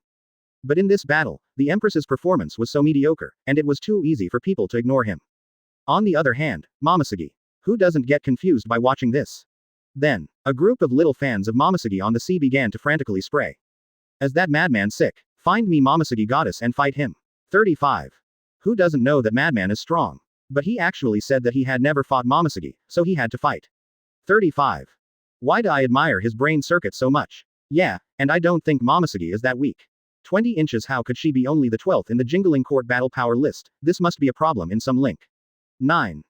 But in this battle, the Empress's performance was so mediocre, and it was too easy for people to ignore him. On the other hand, Momosuke. Who doesn't get confused by watching this? Then, a group of little fans of Momosuke on the sea began to frantically spray. As that madman sick, find me Momosuke goddess and fight him. 35. Who doesn't know that madman is strong? But he actually said that he had never fought Momosuke, so he had to fight. 35. Why do I admire his brain circuit so much? Yeah, and I don't think Momosuke is that weak. 20 inches. How could she be only the 12th in the Jingling Court battle power list? This must be a problem in some link. 9.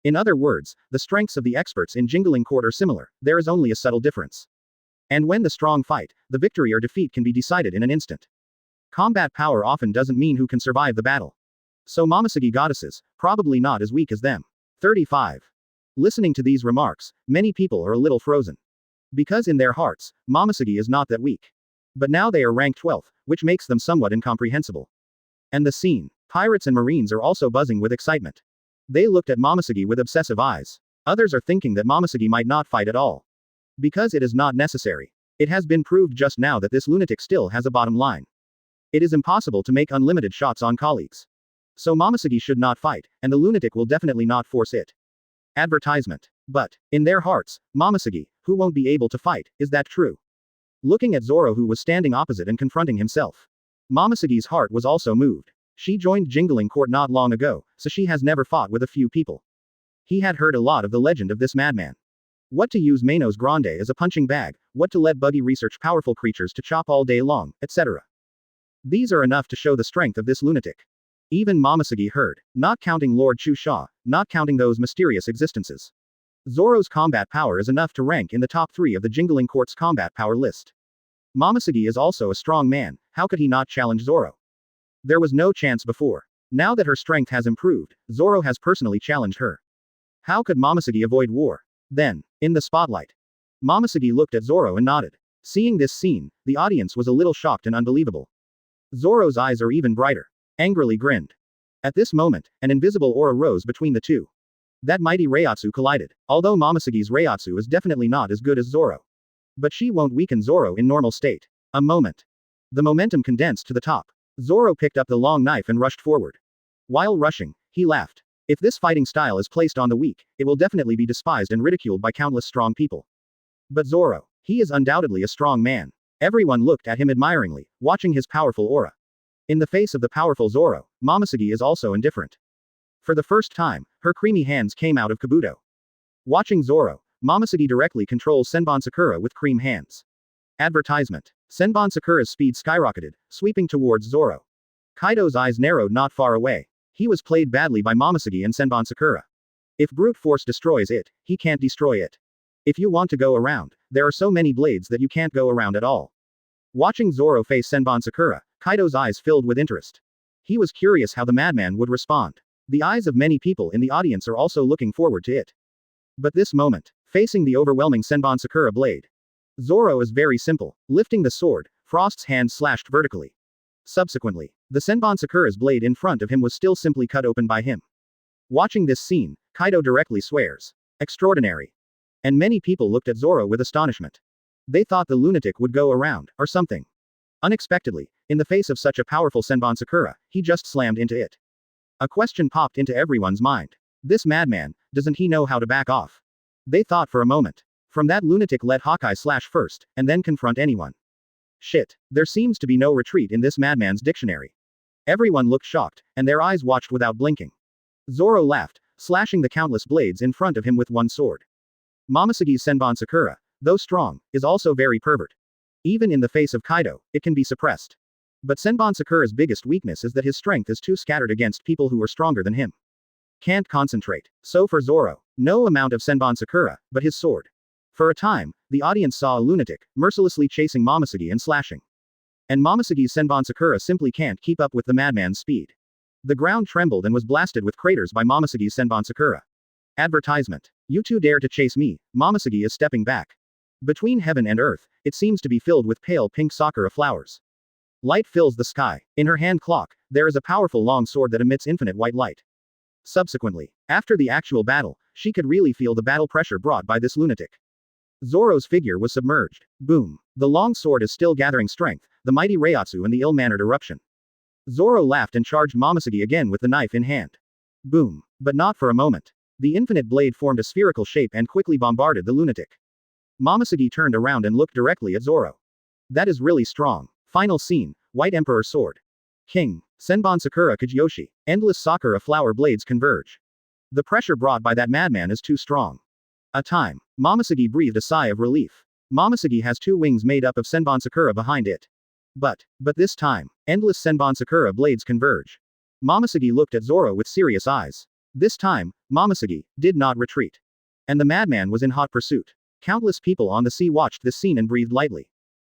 In other words, the strengths of the experts in Jingling Court are similar, there is only a subtle difference. And when the strong fight, the victory or defeat can be decided in an instant. Combat power often doesn't mean who can survive the battle. So Momosuke goddesses, probably not as weak as them. 35. Listening to these remarks, many people are a little frozen. Because in their hearts, Momosuke is not that weak. But now they are ranked 12th, which makes them somewhat incomprehensible. And the scene. Pirates and Marines are also buzzing with excitement. They looked at Momosuke with obsessive eyes. Others are thinking that Momosuke might not fight at all. Because it is not necessary. It has been proved just now that this lunatic still has a bottom line. It is impossible to make unlimited shots on colleagues. So Momosuke should not fight, and the lunatic will definitely not force it. Advertisement. But, in their hearts, Momosuke, who won't be able to fight, is that true? Looking at Zoro who was standing opposite and confronting himself. Momosuke's heart was also moved. She joined Jingling Court not long ago, so she has never fought with a few people. He had heard a lot of the legend of this madman. What to use Manos Grande as a punching bag, what to let Buggy research powerful creatures to chop all day long, etc. These are enough to show the strength of this lunatic. Even Momosuke heard, not counting Lord Chu Xia, not counting those mysterious existences. Zoro's combat power is enough to rank in the top 3 of the Jingling Court's combat power list. Momosuke is also a strong man, how could he not challenge Zoro? There was no chance before. Now that her strength has improved, Zoro has personally challenged her. How could Momosuke avoid war? Then, in the spotlight, Momosuke looked at Zoro and nodded. Seeing this scene, the audience was a little shocked and unbelievable. Zoro's eyes are even brighter. Angrily grinned. At this moment, an invisible aura rose between the two. That mighty Reiatsu collided. Although Momosuke's Reiatsu is definitely not as good as Zoro. But she won't weaken Zoro in normal state. A moment. The momentum condensed to the top. Zoro picked up the long knife and rushed forward. While rushing, he laughed. If this fighting style is placed on the weak, it will definitely be despised and ridiculed by countless strong people. But Zoro, he is undoubtedly a strong man. Everyone looked at him admiringly, watching his powerful aura. In the face of the powerful Zoro, Momosuke is also indifferent. For the first time, her creamy hands came out of kabuto. Watching Zoro, Momosuke directly controls Senbon Sakura with cream hands. Advertisement. Senbon Sakura's speed skyrocketed, sweeping towards Zoro. Kaido's eyes narrowed not far away. He was played badly by Momosuke and Senbon Sakura. If brute force destroys it, he can't destroy it. If you want to go around, there are so many blades that you can't go around at all. Watching Zoro face Senbon Sakura, Kaido's eyes filled with interest. He was curious how the madman would respond. The eyes of many people in the audience are also looking forward to it. But this moment, facing the overwhelming Senbon Sakura blade. Zoro is very simple, lifting the sword, Frost's hand slashed vertically. Subsequently, the Senbon Sakura's blade in front of him was still simply cut open by him. Watching this scene, Kaido directly swears. Extraordinary. And many people looked at Zoro with astonishment. They thought the lunatic would go around, or something. Unexpectedly, in the face of such a powerful Senbon Sakura, he just slammed into it. A question popped into everyone's mind. This madman, doesn't he know how to back off? They thought for a moment. From that lunatic let Hawkeye slash first, and then confront anyone. Shit. There seems to be no retreat in this madman's dictionary. Everyone looked shocked, and their eyes watched without blinking. Zoro laughed, slashing the countless blades in front of him with one sword. Momosegi's Senbon Sakura, though strong, is also very pervert. Even in the face of Kaido, it can be suppressed. But Senbon Sakura's biggest weakness is that his strength is too scattered against people who are stronger than him. Can't concentrate. So for Zoro, no amount of Senbon Sakura, but his sword. For a time, the audience saw a lunatic, mercilessly chasing Momosegi and slashing. And Momosegi's Senbon Sakura simply can't keep up with the madman's speed. The ground trembled and was blasted with craters by Momosegi's Senbon Sakura. Advertisement. You two dare to chase me, Momosegi is stepping back. Between heaven and earth, it seems to be filled with pale pink sakura flowers. Light fills the sky. In her hand clock, there is a powerful long sword that emits infinite white light. Subsequently, after the actual battle, she could really feel the battle pressure brought by this lunatic. Zoro's figure was submerged. Boom. The long sword is still gathering strength, the mighty Reiatsu and the ill-mannered eruption. Zoro laughed and charged Momosegi again with the knife in hand. Boom. But not for a moment. The infinite blade formed a spherical shape and quickly bombarded the lunatic. Momosegi turned around and looked directly at Zoro. That is really strong. Final scene, White Emperor Sword. King. Senbon Sakura Kageyoshi. Endless sakura flower blades converge. The pressure brought by that madman is too strong. A time. Momosegi breathed a sigh of relief. Momosegi has two wings made up of Senbon Sakura behind it. But this time, endless Senbon Sakura blades converge. Momosegi looked at Zoro with serious eyes. This time, Momosegi did not retreat. And the madman was in hot pursuit. Countless people on the sea watched this scene and breathed lightly.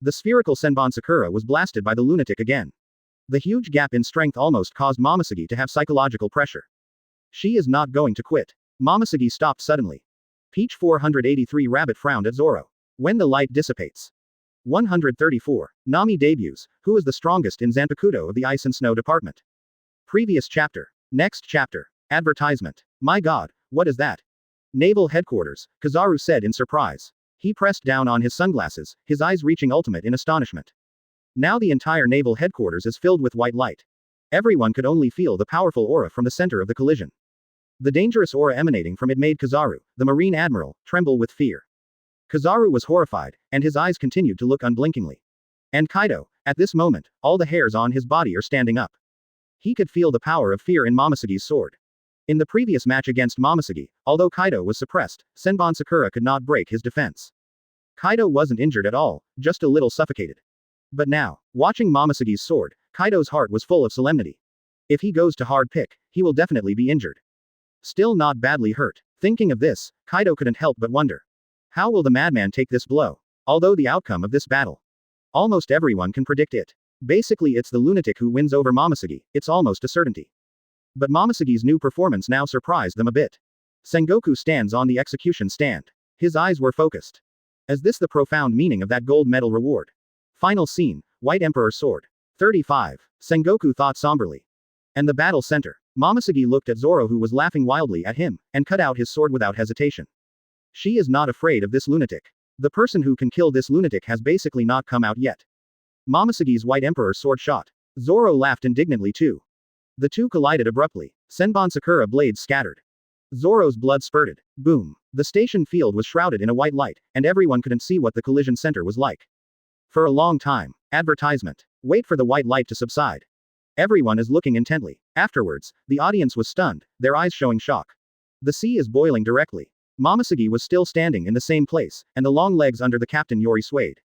The spherical Senbon Sakura was blasted by the lunatic again. The huge gap in strength almost caused Momosegi to have psychological pressure. She is not going to quit. Momosegi stopped suddenly. Peach 483 Rabbit frowned at Zoro. When the light dissipates. 134. Nami debuts. Who is the strongest in Zanpakuto of the Ice and Snow Department? Previous chapter. Next chapter. Advertisement. My god, what is that? Naval Headquarters, Kizaru said in surprise. He pressed down on his sunglasses, his eyes reaching ultimate in astonishment. Now the entire Naval Headquarters is filled with white light. Everyone could only feel the powerful aura from the center of the collision. The dangerous aura emanating from it made Kizaru, the Marine Admiral, tremble with fear. Kizaru was horrified, and his eyes continued to look unblinkingly. And Kaido, at this moment, all the hairs on his body are standing up. He could feel the power of fear in Momosegi's sword. In the previous match against Momosegi, although Kaido was suppressed, Senbon Sakura could not break his defense. Kaido wasn't injured at all, just a little suffocated. But now, watching Momosegi's sword, Kaido's heart was full of solemnity. If he goes to hard pick, he will definitely be injured. Still not badly hurt. Thinking of this, Kaido couldn't help but wonder. How will the madman take this blow? Although the outcome of this battle. Almost everyone can predict it. Basically it's the lunatic who wins over Momosegi, it's almost a certainty. But Momosegi's new performance now surprised them a bit. Sengoku stands on the execution stand. His eyes were focused. Is this the profound meaning of that gold medal reward? Final scene, White Emperor Sword. 35. Sengoku thought somberly. And the battle center. Momosegi looked at Zoro who was laughing wildly at him, and cut out his sword without hesitation. She is not afraid of this lunatic. The person who can kill this lunatic has basically not come out yet. Momosegi's White Emperor Sword shot. Zoro laughed indignantly too. The two collided abruptly. Senbon Sakura blades scattered. Zoro's blood spurted. Boom. The station field was shrouded in a white light, and everyone couldn't see what the collision center was like. For a long time. Advertisement. Wait for the white light to subside. Everyone is looking intently. Afterwards, the audience was stunned, their eyes showing shock. The sea is boiling directly. Momosegi was still standing in the same place, and the long legs under the Captain Yori swayed.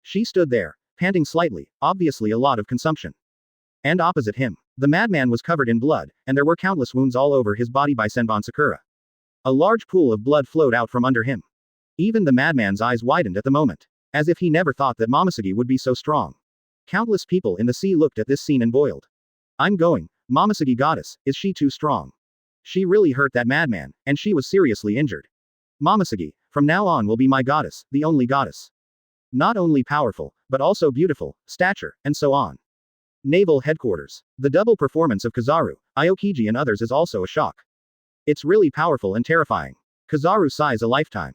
She stood there, panting slightly, obviously a lot of consumption. And opposite him, the madman was covered in blood, and there were countless wounds all over his body by Senbon Sakura. A large pool of blood flowed out from under him. Even the madman's eyes widened at the moment, as if he never thought that Momosegi would be so strong. Countless people in the sea looked at this scene and boiled. I'm going, Momosegi goddess, is she too strong? She really hurt that madman, and she was seriously injured. Momosegi, from now on will be my goddess, the only goddess. Not only powerful, but also beautiful, stature, and so on. Naval Headquarters. The double performance of Kizaru, Aokiji and others is also a shock. It's really powerful and terrifying. Kizaru sighs a lifetime.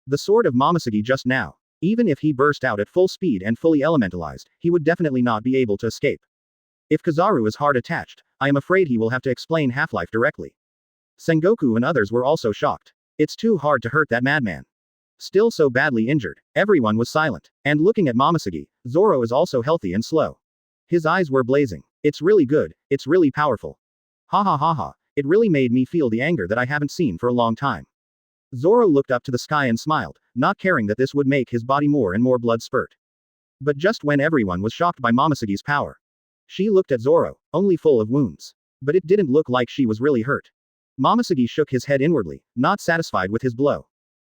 The sword of Momosegi just now. Even if he burst out at full speed and fully elementalized, he would definitely not be able to escape. If Kizaru is hard attached, I am afraid he will have to explain Half-Life directly. Sengoku and others were also shocked. It's too hard to hurt that madman. Still so badly injured, everyone was silent. And looking at Momoshiki, Zoro is also healthy and slow. His eyes were blazing. It's really good, it's really powerful. Ha ha ha ha, it really made me feel the anger that I haven't seen for a long time. Zoro looked up to the sky and smiled, not caring that this would make his body more and more blood spurt. But just when everyone was shocked by Momoshiki's power, she looked at Zoro, only full of wounds. But it didn't look like she was really hurt. Momoshiki shook his head inwardly, not satisfied with his blow.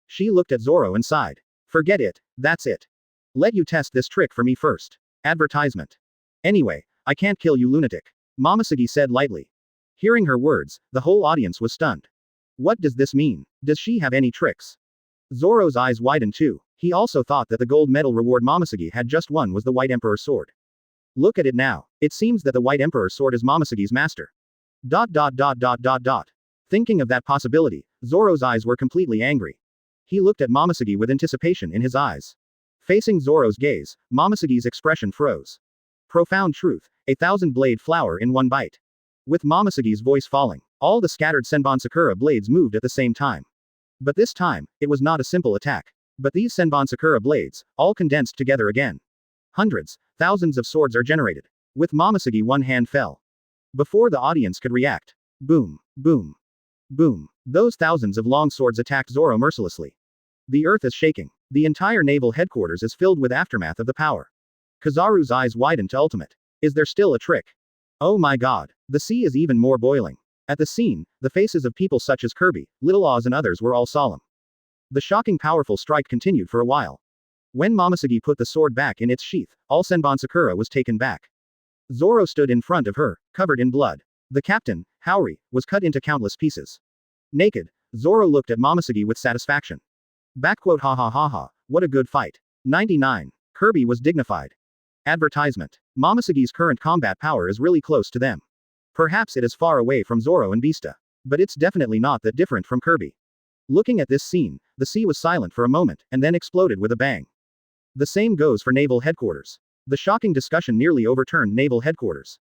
She looked at Zoro and sighed. Forget it, that's it. Let you test this trick for me first. Advertisement. Anyway, I can't kill you, lunatic. Momoshiki said lightly. Hearing her words, the whole audience was stunned. What does this mean? Does she have any tricks? Zoro's eyes widened too. He also thought that the gold medal reward Momoshiki had just won was the White Emperor's sword. Look at it now. It seems that the White Emperor's sword is Momoshiki's master. ... Thinking of that possibility, Zoro's eyes were completely angry. He looked at Momoshiki with anticipation in his eyes. Facing Zoro's gaze, Momoshiki's expression froze. Profound truth, 1,000-blade flower in one bite. With Momoshiki's voice falling, all the scattered Senbon Sakura blades moved at the same time. But this time, it was not a simple attack. But these Senbon Sakura blades, all condensed together again. Hundreds, thousands of swords are generated. With Momoshiki, one hand fell. Before the audience could react. Boom, boom, boom. Those thousands of long swords attacked Zoro mercilessly. The earth is shaking. The entire naval headquarters is filled with aftermath of the power. Kizaru's eyes widened to ultimate. Is there still a trick? Oh my god. The sea is even more boiling. At the scene, the faces of people such as Kirby, Little Oz and others were all solemn. The shocking powerful strike continued for a while. When Momoshiki put the sword back in its sheath, all Senbon Sakura was taken back. Zoro stood in front of her, covered in blood. The captain, Haori, was cut into countless pieces. Naked, Zoro looked at Momoshiki with satisfaction. Backquote ha ha ha ha, what a good fight. 99. Kirby was dignified. Advertisement. Momoshiki's current combat power is really close to them. Perhaps it is far away from Zoro and Beasta. But it's definitely not that different from Kirby. Looking at this scene, the sea was silent for a moment, and then exploded with a bang. The same goes for naval headquarters. The shocking discussion nearly overturned naval headquarters.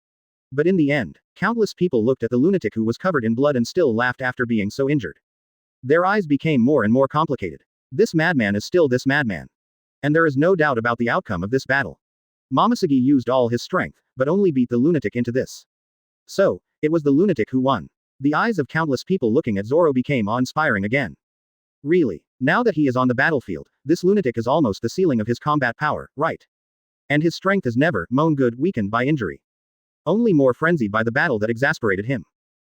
But in the end, countless people looked at the lunatic who was covered in blood and still laughed after being so injured. Their eyes became more and more complicated. This madman is still this madman. And there is no doubt about the outcome of this battle. Momoshiki used all his strength, but only beat the lunatic into this. So, it was the lunatic who won. The eyes of countless people looking at Zoro became awe-inspiring again. Really, now that he is on the battlefield, this lunatic is almost the ceiling of his combat power, right? And his strength is never, weakened by injury. Only more frenzied by the battle that exasperated him.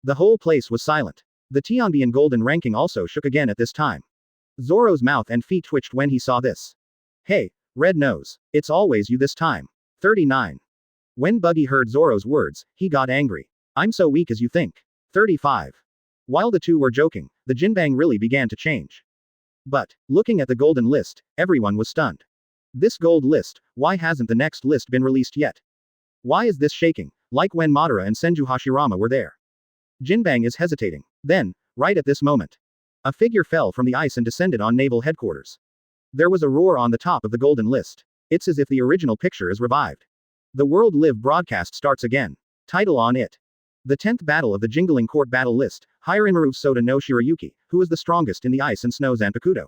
The whole place was silent. The Tianbian golden ranking also shook again at this time. Zoro's mouth and feet twitched when he saw this. Hey, Red Nose, it's always you this time. 39. When Buggy heard Zoro's words, he got angry. I'm so weak as you think. 35. While the two were joking, the Jinbang really began to change. But, looking at the golden list, everyone was stunned. This gold list, why hasn't the next list been released yet? Why is this shaking, like when Madara and Senju Hashirama were there? Jinbang is hesitating. Then, right at this moment, a figure fell from the ice and descended on naval headquarters. There was a roar on the top of the golden list. It's as if the original picture is revived. The World Live broadcast starts again. Title on it. The 10th battle of the Jingling Court battle list, Hirinmaru Soda no Shirayuki, who is the strongest in the ice and snow Zanpakuto.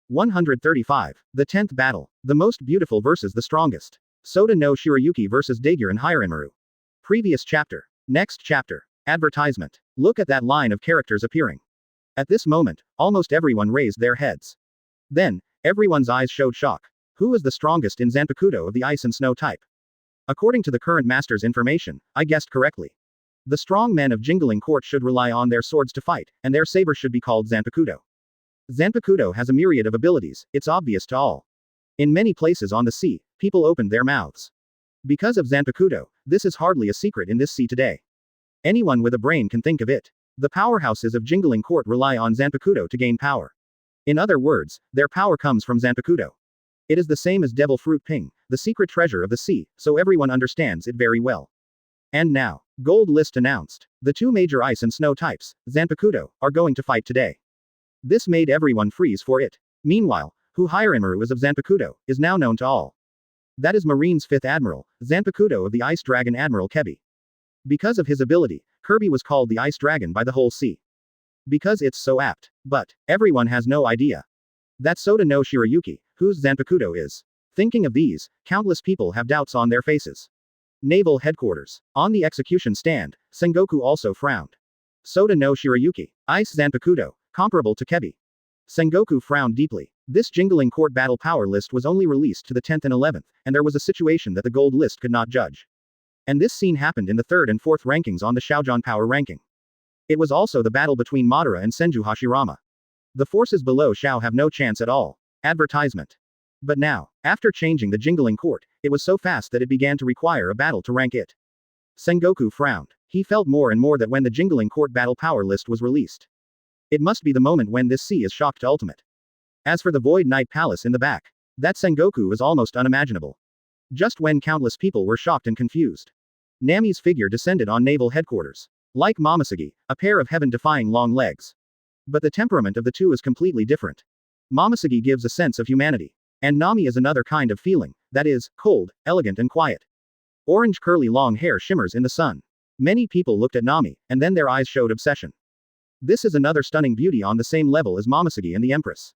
135. The 10th battle, the most beautiful versus the strongest. Soda no Shirayuki versus Daegyur and Hirinmaru. Previous chapter. Next chapter. Advertisement. Look at that line of characters appearing. At this moment, almost everyone raised their heads. Then, everyone's eyes showed shock. Who is the strongest in Zanpakuto of the ice and snow type? According to the current master's information, I guessed correctly. The strong men of Jingling Court should rely on their swords to fight, and their saber should be called Zanpakuto. Zanpakuto has a myriad of abilities, it's obvious to all. In many places on the sea, people opened their mouths. Because of Zanpakuto, this is hardly a secret in this sea today. Anyone with a brain can think of it. The powerhouses of Jingling Court rely on Zanpakuto to gain power. In other words, their power comes from Zanpakuto. It is the same as Devil Fruit Ping, the secret treasure of the sea, so everyone understands it very well. And now, Gold List announced. The two major ice and snow types, Zanpakuto, are going to fight today. This made everyone freeze for it. Meanwhile, who Hirainmaru is of Zanpakuto, is now known to all. That is Marine's 5th Admiral, Zanpakuto of the Ice Dragon Admiral Kebi. Because of his ability, Kirby was called the Ice Dragon by the whole sea. Because it's so apt. But, everyone has no idea. That Soda no Shirayuki, whose Zanpakuto is. Thinking of these, countless people have doubts on their faces. Naval Headquarters. On the execution stand, Sengoku also frowned. Soda no Shirayuki. Ice Zanpakuto, comparable to Kebi. Sengoku frowned deeply. This Jingling Court battle power list was only released to the 10th and 11th, and there was a situation that the gold list could not judge. And this scene happened in the 3rd and 4th rankings on the Xiaojian power ranking. It was also the battle between Madara and Senju Hashirama. The forces below Xiao have no chance at all. Advertisement. But now, after changing the Jingling Court, it was so fast that it began to require a battle to rank it. Sengoku frowned. He felt more and more that when the Jingling Court battle power list was released, it must be the moment when this sea is shocked to ultimate. As for the Void Knight Palace in the back, that Sengoku is almost unimaginable. Just when countless people were shocked and confused, Nami's figure descended on naval headquarters. Like Momoshiki, a pair of heaven-defying long legs. But the temperament of the two is completely different. Momoshiki gives a sense of humanity. And Nami is another kind of feeling, that is, cold, elegant and quiet. Orange curly long hair shimmers in the sun. Many people looked at Nami, and then their eyes showed obsession. This is another stunning beauty on the same level as Momoshiki and the Empress.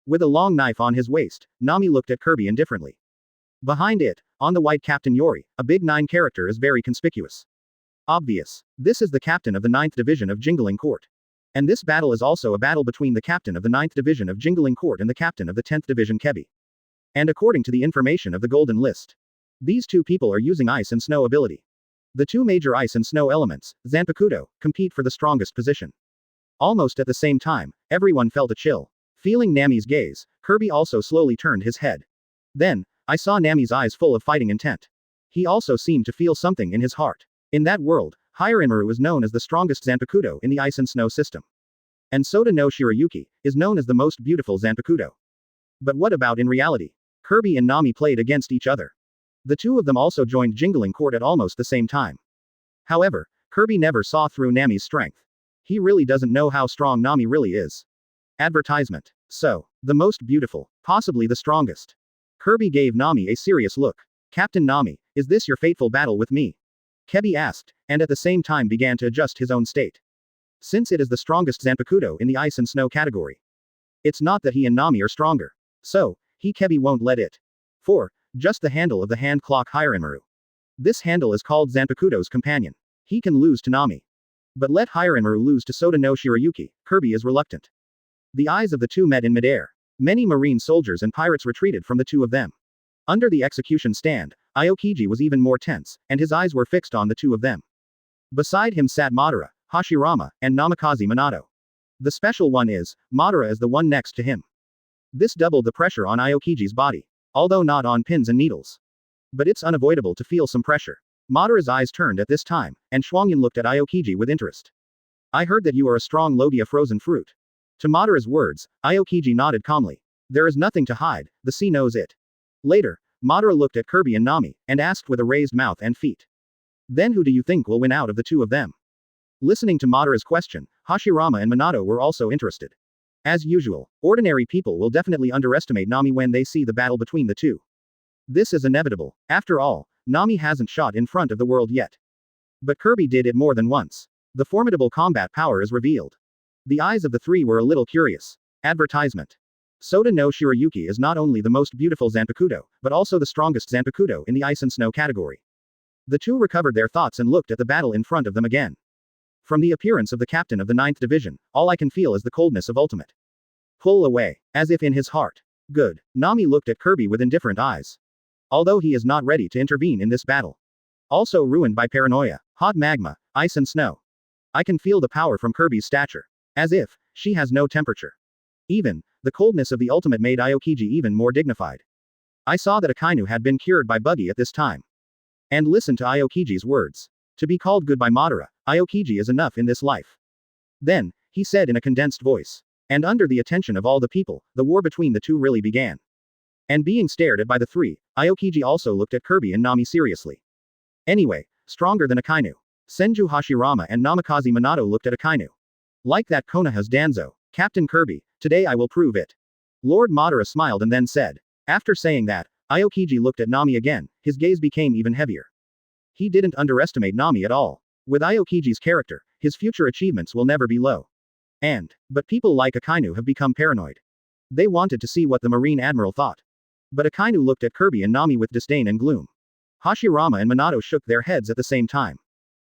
With a long knife on his waist, Nami looked at Kirby indifferently. Behind it, on the white Captain Yori, a big 9 character is very conspicuous. Obvious. This is the captain of the 9th Division of Jingling Court. And this battle is also a battle between the captain of the 9th Division of Jingling Court and the captain of the 10th Division Kebi. And according to the information of the Golden List, these two people are using ice and snow ability. The two major ice and snow elements, Zanpakuto, compete for the strongest position. Almost at the same time, everyone felt a chill. Feeling Nami's gaze, Kirby also slowly turned his head. Then, I saw Nami's eyes full of fighting intent. He also seemed to feel something in his heart. In that world, Hirainmaru is known as the strongest Zanpakuto in the ice and snow system. And Soda no Shirayuki is known as the most beautiful Zanpakuto. But what about in reality? Kirby and Nami played against each other. The two of them also joined Jingling Court at almost the same time. However, Kirby never saw through Nami's strength. He really doesn't know how strong Nami really is. Advertisement. So, the most beautiful, possibly the strongest. Kirby gave Nami a serious look. Captain Nami, is this your fateful battle with me? Kebi asked, and at the same time began to adjust his own state. Since it is the strongest Zanpakuto in the ice and snow category. It's not that he and Nami are stronger. So, Kebi won't let it. 4. Just the handle of the hand clock Hirainmaru. This handle is called Zanpakuto's companion. He can lose to Nami. But let Hirainmaru lose to Soda no Shirayuki, Kirby is reluctant. The eyes of the two met in midair. Many marine soldiers and pirates retreated from the two of them. Under the execution stand, Aokiji was even more tense, and his eyes were fixed on the two of them. Beside him sat Madara, Hashirama, and Namikaze Minato. The special one is, Madara is the one next to him. This doubled the pressure on Aokiji's body. Although not on pins and needles. But it's unavoidable to feel some pressure. Madara's eyes turned at this time, and Xuangyun looked at Aokiji with interest. I heard that you are a strong Logia frozen fruit. To Madara's words, Aokiji nodded calmly. There is nothing to hide, the sea knows it. Later, Madara looked at Kirby and Nami, and asked with a raised mouth and feet. Then who do you think will win out of the two of them? Listening to Madara's question, Hashirama and Minato were also interested. As usual, ordinary people will definitely underestimate Nami when they see the battle between the two. This is inevitable. After all, Nami hasn't shot in front of the world yet. But Kirby did it more than once. The formidable combat power is revealed. The eyes of the three were a little curious. Advertisement. Soda no Shirayuki is not only the most beautiful Zanpakuto, but also the strongest Zanpakuto in the ice and snow category. The two recovered their thoughts and looked at the battle in front of them again. From the appearance of the captain of the 9th Division, all I can feel is the coldness of ultimate. Pull away, as if in his heart. Good. Nami looked at Kirby with indifferent eyes. Although he is not ready to intervene in this battle. Also ruined by paranoia, hot magma, ice and snow. I can feel the power from Kirby's stature. As if, she has no temperature. Even, the coldness of the ultimate made Aokiji even more dignified. I saw that Akainu had been cured by Buggy at this time. And listen to Aokiji's words. To be called good by Madara, Aokiji is enough in this life. Then, he said in a condensed voice. And under the attention of all the people, the war between the two really began. And being stared at by the three, Aokiji also looked at Kirby and Nami seriously. Anyway, stronger than Akainu. Senju Hashirama and Namikaze Minato looked at Akainu. Like that Konoha's Danzo, Captain Kirby, today I will prove it. Lord Madara smiled and then said. After saying that, Aokiji looked at Nami again, his gaze became even heavier. He didn't underestimate Nami at all. With Aokiji's character, his future achievements will never be low. But people like Akainu have become paranoid. They wanted to see what the Marine Admiral thought. But Akainu looked at Kirby and Nami with disdain and gloom. Hashirama and Minato shook their heads at the same time.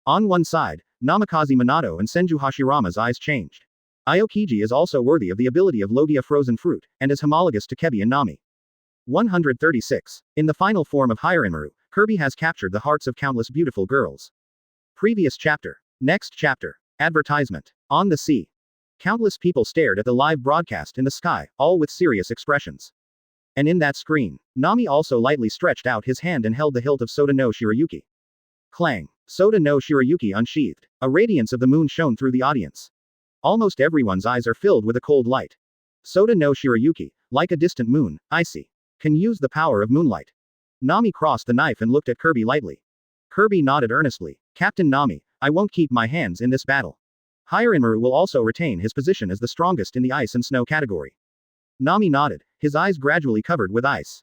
On one side, Namikaze Minato and Senju Hashirama's eyes changed. Aokiji is also worthy of the ability of Logia frozen fruit, and is homologous to Kebi and Nami. 136. In the final form of Hirenmaru, Kirby has captured the hearts of countless beautiful girls. Previous chapter. Next chapter. Advertisement. On the sea. Countless people stared at the live broadcast in the sky, all with serious expressions. And in that screen, Nami also lightly stretched out his hand and held the hilt of Soda no Shirayuki. Clang. Soda no Shirayuki unsheathed. A radiance of the moon shone through the audience. Almost everyone's eyes are filled with a cold light. Soda no Shirayuki, like a distant moon, icy. Can use the power of moonlight. Nami crossed the knife and looked at Kirby lightly. Kirby nodded earnestly. Captain Nami, I won't keep my hands in this battle. Hirenmaru will also retain his position as the strongest in the ice and snow category. Nami nodded, his eyes gradually covered with ice.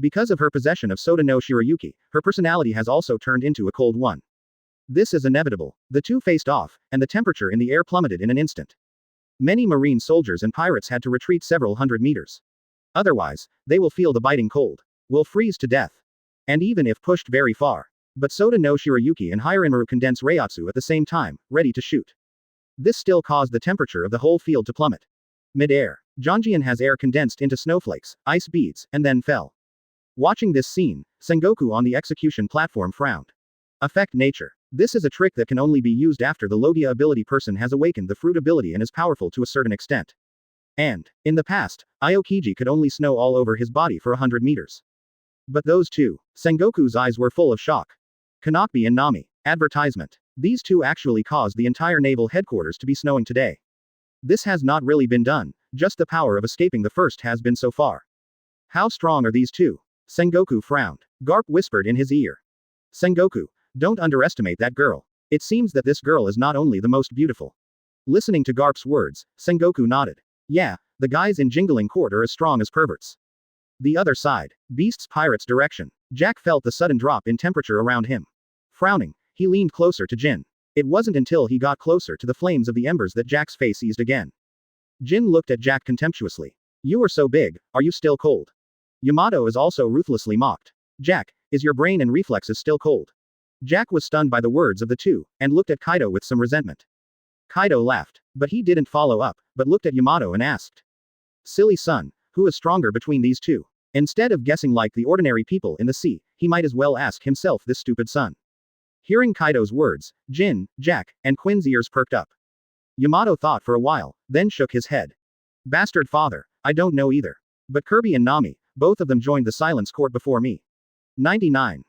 Because of her possession of Soda no Shirayuki, her personality has also turned into a cold one. This is inevitable. The two faced off, and the temperature in the air plummeted in an instant. Many marine soldiers and pirates had to retreat several hundred meters. Otherwise, they will feel the biting cold. Will freeze to death. And even if pushed very far. But Soda no Shirayuki and Hirenmaru condense Reiatsu at the same time, ready to shoot. This still caused the temperature of the whole field to plummet. Mid-air, Janjian has air condensed into snowflakes, ice beads, and then fell. Watching this scene, Sengoku on the execution platform frowned. Affect nature. This is a trick that can only be used after the Logia ability person has awakened the fruit ability and is powerful to a certain extent. And, in the past, Aokiji could only snow all over his body for 100 meters. But those two, Sengoku's eyes were full of shock. Kanokbi and Nami. Advertisement. These two actually caused the entire naval headquarters to be snowing today. This has not really been done, just the power of escaping the first has been so far. How strong are these two? Sengoku frowned. Garp whispered in his ear. Sengoku, don't underestimate that girl. It seems that this girl is not only the most beautiful. Listening to Garp's words, Sengoku nodded. Yeah, the guys in Jingling Court are as strong as perverts. The other side. Beast's pirate's direction. Jack felt the sudden drop in temperature around him. Frowning, he leaned closer to Jin. It wasn't until he got closer to the flames of the embers that Jack's face eased again. Jin looked at Jack contemptuously. You are so big, are you still cold? Yamato is also ruthlessly mocked. Jack, is your brain and reflexes still cold? Jack was stunned by the words of the two, and looked at Kaido with some resentment. Kaido laughed, but he didn't follow up, but looked at Yamato and asked. Silly son, who is stronger between these two? Instead of guessing like the ordinary people in the sea, he might as well ask himself this stupid son. Hearing Kaido's words, Jin, Jack, and Quinn's ears perked up. Yamato thought for a while, then shook his head. Bastard father, I don't know either. But Kirby and Nami, both of them joined the Silence Court before me. 99.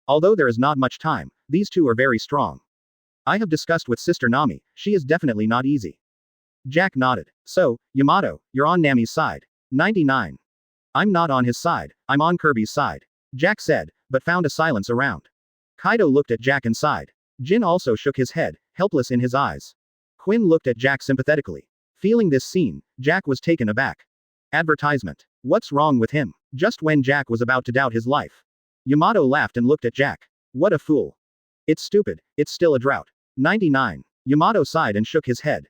Although there is not much time, these two are very strong. I have discussed with Sister Nami, she is definitely not easy. Jack nodded. So, Yamato, you're on Nami's side. 99. I'm not on his side, I'm on Kirby's side. Jack said, but found a silence around. Kaido looked at Jack and sighed. Jin also shook his head, helpless in his eyes. Quinn looked at Jack sympathetically. Feeling this scene, Jack was taken aback. Advertisement. What's wrong with him? Just when Jack was about to doubt his life. Yamato laughed and looked at Jack. What a fool. It's stupid, it's still a drought. 99. Yamato sighed and shook his head.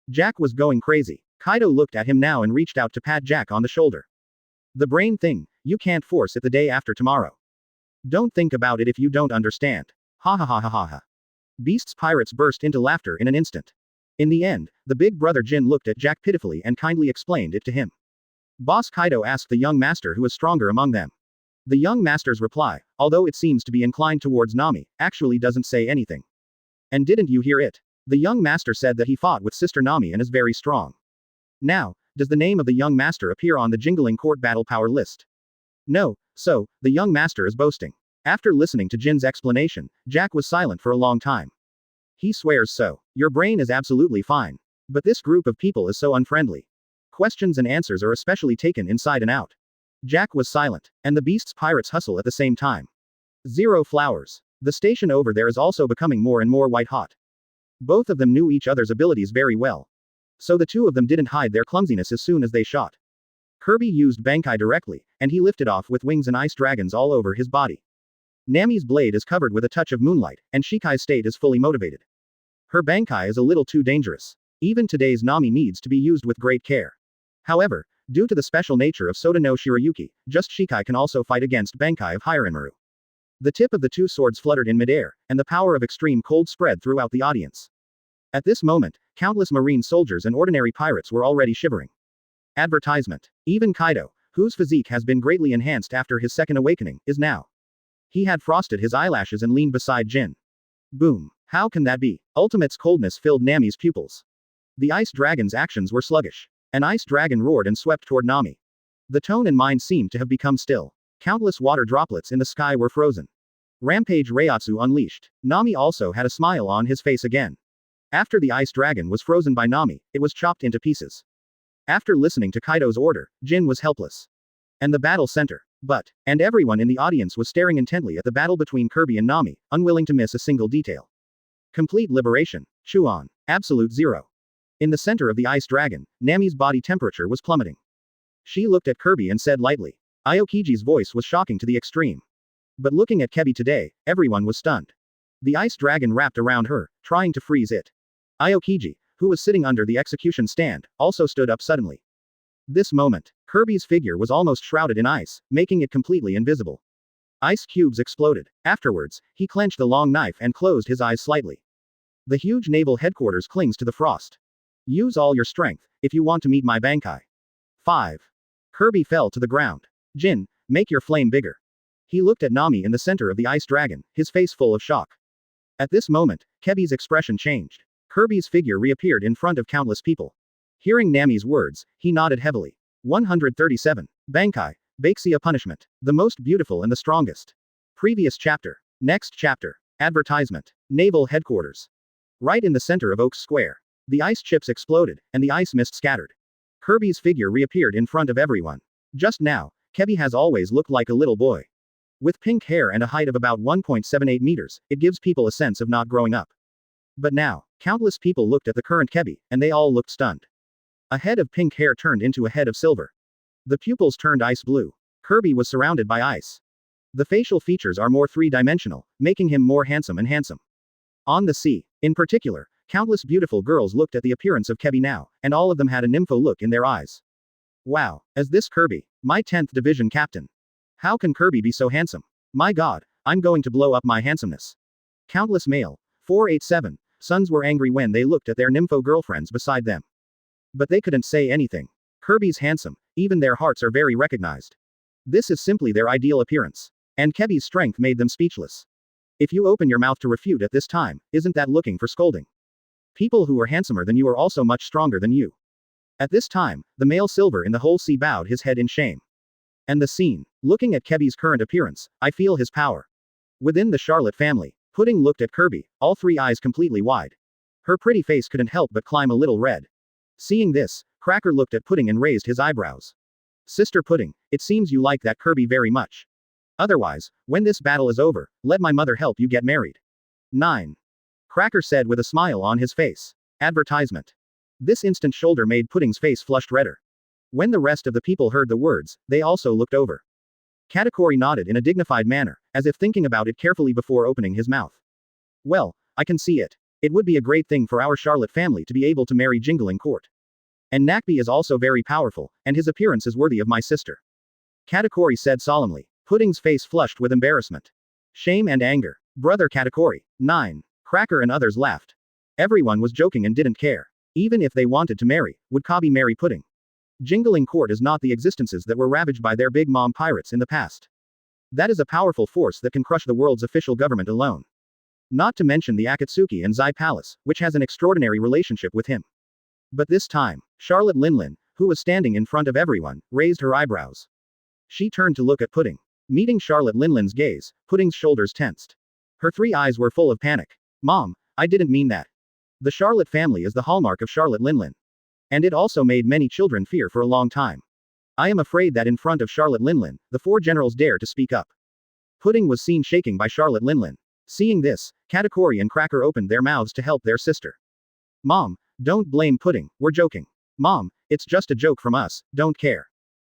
Jack was going crazy. Kaido looked at him now and reached out to pat Jack on the shoulder. The brain thing, you can't force it the day after tomorrow. Don't think about it if you don't understand. Ha ha ha ha ha ha. Beast's pirates burst into laughter in an instant. In the end, the big brother Jin looked at Jack pitifully and kindly explained it to him. Boss Kaido asked the young master who is stronger among them. The young master's reply, although it seems to be inclined towards Nami, actually doesn't say anything. And didn't you hear it? The young master said that he fought with Sister Nami and is very strong. Now, does the name of the young master appear on the Jingling Court battle power list? No, so, the young master is boasting. After listening to Jin's explanation, Jack was silent for a long time. He swears so. Your brain is absolutely fine. But this group of people is so unfriendly. Questions and answers are especially taken inside and out. Jack was silent, and the beast's pirates hustle at the same time. Zero flowers. The station over there is also becoming more and more white hot. Both of them knew each other's abilities very well. So the two of them didn't hide their clumsiness as soon as they shot. Kirby used Bankai directly, and he lifted off with wings and ice dragons all over his body. Nami's blade is covered with a touch of moonlight, and Shikai's state is fully motivated. Her Bankai is a little too dangerous. Even today's Nami needs to be used with great care. However, due to the special nature of Soda no Shirayuki, just Shikai can also fight against Bankai of Hiranmaru. The tip of the two swords fluttered in midair, and the power of extreme cold spread throughout the audience. At this moment, countless marine soldiers and ordinary pirates were already shivering. Advertisement. Even Kaido, whose physique has been greatly enhanced after his second awakening, is now. He had frosted his eyelashes and leaned beside Jin. Boom. How can that be? Ultimate's coldness filled Nami's pupils. The ice dragon's actions were sluggish. An ice dragon roared and swept toward Nami. The tone and mind seemed to have become still. Countless water droplets in the sky were frozen. Rampage Reiatsu unleashed. Nami also had a smile on his face again. After the ice dragon was frozen by Nami, it was chopped into pieces. After listening to Kaido's order, Jin was helpless. And the battle center. And everyone in the audience was staring intently at the battle between Kirby and Nami, unwilling to miss a single detail. Complete liberation. Chuan. Absolute zero. In the center of the ice dragon, Nami's body temperature was plummeting. She looked at Kirby and said lightly. Aokiji's voice was shocking to the extreme. But looking at Kebi today, everyone was stunned. The ice dragon wrapped around her, trying to freeze it. Aokiji, who was sitting under the execution stand, also stood up suddenly. This moment, Kirby's figure was almost shrouded in ice, making it completely invisible. Ice cubes exploded. Afterwards, he clenched the long knife and closed his eyes slightly. The huge naval headquarters clings to the frost. Use all your strength, if you want to meet my Bankai. 5. Kirby fell to the ground. Jin, make your flame bigger. He looked at Nami in the center of the ice dragon, his face full of shock. At this moment, Kebi's expression changed. Kirby's figure reappeared in front of countless people. Hearing Nami's words, he nodded heavily. 137. Bankai, Baixia punishment. The most beautiful and the strongest. Previous chapter. Next chapter. Advertisement. Naval headquarters. Right in the center of Oak Square. The ice chips exploded, and the ice mist scattered. Kirby's figure reappeared in front of everyone. Just now, Kebi has always looked like a little boy. With pink hair and a height of about 1.78 meters, it gives people a sense of not growing up. But now, countless people looked at the current Kebi, and they all looked stunned. A head of pink hair turned into a head of silver. The pupils turned ice blue. Kirby was surrounded by ice. The facial features are more three-dimensional, making him more handsome and handsome. On the sea, in particular, countless beautiful girls looked at the appearance of Kebi now, and all of them had a nympho look in their eyes. Wow, is this Kirby, my 10th division captain? How can Kirby be so handsome? My god, I'm going to blow up my handsomeness. Countless male, 487, sons were angry when they looked at their nympho girlfriends beside them. But they couldn't say anything. Kirby's handsome, even their hearts are very recognized. This is simply their ideal appearance. And Kebi's strength made them speechless. If you open your mouth to refute at this time, isn't that looking for scolding? People who are handsomer than you are also much stronger than you. At this time, the male silver in the whole sea bowed his head in shame. And the scene. Looking at Kebi's current appearance, I feel his power. Within the Charlotte family, Pudding looked at Kirby, all three eyes completely wide. Her pretty face couldn't help but climb a little red. Seeing this, Cracker looked at Pudding and raised his eyebrows. Sister Pudding, it seems you like that Kirby very much. Otherwise, when this battle is over, let my mother help you get married. 9. Cracker said with a smile on his face. Advertisement. This instant shoulder made Pudding's face flushed redder. When the rest of the people heard the words, they also looked over. Katakuri nodded in a dignified manner, as if thinking about it carefully before opening his mouth. Well, I can see it. It would be a great thing for our Charlotte family to be able to marry Jingling Court. And Nakbi is also very powerful, and his appearance is worthy of my sister. Katakuri said solemnly. Pudding's face flushed with embarrassment. Shame and anger. Brother Katakuri. 9. Cracker and others laughed. Everyone was joking and didn't care. Even if they wanted to marry, would Kabi marry Pudding? Jingling Court is not the existences that were ravaged by their big mom pirates in the past. That is a powerful force that can crush the world's official government alone. Not to mention the Akatsuki and Xuye Palace, which has an extraordinary relationship with him. But this time, Charlotte Linlin, who was standing in front of everyone, raised her eyebrows. She turned to look at Pudding. Meeting Charlotte Linlin's gaze, Pudding's shoulders tensed. Her three eyes were full of panic. Mom, I didn't mean that. The Charlotte family is the hallmark of Charlotte Linlin. And it also made many children fear for a long time. I am afraid that in front of Charlotte Linlin, the four generals dare to speak up. Pudding was seen shaking by Charlotte Linlin. Seeing this, Katakuri and Cracker opened their mouths to help their sister. Mom, don't blame Pudding, we're joking. Mom, it's just a joke from us, don't care.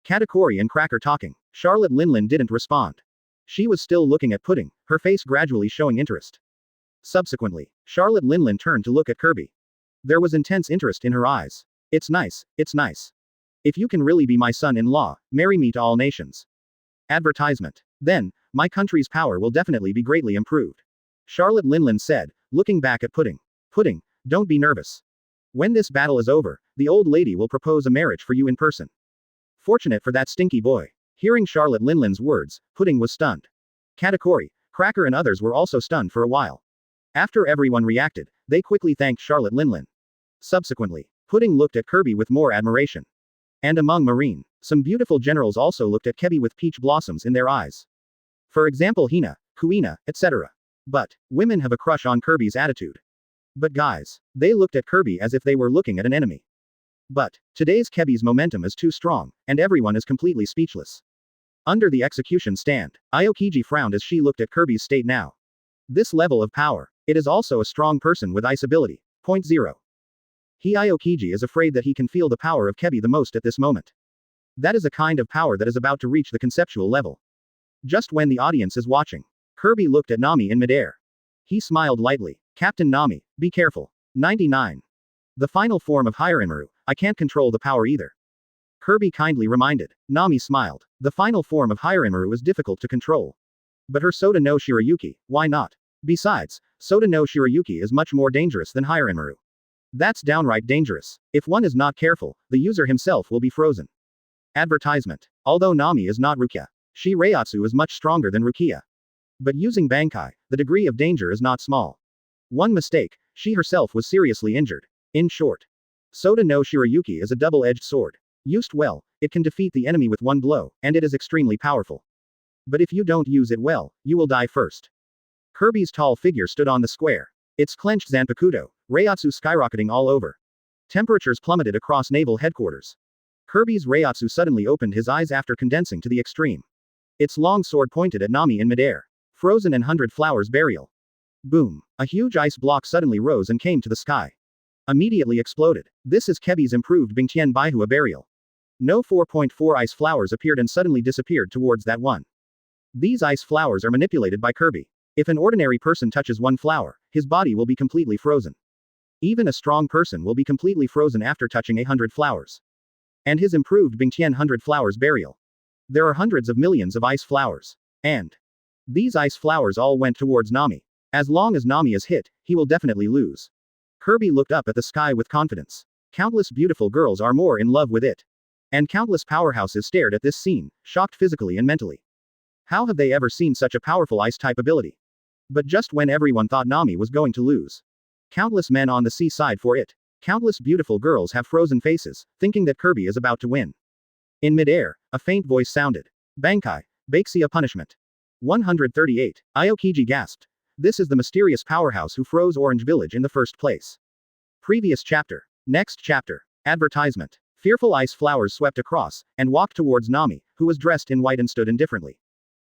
Katakuri and Cracker talking. Charlotte Linlin didn't respond. She was still looking at Pudding, her face gradually showing interest. Subsequently, Charlotte Linlin turned to look at Kirby. There was intense interest in her eyes. It's nice, it's nice. If you can really be my son-in-law, marry me to all nations. Advertisement. Then, my country's power will definitely be greatly improved. Charlotte Linlin said, looking back at Pudding. Pudding, don't be nervous. When this battle is over, the old lady will propose a marriage for you in person. Fortunate for that stinky boy. Hearing Charlotte Linlin's words, Pudding was stunned. Katakuri, Cracker and others were also stunned for a while. After everyone reacted, they quickly thanked Charlotte Linlin. Subsequently, Pudding looked at Kirby with more admiration. And among Marine, some beautiful generals also looked at Kirby with peach blossoms in their eyes. For example Hina, Kuina, etc. But, women have a crush on Kirby's attitude. But guys, they looked at Kirby as if they were looking at an enemy. But, today's Kirby's momentum is too strong, and everyone is completely speechless. Under the execution stand, Aokiji frowned as she looked at Kirby's state now. This level of power, it is also a strong person with ice ability. Point 0. Aokiji is afraid that he can feel the power of Kirby the most at this moment. That is a kind of power that is about to reach the conceptual level. Just when the audience is watching, Kirby looked at Nami in midair. He smiled lightly. Captain Nami, be careful. 99. The final form of Hyarinmaru, I can't control the power either. Kirby kindly reminded. Nami smiled. The final form of Hyarinmaru is difficult to control. But her Soda no Shirayuki, why not? Besides, Soda no Shirayuki is much more dangerous than Hyarinmaru. That's downright dangerous. If one is not careful, the user himself will be frozen. Advertisement. Although Nami is not Rukia, Shirayatsu is much stronger than Rukia. But using Bankai, the degree of danger is not small. One mistake, she herself was seriously injured. In short, Soda no Shirayuki is a double-edged sword. Used well, it can defeat the enemy with one blow, and it is extremely powerful. But if you don't use it well, you will die first. Kirby's tall figure stood on the square. Its clenched Zanpakuto, Reiatsu skyrocketing all over. Temperatures plummeted across naval headquarters. Kirby's Reiatsu suddenly opened his eyes after condensing to the extreme. Its long sword pointed at Nami in midair. Frozen and 100 flowers burial. Boom. A huge ice block suddenly rose and came to the sky. Immediately exploded. This is Kebi's improved Bingtian Baihua burial. No 4.4 ice flowers appeared and suddenly disappeared towards that one. These ice flowers are manipulated by Kirby. If an ordinary person touches one flower, his body will be completely frozen. Even a strong person will be completely frozen after touching 100 flowers. And his improved Bingtian 100 flowers burial. There are hundreds of millions of ice flowers. And these ice flowers all went towards Nami. As long as Nami is hit, he will definitely lose. Kirby looked up at the sky with confidence. Countless beautiful girls are more in love with it. And countless powerhouses stared at this scene, shocked physically and mentally. How have they ever seen such a powerful ice-type ability? But just when everyone thought Nami was going to lose, countless men on the seaside for it. Countless beautiful girls have frozen faces, thinking that Kirby is about to win. In midair, a faint voice sounded. Bankai, Baixia punishment. 138. Aokiji gasped. This is the mysterious powerhouse who froze Orange Village in the first place. Previous chapter. Next chapter. Advertisement. Fearful ice flowers swept across, and walked towards Nami, who was dressed in white and stood indifferently.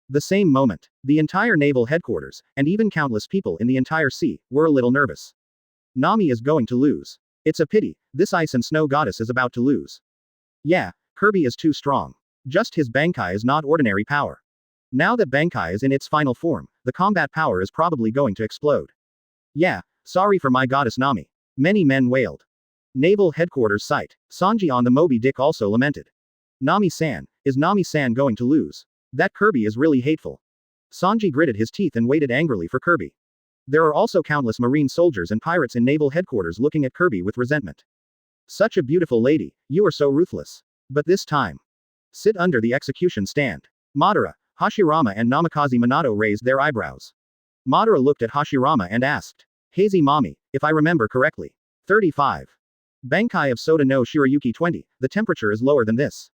The same moment, the entire naval headquarters, and even countless people in the entire sea, were a little nervous. Nami is going to lose. It's a pity, this ice and snow goddess is about to lose. Yeah, Kirby is too strong. Just his Bankai is not ordinary power. Now that Bankai is in its final form, the combat power is probably going to explode. Yeah, sorry for my goddess Nami. Many men wailed. Naval headquarters site. Sanji on the Moby Dick also lamented. Nami-san, is Nami-san going to lose? That Kirby is really hateful. Sanji gritted his teeth and waited angrily for Kirby. There are also countless marine soldiers and pirates in naval headquarters looking at Kirby with resentment. Such a beautiful lady, you are so ruthless. But this time. Sit under the execution stand. Madara, Hashirama and Namikaze Minato raised their eyebrows. Madara looked at Hashirama and asked. Hazy Mami, if I remember correctly. 35. Bankai of Soda no Shirayuki 20, the temperature is lower than this.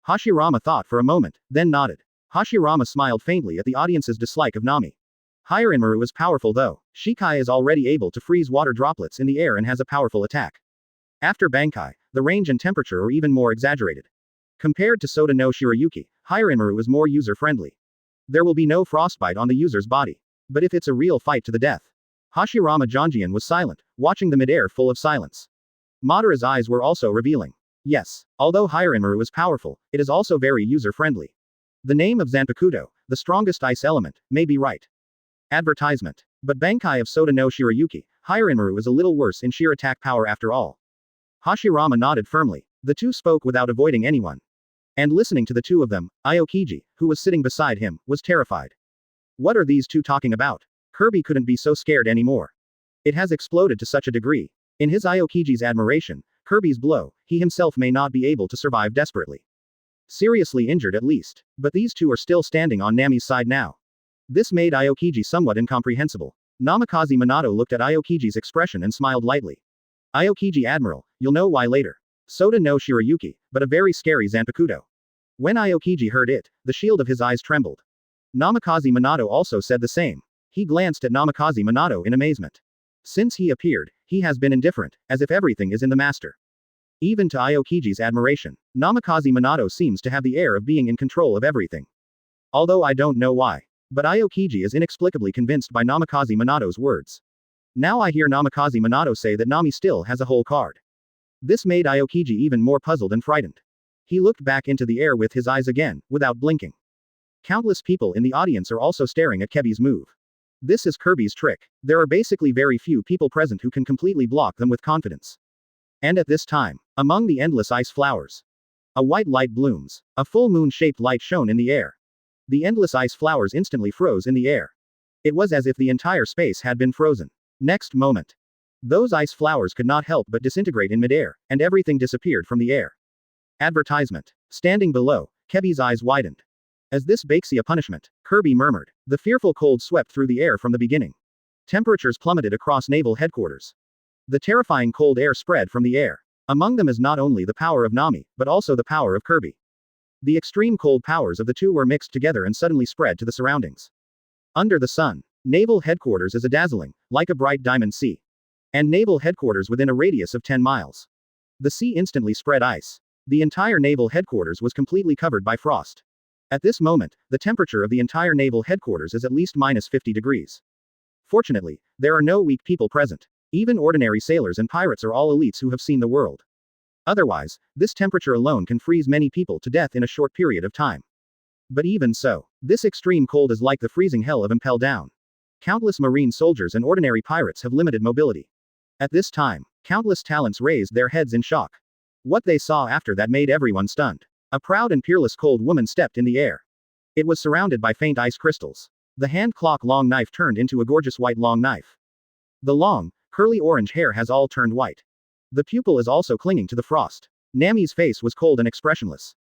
Hashirama thought for a moment, then nodded. Hashirama smiled faintly at the audience's dislike of Nami. Hyarinmaru is powerful though. Shikai is already able to freeze water droplets in the air and has a powerful attack. After Bankai, the range and temperature are even more exaggerated. Compared to Soda no Shirayuki, Hyarinmaru is more user-friendly. There will be no frostbite on the user's body. But if it's a real fight to the death. Hashirama Janjian was silent, watching the midair full of silence. Madara's eyes were also revealing. Yes, although Higher Inmaru is powerful, it is also very user-friendly. The name of Zanpakuto, the strongest ice element, may be right. Advertisement. But Bankai of Soda no Shirayuki, Higher Inmaru is a little worse in sheer attack power after all. Hashirama nodded firmly. The two spoke without avoiding anyone. And listening to the two of them, Aokiji, who was sitting beside him, was terrified. What are these two talking about? Kirby couldn't be so scared anymore. It has exploded to such a degree. In his Aokiji's admiration, Kirby's blow, he himself may not be able to survive desperately. Seriously injured at least. But these two are still standing on Nami's side now. This made Aokiji somewhat incomprehensible. Namikaze Minato looked at Aokiji's expression and smiled lightly. Aokiji Admiral, you'll know why later. Soda no Shirayuki, but a very scary Zanpakuto. When Aokiji heard it, the shield of his eyes trembled. Namikaze Minato also said the same. He glanced at Namikaze Minato in amazement. Since he appeared, he has been indifferent, as if everything is in the master. Even to Aokiji's admiration, Namikaze Minato seems to have the air of being in control of everything. Although I don't know why. But Aokiji is inexplicably convinced by Namikaze Minato's words. Now I hear Namikaze Minato say that Nami still has a whole card. This made Aokiji even more puzzled and frightened. He looked back into the air with his eyes again, without blinking. Countless people in the audience are also staring at Kebi's move. This is Kirby's trick. There are basically very few people present who can completely block them with confidence. And at this time, among the endless ice flowers, a white light blooms. A full moon-shaped light shone in the air. The endless ice flowers instantly froze in the air. It was as if the entire space had been frozen. Next moment, those ice flowers could not help but disintegrate in midair, and everything disappeared from the air. Advertisement. Standing below, Kebi's eyes widened. As this Baixia punishment, Kirby murmured. The fearful cold swept through the air from the beginning. Temperatures plummeted across naval headquarters. The terrifying cold air spread from the air. Among them is not only the power of Nami, but also the power of Kirby. The extreme cold powers of the two were mixed together and suddenly spread to the surroundings. Under the sun, naval headquarters is a dazzling, like a bright diamond sea. And naval headquarters within a radius of 10 miles. The sea instantly spread ice. The entire naval headquarters was completely covered by frost. At this moment, the temperature of the entire naval headquarters is at least minus 50 degrees. Fortunately, there are no weak people present. Even ordinary sailors and pirates are all elites who have seen the world. Otherwise, this temperature alone can freeze many people to death in a short period of time. But even so, this extreme cold is like the freezing hell of Impel Down. Countless marine soldiers and ordinary pirates have limited mobility. At this time, countless talents raised their heads in shock. What they saw after that made everyone stunned. A proud and peerless cold woman stepped in the air. It was surrounded by faint ice crystals. The hand clock long knife turned into a gorgeous white long knife. The long, curly orange hair has all turned white. The pupil is also clinging to the frost. Nami's face was cold and expressionless.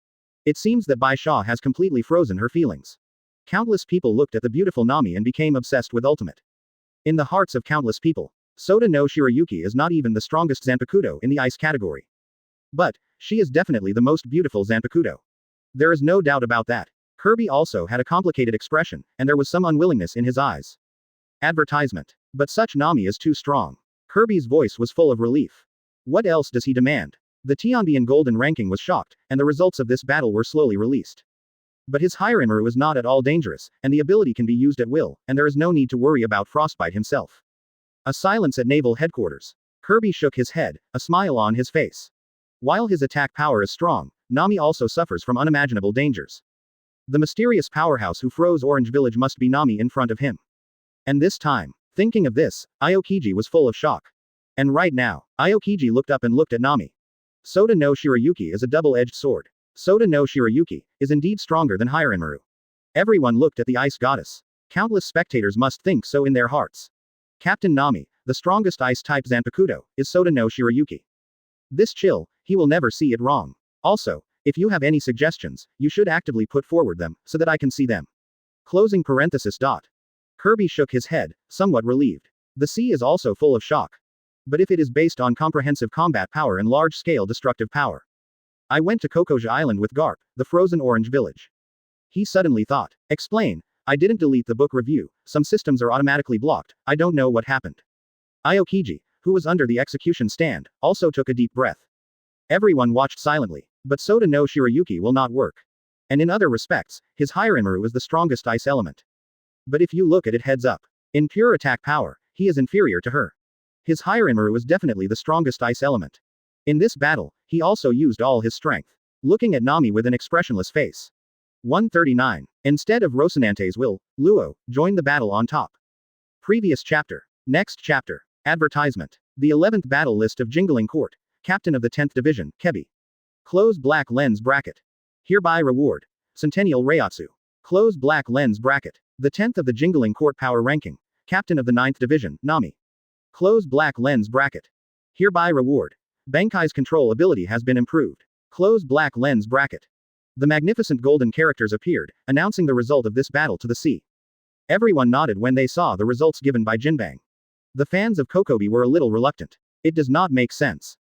It seems that Bai Sha has completely frozen her feelings. Countless people looked at the beautiful Nami and became obsessed with ultimate. In the hearts of countless people, Soda no Shirayuki is not even the strongest Zanpakuto in the ice category. But, she is definitely the most beautiful Zanpakuto. There is no doubt about that. Kirby also had a complicated expression, and there was some unwillingness in his eyes. Advertisement. But such Nami is too strong. Kirby's voice was full of relief. What else does he demand? The Tianbian Golden ranking was shocked, and the results of this battle were slowly released. But his Higher Inmaru is not at all dangerous, and the ability can be used at will, and there is no need to worry about Frostbite himself. A silence at naval headquarters. Kirby shook his head, a smile on his face. While his attack power is strong, Nami also suffers from unimaginable dangers. The mysterious powerhouse who froze Orange Village must be Nami in front of him. And this time, thinking of this, Aokiji was full of shock. And right now, Aokiji looked up and looked at Nami. Soda no Shirayuki is a double-edged sword. Soda no Shirayuki is indeed stronger than Higher Inmaru. Everyone looked at the ice goddess. Countless spectators must think so in their hearts. Captain Nami, the strongest ice-type Zanpakuto, is Soda no Shirayuki. This chill, he will never see it wrong. Also, if you have any suggestions, you should actively put forward them, so that I can see them. Closing parenthesis. Kirby shook his head, somewhat relieved. The sea is also full of shock. But if it is based on comprehensive combat power and large-scale destructive power. I went to Kokoja Island with Garp, the frozen orange village. He suddenly thought. Explain. I didn't delete the book review, some systems are automatically blocked, I don't know what happened. Aokiji, who was under the execution stand, also took a deep breath. Everyone watched silently. But Soda no Shirayuki will not work. And in other respects, his Higher Inmaru is the strongest ice element. But if you look at it heads up. In pure attack power, he is inferior to her. His Higher Inmaru is definitely the strongest ice element. In this battle, He also used all his strength. Looking at Nami with an expressionless face. 139. Instead of Rocinante's will, Luo joined the battle on top. Previous chapter. Next chapter. Advertisement. The 11th battle list of Jingling Court. Captain of the 10th Division, Kebi. Close black lens bracket. Hereby reward. Centennial Reiatsu. Close black lens bracket. The 10th of the Jingling Court power ranking. Captain of the 9th Division, Nami. Close black lens bracket. Hereby reward. Bankai's control ability has been improved. Close black lens bracket. The magnificent golden characters appeared, announcing the result of this battle to the sea. Everyone nodded when they saw the results given by Jinbang. The fans of Kokobi were a little reluctant. It does not make sense.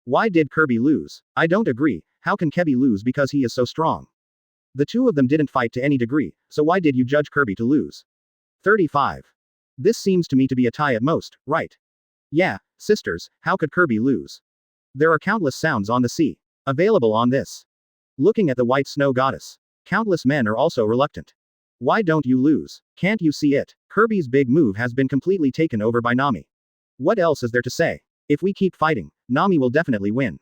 Why did Kirby lose? I don't agree. How can Kebi lose because he is so strong? The two of them didn't fight to any degree, so why did you judge Kirby to lose? 35. This seems to me to be a tie at most, right? Yeah, sisters, how could Kirby lose? There are countless sounds on the sea. Available on this. Looking at the white snow goddess. Countless men are also reluctant. Why don't you lose? Can't you see it? Kirby's big move has been completely taken over by Nami. What else is there to say? If we keep fighting, Nami will definitely win.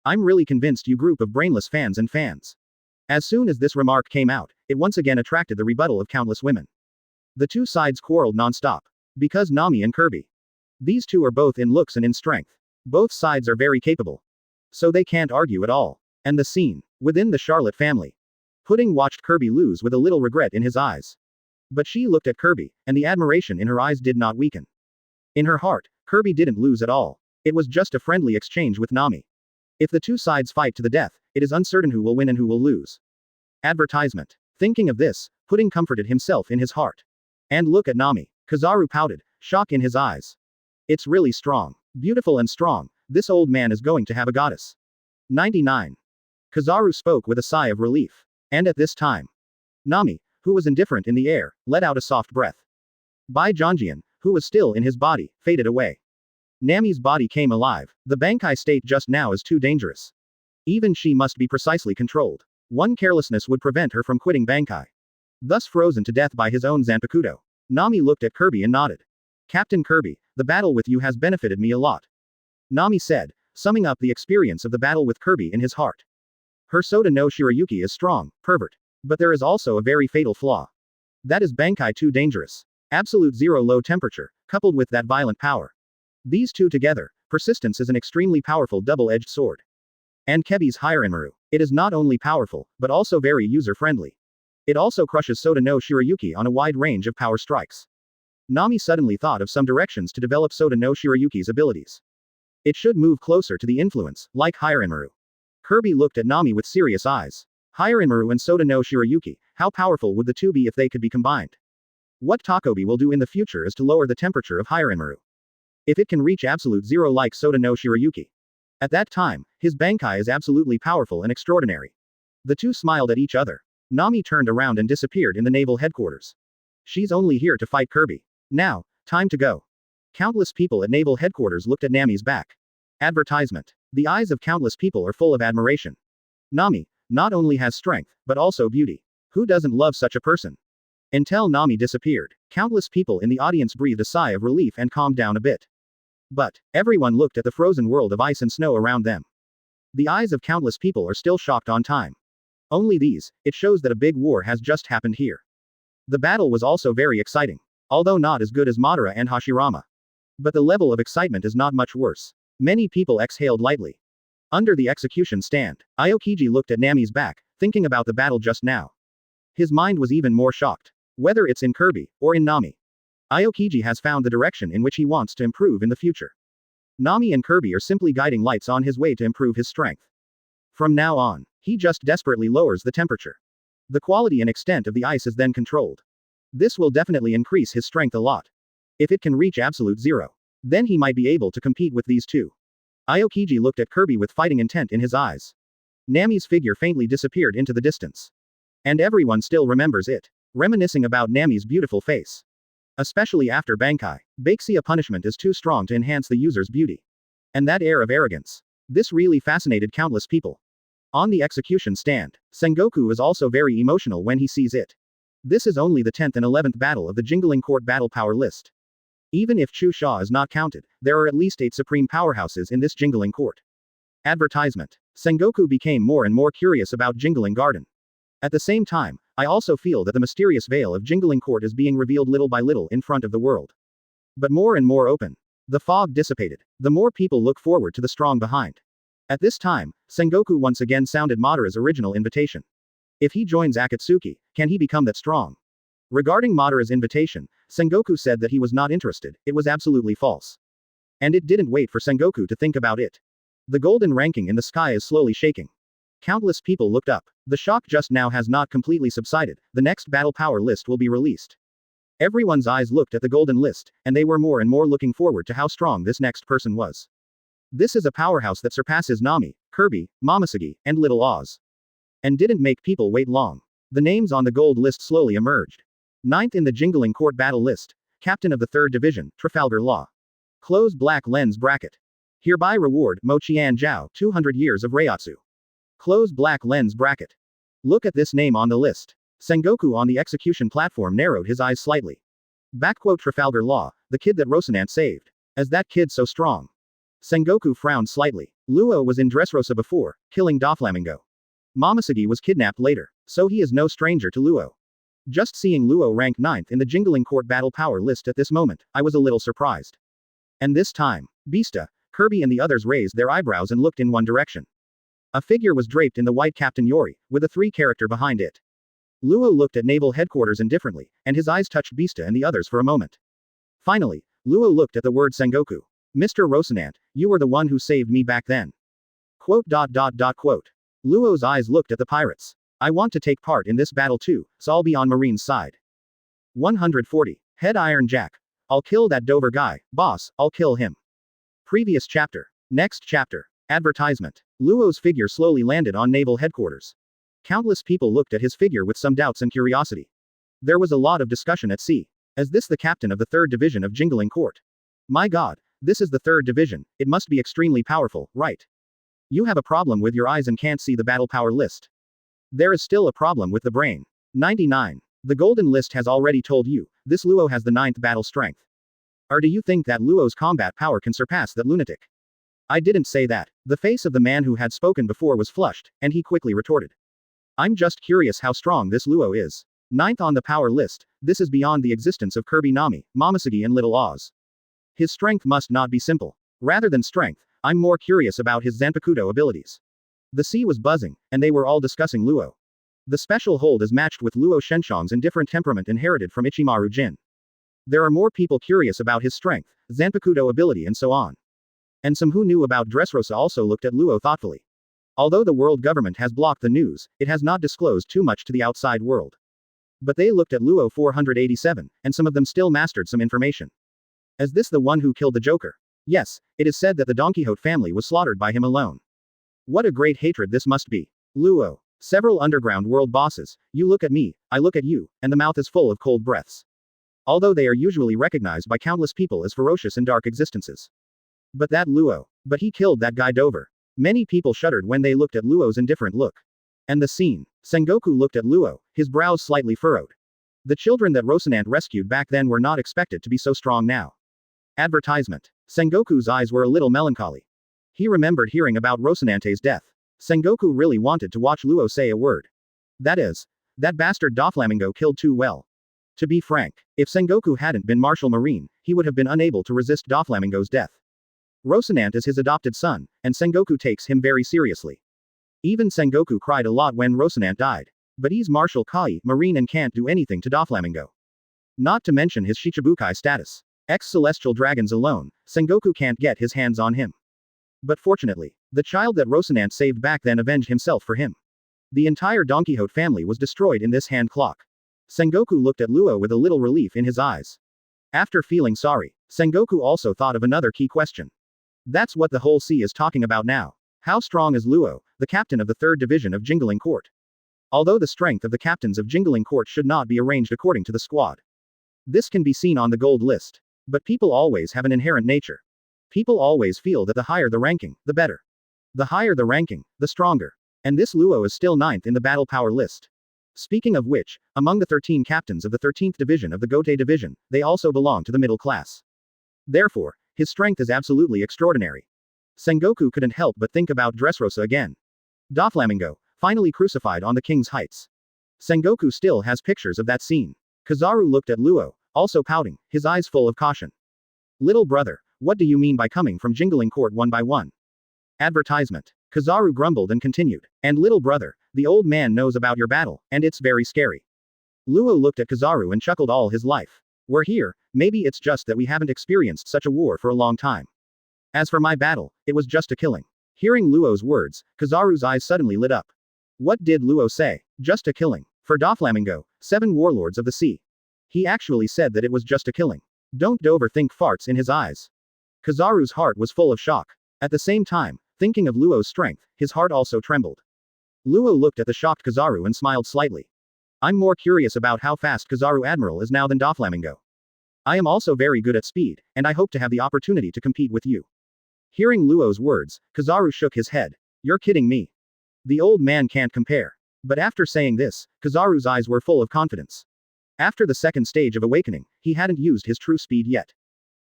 I'm really convinced you group of brainless fans and fans. As soon as this remark came out, it once again attracted the rebuttal of countless women. The two sides quarreled non-stop. Because Nami and Kirby. These two are both in looks and in strength. Both sides are very capable. So they can't argue at all. And the scene. Within the Charlotte family. Pudding watched Kirby lose with a little regret in his eyes. But she looked at Kirby, and the admiration in her eyes did not weaken. In her heart, Kirby didn't lose at all. It was just a friendly exchange with Nami. If the two sides fight to the death, it is uncertain who will win and who will lose. Advertisement. Thinking of this, Pudding comforted himself in his heart. And look at Nami. Kizaru pouted, shock in his eyes. It's really strong. Beautiful and strong. This old man is going to have a goddess. 99. Kizaru spoke with a sigh of relief. And at this time, Nami, who was indifferent in the air, let out a soft breath. Bai Zhongjian, who was still in his body, faded away. Nami's body came alive. The Bankai state just now is too dangerous. Even she must be precisely controlled. One carelessness would prevent her from quitting Bankai. Thus frozen to death by his own Zanpakuto. Nami looked at Kirby and nodded. Captain Kirby, the battle with you has benefited me a lot. Nami said, summing up the experience of the battle with Kirby in his heart. Her Soda no Shirayuki is strong, pervert. But there is also a very fatal flaw. That is Bankai too dangerous. Absolute zero low temperature, coupled with that violent power. These two together, persistence is an extremely powerful double-edged sword. And Kebi's Hirenmaru. It is not only powerful, but also very user-friendly. It also crushes Soda no Shirayuki on a wide range of power strikes. Nami suddenly thought of some directions to develop Soda no Shirayuki's abilities. It should move closer to the influence, like Hirenmaru. Kirby looked at Nami with serious eyes. Hirenmaru and Soda no Shirayuki, how powerful would the two be if they could be combined? What Takobi will do in the future is to lower the temperature of Hirenmaru. If it can reach absolute zero like Soda no Shirayuki. At that time, his Bankai is absolutely powerful and extraordinary. The two smiled at each other. Nami turned around and disappeared in the naval headquarters. She's only here to fight Kirby. Now, time to go. Countless people at naval headquarters looked at Nami's back. Advertisement. The eyes of countless people are full of admiration. Nami not only has strength, but also beauty. Who doesn't love such a person? Until Nami disappeared, countless people in the audience breathed a sigh of relief and calmed down a bit. But everyone looked at the frozen world of ice and snow around them. The eyes of countless people are still shocked on time. Only these, it shows that a big war has just happened here. The battle was also very exciting. Although not as good as Madara and Hashirama. But the level of excitement is not much worse. Many people exhaled lightly. Under the execution stand, Aokiji looked at Nami's back, thinking about the battle just now. His mind was even more shocked. Whether it's in Kirby, or in Nami. Aokiji has found the direction in which he wants to improve in the future. Nami and Kirby are simply guiding lights on his way to improve his strength. From now on, he just desperately lowers the temperature. The quality and extent of the ice is then controlled. This will definitely increase his strength a lot. If it can reach absolute zero, then he might be able to compete with these two. Aokiji looked at Kirby with fighting intent in his eyes. Nami's figure faintly disappeared into the distance. And everyone still remembers it, reminiscing about Nami's beautiful face. Especially after Bankai, Baixia punishment is too strong to enhance the user's beauty. And that air of arrogance. This really fascinated countless people. On the execution stand, Sengoku is also very emotional when he sees it. This is only the 10th and 11th battle of the Jingling Court battle power list. Even if Chu Xia is not counted, there are at least 8 supreme powerhouses in this Jingling Court. Advertisement. Sengoku became more and more curious about Jingling Garden. At the same time, I also feel that the mysterious veil of Jingling Court is being revealed little by little in front of the world. But more and more open. The fog dissipated. The more people look forward to the strong behind. At this time, Sengoku once again sounded Madara's original invitation. If he joins Akatsuki, can he become that strong? Regarding Madara's invitation, Sengoku said that he was not interested, it was absolutely false. And it didn't wait for Sengoku to think about it. The golden ranking in the sky is slowly shaking. Countless people looked up. The shock just now has not completely subsided, the next battle power list will be released. Everyone's eyes looked at the golden list, and they were more and more looking forward to how strong this next person was. This is a powerhouse that surpasses Nami, Kirby, Momoshiki, and Little Oz. And didn't make people wait long. The names on the gold list slowly emerged. 9th in the Jingling Court battle list, Captain of the 3rd Division, Trafalgar Law. Close black lens bracket. Hereby reward Mo Qian Zhao 200 years of Reiatsu. Close black lens bracket. Look at this name on the list. Sengoku on the execution platform narrowed his eyes slightly. Backquote Trafalgar Law, the kid that Rocinante saved. As that kid so strong. Sengoku frowned slightly. Luo was in Dressrosa before, killing Doflamingo. Momoshiki was kidnapped later, so he is no stranger to Luo. Just seeing Luo rank 9th in the Jingling Court battle power list at this moment, I was a little surprised. And this time, Beasta, Kirby and the others raised their eyebrows and looked in one direction. A figure was draped in the white Captain Yori, with a 3-character behind it. Luo looked at naval headquarters indifferently, and his eyes touched Beasta and the others for a moment. Finally, Luo looked at the word Sengoku. Mr. Rocinante, you were the one who saved me back then. Quote. Luo's eyes looked at the pirates. I want to take part in this battle too, so I'll be on Marine's side. 140. Head Iron Jack. I'll kill that Dover guy, boss, I'll kill him. Previous chapter. Next chapter. Advertisement. Luo's figure slowly landed on naval headquarters. Countless people looked at his figure with some doubts and curiosity. There was a lot of discussion at sea. Is this the captain of the 3rd Division of Jingling Court? My god, this is the 3rd Division, it must be extremely powerful, right? You have a problem with your eyes and can't see the battle power list. There is still a problem with the brain. 99. The golden list has already told you, this Luo has the 9th battle strength. Or do you think that Luo's combat power can surpass that lunatic? I didn't say that. The face of the man who had spoken before was flushed, and he quickly retorted. I'm just curious how strong this Luo is. 9th on the power list, this is beyond the existence of Kirby Nami, Momoshiki and Little Oz. His strength must not be simple. Rather than strength, I'm more curious about his Zanpakuto abilities. The sea was buzzing, and they were all discussing Luo. The special hold is matched with Luo Shenshong's indifferent temperament inherited from Ichimaru Jin. There are more people curious about his strength, Zanpakuto ability and so on. And some who knew about Dressrosa also looked at Luo thoughtfully. Although the world government has blocked the news, it has not disclosed too much to the outside world. But they looked at Luo 487, and some of them still mastered some information. Is this the one who killed the Joker? Yes, it is said that the Don Quixote family was slaughtered by him alone. What a great hatred this must be. Luo. Several underground world bosses, you look at me, I look at you, and the mouth is full of cold breaths. Although they are usually recognized by countless people as ferocious and dark existences. But that Luo. But he killed that guy Dover. Many people shuddered when they looked at Luo's indifferent look. And the scene. Sengoku looked at Luo, his brows slightly furrowed. The children that Rocinante rescued back then were not expected to be so strong now. Advertisement. Sengoku's eyes were a little melancholy. He remembered hearing about Rocinante's death. Sengoku really wanted to watch Luo say a word. That is, that bastard Doflamingo killed too well. To be frank, if Sengoku hadn't been Marshal Marine, he would have been unable to resist Doflamingo's death. Rocinante is his adopted son, and Sengoku takes him very seriously. Even Sengoku cried a lot when Rocinante died. But he's Marshal Kai, Marine and can't do anything to Doflamingo. Not to mention his Shichibukai status. Ex-celestial dragons alone, Sengoku can't get his hands on him. But fortunately, the child that Rocinante saved back then avenged himself for him. The entire Don Quixote family was destroyed in this hand clock. Sengoku looked at Luo with a little relief in his eyes. After feeling sorry, Sengoku also thought of another key question. That's what the whole sea is talking about now. How strong is Luo, the captain of the 3rd Division of Jingling Court? Although the strength of the captains of Jingling Court should not be arranged according to the squad. This can be seen on the gold list. But people always have an inherent nature. People always feel that the higher the ranking, the better. The higher the ranking, the stronger. And this Luo is still 9th in the battle power list. Speaking of which, among the 13 captains of the 13th division of the Gote division, they also belong to the middle class. Therefore, his strength is absolutely extraordinary. Sengoku couldn't help but think about Dressrosa again. Doflamingo, finally crucified on the king's heights. Sengoku still has pictures of that scene. Kizaru looked at Luo, also pouting, his eyes full of caution. Little brother, what do you mean by coming from Jingling Court one by one? Advertisement. Kizaru grumbled and continued. And little brother, the old man knows about your battle, and it's very scary. Luo looked at Kizaru and chuckled all his life. We're here, maybe it's just that we haven't experienced such a war for a long time. As for my battle, it was just a killing. Hearing Luo's words, Kizaru's eyes suddenly lit up. What did Luo say? Just a killing. For Doflamingo, 7 warlords of the sea. He actually said that it was just a killing. Don't overthink farts in his eyes. Kizaru's heart was full of shock. At the same time, thinking of Luo's strength, his heart also trembled. Luo looked at the shocked Kizaru and smiled slightly. I'm more curious about how fast Kizaru Admiral is now than Doflamingo. I am also very good at speed, and I hope to have the opportunity to compete with you. Hearing Luo's words, Kizaru shook his head. You're kidding me. The old man can't compare. But after saying this, Kizaru's eyes were full of confidence. After the second stage of awakening, he hadn't used his true speed yet.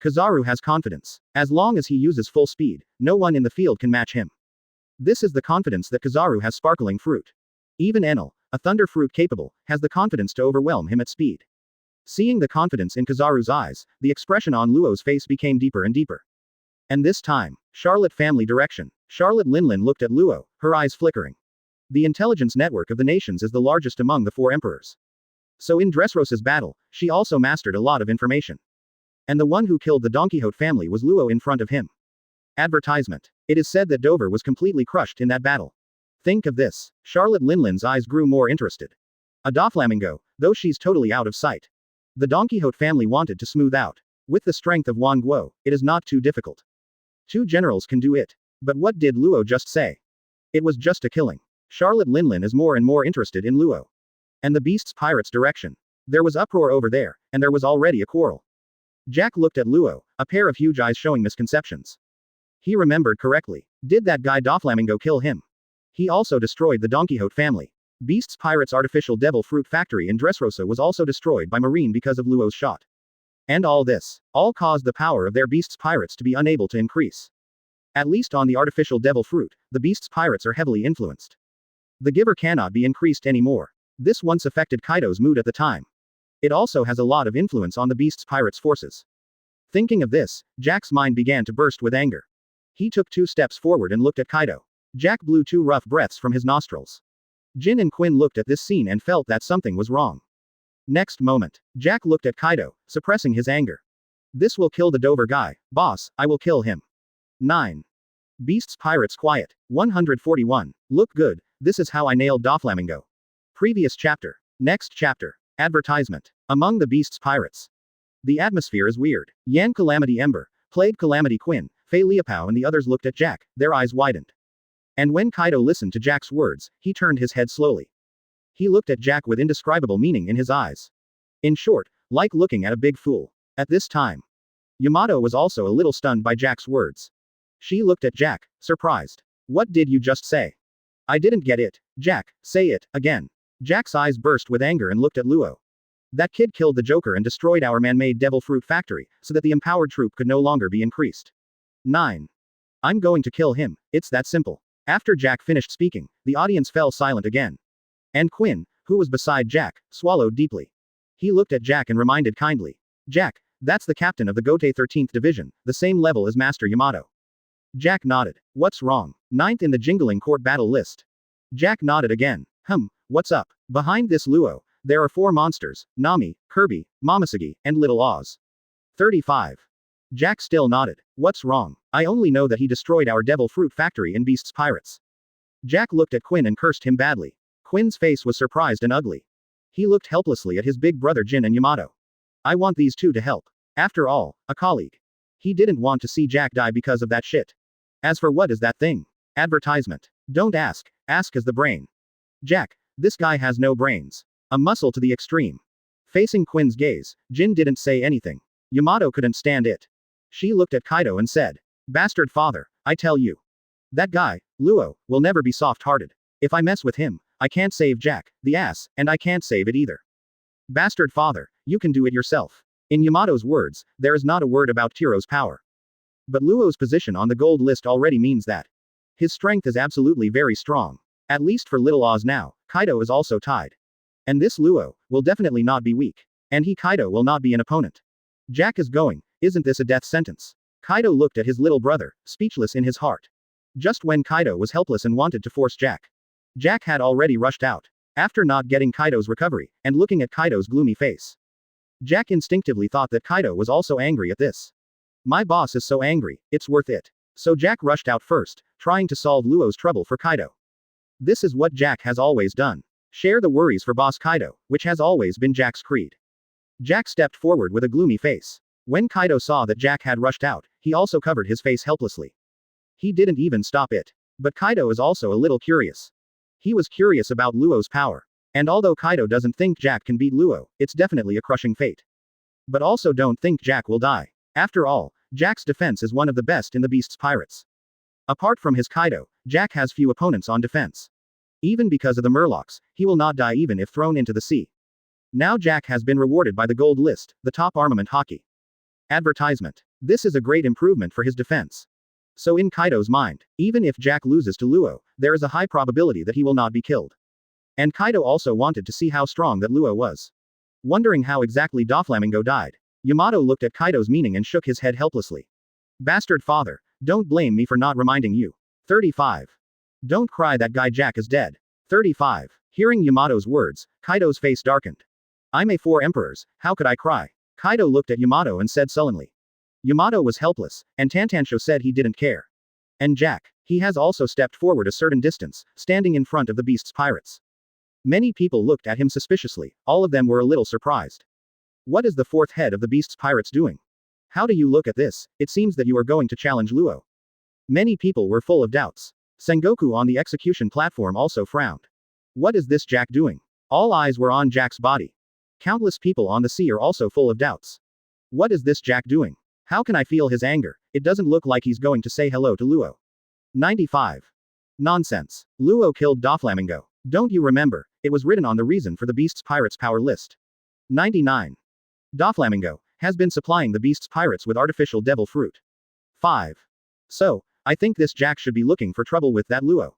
Kizaru has confidence. As long as he uses full speed, no one in the field can match him. This is the confidence that Kizaru has. Sparkling fruit. Even Enel, a thunder fruit capable, has the confidence to overwhelm him at speed. Seeing the confidence in Kizaru's eyes, the expression on Luo's face became deeper and deeper. And this time, Charlotte family direction. Charlotte Linlin looked at Luo, her eyes flickering. The intelligence network of the nations is the largest among the 4 emperors. So in Dressrosa's battle, she also mastered a lot of information. And the one who killed the Don Quixote family was Luo in front of him. Advertisement. It is said that Dover was completely crushed in that battle. Think of this. Charlotte Linlin's eyes grew more interested. A Doflamingo, though she's totally out of sight. The Don Quixote family wanted to smooth out. With the strength of Wan Guo, it is not too difficult. 2 generals can do it. But what did Luo just say? It was just a killing. Charlotte Linlin is more and more interested in Luo. And the beast's pirates' direction. There was uproar over there, and there was already a quarrel. Jack looked at Luo, a pair of huge eyes showing misconceptions. He remembered correctly. Did that guy Doflamingo kill him? He also destroyed the Don Quixote family. Beast's pirates' artificial devil fruit factory in Dressrosa was also destroyed by Marine because of Luo's shot. And all this, all caused the power of their beast's pirates to be unable to increase. At least on the artificial devil fruit, the beast's pirates are heavily influenced. The giver cannot be increased anymore. This once affected Kaido's mood at the time. It also has a lot of influence on the beast's pirates' forces. Thinking of this, Jack's mind began to burst with anger. He took 2 steps forward and looked at Kaido. Jack blew 2 rough breaths from his nostrils. Jin and Quinn looked at this scene and felt that something was wrong. Next moment, Jack looked at Kaido, suppressing his anger. This will kill the Dover guy, boss, I will kill him. 9. Beast's pirates quiet. 141. Look good, this is how I nailed Doflamingo. Previous chapter. Next chapter. Advertisement. Among the beast's pirates. The atmosphere is weird. Yan Calamity Ember, Plague Calamity Quinn, Fei Liaopao and the others looked at Jack, their eyes widened. And when Kaido listened to Jack's words, he turned his head slowly. He looked at Jack with indescribable meaning in his eyes. In short, like looking at a big fool. At this time, Yamato was also a little stunned by Jack's words. She looked at Jack, surprised. What did you just say? I didn't get it. Jack, say it, again. Jack's eyes burst with anger and looked at Luo. That kid killed the Joker and destroyed our man-made devil fruit factory, so that the empowered troop could no longer be increased. 9. I'm going to kill him, it's that simple. After Jack finished speaking, the audience fell silent again. And Quinn, who was beside Jack, swallowed deeply. He looked at Jack and reminded kindly. Jack, that's the captain of the Gote 13th Division, the same level as Master Yamato. Jack nodded. What's wrong? 9th in the Jingling Court battle list. Jack nodded again. What's up? Behind this Luo, there are 4 monsters, Nami, Kirby, Momoshiki, and Little Oz. 35. Jack still nodded. What's wrong? I only know that he destroyed our devil fruit factory in Beast's Pirates. Jack looked at Quinn and cursed him badly. Quinn's face was surprised and ugly. He looked helplessly at his big brother Jin and Yamato. I want these 2 to help. After all, a colleague. He didn't want to see Jack die because of that shit. As for what is that thing? Advertisement. Don't ask, ask as the brain. Jack, this guy has no brains. A muscle to the extreme. Facing Quinn's gaze, Jin didn't say anything. Yamato couldn't stand it. She looked at Kaido and said, Bastard father, I tell you. That guy, Luo, will never be soft-hearted. If I mess with him, I can't save Jack, the ass, and I can't save it either. Bastard father, you can do it yourself. In Yamato's words, there is not a word about Tiro's power. But Luo's position on the gold list already means that His strength is absolutely very strong. At least for Little Oz now, Kaido is also tied. And this Luo will definitely not be weak. And he Kaido will not be an opponent. Jack is going, isn't this a death sentence? Kaido looked at his little brother, speechless in his heart. Just when Kaido was helpless and wanted to force Jack. Jack had already rushed out. After not getting Kaido's recovery, and looking at Kaido's gloomy face. Jack instinctively thought that Kaido was also angry at this. My boss is so angry, it's worth it. So Jack rushed out first, trying to solve Luo's trouble for Kaido. This is what Jack has always done. Share the worries for Boss Kaido, which has always been Jack's creed. Jack stepped forward with a gloomy face. When Kaido saw that Jack had rushed out, he also covered his face helplessly. He didn't even stop it. But Kaido is also a little curious. He was curious about Luo's power. And although Kaido doesn't think Jack can beat Luo, it's definitely a crushing fate. But also don't think Jack will die. After all, Jack's defense is one of the best in the Beast's pirates. Apart from his Kaido, Jack has few opponents on defense. Even because of the Murlocs, he will not die even if thrown into the sea. Now Jack has been rewarded by the gold list, the top armament hockey. Advertisement. This is a great improvement for his defense. So in Kaido's mind, even if Jack loses to Luo, there is a high probability that he will not be killed. And Kaido also wanted to see how strong that Luo was. Wondering how exactly Doflamingo died. Yamato looked at Kaido's meaning and shook his head helplessly. Bastard father, don't blame me for not reminding you. 35. Don't cry, that guy Jack is dead. 35. Hearing Yamato's words, Kaido's face darkened. I'm a 4 emperors, how could I cry? Kaido looked at Yamato and said sullenly. Yamato was helpless, and Tantansho said he didn't care. And Jack, he has also stepped forward a certain distance, standing in front of the Beast's pirates. Many people looked at him suspiciously, all of them were a little surprised. What is the 4th head of the Beast's pirates doing? How do you look at this? It seems that you are going to challenge Luo. Many people were full of doubts. Sengoku on the execution platform also frowned. What is this Jack doing? All eyes were on Jack's body. Countless people on the sea are also full of doubts. What is this Jack doing? How can I feel his anger? It doesn't look like he's going to say hello to Luo. 95. Nonsense. Luo killed Doflamingo. Don't you remember? It was written on the reason for the Beast's pirates power list. 99. Doflamingo has been supplying the Beast's pirates with artificial devil fruit. 5. So, I think this Jack should be looking for trouble with that Luo.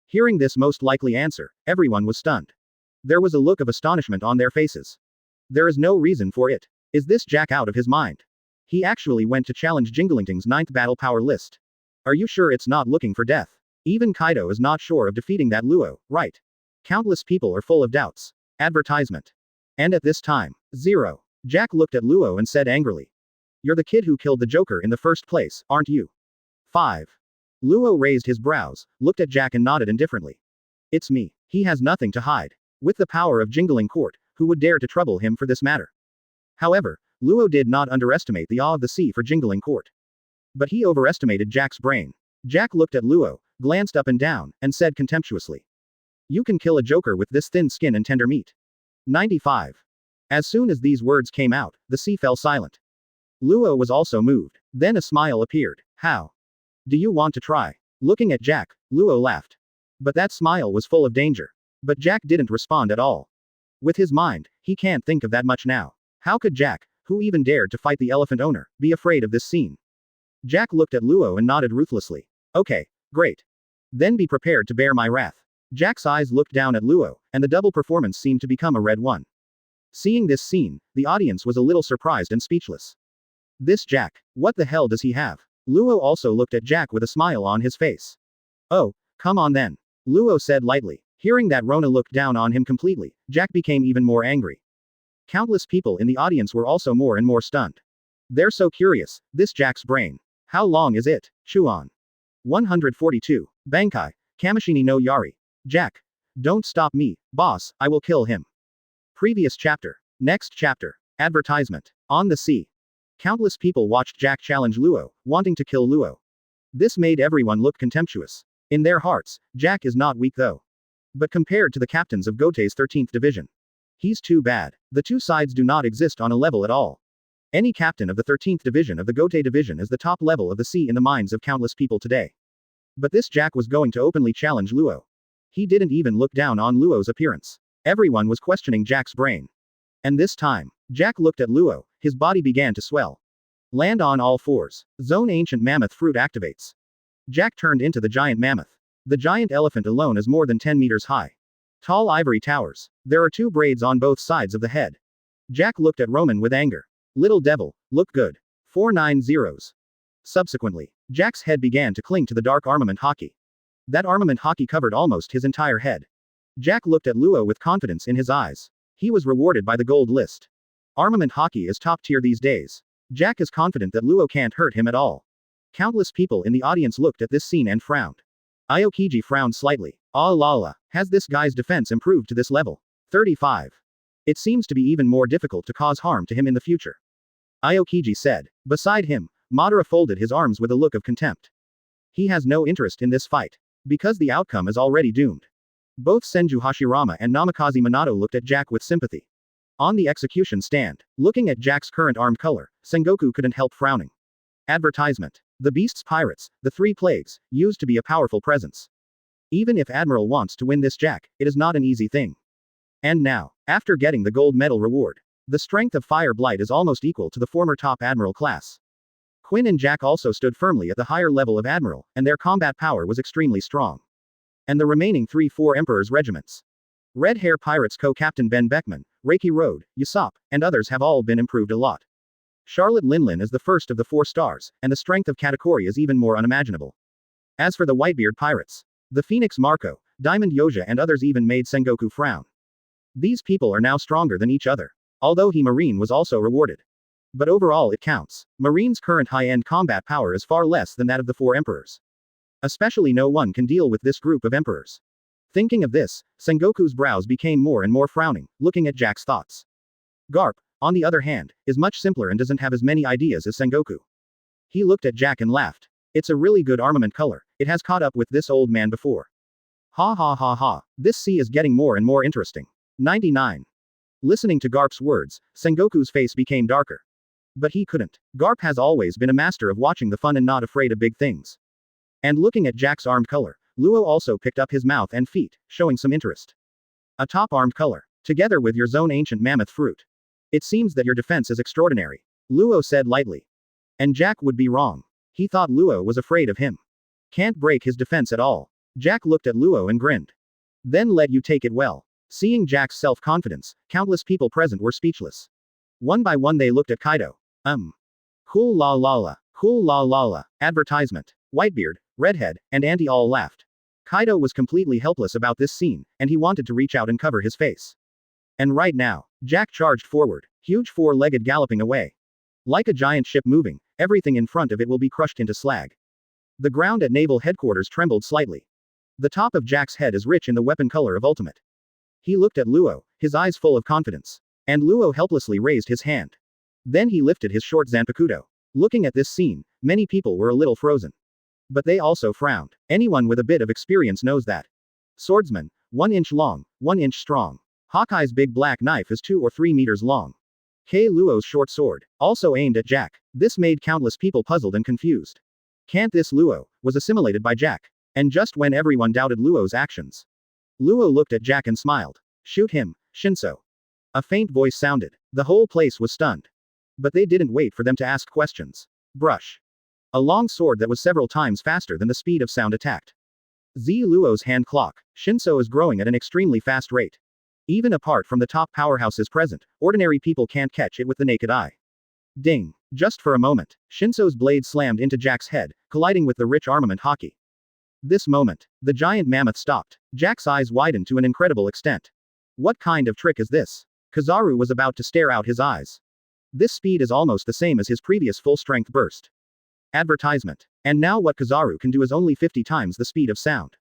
Hearing this most likely answer, everyone was stunned. There was a look of astonishment on their faces. There is no reason for it. Is this Jack out of his mind? He actually went to challenge Jingling's 9th battle power list. Are you sure it's not looking for death? Even Kaido is not sure of defeating that Luo, right? Countless people are full of doubts. Advertisement. And at this time, 0. Jack looked at Luo and said angrily. You're the kid who killed the Joker in the first place, aren't you? 5. Luo raised his brows, looked at Jack and nodded indifferently. It's me. He has nothing to hide. With the power of Jingling Court, who would dare to trouble him for this matter? However, Luo did not underestimate the awe of the sea for Jingling Court. But he overestimated Jack's brain. Jack looked at Luo, glanced up and down, and said contemptuously. You can kill a Joker with this thin skin and tender meat. 95. As soon as these words came out, the sea fell silent. Luo was also moved. Then a smile appeared. How? Do you want to try? Looking at Jack, Luo laughed. But that smile was full of danger. But Jack didn't respond at all. With his mind, he can't think of that much now. How could Jack, who even dared to fight the elephant owner, be afraid of this scene? Jack looked at Luo and nodded ruthlessly. Okay, great. Then be prepared to bear my wrath. Jack's eyes looked down at Luo, and the double performance seemed to become a red one. Seeing this scene, the audience was a little surprised and speechless. This Jack, what the hell does he have? Luo also looked at Jack with a smile on his face. Oh, come on then. Luo said lightly. Hearing that Rona looked down on him completely, Jack became even more angry. Countless people in the audience were also more and more stunned. They're so curious, this Jack's brain. How long is it? Chuan. 142. Bankai, Kamishini no Yari. Jack. Don't stop me, boss, I will kill him. Previous chapter. Next chapter. Advertisement. On the sea. Countless people watched Jack challenge Luo, wanting to kill Luo. This made everyone look contemptuous. In their hearts, Jack is not weak though. But compared to the captains of Gotei's 13th division, he's too bad. The two sides do not exist on a level at all. Any captain of the 13th division of the Gotei division is the top level of the sea in the minds of countless people today. But this Jack was going to openly challenge Luo. He didn't even look down on Luo's appearance. Everyone was questioning Jack's brain. And this time, Jack looked at Luo, his body began to swell. Land on all fours. Zone Ancient Mammoth Fruit activates. Jack turned into the giant mammoth. The giant elephant alone is more than 10 meters high. Tall ivory towers. There are 2 braids on both sides of the head. Jack looked at Roman with anger. Little devil, look good. 490s. Subsequently, Jack's head began to cling to the dark armament hockey. That armament hockey covered almost his entire head. Jack looked at Luo with confidence in his eyes. He was rewarded by the gold list. Armament hockey is top tier these days. Jack is confident that Luo can't hurt him at all. Countless people in the audience looked at this scene and frowned. Aokiji frowned slightly. Ah la la, has this guy's defense improved to this level? 35. It seems to be even more difficult to cause harm to him in the future. Aokiji said. Beside him, Madara folded his arms with a look of contempt. He has no interest in this fight. Because the outcome is already doomed. Both Senju Hashirama and Namikaze Minato looked at Jack with sympathy. On the execution stand, looking at Jack's current armed color, Sengoku couldn't help frowning. Advertisement. The Beast's Pirates, the 3 Plagues, used to be a powerful presence. Even if Admiral wants to win this Jack, it is not an easy thing. And now, after getting the gold medal reward, the strength of Fire Blight is almost equal to the former top Admiral class. Quinn and Jack also stood firmly at the higher level of Admiral, and their combat power was extremely strong. And the remaining 3-4 Emperor's regiments. Red Hair Pirates co-captain Ben Beckman, Reiki Road, Usopp, and others have all been improved a lot. Charlotte Linlin is the first of the 4 stars, and the strength of Katakuri is even more unimaginable. As for the Whitebeard Pirates, the Phoenix Marco, Diamond Yoja and others even made Sengoku frown. These people are now stronger than each other. Although he Marine was also rewarded. But overall it counts. Marine's current high-end combat power is far less than that of the 4 emperors. Especially no one can deal with this group of emperors. Thinking of this, Sengoku's brows became more and more frowning, looking at Jack's thoughts. Garp, on the other hand, is much simpler and doesn't have as many ideas as Sengoku. He looked at Jack and laughed. It's a really good armament color, it has caught up with this old man before. Ha ha ha ha, this sea is getting more and more interesting. 99. Listening to Garp's words, Sengoku's face became darker. But he couldn't. Garp has always been a master of watching the fun and not afraid of big things. And looking at Jack's armed color, Luo also picked up his mouth and feet, showing some interest. A top armed color. Together with your zone ancient mammoth fruit. It seems that your defense is extraordinary. Luo said lightly. And Jack would be wrong. He thought Luo was afraid of him. Can't break his defense at all. Jack looked at Luo and grinned. Then let you take it well. Seeing Jack's self-confidence, countless people present were speechless. One by one they looked at Kaido. Cool la la la. Cool la la la. Advertisement. Whitebeard, Redhead, and Auntie all laughed. Kaido was completely helpless about this scene, and he wanted to reach out and cover his face. And right now, Jack charged forward, huge 4-legged galloping away. Like a giant ship moving, everything in front of it will be crushed into slag. The ground at naval headquarters trembled slightly. The top of Jack's head is rich in the weapon color of ultimate. He looked at Luo, his eyes full of confidence. And Luo helplessly raised his hand. Then he lifted his short Zanpakuto. Looking at this scene, many people were a little frozen. But they also frowned. Anyone with a bit of experience knows that. Swordsman, 1 inch long, 1 inch strong. Hawkeye's big black knife is 2 or 3 meters long. Kei Luo's short sword, also aimed at Jack. This made countless people puzzled and confused. Can't this Luo, was assimilated by Jack. And just when everyone doubted Luo's actions. Luo looked at Jack and smiled. Shoot him, Shinso. A faint voice sounded. The whole place was stunned. But they didn't wait for them to ask questions. Brush. A long sword that was several times faster than the speed of sound attacked. Z Luo's hand clock. Shinso is growing at an extremely fast rate. Even apart from the top powerhouses present, ordinary people can't catch it with the naked eye. Ding. Just for a moment, Shinso's blade slammed into Jack's head, colliding with the rich armament hockey. This moment, the giant mammoth stopped. Jack's eyes widened to an incredible extent. What kind of trick is this? Kizaru was about to stare out his eyes. This speed is almost the same as his previous full-strength burst. Advertisement. And now what Kizaru can do is only 50 times the speed of sound.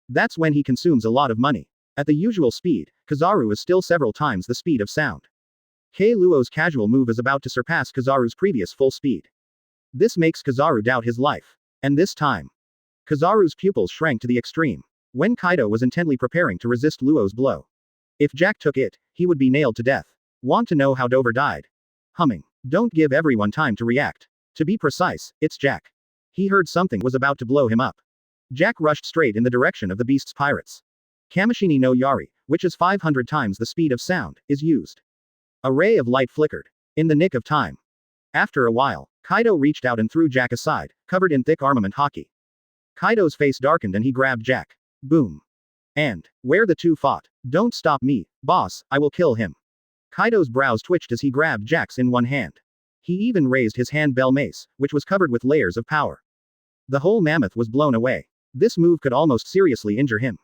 That's when he consumes a lot of money. At the usual speed, Kizaru is still several times the speed of sound. Kei Luo's casual move is about to surpass Kizaru's previous full speed. This makes Kizaru doubt his life. And this time, Kizaru's pupils shrank to the extreme. When Kaido was intently preparing to resist Luo's blow. If Jack took it, he would be nailed to death. Want to know how Dover died? Humming. Don't give everyone time to react. To be precise, it's Jack. He heard something was about to blow him up. Jack rushed straight in the direction of the beast's pirates. Kamishini no Yari, which is 500 times the speed of sound, is used. A ray of light flickered. In the nick of time. After a while, Kaido reached out and threw Jack aside, covered in thick armament hockey. Kaido's face darkened and he grabbed Jack. Boom. And, where the two fought. Don't stop me, boss, I will kill him. Kaido's brows twitched as he grabbed Jack's in one hand. He even raised his handbell mace, which was covered with layers of power. The whole mammoth was blown away. This move could almost seriously injure him.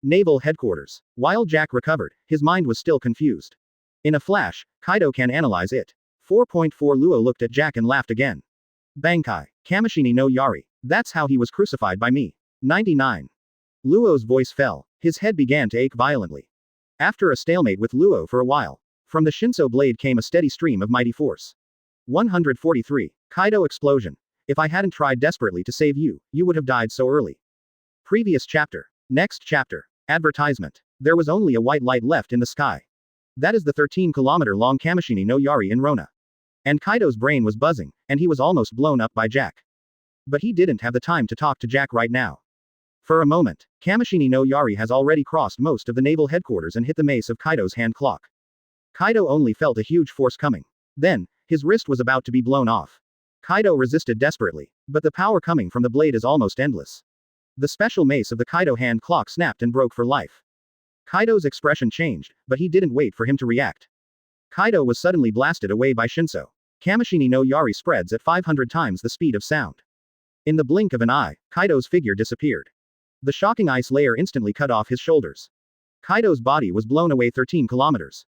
Naval headquarters. While Jack recovered, his mind was still confused. In a flash, Kaido can analyze it. 4.4 Luo looked at Jack and laughed again. Bankai, Kamishini no Yari. That's how he was crucified by me. 99. Luo's voice fell. His head began to ache violently. After a stalemate with Luo for a while, from the Shinso blade came a steady stream of mighty force. 143. Kaido explosion. If I hadn't tried desperately to save you, you would have died so early. Previous chapter. Next chapter. Advertisement. There was only a white light left in the sky. That is the 13-kilometer-long Kamishini no Yari in Rona. And Kaido's brain was buzzing, and he was almost blown up by Jack. But he didn't have the time to talk to Jack right now. For a moment, Kamishini no Yari has already crossed most of the naval headquarters and hit the mace of Kaido's hand clock. Kaido only felt a huge force coming. Then, his wrist was about to be blown off. Kaido resisted desperately, but the power coming from the blade is almost endless. The special mace of the Kaido hand clock snapped and broke for life. Kaido's expression changed, but he didn't wait for him to react. Kaido was suddenly blasted away by Shinso. Kamishini no Yari spreads at 500 times the speed of sound. In the blink of an eye, Kaido's figure disappeared. The shocking ice layer instantly cut off his shoulders. Kaido's body was blown away 13 kilometers.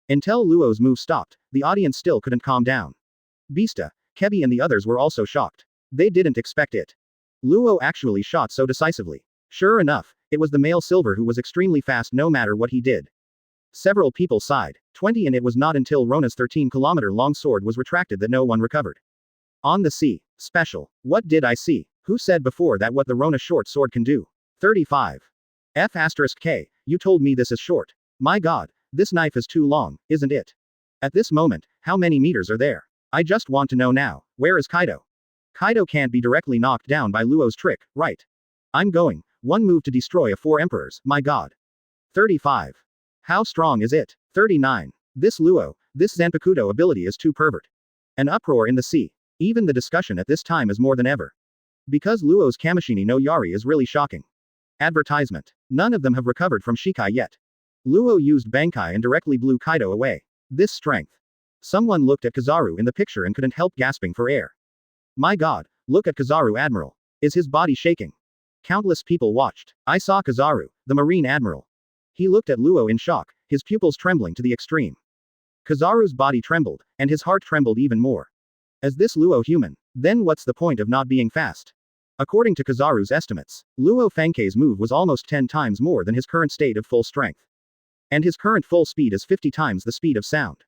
Until Luo's move stopped, the audience still couldn't calm down. Beasta, Kebi and the others were also shocked. They didn't expect it. Luo actually shot so decisively. Sure enough, it was the male Silver who was extremely fast no matter what he did. Several people sighed. 20 and it was not until Rona's 13-kilometer-long sword was retracted that no one recovered. On the sea. Special. What did I see? Who said before that what the Rona short sword can do? 35. F*K, you told me this is short. My god, this knife is too long, isn't it? At this moment, how many meters are there? I just want to know now, where is Kaido? Kaido can't be directly knocked down by Luo's trick, right? I'm going. One move to destroy a 4 emperors, my god. 35. How strong is it? 39. This Luo, this Zanpakuto ability is too pervert. An uproar in the sea. Even the discussion at this time is more than ever. Because Luo's Kamishini no Yari is really shocking. Advertisement. None of them have recovered from Shikai yet. Luo used Bankai and directly blew Kaido away. This strength. Someone looked at Kizaru in the picture and couldn't help gasping for air. My god, look at Kizaru Admiral. Is his body shaking? Countless people watched. I saw Kizaru, the Marine Admiral. He looked at Luo in shock, his pupils trembling to the extreme. Kizaru's body trembled, and his heart trembled even more. Is this Luo human? Then what's the point of not being fast? According to Kizaru's estimates, Luo Fankei's move was almost 10 times more than his current state of full strength. And his current full speed is 50 times the speed of sound.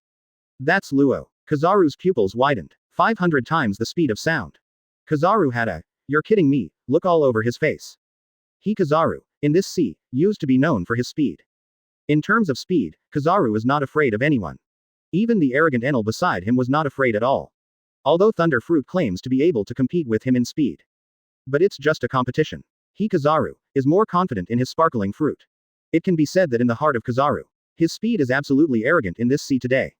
That's Luo. Kizaru's pupils widened. 500 times the speed of sound. Kizaru had a, you're kidding me, look all over his face. He Kizaru, in this sea, used to be known for his speed. In terms of speed, Kizaru is not afraid of anyone. Even the arrogant Enel beside him was not afraid at all. Although Thunder Fruit claims to be able to compete with him in speed. But it's just a competition. He Kizaru is more confident in his sparkling fruit. It can be said that in the heart of Kizaru, his speed is absolutely arrogant in this sea today.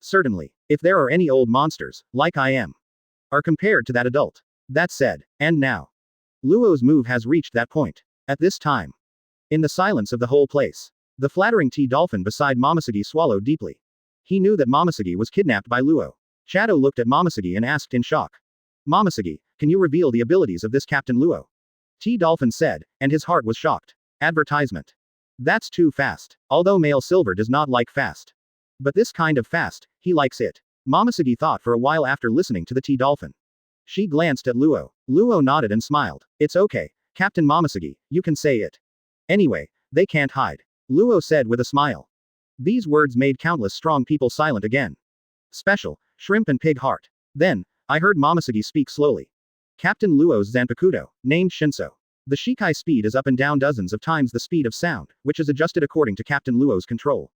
Certainly, if there are any old monsters, like I am, are compared to that adult. That said, and now, Luo's move has reached that point. At this time, in the silence of the whole place, the flattering T-Dolphin beside Momosuke swallowed deeply. He knew that Momosuke was kidnapped by Luo. Shadow looked at Momosuke and asked in shock. Momosuke, can you reveal the abilities of this Captain Luo? T-Dolphin said, and his heart was shocked. Advertisement. That's too fast. Although male Silver does not like fast. But this kind of fast, he likes it. Momosuke thought for a while after listening to the T-Dolphin. She glanced at Luo. Luo nodded and smiled. It's okay, Captain Momosuke, you can say it. Anyway, they can't hide. Luo said with a smile. These words made countless strong people silent again. Special, shrimp and pig heart. Then, I heard Momosuke speak slowly. Captain Luo's Zanpakuto, named Shinso. The Shikai speed is up and down dozens of times the speed of sound, which is adjusted according to Captain Luo's control.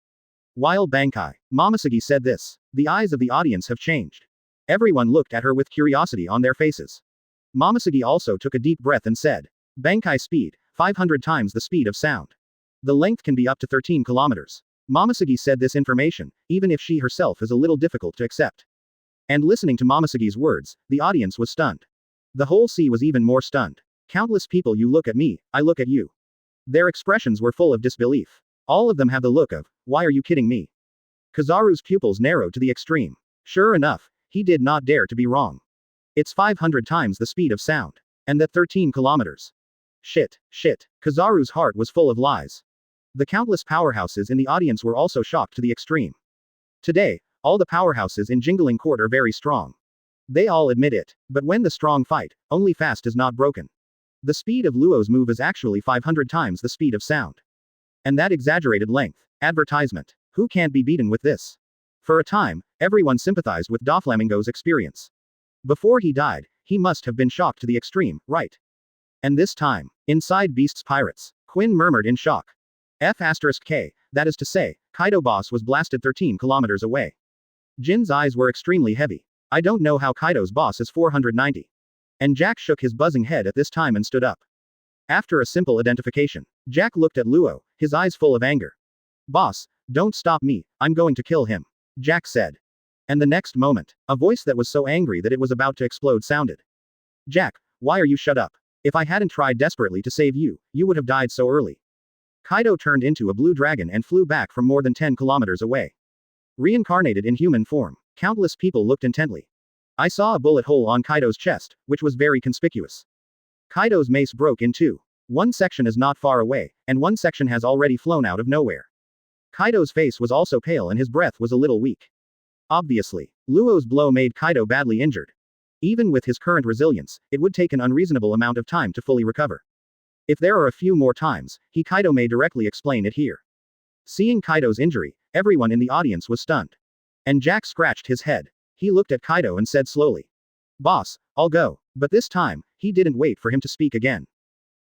While Bankai, Momosuke said this, the eyes of the audience have changed. Everyone looked at her with curiosity on their faces. Momosuke also took a deep breath and said, Bankai speed, 500 times the speed of sound. The length can be up to 13 kilometers. Momosuke said this information, even if she herself is a little difficult to accept. And listening to Momosuke's words, the audience was stunned. The whole sea was even more stunned. Countless people, you look at me, I look at you. Their expressions were full of disbelief. All of them have the look of, why are you kidding me? Kizaru's pupils narrowed to the extreme. Sure enough, he did not dare to be wrong. It's 500 times the speed of sound. And that 13 kilometers. Shit. Kizaru's heart was full of lies. The countless powerhouses in the audience were also shocked to the extreme. Today, all the powerhouses in Jingling Court are very strong. They all admit it. But when the strong fight, only fast is not broken. The speed of Luo's move is actually 500 times the speed of sound. And that exaggerated length. Advertisement. Who can't be beaten with this? For a time, everyone sympathized with Doflamingo's experience. Before he died, he must have been shocked to the extreme, right? And this time, inside Beast's Pirates, Quinn murmured in shock. F*K, that is to say, Kaido boss was blasted 13 kilometers away. Jin's eyes were extremely heavy. I don't know how Kaido's boss is 490. And Jack shook his buzzing head at this time and stood up. After a simple identification, Jack looked at Luo, his eyes full of anger. Boss, don't stop me, I'm going to kill him. Jack said. And the next moment, a voice that was so angry that it was about to explode sounded. Jack, why are you shut up? If I hadn't tried desperately to save you, you would have died so early. Kaido turned into a blue dragon and flew back from more than 10 kilometers away. Reincarnated in human form, countless people looked intently. I saw a bullet hole on Kaido's chest, which was very conspicuous. Kaido's mace broke in two. One section is not far away, and one section has already flown out of nowhere. Kaido's face was also pale and his breath was a little weak. Obviously, Luo's blow made Kaido badly injured. Even with his current resilience, it would take an unreasonable amount of time to fully recover. If there are a few more times, Kaido may directly explain it here. Seeing Kaido's injury, everyone in the audience was stunned. And Jack scratched his head. He looked at Kaido and said slowly. Boss, I'll go. But this time, he didn't wait for him to speak again.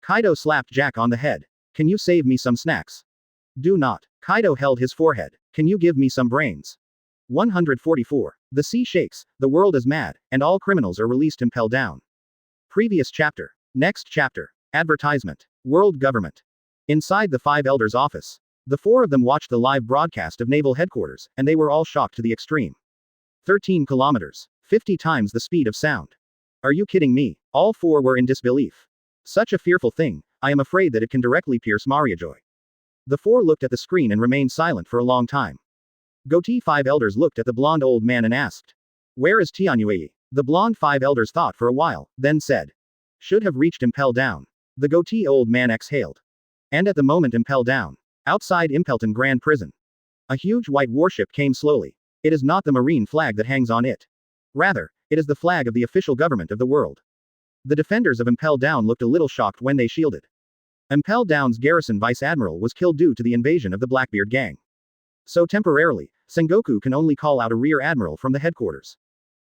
Kaido slapped Jack on the head. Can you save me some snacks? Do not. Kaido held his forehead. Can you give me some brains? 144. The sea shakes, the world is mad, and all criminals are released. Impel down. Previous chapter. Next chapter. Advertisement. World government. Inside the five elders' office. The four of them watched the live broadcast of naval headquarters, and they were all shocked to the extreme. 13 kilometers. 50 times the speed of sound. Are you kidding me? All four were in disbelief. Such a fearful thing, I am afraid that it can directly pierce Mariajoy. The four looked at the screen and remained silent for a long time. Goatee five elders looked at the blonde old man and asked. Where is Tianyue? The blonde five elders thought for a while, then said. Should have reached Impel down. The goatee old man exhaled. And at the moment Impel down. Outside Impelton Grand Prison. A huge white warship came slowly. It is not the marine flag that hangs on it. Rather, it is the flag of the official government of the world. The defenders of Impel Down looked a little shocked when they shielded. Impel Down's garrison vice admiral was killed due to the invasion of the Blackbeard gang. So temporarily, Sengoku can only call out a rear admiral from the headquarters.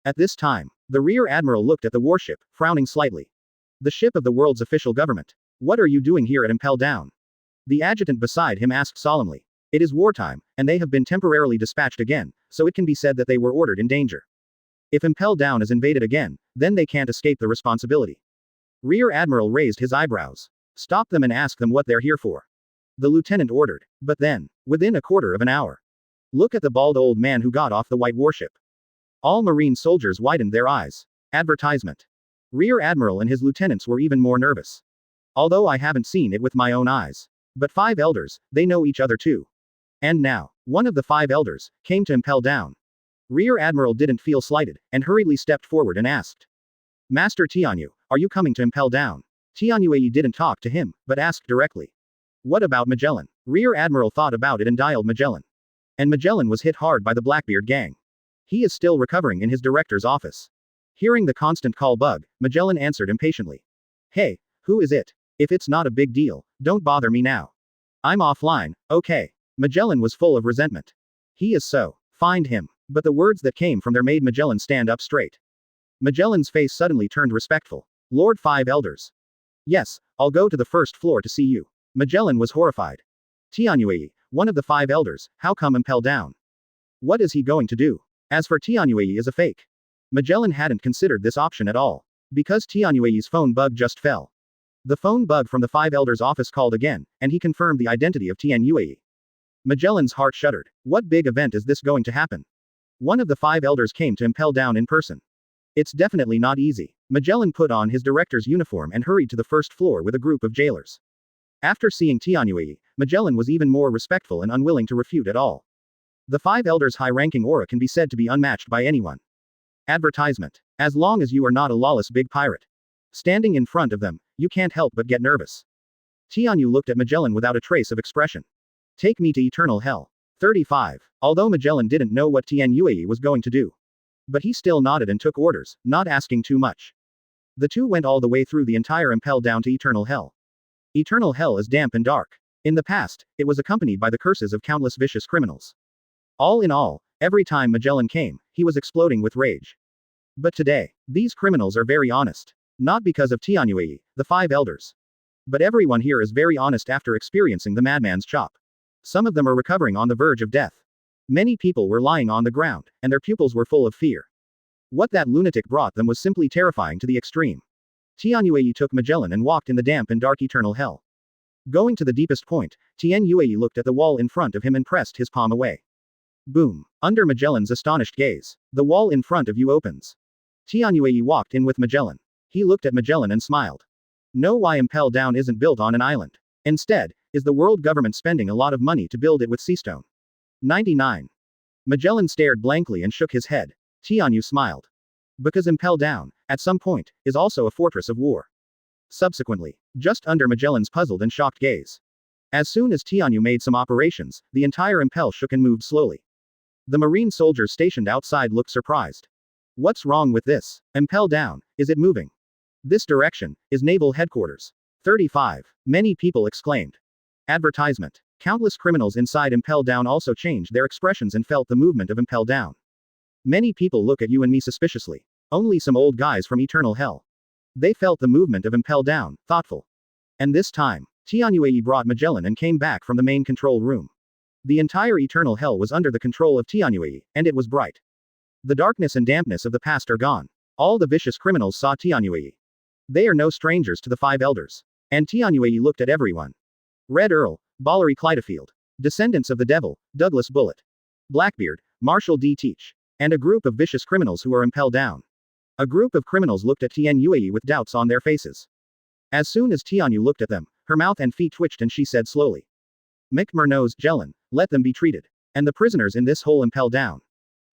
At this time, the rear admiral looked at the warship, frowning slightly. The ship of the world's official government. What are you doing here at Impel Down? The adjutant beside him asked solemnly. It is wartime, and they have been temporarily dispatched again, so it can be said that they were ordered in danger. If Impel Down is invaded again, then they can't escape the responsibility. Rear Admiral raised his eyebrows. Stop them and ask them what they're here for. The lieutenant ordered. But then, within a quarter of an hour. Look at the bald old man who got off the white warship. All marine soldiers widened their eyes. Advertisement. Rear Admiral and his lieutenants were even more nervous. Although I haven't seen it with my own eyes. But five elders, they know each other too. And now, one of the five elders, came to Impel Down. Rear Admiral didn't feel slighted, and hurriedly stepped forward and asked. Master Tianyu, are you coming to Impel Down? Tianyue didn't talk to him, but asked directly. What about Magellan? Rear Admiral thought about it and dialed Magellan. And Magellan was hit hard by the Blackbeard gang. He is still recovering in his director's office. Hearing the constant call bug, Magellan answered impatiently. Hey, who is it? If it's not a big deal, don't bother me now. I'm offline, okay. Magellan was full of resentment. He is so. Find him. But the words that came from there made Magellan stand up straight. Magellan's face suddenly turned respectful. Lord Five Elders. Yes, I'll go to the first floor to see you. Magellan was horrified. Tianyue, one of the five elders, how come Impel Down? What is he going to do? As for Tianyue is a fake. Magellan hadn't considered this option at all. Because Tianyue's phone bug just fell. The phone bug from the five elders' office called again, and he confirmed the identity of Tianyue. Magellan's heart shuddered. What big event is this going to happen? One of the five elders came to Impel Down in person. It's definitely not easy. Magellan put on his director's uniform and hurried to the first floor with a group of jailers. After seeing Tianyue, Magellan was even more respectful and unwilling to refute at all. The five elders' high-ranking aura can be said to be unmatched by anyone. Advertisement. As long as you are not a lawless big pirate. Standing in front of them, you can't help but get nervous. Tianyu looked at Magellan without a trace of expression. Take me to eternal hell. 35. Although Magellan didn't know what Tianyue was going to do. But he still nodded and took orders, not asking too much. The two went all the way through the entire impel down to eternal hell. Eternal hell is damp and dark. In the past, it was accompanied by the curses of countless vicious criminals. All in all, every time Magellan came, he was exploding with rage. But today, these criminals are very honest. Not because of Tianyue, the five elders. But everyone here is very honest after experiencing the madman's chop. Some of them are recovering on the verge of death. Many people were lying on the ground, and their pupils were full of fear. What that lunatic brought them was simply terrifying to the extreme. Tianyue took Magellan and walked in the damp and dark eternal hell. Going to the deepest point, Tianyue looked at the wall in front of him and pressed his palm away. Boom. Under Magellan's astonished gaze, the wall in front of you opens. Tianyue walked in with Magellan. He looked at Magellan and smiled. Know why Impel Down isn't built on an island? Instead, is the world government spending a lot of money to build it with seastone? 99. Magellan stared blankly and shook his head. Tianyu smiled. Because Impel Down, at some point, is also a fortress of war. Subsequently, just under Magellan's puzzled and shocked gaze. As soon as Tianyu made some operations, the entire Impel shook and moved slowly. The marine soldiers stationed outside looked surprised. What's wrong with this? Impel Down, is it moving? This direction is naval headquarters. 35. Many people exclaimed. Advertisement. Countless criminals inside Impel Down also changed their expressions and felt the movement of Impel Down. Many people look at you and me suspiciously. Only some old guys from eternal hell. They felt the movement of Impel Down, thoughtful. And this time, Tianyue brought Magellan and came back from the main control room. The entire eternal hell was under the control of Tianyue, and it was bright. The darkness and dampness of the past are gone. All the vicious criminals saw Tianyue. They are no strangers to the five elders. And Tianyue looked at everyone. Red Earl, Ballery Clydefield. Descendants of the Devil, Douglas Bullet. Blackbeard, Marshall D. Teach. And a group of vicious criminals who are Impel Down. A group of criminals looked at Tianyue with doubts on their faces. As soon as Tianyu looked at them, her mouth and feet twitched and she said slowly. McMurno's Jellin, let them be treated. And the prisoners in this whole Impel Down.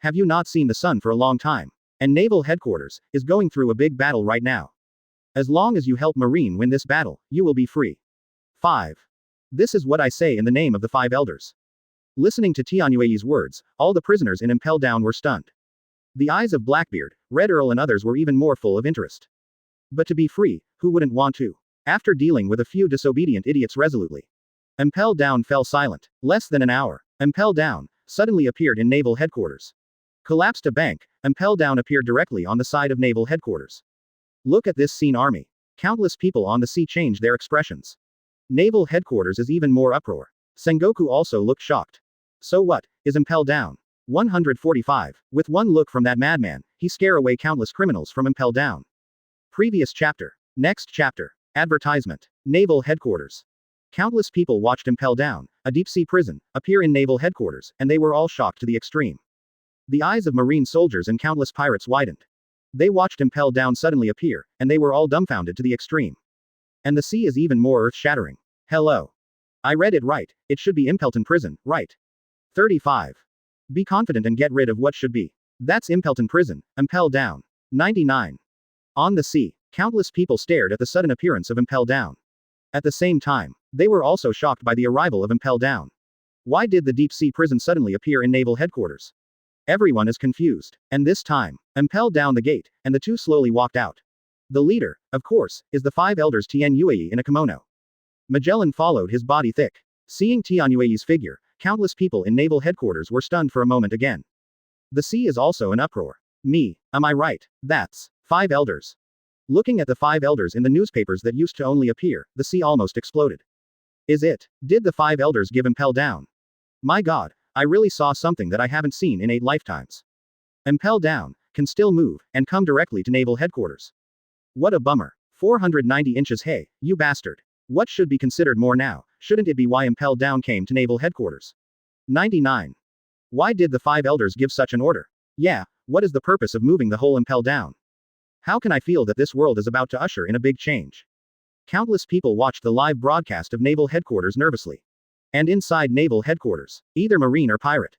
Have you not seen the sun for a long time? And naval headquarters is going through a big battle right now. As long as you help Marine win this battle, you will be free. 5. This is what I say in the name of the five elders. Listening to Tianyue's words, all the prisoners in Impel Down were stunned. The eyes of Blackbeard, Red Earl and others were even more full of interest. But to be free, who wouldn't want to? After dealing with a few disobedient idiots resolutely. Impel Down fell silent. Less than an hour. Impel Down suddenly appeared in naval headquarters. Collapsed a bank, Impel Down appeared directly on the side of naval headquarters. Look at this scene, army. Countless people on the sea changed their expressions. Naval headquarters is even more uproar. Sengoku also looked shocked. So what, is Impel Down? 145. With one look from that madman, he scare away countless criminals from Impel Down. Previous chapter. Next chapter. Advertisement. Naval headquarters. Countless people watched Impel Down, a deep-sea prison, appear in naval headquarters, and they were all shocked to the extreme. The eyes of marine soldiers and countless pirates widened. They watched Impel Down suddenly appear, and they were all dumbfounded to the extreme. And the sea is even more earth-shattering. Hello. I read it right, it should be Impelton Prison, right? 35. Be confident and get rid of what should be. That's Impelton Prison, Impel Down. 99. On the sea, countless people stared at the sudden appearance of Impel Down. At the same time, they were also shocked by the arrival of Impel Down. Why did the deep-sea prison suddenly appear in naval headquarters? Everyone is confused. And this time, Impel Down the gate, and the two slowly walked out. The leader, of course, is the five elders Tianyue in a kimono. Magellan followed his body thick. Seeing Tianyue's figure, countless people in naval headquarters were stunned for a moment again. The sea is also in uproar. Me, am I right? That's five elders. Looking at the five elders in the newspapers that used to only appear, the sea almost exploded. Is it? Did the five elders give Impel Down? My God, I really saw something that I haven't seen in 8 lifetimes. Impel Down can still move and come directly to naval headquarters. What a bummer. 490 inches. Hey, you bastard. What should be considered more now? Shouldn't it be why Impel Down came to naval headquarters? 99. Why did the five elders give such an order? Yeah, what is the purpose of moving the whole Impel Down? How can I feel that this world is about to usher in a big change? Countless people watched the live broadcast of Naval Headquarters nervously. And inside Naval Headquarters, either Marine or pirate,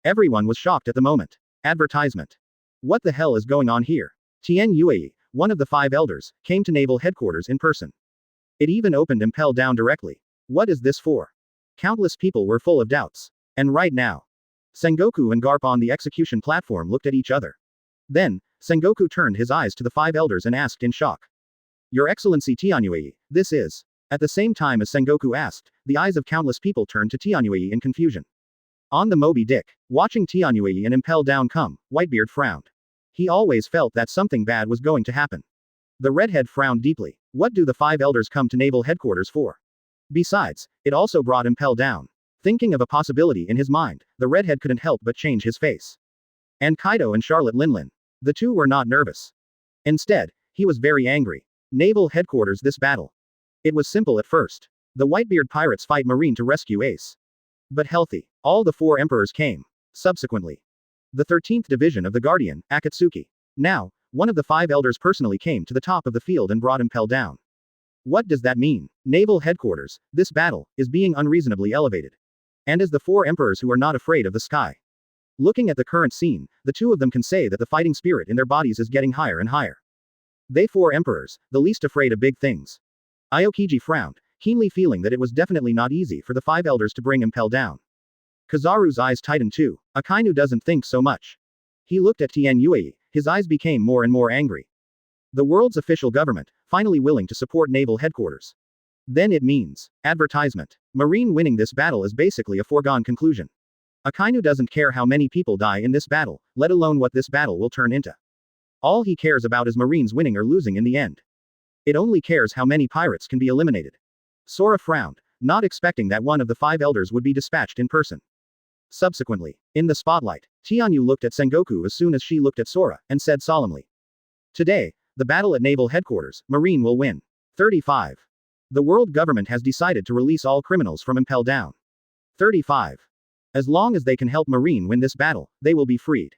everyone was shocked at the moment. Advertisement. What the hell is going on here? Tian Yue, one of the 5 elders, came to Naval Headquarters in person. It even opened Impel Down directly. What is this for? Countless people were full of doubts. And right now, Sengoku and Garp on the execution platform looked at each other. Then, Sengoku turned his eyes to the 5 elders and asked in shock. Your Excellency Tianyue, this is. At the same time as Sengoku asked, the eyes of countless people turned to Tianyue in confusion. On the Moby Dick, watching Tianyue and Impel Down come, Whitebeard frowned. He always felt that something bad was going to happen. The redhead frowned deeply. What do the 5 elders come to Naval Headquarters for? Besides, it also brought Impel Down. Thinking of a possibility in his mind, the redhead couldn't help but change his face. And Kaido and Charlotte Linlin. The two were not nervous. Instead, he was very angry. Naval Headquarters, this battle. It was simple at first. The Whitebeard pirates fight Marine to rescue Ace. But healthy. All the 4 emperors came. Subsequently, the 13th division of the Guardian, Akatsuki. Now, one of the 5 elders personally came to the top of the field and brought Impel Down. What does that mean? Naval Headquarters, this battle, is being unreasonably elevated. And as the 4 emperors who are not afraid of the sky. Looking at the current scene, the 2 of them can say that the fighting spirit in their bodies is getting higher and higher. They 4 emperors, the least afraid of big things. Aokiji frowned, keenly feeling that it was definitely not easy for the 5 elders to bring Impel Down. Kizaru's eyes tightened too. Akainu doesn't think so much. He looked at Tian Yue, his eyes became more and more angry. The world's official government, finally willing to support Naval Headquarters. Then it means, advertisement. Marine winning this battle is basically a foregone conclusion. Akainu doesn't care how many people die in this battle, let alone what this battle will turn into. All he cares about is Marines winning or losing in the end. It only cares how many pirates can be eliminated. Sora frowned, not expecting that one of the 5 elders would be dispatched in person. Subsequently, in the spotlight, Tianyu looked at Sengoku as soon as she looked at Sora, and said solemnly. Today, the battle at Naval Headquarters, Marine will win. 35. The world government has decided to release all criminals from Impel Down. 35. As long as they can help Marine win this battle, they will be freed.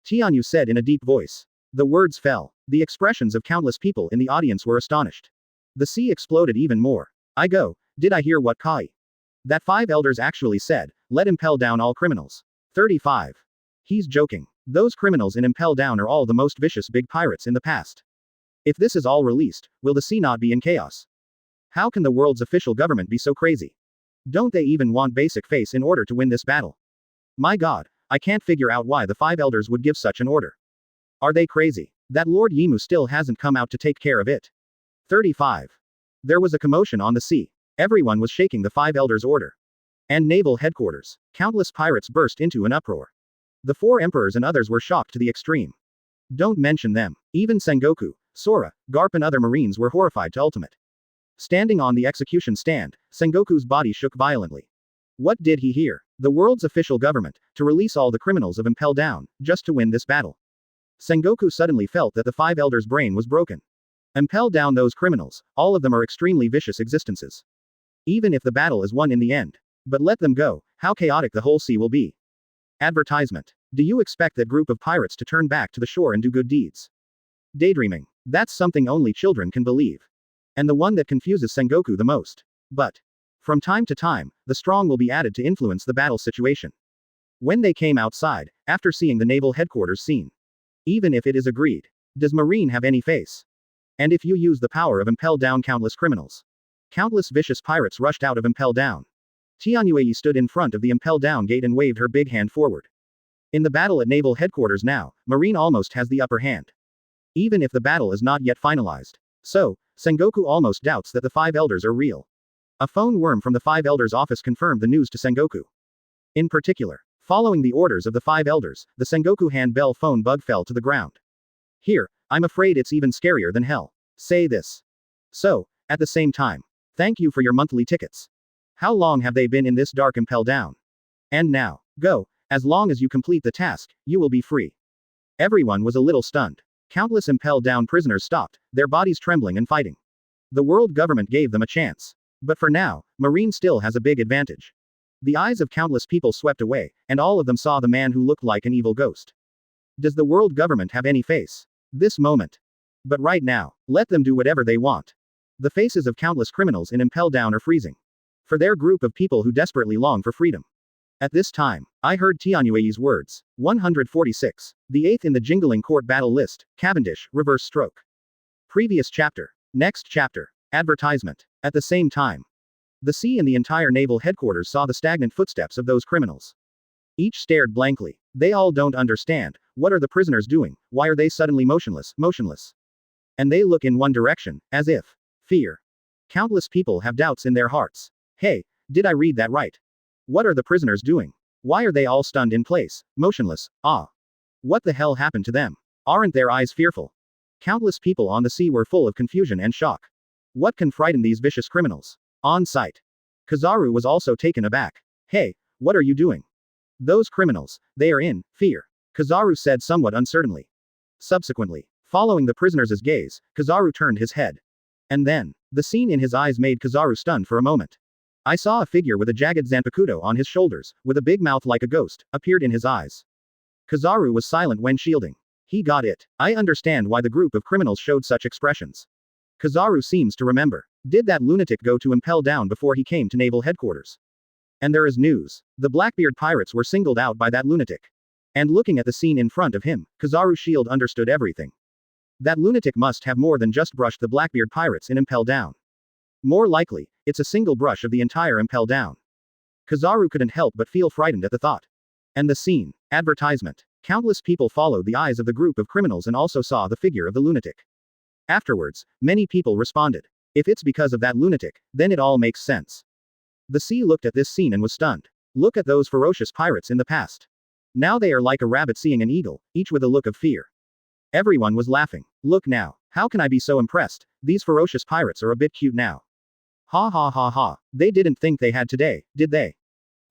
Tianyu said in a deep voice. The words fell. The expressions of countless people in the audience were astonished. The sea exploded even more. Did I hear what Kai? That 5 elders actually said, let Impel Down all criminals. 35. He's joking. Those criminals in Impel Down are all the most vicious big pirates in the past. If this is all released, will the sea not be in chaos? How can the world's official government be so crazy? Don't they even want basic face in order to win this battle? My god, I can't figure out why the 5 elders would give such an order. Are they crazy? That Lord Yimu still hasn't come out to take care of it. 35. There was a commotion on the sea. Everyone was shaking the 5 elders' order. And Naval Headquarters. Countless pirates burst into an uproar. The 4 emperors and others were shocked to the extreme. Don't mention them. Even Sengoku, Sora, Garp and other Marines were horrified to ultimate. Standing on the execution stand, Sengoku's body shook violently. What did he hear? The world's official government, to release all the criminals of Impel Down, just to win this battle. Sengoku suddenly felt that the 5 elders' brain was broken. Impel Down those criminals, all of them are extremely vicious existences. Even if the battle is won in the end. But let them go, how chaotic the whole sea will be. Advertisement. Do you expect that group of pirates to turn back to the shore and do good deeds? Daydreaming. That's something only children can believe. And the one that confuses Sengoku the most. But, from time to time, the strong will be added to influence the battle situation. When they came outside, after seeing the Naval Headquarters scene. Even if it is agreed. Does Marine have any face? And if you use the power of Impel Down countless criminals. Countless vicious pirates rushed out of Impel Down. Tianyue stood in front of the Impel Down gate and waved her big hand forward. In the battle at Naval Headquarters now, Marine almost has the upper hand. Even if the battle is not yet finalized. So, Sengoku almost doubts that the 5 elders are real. A phone worm from the 5 elders' office confirmed the news to Sengoku. In particular, following the orders of the 5 elders, the Sengoku handbell phone bug fell to the ground. Here, I'm afraid it's even scarier than hell. Say this. So, at the same time. Thank you for your monthly tickets. How long have they been in this dark Impel Down? And now, go, as long as you complete the task, you will be free. Everyone was a little stunned. Countless Impel Down prisoners stopped, their bodies trembling and fighting. The world government gave them a chance. But for now, Marine still has a big advantage. The eyes of countless people swept away, and all of them saw the man who looked like an evil ghost. Does the world government have any face? This moment. But right now, let them do whatever they want. The faces of countless criminals in Impel Down are freezing. For their group of people who desperately long for freedom. At this time, I heard Tianyue's words. 146. The 8th in the Jingling Court battle list, Cavendish, reverse stroke. Previous chapter. Next chapter. Advertisement. At the same time, the sea and the entire naval headquarters saw the stagnant footsteps of those criminals. Each stared blankly. They all don't understand. What are the prisoners doing? Why are they suddenly motionless? And they look in one direction, as if fear. Countless people have doubts in their hearts. Hey, did I read that right? What are the prisoners doing? Why are they all stunned in place, motionless? What the hell happened to them? Aren't their eyes fearful? Countless people on the sea were full of confusion and shock. What can frighten these vicious criminals? On sight. Kizaru was also taken aback. Hey, what are you doing? Those criminals, they are in fear. Kizaru said somewhat uncertainly. Subsequently, following the prisoner's gaze, Kizaru turned his head. And then, the scene in his eyes made Kizaru stunned for a moment. I saw a figure with a jagged zanpakuto on his shoulders, with a big mouth like a ghost, appeared in his eyes. Kizaru was silent when shielding. He got it. I understand why the group of criminals showed such expressions. Kizaru seems to remember. Did that lunatic go to Impel Down before he came to naval headquarters? And there is news. The Blackbeard pirates were singled out by that lunatic. And looking at the scene in front of him, Kizaru Shield understood everything. That lunatic must have more than just brushed the Blackbeard pirates in Impel Down. More likely, it's a single brush of the entire Impel Down. Kizaru couldn't help but feel frightened at the thought. And the scene. Advertisement. Countless people followed the eyes of the group of criminals and also saw the figure of the lunatic. Afterwards, many people responded. If it's because of that lunatic, then it all makes sense. The sea looked at this scene and was stunned. Look at those ferocious pirates in the past. Now they are like a rabbit seeing an eagle, each with a look of fear. Everyone was laughing. Look now. How can I be so impressed? These ferocious pirates are a bit cute now. Ha ha ha ha. They didn't think they had today, did they?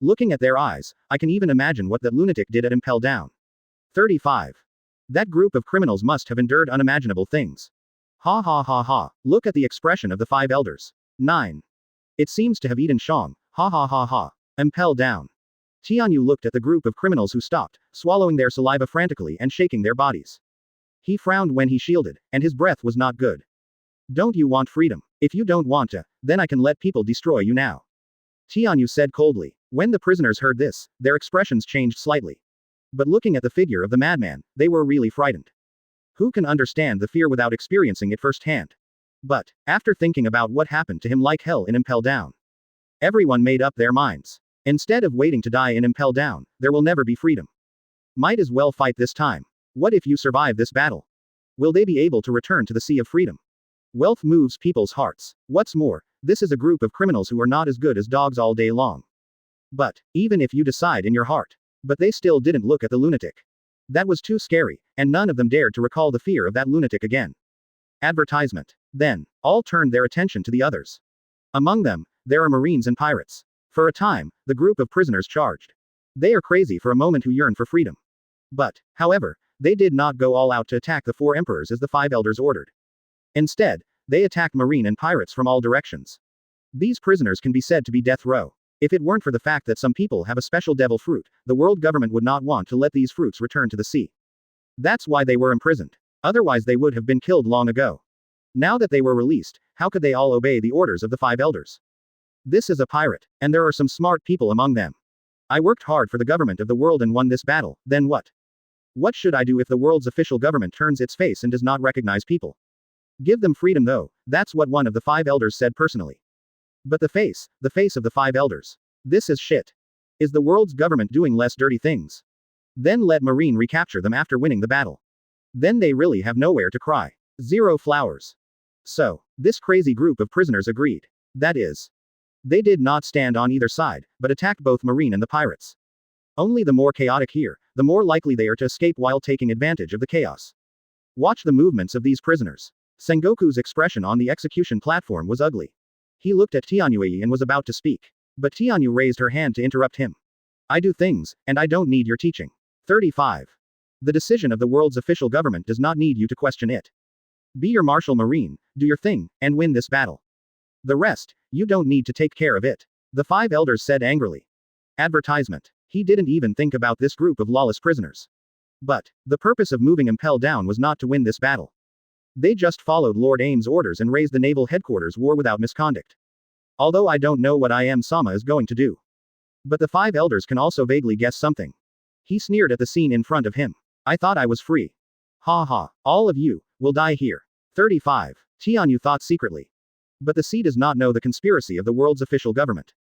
Looking at their eyes, I can even imagine what that lunatic did at Impel Down. 35. That group of criminals must have endured unimaginable things. Ha ha ha ha. Look at the expression of the 5 elders. 9. It seems to have eaten Shang. Ha ha ha ha. Impel Down. Tianyu looked at the group of criminals who stopped, swallowing their saliva frantically and shaking their bodies. He frowned when he shielded, and his breath was not good. Don't you want freedom? If you don't want to, then I can let people destroy you now. Tianyu said coldly. When the prisoners heard this, their expressions changed slightly. But looking at the figure of the madman, they were really frightened. Who can understand the fear without experiencing it firsthand? But, after thinking about what happened to him like hell in Impel Down, everyone made up their minds. Instead of waiting to die in Impel Down, there will never be freedom. Might as well fight this time. What if you survive this battle? Will they be able to return to the Sea of Freedom? Wealth moves people's hearts. What's more, this is a group of criminals who are not as good as dogs all day long. But, even if you decide in your heart. But they still didn't look at the lunatic. That was too scary, and none of them dared to recall the fear of that lunatic again. Advertisement. Then, all turned their attention to the others. Among them, there are Marines and pirates. For a time, the group of prisoners charged. They are crazy for a moment who yearn for freedom. But, however, they did not go all out to attack the 4 emperors as the 5 elders ordered. Instead, they attacked Marine and pirates from all directions. These prisoners can be said to be death row. If it weren't for the fact that some people have a special devil fruit, the world government would not want to let these fruits return to the sea. That's why they were imprisoned. Otherwise they would have been killed long ago. Now that they were released, how could they all obey the orders of the 5 elders? This is a pirate, and there are some smart people among them. I worked hard for the government of the world and won this battle, then what? What should I do if the world's official government turns its face and does not recognize people? Give them freedom though, that's what one of the 5 elders said personally. But the face of the 5 elders. This is shit. Is the world's government doing less dirty things? Then let Marine recapture them after winning the battle. Then they really have nowhere to cry. 0 flowers. So, this crazy group of prisoners agreed. That is, they did not stand on either side, but attacked both Marine and the pirates. Only the more chaotic here, the more likely they are to escape while taking advantage of the chaos. Watch the movements of these prisoners. Sengoku's expression on the execution platform was ugly. He looked at Tianyue and was about to speak. But Tianyu raised her hand to interrupt him. I do things, and I don't need your teaching. 35. The decision of the world's official government does not need you to question it. Be your martial marine, do your thing, and win this battle. The rest, you don't need to take care of it. The 5 elders said angrily. Advertisement. He didn't even think about this group of lawless prisoners. But, the purpose of moving Impel Down was not to win this battle. They just followed Lord Aim's orders and raised the naval headquarters war without misconduct. Although I don't know what I am Sama is going to do. But the 5 elders can also vaguely guess something. He sneered at the scene in front of him. I thought I was free. Ha ha, all of you will die here. 35. Tianyu thought secretly. But the sea does not know the conspiracy of the world's official government.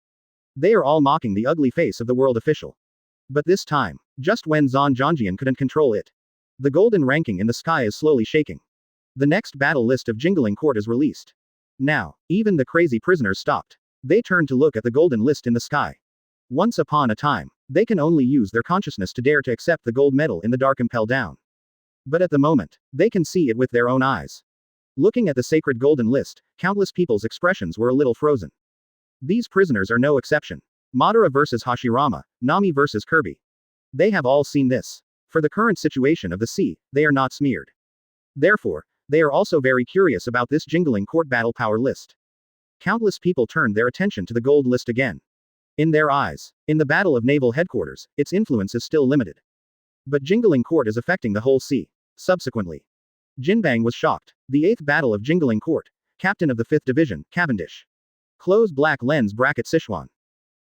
They are all mocking the ugly face of the world official. But this time, just when Zhan Zhangjian couldn't control it, the golden ranking in the sky is slowly shaking. The next battle list of Jingling Court is released. Now, even the crazy prisoners stopped. They turned to look at the golden list in the sky. Once upon a time, they can only use their consciousness to dare to accept the gold medal in the dark impel down. But at the moment, they can see it with their own eyes. Looking at the sacred golden list, countless people's expressions were a little frozen. These prisoners are no exception. Madara versus Hashirama, Nami versus Kirby. They have all seen this. For the current situation of the sea, they are not smeared. Therefore, they are also very curious about this Jingling Court battle power list. Countless people turned their attention to the gold list again. In their eyes, in the battle of naval headquarters, its influence is still limited. But Jingling Court is affecting the whole sea. Subsequently, Jinbang was shocked. The 8th battle of Jingling Court, captain of the 5th division, Cavendish. Close black lens bracket Sichuan.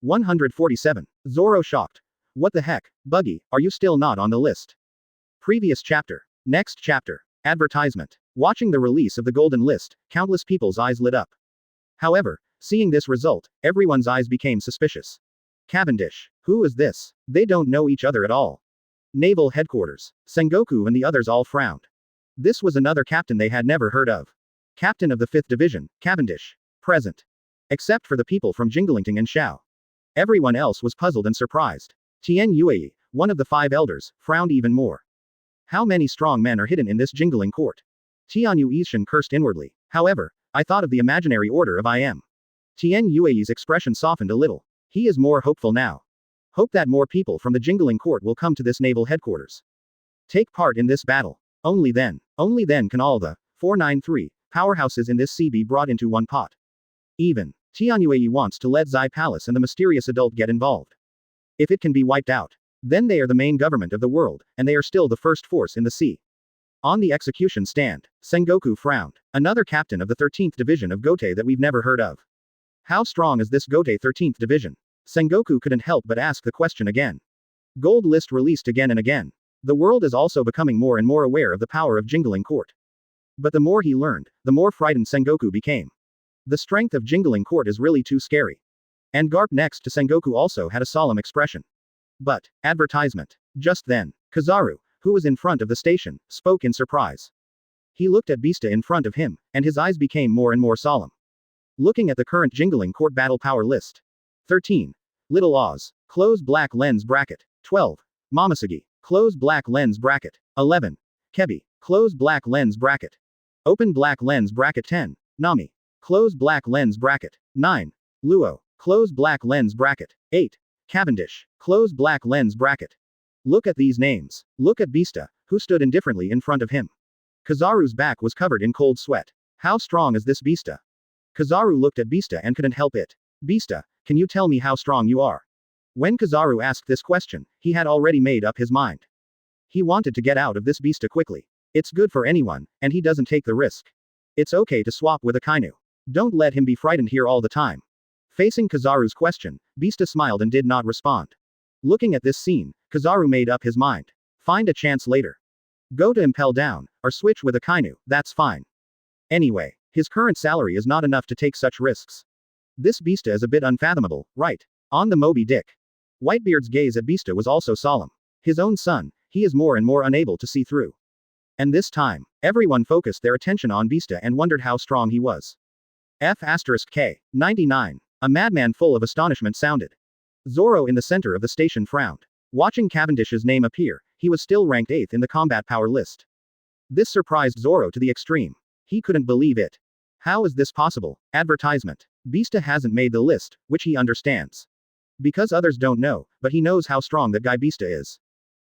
147. Zoro shocked. What the heck, Buggy, are you still not on the list? Previous chapter. Next chapter. Advertisement. Watching the release of the golden list, countless people's eyes lit up. However, seeing this result, everyone's eyes became suspicious. Cavendish. Who is this? They don't know each other at all. Naval headquarters. Sengoku and the others all frowned. This was another captain they had never heard of. Captain of the 5th division, Cavendish. Present. Except for the people from Jinglingting and Xiao. Everyone else was puzzled and surprised. Tian Yue, one of the 5 elders, frowned even more. How many strong men are hidden in this Jingling Court? Tianyu Yishan cursed inwardly. However, I thought of the imaginary order of I am. Tian Yue's expression softened a little. He is more hopeful now. Hope that more people from the Jingling Court will come to this naval headquarters. Take part in this battle. Only then can all the 493 powerhouses in this sea be brought into one pot. Even Tianyue wants to let Xuye Palace and the mysterious adult get involved. If it can be wiped out, then they are the main government of the world, and they are still the first force in the sea. On the execution stand, Sengoku frowned. Another captain of the 13th division of Gote that we've never heard of. How strong is this Gote 13th division? Sengoku couldn't help but ask the question again. Gold list released again and again. The world is also becoming more and more aware of the power of Jingling Court. But the more he learned, the more frightened Sengoku became. The strength of Jingling Court is really too scary. And Garp next to Sengoku also had a solemn expression. But, advertisement. Just then, Kizaru, who was in front of the station, spoke in surprise. He looked at Beasta in front of him, and his eyes became more and more solemn. Looking at the current Jingling Court battle power list. 13. Little Oz. Close black lens bracket. 12. Momosugi. Close black lens bracket. 11. Kebi. Close black lens bracket. Open black lens bracket 10. Nami. Close black lens bracket. 9. Luo. Close black lens bracket. 8. Cavendish. Close black lens bracket. Look at these names. Look at Beasta, who stood indifferently in front of him. Kizaru's back was covered in cold sweat. How strong is this Beasta? Kizaru looked at Beasta and couldn't help it. Beasta, can you tell me how strong you are? When Kizaru asked this question, he had already made up his mind. He wanted to get out of this Beasta quickly. It's good for anyone, and he doesn't take the risk. It's okay to swap with a Kainu. Don't let him be frightened here all the time. Facing Kizaru's question, Beasta smiled and did not respond. Looking at this scene, Kizaru made up his mind. Find a chance later. Go to impel down, or switch with a Kainu, that's fine. Anyway, his current salary is not enough to take such risks. This Beasta is a bit unfathomable, right? On the Moby Dick. Whitebeard's gaze at Beasta was also solemn. His own son, he is more and more unable to see through. And this time, everyone focused their attention on Beasta and wondered how strong he was. F*K. 99. A madman full of astonishment sounded. Zoro in the center of the station frowned. Watching Cavendish's name appear, he was still ranked 8th in the combat power list. This surprised Zoro to the extreme. He couldn't believe it. How is this possible? Advertisement. Beasta hasn't made the list, which he understands. Because others don't know, but he knows how strong that guy Beasta is.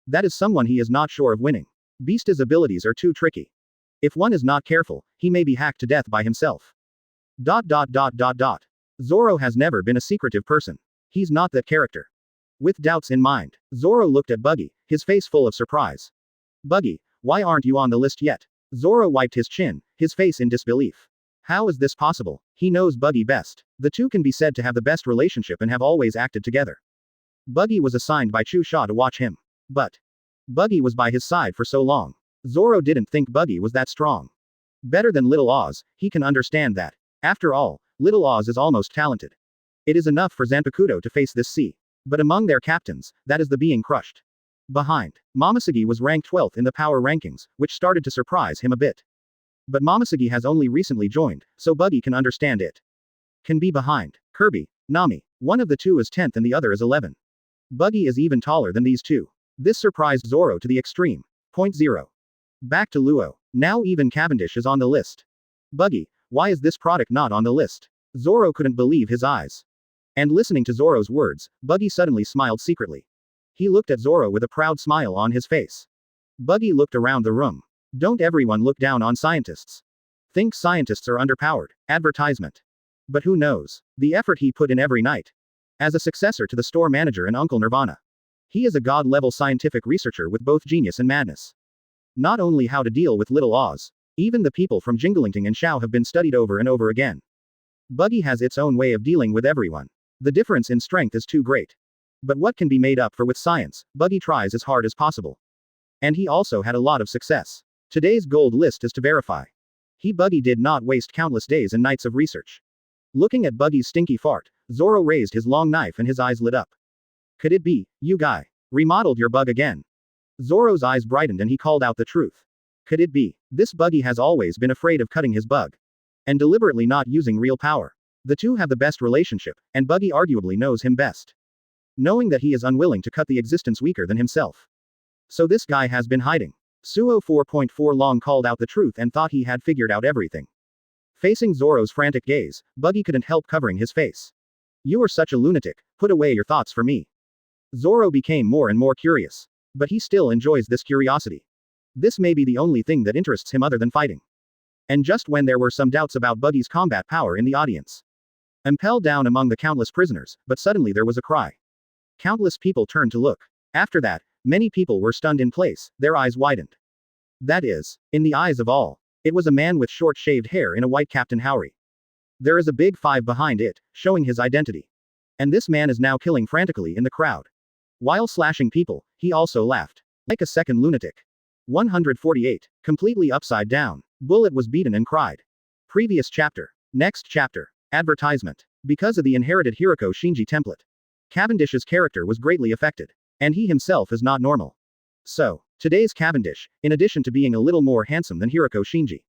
That is someone he is not sure of winning. Beasta's abilities are too tricky. If one is not careful, he may be hacked to death by himself. Zoro has never been a secretive person. He's not that character. With doubts in mind, Zoro looked at Buggy, his face full of surprise. Buggy, why aren't you on the list yet? Zoro wiped his chin, his face in disbelief. How is this possible? He knows Buggy best. The two can be said to have the best relationship and have always acted together. Buggy was assigned by Chu Xia to watch him. But Buggy was by his side for so long. Zoro didn't think Buggy was that strong. Better than Little Oz, he can understand that. After all, Little Oz is almost talented. It is enough for Zanpakuto to face this sea. But among their captains, that is the being crushed. Behind, Momoshiki was ranked 12th in the power rankings, which started to surprise him a bit. But Momoshiki has only recently joined, so Buggy can understand it. Can be behind Kirby, Nami. One of the two is 10th and the other is 11th. Buggy is even taller than these two. This surprised Zoro to the extreme. Point 0. Back to Luo. Now even Cavendish is on the list. Buggy, why is this product not on the list? Zoro couldn't believe his eyes. And listening to Zoro's words, Buggy suddenly smiled secretly. He looked at Zoro with a proud smile on his face. Buggy looked around the room. Don't everyone look down on scientists. Think scientists are underpowered. Advertisement. But who knows? The effort he put in every night. As a successor to the store manager and Uncle Nirvana. He is a god-level scientific researcher with both genius and madness. Not only how to deal with Little Oz. Even the people from Jingling and Xiao have been studied over and over again. Buggy has its own way of dealing with everyone. The difference in strength is too great. But what can be made up for with science, Buggy tries as hard as possible. And he also had a lot of success. Today's gold list is to verify. Buggy did not waste countless days and nights of research. Looking at Buggy's stinky fart, Zoro raised his long knife and his eyes lit up. Could it be, you guy? Remodeled your bug again? Zoro's eyes brightened and he called out the truth. Could it be? This Buggy has always been afraid of cutting his bug. And deliberately not using real power. The two have the best relationship, and Buggy arguably knows him best. Knowing that he is unwilling to cut the existence weaker than himself. So this guy has been hiding. Suo 4.4 Long called out the truth and thought he had figured out everything. Facing Zoro's frantic gaze, Buggy couldn't help covering his face. You are such a lunatic, put away your thoughts for me. Zoro became more and more curious. But he still enjoys this curiosity. This may be the only thing that interests him other than fighting. And just when there were some doubts about Buggy's combat power in the audience. Impelled down among the countless prisoners, but suddenly there was a cry. Countless people turned to look. After that, many people were stunned in place, their eyes widened. That is, in the eyes of all. It was a man with short shaved hair in a white Captain Howry. There is a big 5 behind it, showing his identity. And this man is now killing frantically in the crowd. While slashing people, he also laughed. Like a second lunatic. 148. Completely upside down. Bullet was beaten and cried. Previous chapter. Next chapter. Advertisement. Because of the inherited Hiroko Shinji template. Cavendish's character was greatly affected. And he himself is not normal. So, today's Cavendish, in addition to being a little more handsome than Hiroko Shinji.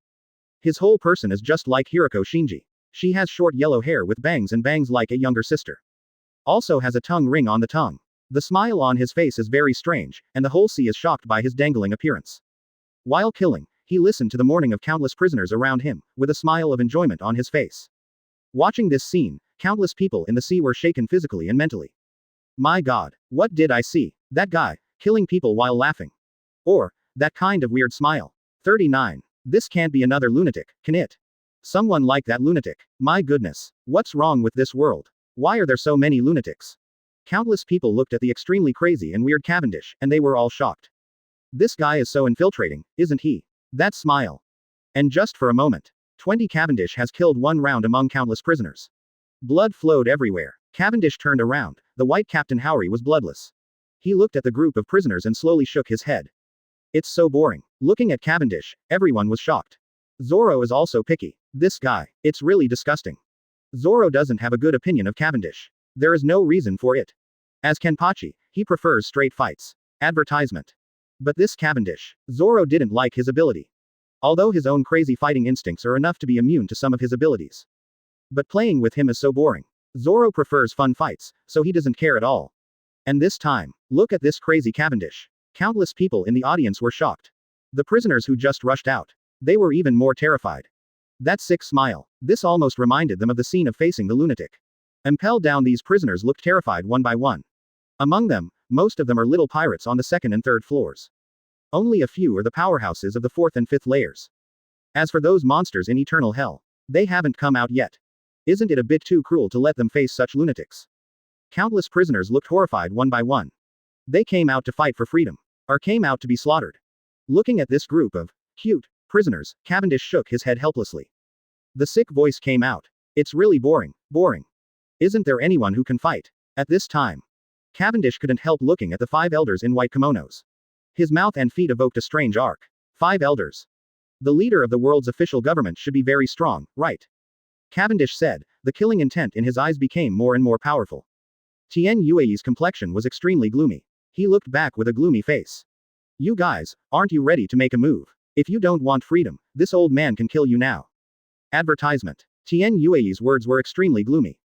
His whole person is just like Hiroko Shinji. She has short yellow hair with bangs and bangs like a younger sister. Also has a tongue ring on the tongue. The smile on his face is very strange, and the whole sea is shocked by his dangling appearance. While killing, he listened to the mourning of countless prisoners around him, with a smile of enjoyment on his face. Watching this scene, countless people in the sea were shaken physically and mentally. My God, what did I see? That guy, killing people while laughing. Or, that kind of weird smile. 39. This can't be another lunatic, can it? Someone like that lunatic. My goodness, what's wrong with this world? Why are there so many lunatics? Countless people looked at the extremely crazy and weird Cavendish, and they were all shocked. This guy is so infiltrating, isn't he? That smile. And just for a moment. 20 Cavendish has killed one round among countless prisoners. Blood flowed everywhere. Cavendish turned around. The white Captain Howry was bloodless. He looked at the group of prisoners and slowly shook his head. It's so boring. Looking at Cavendish, everyone was shocked. Zoro is also picky. This guy, it's really disgusting. Zoro doesn't have a good opinion of Cavendish. There is no reason for it. As Kenpachi, he prefers straight fights. Advertisement. But this Cavendish, Zoro didn't like his ability. Although his own crazy fighting instincts are enough to be immune to some of his abilities. But playing with him is so boring. Zoro prefers fun fights, so he doesn't care at all. And this time, look at this crazy Cavendish. Countless people in the audience were shocked. The prisoners who just rushed out. They were even more terrified. That sick smile. This almost reminded them of the scene of facing the lunatic. Impelled down, these prisoners looked terrified one by one. Among them, most of them are little pirates on the 2nd and 3rd floors. Only a few are the powerhouses of the 4th and 5th layers. As for those monsters in eternal hell, they haven't come out yet. Isn't it a bit too cruel to let them face such lunatics? Countless prisoners looked horrified one by one. They came out to fight for freedom. Or came out to be slaughtered. Looking at this group of cute prisoners, Cavendish shook his head helplessly. The sick voice came out. It's really boring. Boring. Isn't there anyone who can fight? At this time, Cavendish couldn't help looking at the 5 elders in white kimonos. His mouth and feet evoked a strange arc. 5 elders. The leader of the world's official government should be very strong, right? Cavendish said. The killing intent in his eyes became more and more powerful. Tian Yue's complexion was extremely gloomy. He looked back with a gloomy face. You guys, aren't you ready to make a move? If you don't want freedom, this old man can kill you now. Advertisement. Tian Yue's words were extremely gloomy.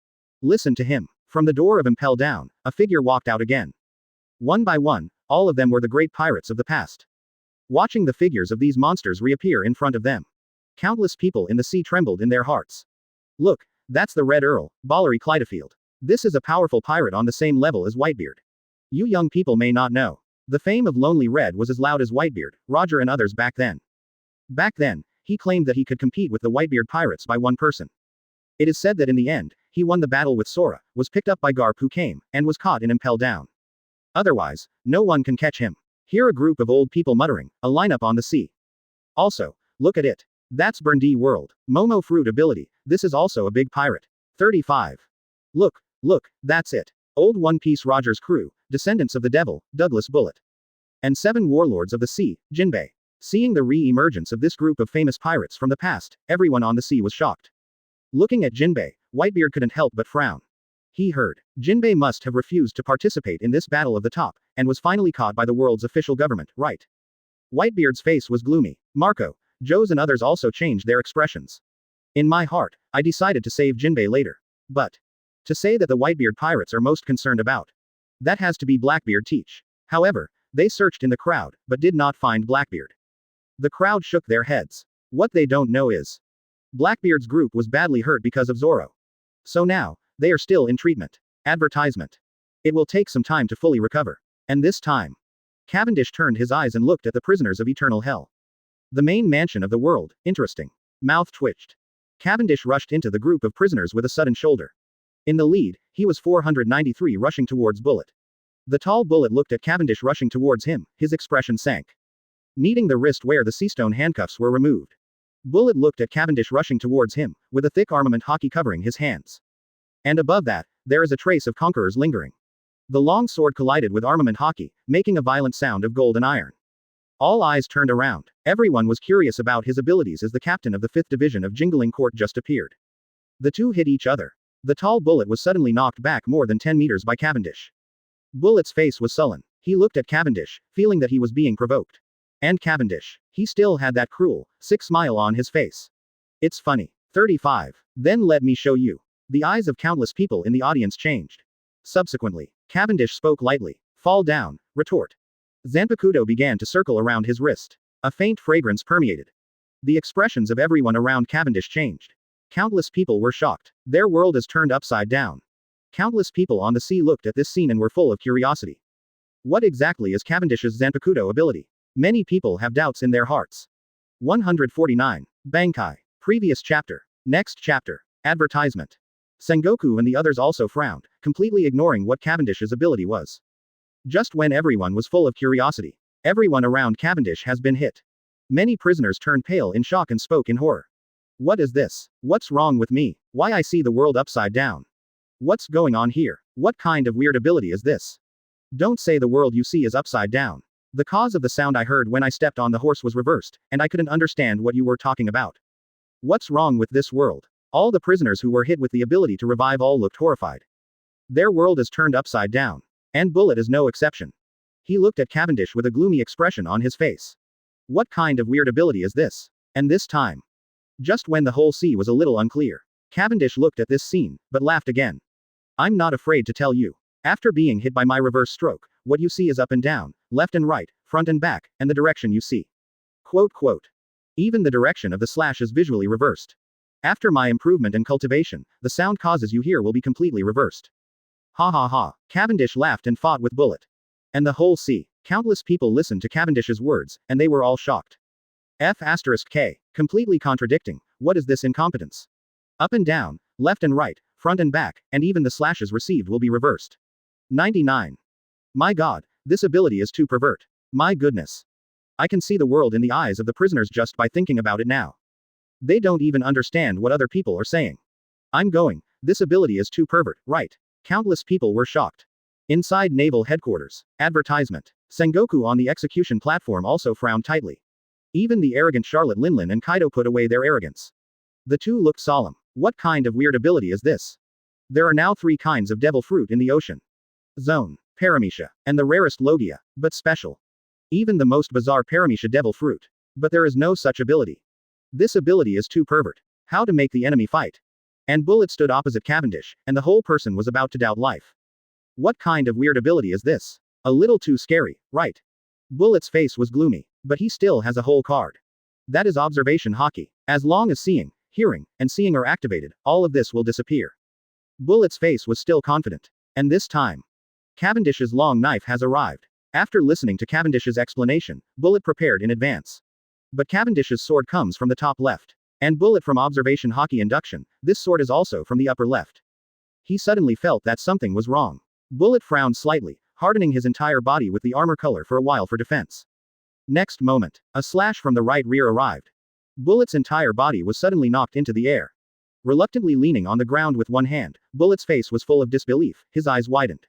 Listen to him. From the door of Impel Down, a figure walked out again. One by one, all of them were the great pirates of the past. Watching the figures of these monsters reappear in front of them, countless people in the sea trembled in their hearts. Look, that's the Red Earl, Ballery Clydefield. This is a powerful pirate on the same level as Whitebeard. You young people may not know. The fame of Lonely Red was as loud as Whitebeard, Roger and others back then. Back then, he claimed that he could compete with the Whitebeard pirates by one person. It is said that in the end, he won the battle with Sora, was picked up by Garp who came, and was caught in Impel Down. Otherwise, no one can catch him. Hear a group of old people muttering, a lineup on the sea. Also, look at it. That's Burndy World. Momo Fruit ability, this is also a big pirate. 35. Look, that's it. Old One Piece Roger's crew, descendants of the devil, Douglas Bullet. And 7 warlords of the sea, Jinbei. Seeing the re-emergence of this group of famous pirates from the past, everyone on the sea was shocked. Looking at Jinbei, Whitebeard couldn't help but frown. He heard. Jinbei must have refused to participate in this battle of the top, and was finally caught by the world's official government, right? Whitebeard's face was gloomy. Marco, Joe's and others also changed their expressions. In my heart, I decided to save Jinbei later. But to say that the Whitebeard pirates are most concerned about, that has to be Blackbeard Teach. However, they searched in the crowd, but did not find Blackbeard. The crowd shook their heads. What they don't know is, Blackbeard's group was badly hurt because of Zoro. So now, they are still in treatment. Advertisement. It will take some time to fully recover. And this time, Cavendish turned his eyes and looked at the prisoners of eternal hell. The main mansion of the world, interesting. Mouth twitched. Cavendish rushed into the group of prisoners with a sudden shoulder. In the lead, he was 493 rushing towards Bullet. The tall Bullet looked at Cavendish rushing towards him, his expression sank. Needing the wrist where the seastone handcuffs were removed. Bullet looked at Cavendish rushing towards him, with a thick armament hockey covering his hands. And above that, there is a trace of conquerors lingering. The long sword collided with armament hockey, making a violent sound of gold and iron. All eyes turned around. Everyone was curious about his abilities as the captain of the 5th Division of Jingling Court just appeared. The two hit each other. The tall Bullet was suddenly knocked back more than 10 meters by Cavendish. Bullet's face was sullen. He looked at Cavendish, feeling that he was being provoked. And Cavendish. He still had that cruel, sick smile on his face. It's funny. 35. Then let me show you. The eyes of countless people in the audience changed. Subsequently, Cavendish spoke lightly. Fall down, retort. Zanpakuto began to circle around his wrist. A faint fragrance permeated. The expressions of everyone around Cavendish changed. Countless people were shocked. Their world is turned upside down. Countless people on the sea looked at this scene and were full of curiosity. What exactly is Cavendish's Zanpakuto ability? Many people have doubts in their hearts. 149. Bankai. Previous chapter. Next chapter. Advertisement. Sengoku and the others also frowned, completely ignoring what Cavendish's ability was. Just when everyone was full of curiosity, everyone around Cavendish has been hit. Many prisoners turned pale in shock and spoke in horror. What is this? What's wrong with me? Why I see the world upside down? What's going on here? What kind of weird ability is this? Don't say the world you see is upside down. The cause of the sound I heard when I stepped on the horse was reversed, and I couldn't understand what you were talking about. What's wrong with this world? All the prisoners who were hit with the ability to revive all looked horrified. Their world is turned upside down. And Bullet is no exception. He looked at Cavendish with a gloomy expression on his face. What kind of weird ability is this? And this time, just when the whole sea was a little unclear, Cavendish looked at this scene, but laughed again. I'm not afraid to tell you. After being hit by my reverse stroke, what you see is up and down, left and right, front and back, and the direction you see. Quote. Even the direction of the slash is visually reversed. After my improvement and cultivation, the sound causes you hear will be completely reversed. Ha ha ha. Cavendish laughed and fought with Bullet. And the whole sea. Countless people listened to Cavendish's words, and they were all shocked. F*K. Completely contradicting. What is this incompetence? Up and down, left and right, front and back, and even the slashes received will be reversed. 99. My god, this ability is too pervert. My goodness. I can see the world in the eyes of the prisoners just by thinking about it now. They don't even understand what other people are saying. I'm going. This ability is too pervert, right? Countless people were shocked. Inside Naval Headquarters. Advertisement. Sengoku on the execution platform also frowned tightly. Even the arrogant Charlotte Linlin and Kaido put away their arrogance. The two looked solemn. What kind of weird ability is this? There are now 3 kinds of devil fruit in the ocean. Zone, Paramecia, and the rarest Logia, but special. Even the most bizarre Paramecia devil fruit. But there is no such ability. This ability is too pervert. How to make the enemy fight? And Bullet stood opposite Cavendish, and the whole person was about to doubt life. What kind of weird ability is this? A little too scary, right? Bullet's face was gloomy, but he still has a whole card. That is observation hockey. As long as seeing, hearing, and seeing are activated, all of this will disappear. Bullet's face was still confident. And this time, Cavendish's long knife has arrived. After listening to Cavendish's explanation, Bullet prepared in advance. But Cavendish's sword comes from the top left. And Bullet from observation hockey induction, this sword is also from the upper left. He suddenly felt that something was wrong. Bullet frowned slightly, hardening his entire body with the armor color for a while for defense. Next moment, a slash from the right rear arrived. Bullet's entire body was suddenly knocked into the air. Reluctantly leaning on the ground with one hand, Bullet's face was full of disbelief, his eyes widened.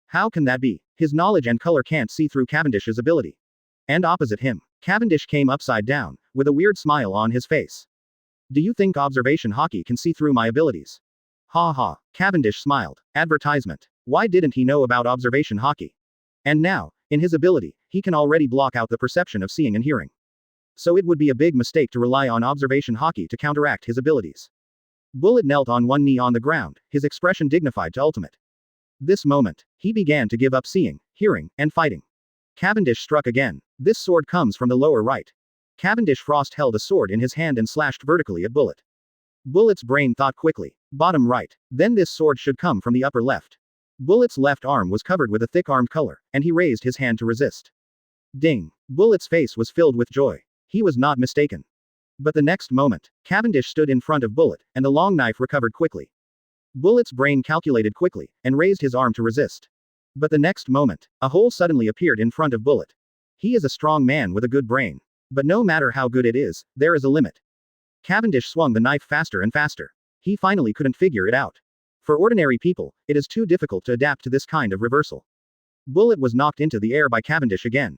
How can that be? His knowledge and color can't see through Cavendish's ability. And opposite him, Cavendish came upside down, with a weird smile on his face. Do you think observation hockey can see through my abilities? Ha ha, Cavendish smiled. Advertisement. Why didn't he know about observation hockey? And now, in his ability, he can already block out the perception of seeing and hearing. So it would be a big mistake to rely on observation hockey to counteract his abilities. Bullet knelt on one knee on the ground, his expression dignified to ultimate. This moment, he began to give up seeing, hearing, and fighting. Cavendish struck again. This sword comes from the lower right. Cavendish Frost held a sword in his hand and slashed vertically at Bullet. Bullet's brain thought quickly. Bottom right. Then this sword should come from the upper left. Bullet's left arm was covered with a thick armed color, and he raised his hand to resist. Ding. Bullet's face was filled with joy. He was not mistaken. But the next moment, Cavendish stood in front of Bullet, and the long knife recovered quickly. Bullet's brain calculated quickly, and raised his arm to resist. But the next moment, a hole suddenly appeared in front of Bullet. He is a strong man with a good brain. But no matter how good it is, there is a limit. Cavendish swung the knife faster and faster. He finally couldn't figure it out. For ordinary people, it is too difficult to adapt to this kind of reversal. Bullet was knocked into the air by Cavendish again.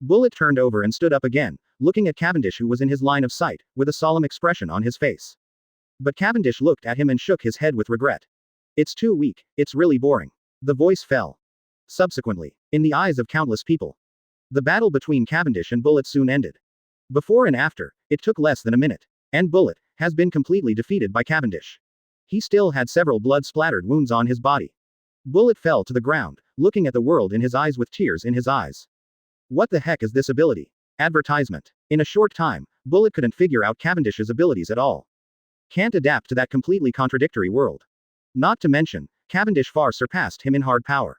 Bullet turned over and stood up again, looking at Cavendish, who was in his line of sight, with a solemn expression on his face. But Cavendish looked at him and shook his head with regret. It's too weak, it's really boring. The voice fell. Subsequently, in the eyes of countless people, the battle between Cavendish and Bullet soon ended. Before and after, it took less than a minute. And Bullet has been completely defeated by Cavendish. He still had several blood-splattered wounds on his body. Bullet fell to the ground, looking at the world in his eyes with tears in his eyes. What the heck is this ability? Advertisement. In a short time, Bullet couldn't figure out Cavendish's abilities at all. Can't adapt to that completely contradictory world. Not to mention, Cavendish far surpassed him in hard power.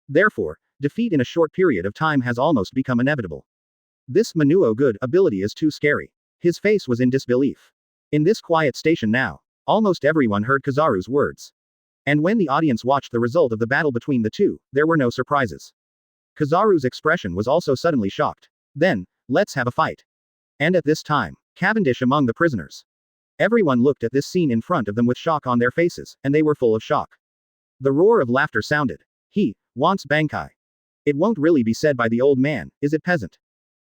Therefore, defeat in a short period of time has almost become inevitable. This Manuo good ability is too scary. His face was in disbelief. In this quiet station now, almost everyone heard Kizaru's words. And when the audience watched the result of the battle between the two, there were no surprises. Kizaru's expression was also suddenly shocked. Then, let's have a fight. And at this time, Cavendish among the prisoners. Everyone looked at this scene in front of them with shock on their faces, and they were full of shock. The roar of laughter sounded. He wants Bankai. It won't really be said by the old man, is it, peasant?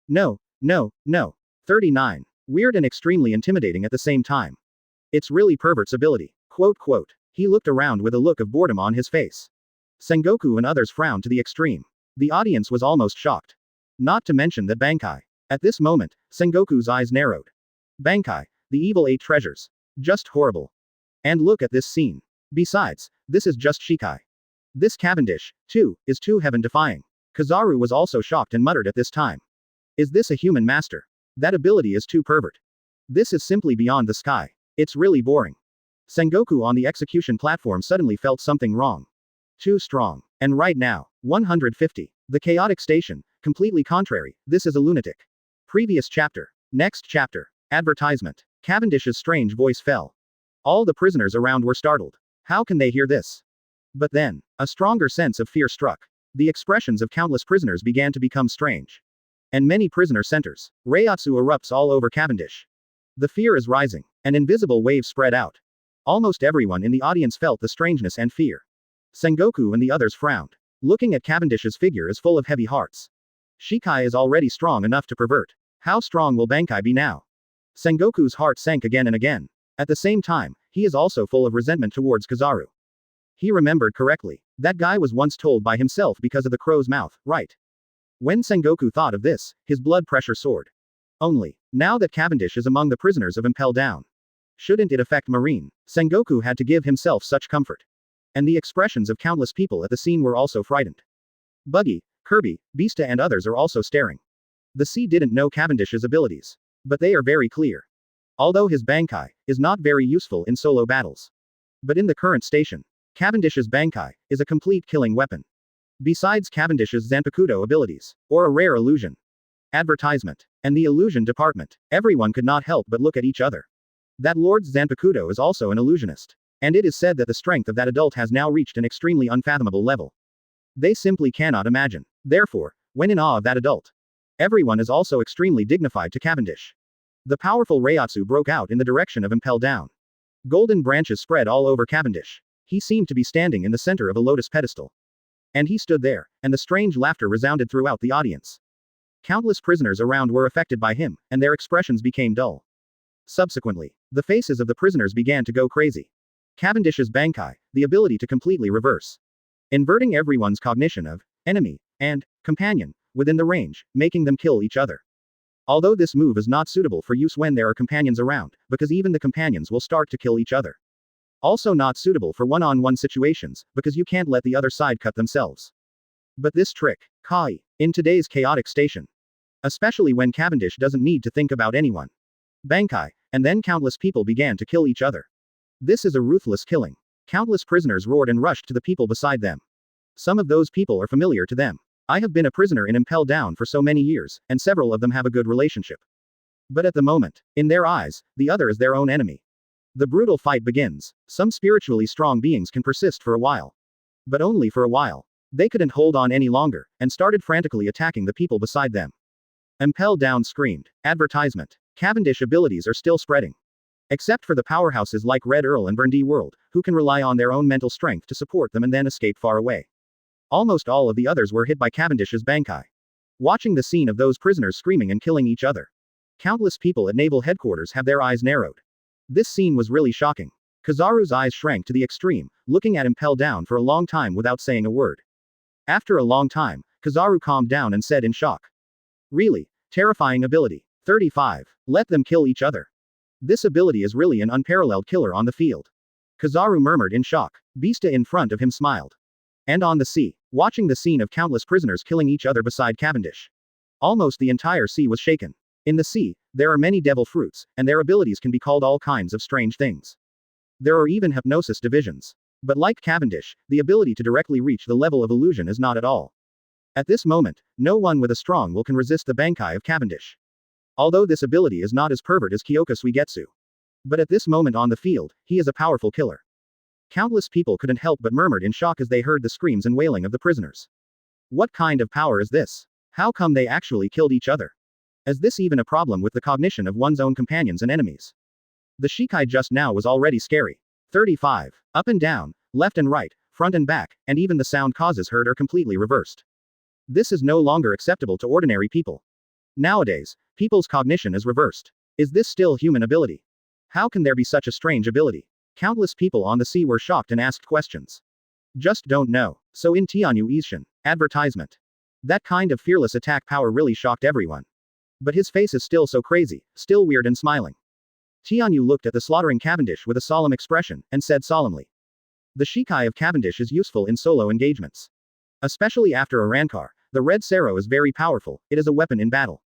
No, no, no. 39. Weird and extremely intimidating at the same time. It's really pervert's ability. Quote, quote. He looked around with a look of boredom on his face. Sengoku and others frowned to the extreme. The audience was almost shocked. Not to mention that Bankai. At this moment, Sengoku's eyes narrowed. Bankai, the evil 8 treasures. Just horrible. And look at this scene. Besides, this is just Shikai. This Cavendish, too, is too heaven-defying. Kizaru was also shocked and muttered at this time. Is this a human master? That ability is too pervert. This is simply beyond the sky. It's really boring. Sengoku on the execution platform suddenly felt something wrong. Too strong. And right now, 150. The chaotic station, completely contrary, this is a lunatic. Previous chapter. Next chapter. Advertisement. Cavendish's strange voice fell. All the prisoners around were startled. How can they hear this? But then, a stronger sense of fear struck. The expressions of countless prisoners began to become strange. and many prisoner centers. Reiatsu erupts all over Cavendish. The fear is rising. An invisible wave spread out. Almost everyone in the audience felt the strangeness and fear. Sengoku and the others frowned. Looking at Cavendish's figure is full of heavy hearts. Shikai is already strong enough to pervert. How strong will Bankai be now? Sengoku's heart sank again and again. At the same time, he is also full of resentment towards Kizaru. He remembered correctly. That guy was once told by himself because of the crow's mouth, right? When Sengoku thought of this, his blood pressure soared. Only, now that Cavendish is among the prisoners of Impel Down. Shouldn't it affect Marine? Sengoku had to give himself such comfort. And the expressions of countless people at the scene were also frightened. Buggy, Kirby, Beasta and others are also staring. The sea didn't know Cavendish's abilities. But they are very clear. Although his Bankai is not very useful in solo battles. But in the current station, Cavendish's Bankai is a complete killing weapon. Besides Cavendish's Zanpakuto abilities, or a rare illusion. Advertisement. And the illusion department, everyone could not help but look at each other. That Lord Zanpakuto is also an illusionist. And it is said that the strength of that adult has now reached an extremely unfathomable level. They simply cannot imagine. Therefore, when in awe of that adult, everyone is also extremely dignified to Cavendish. The powerful Reiatsu broke out in the direction of Impel Down. Golden branches spread all over Cavendish. He seemed to be standing in the center of a lotus pedestal. And he stood there, and the strange laughter resounded throughout the audience. Countless prisoners around were affected by him, and their expressions became dull. Subsequently, the faces of the prisoners began to go crazy. Cavendish's Bankai, the ability to completely reverse. Inverting everyone's cognition of enemy and companion within the range, making them kill each other. Although this move is not suitable for use when there are companions around, because even the companions will start to kill each other. Also not suitable for one-on-one situations, because you can't let the other side cut themselves. But this trick, Kai, in today's chaotic station. Especially when Cavendish doesn't need to think about anyone. Bankai, and then countless people began to kill each other. This is a ruthless killing. Countless prisoners roared and rushed to the people beside them. Some of those people are familiar to them. I have been a prisoner in Impel Down for so many years, and several of them have a good relationship. But at the moment, in their eyes, the other is their own enemy. The brutal fight begins. Some spiritually strong beings can persist for a while. But only for a while. They couldn't hold on any longer, and started frantically attacking the people beside them. Impel Down screamed. Advertisement. Cavendish abilities are still spreading. Except for the powerhouses like Red Earl and Burndy World, who can rely on their own mental strength to support them and then escape far away. Almost all of the others were hit by Cavendish's Bankai. Watching the scene of those prisoners screaming and killing each other. Countless people at Naval Headquarters have their eyes narrowed. This scene was really shocking. Kizaru's eyes shrank to the extreme, looking at Impel Down for a long time without saying a word. After a long time, Kizaru calmed down and said in shock. Really? Terrifying ability. 35. Let them kill each other. This ability is really an unparalleled killer on the field. Kizaru murmured in shock. Beasta in front of him smiled. And on the sea, watching the scene of countless prisoners killing each other beside Cavendish. Almost the entire sea was shaken. In the sea, there are many devil fruits, and their abilities can be called all kinds of strange things. There are even hypnosis divisions. But like Cavendish, the ability to directly reach the level of illusion is not at all. At this moment, no one with a strong will can resist the Bankai of Cavendish. Although this ability is not as pervert as Kyoka Suigetsu. But at this moment on the field, he is a powerful killer. Countless people couldn't help but murmured in shock as they heard the screams and wailing of the prisoners. What kind of power is this? How come they actually killed each other? Is this even a problem with the cognition of one's own companions and enemies? The Shikai just now was already scary. 35. Up and down, left and right, front and back, and even the sound causes heard are completely reversed. This is no longer acceptable to ordinary people. Nowadays, people's cognition is reversed. Is this still human ability? How can there be such a strange ability? Countless people on the sea were shocked and asked questions. Just don't know. So in Tianyu Ishin. Advertisement. That kind of fearless attack power really shocked everyone. But his face is still so crazy, still weird and smiling. Tianyu looked at the slaughtering Cavendish with a solemn expression, and said solemnly. The Shikai of Cavendish is useful in solo engagements. Especially after a Rankar, the Red Sero is very powerful, it is a weapon in battle.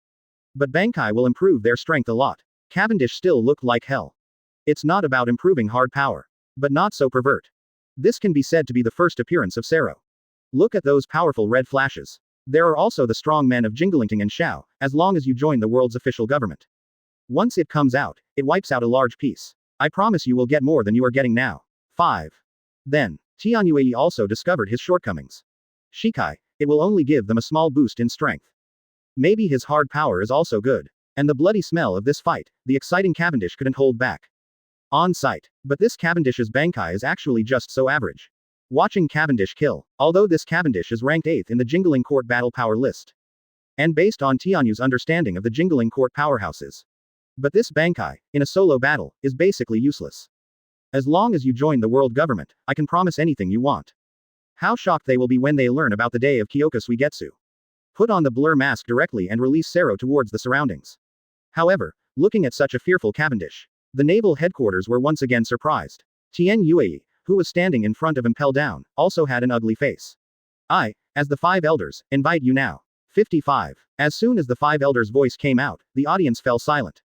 But Bankai will improve their strength a lot. Cavendish still looked like hell. It's not about improving hard power. But not so pervert. This can be said to be the first appearance of Sero. Look at those powerful red flashes. There are also the strong men of Jingling and Xiao, as long as you join the world's official government. Once it comes out, it wipes out a large piece. I promise you will get more than you are getting now. 5. Then, Tianyue also discovered his shortcomings. Shikai, it will only give them a small boost in strength. Maybe his hard power is also good. And the bloody smell of this fight, the exciting Cavendish couldn't hold back. On sight. But this Cavendish's Bankai is actually just so average. Watching Cavendish kill. Although this Cavendish is ranked 8th in the Jingling Court battle power list. And based on Tianyu's understanding of the Jingling Court powerhouses. But this Bankai, in a solo battle, is basically useless. As long as you join the world government, I can promise anything you want. How shocked they will be when they learn about the day of Kyoka Suigetsu. Put on the blur mask directly and release Sero towards the surroundings. However, looking at such a fearful Cavendish, the naval headquarters were once again surprised. Tian Yue, who was standing in front of him Impel Down, also had an ugly face. I, as the 5 elders, invite you now. 55. As soon as the 5 elders' voice came out, the audience fell silent.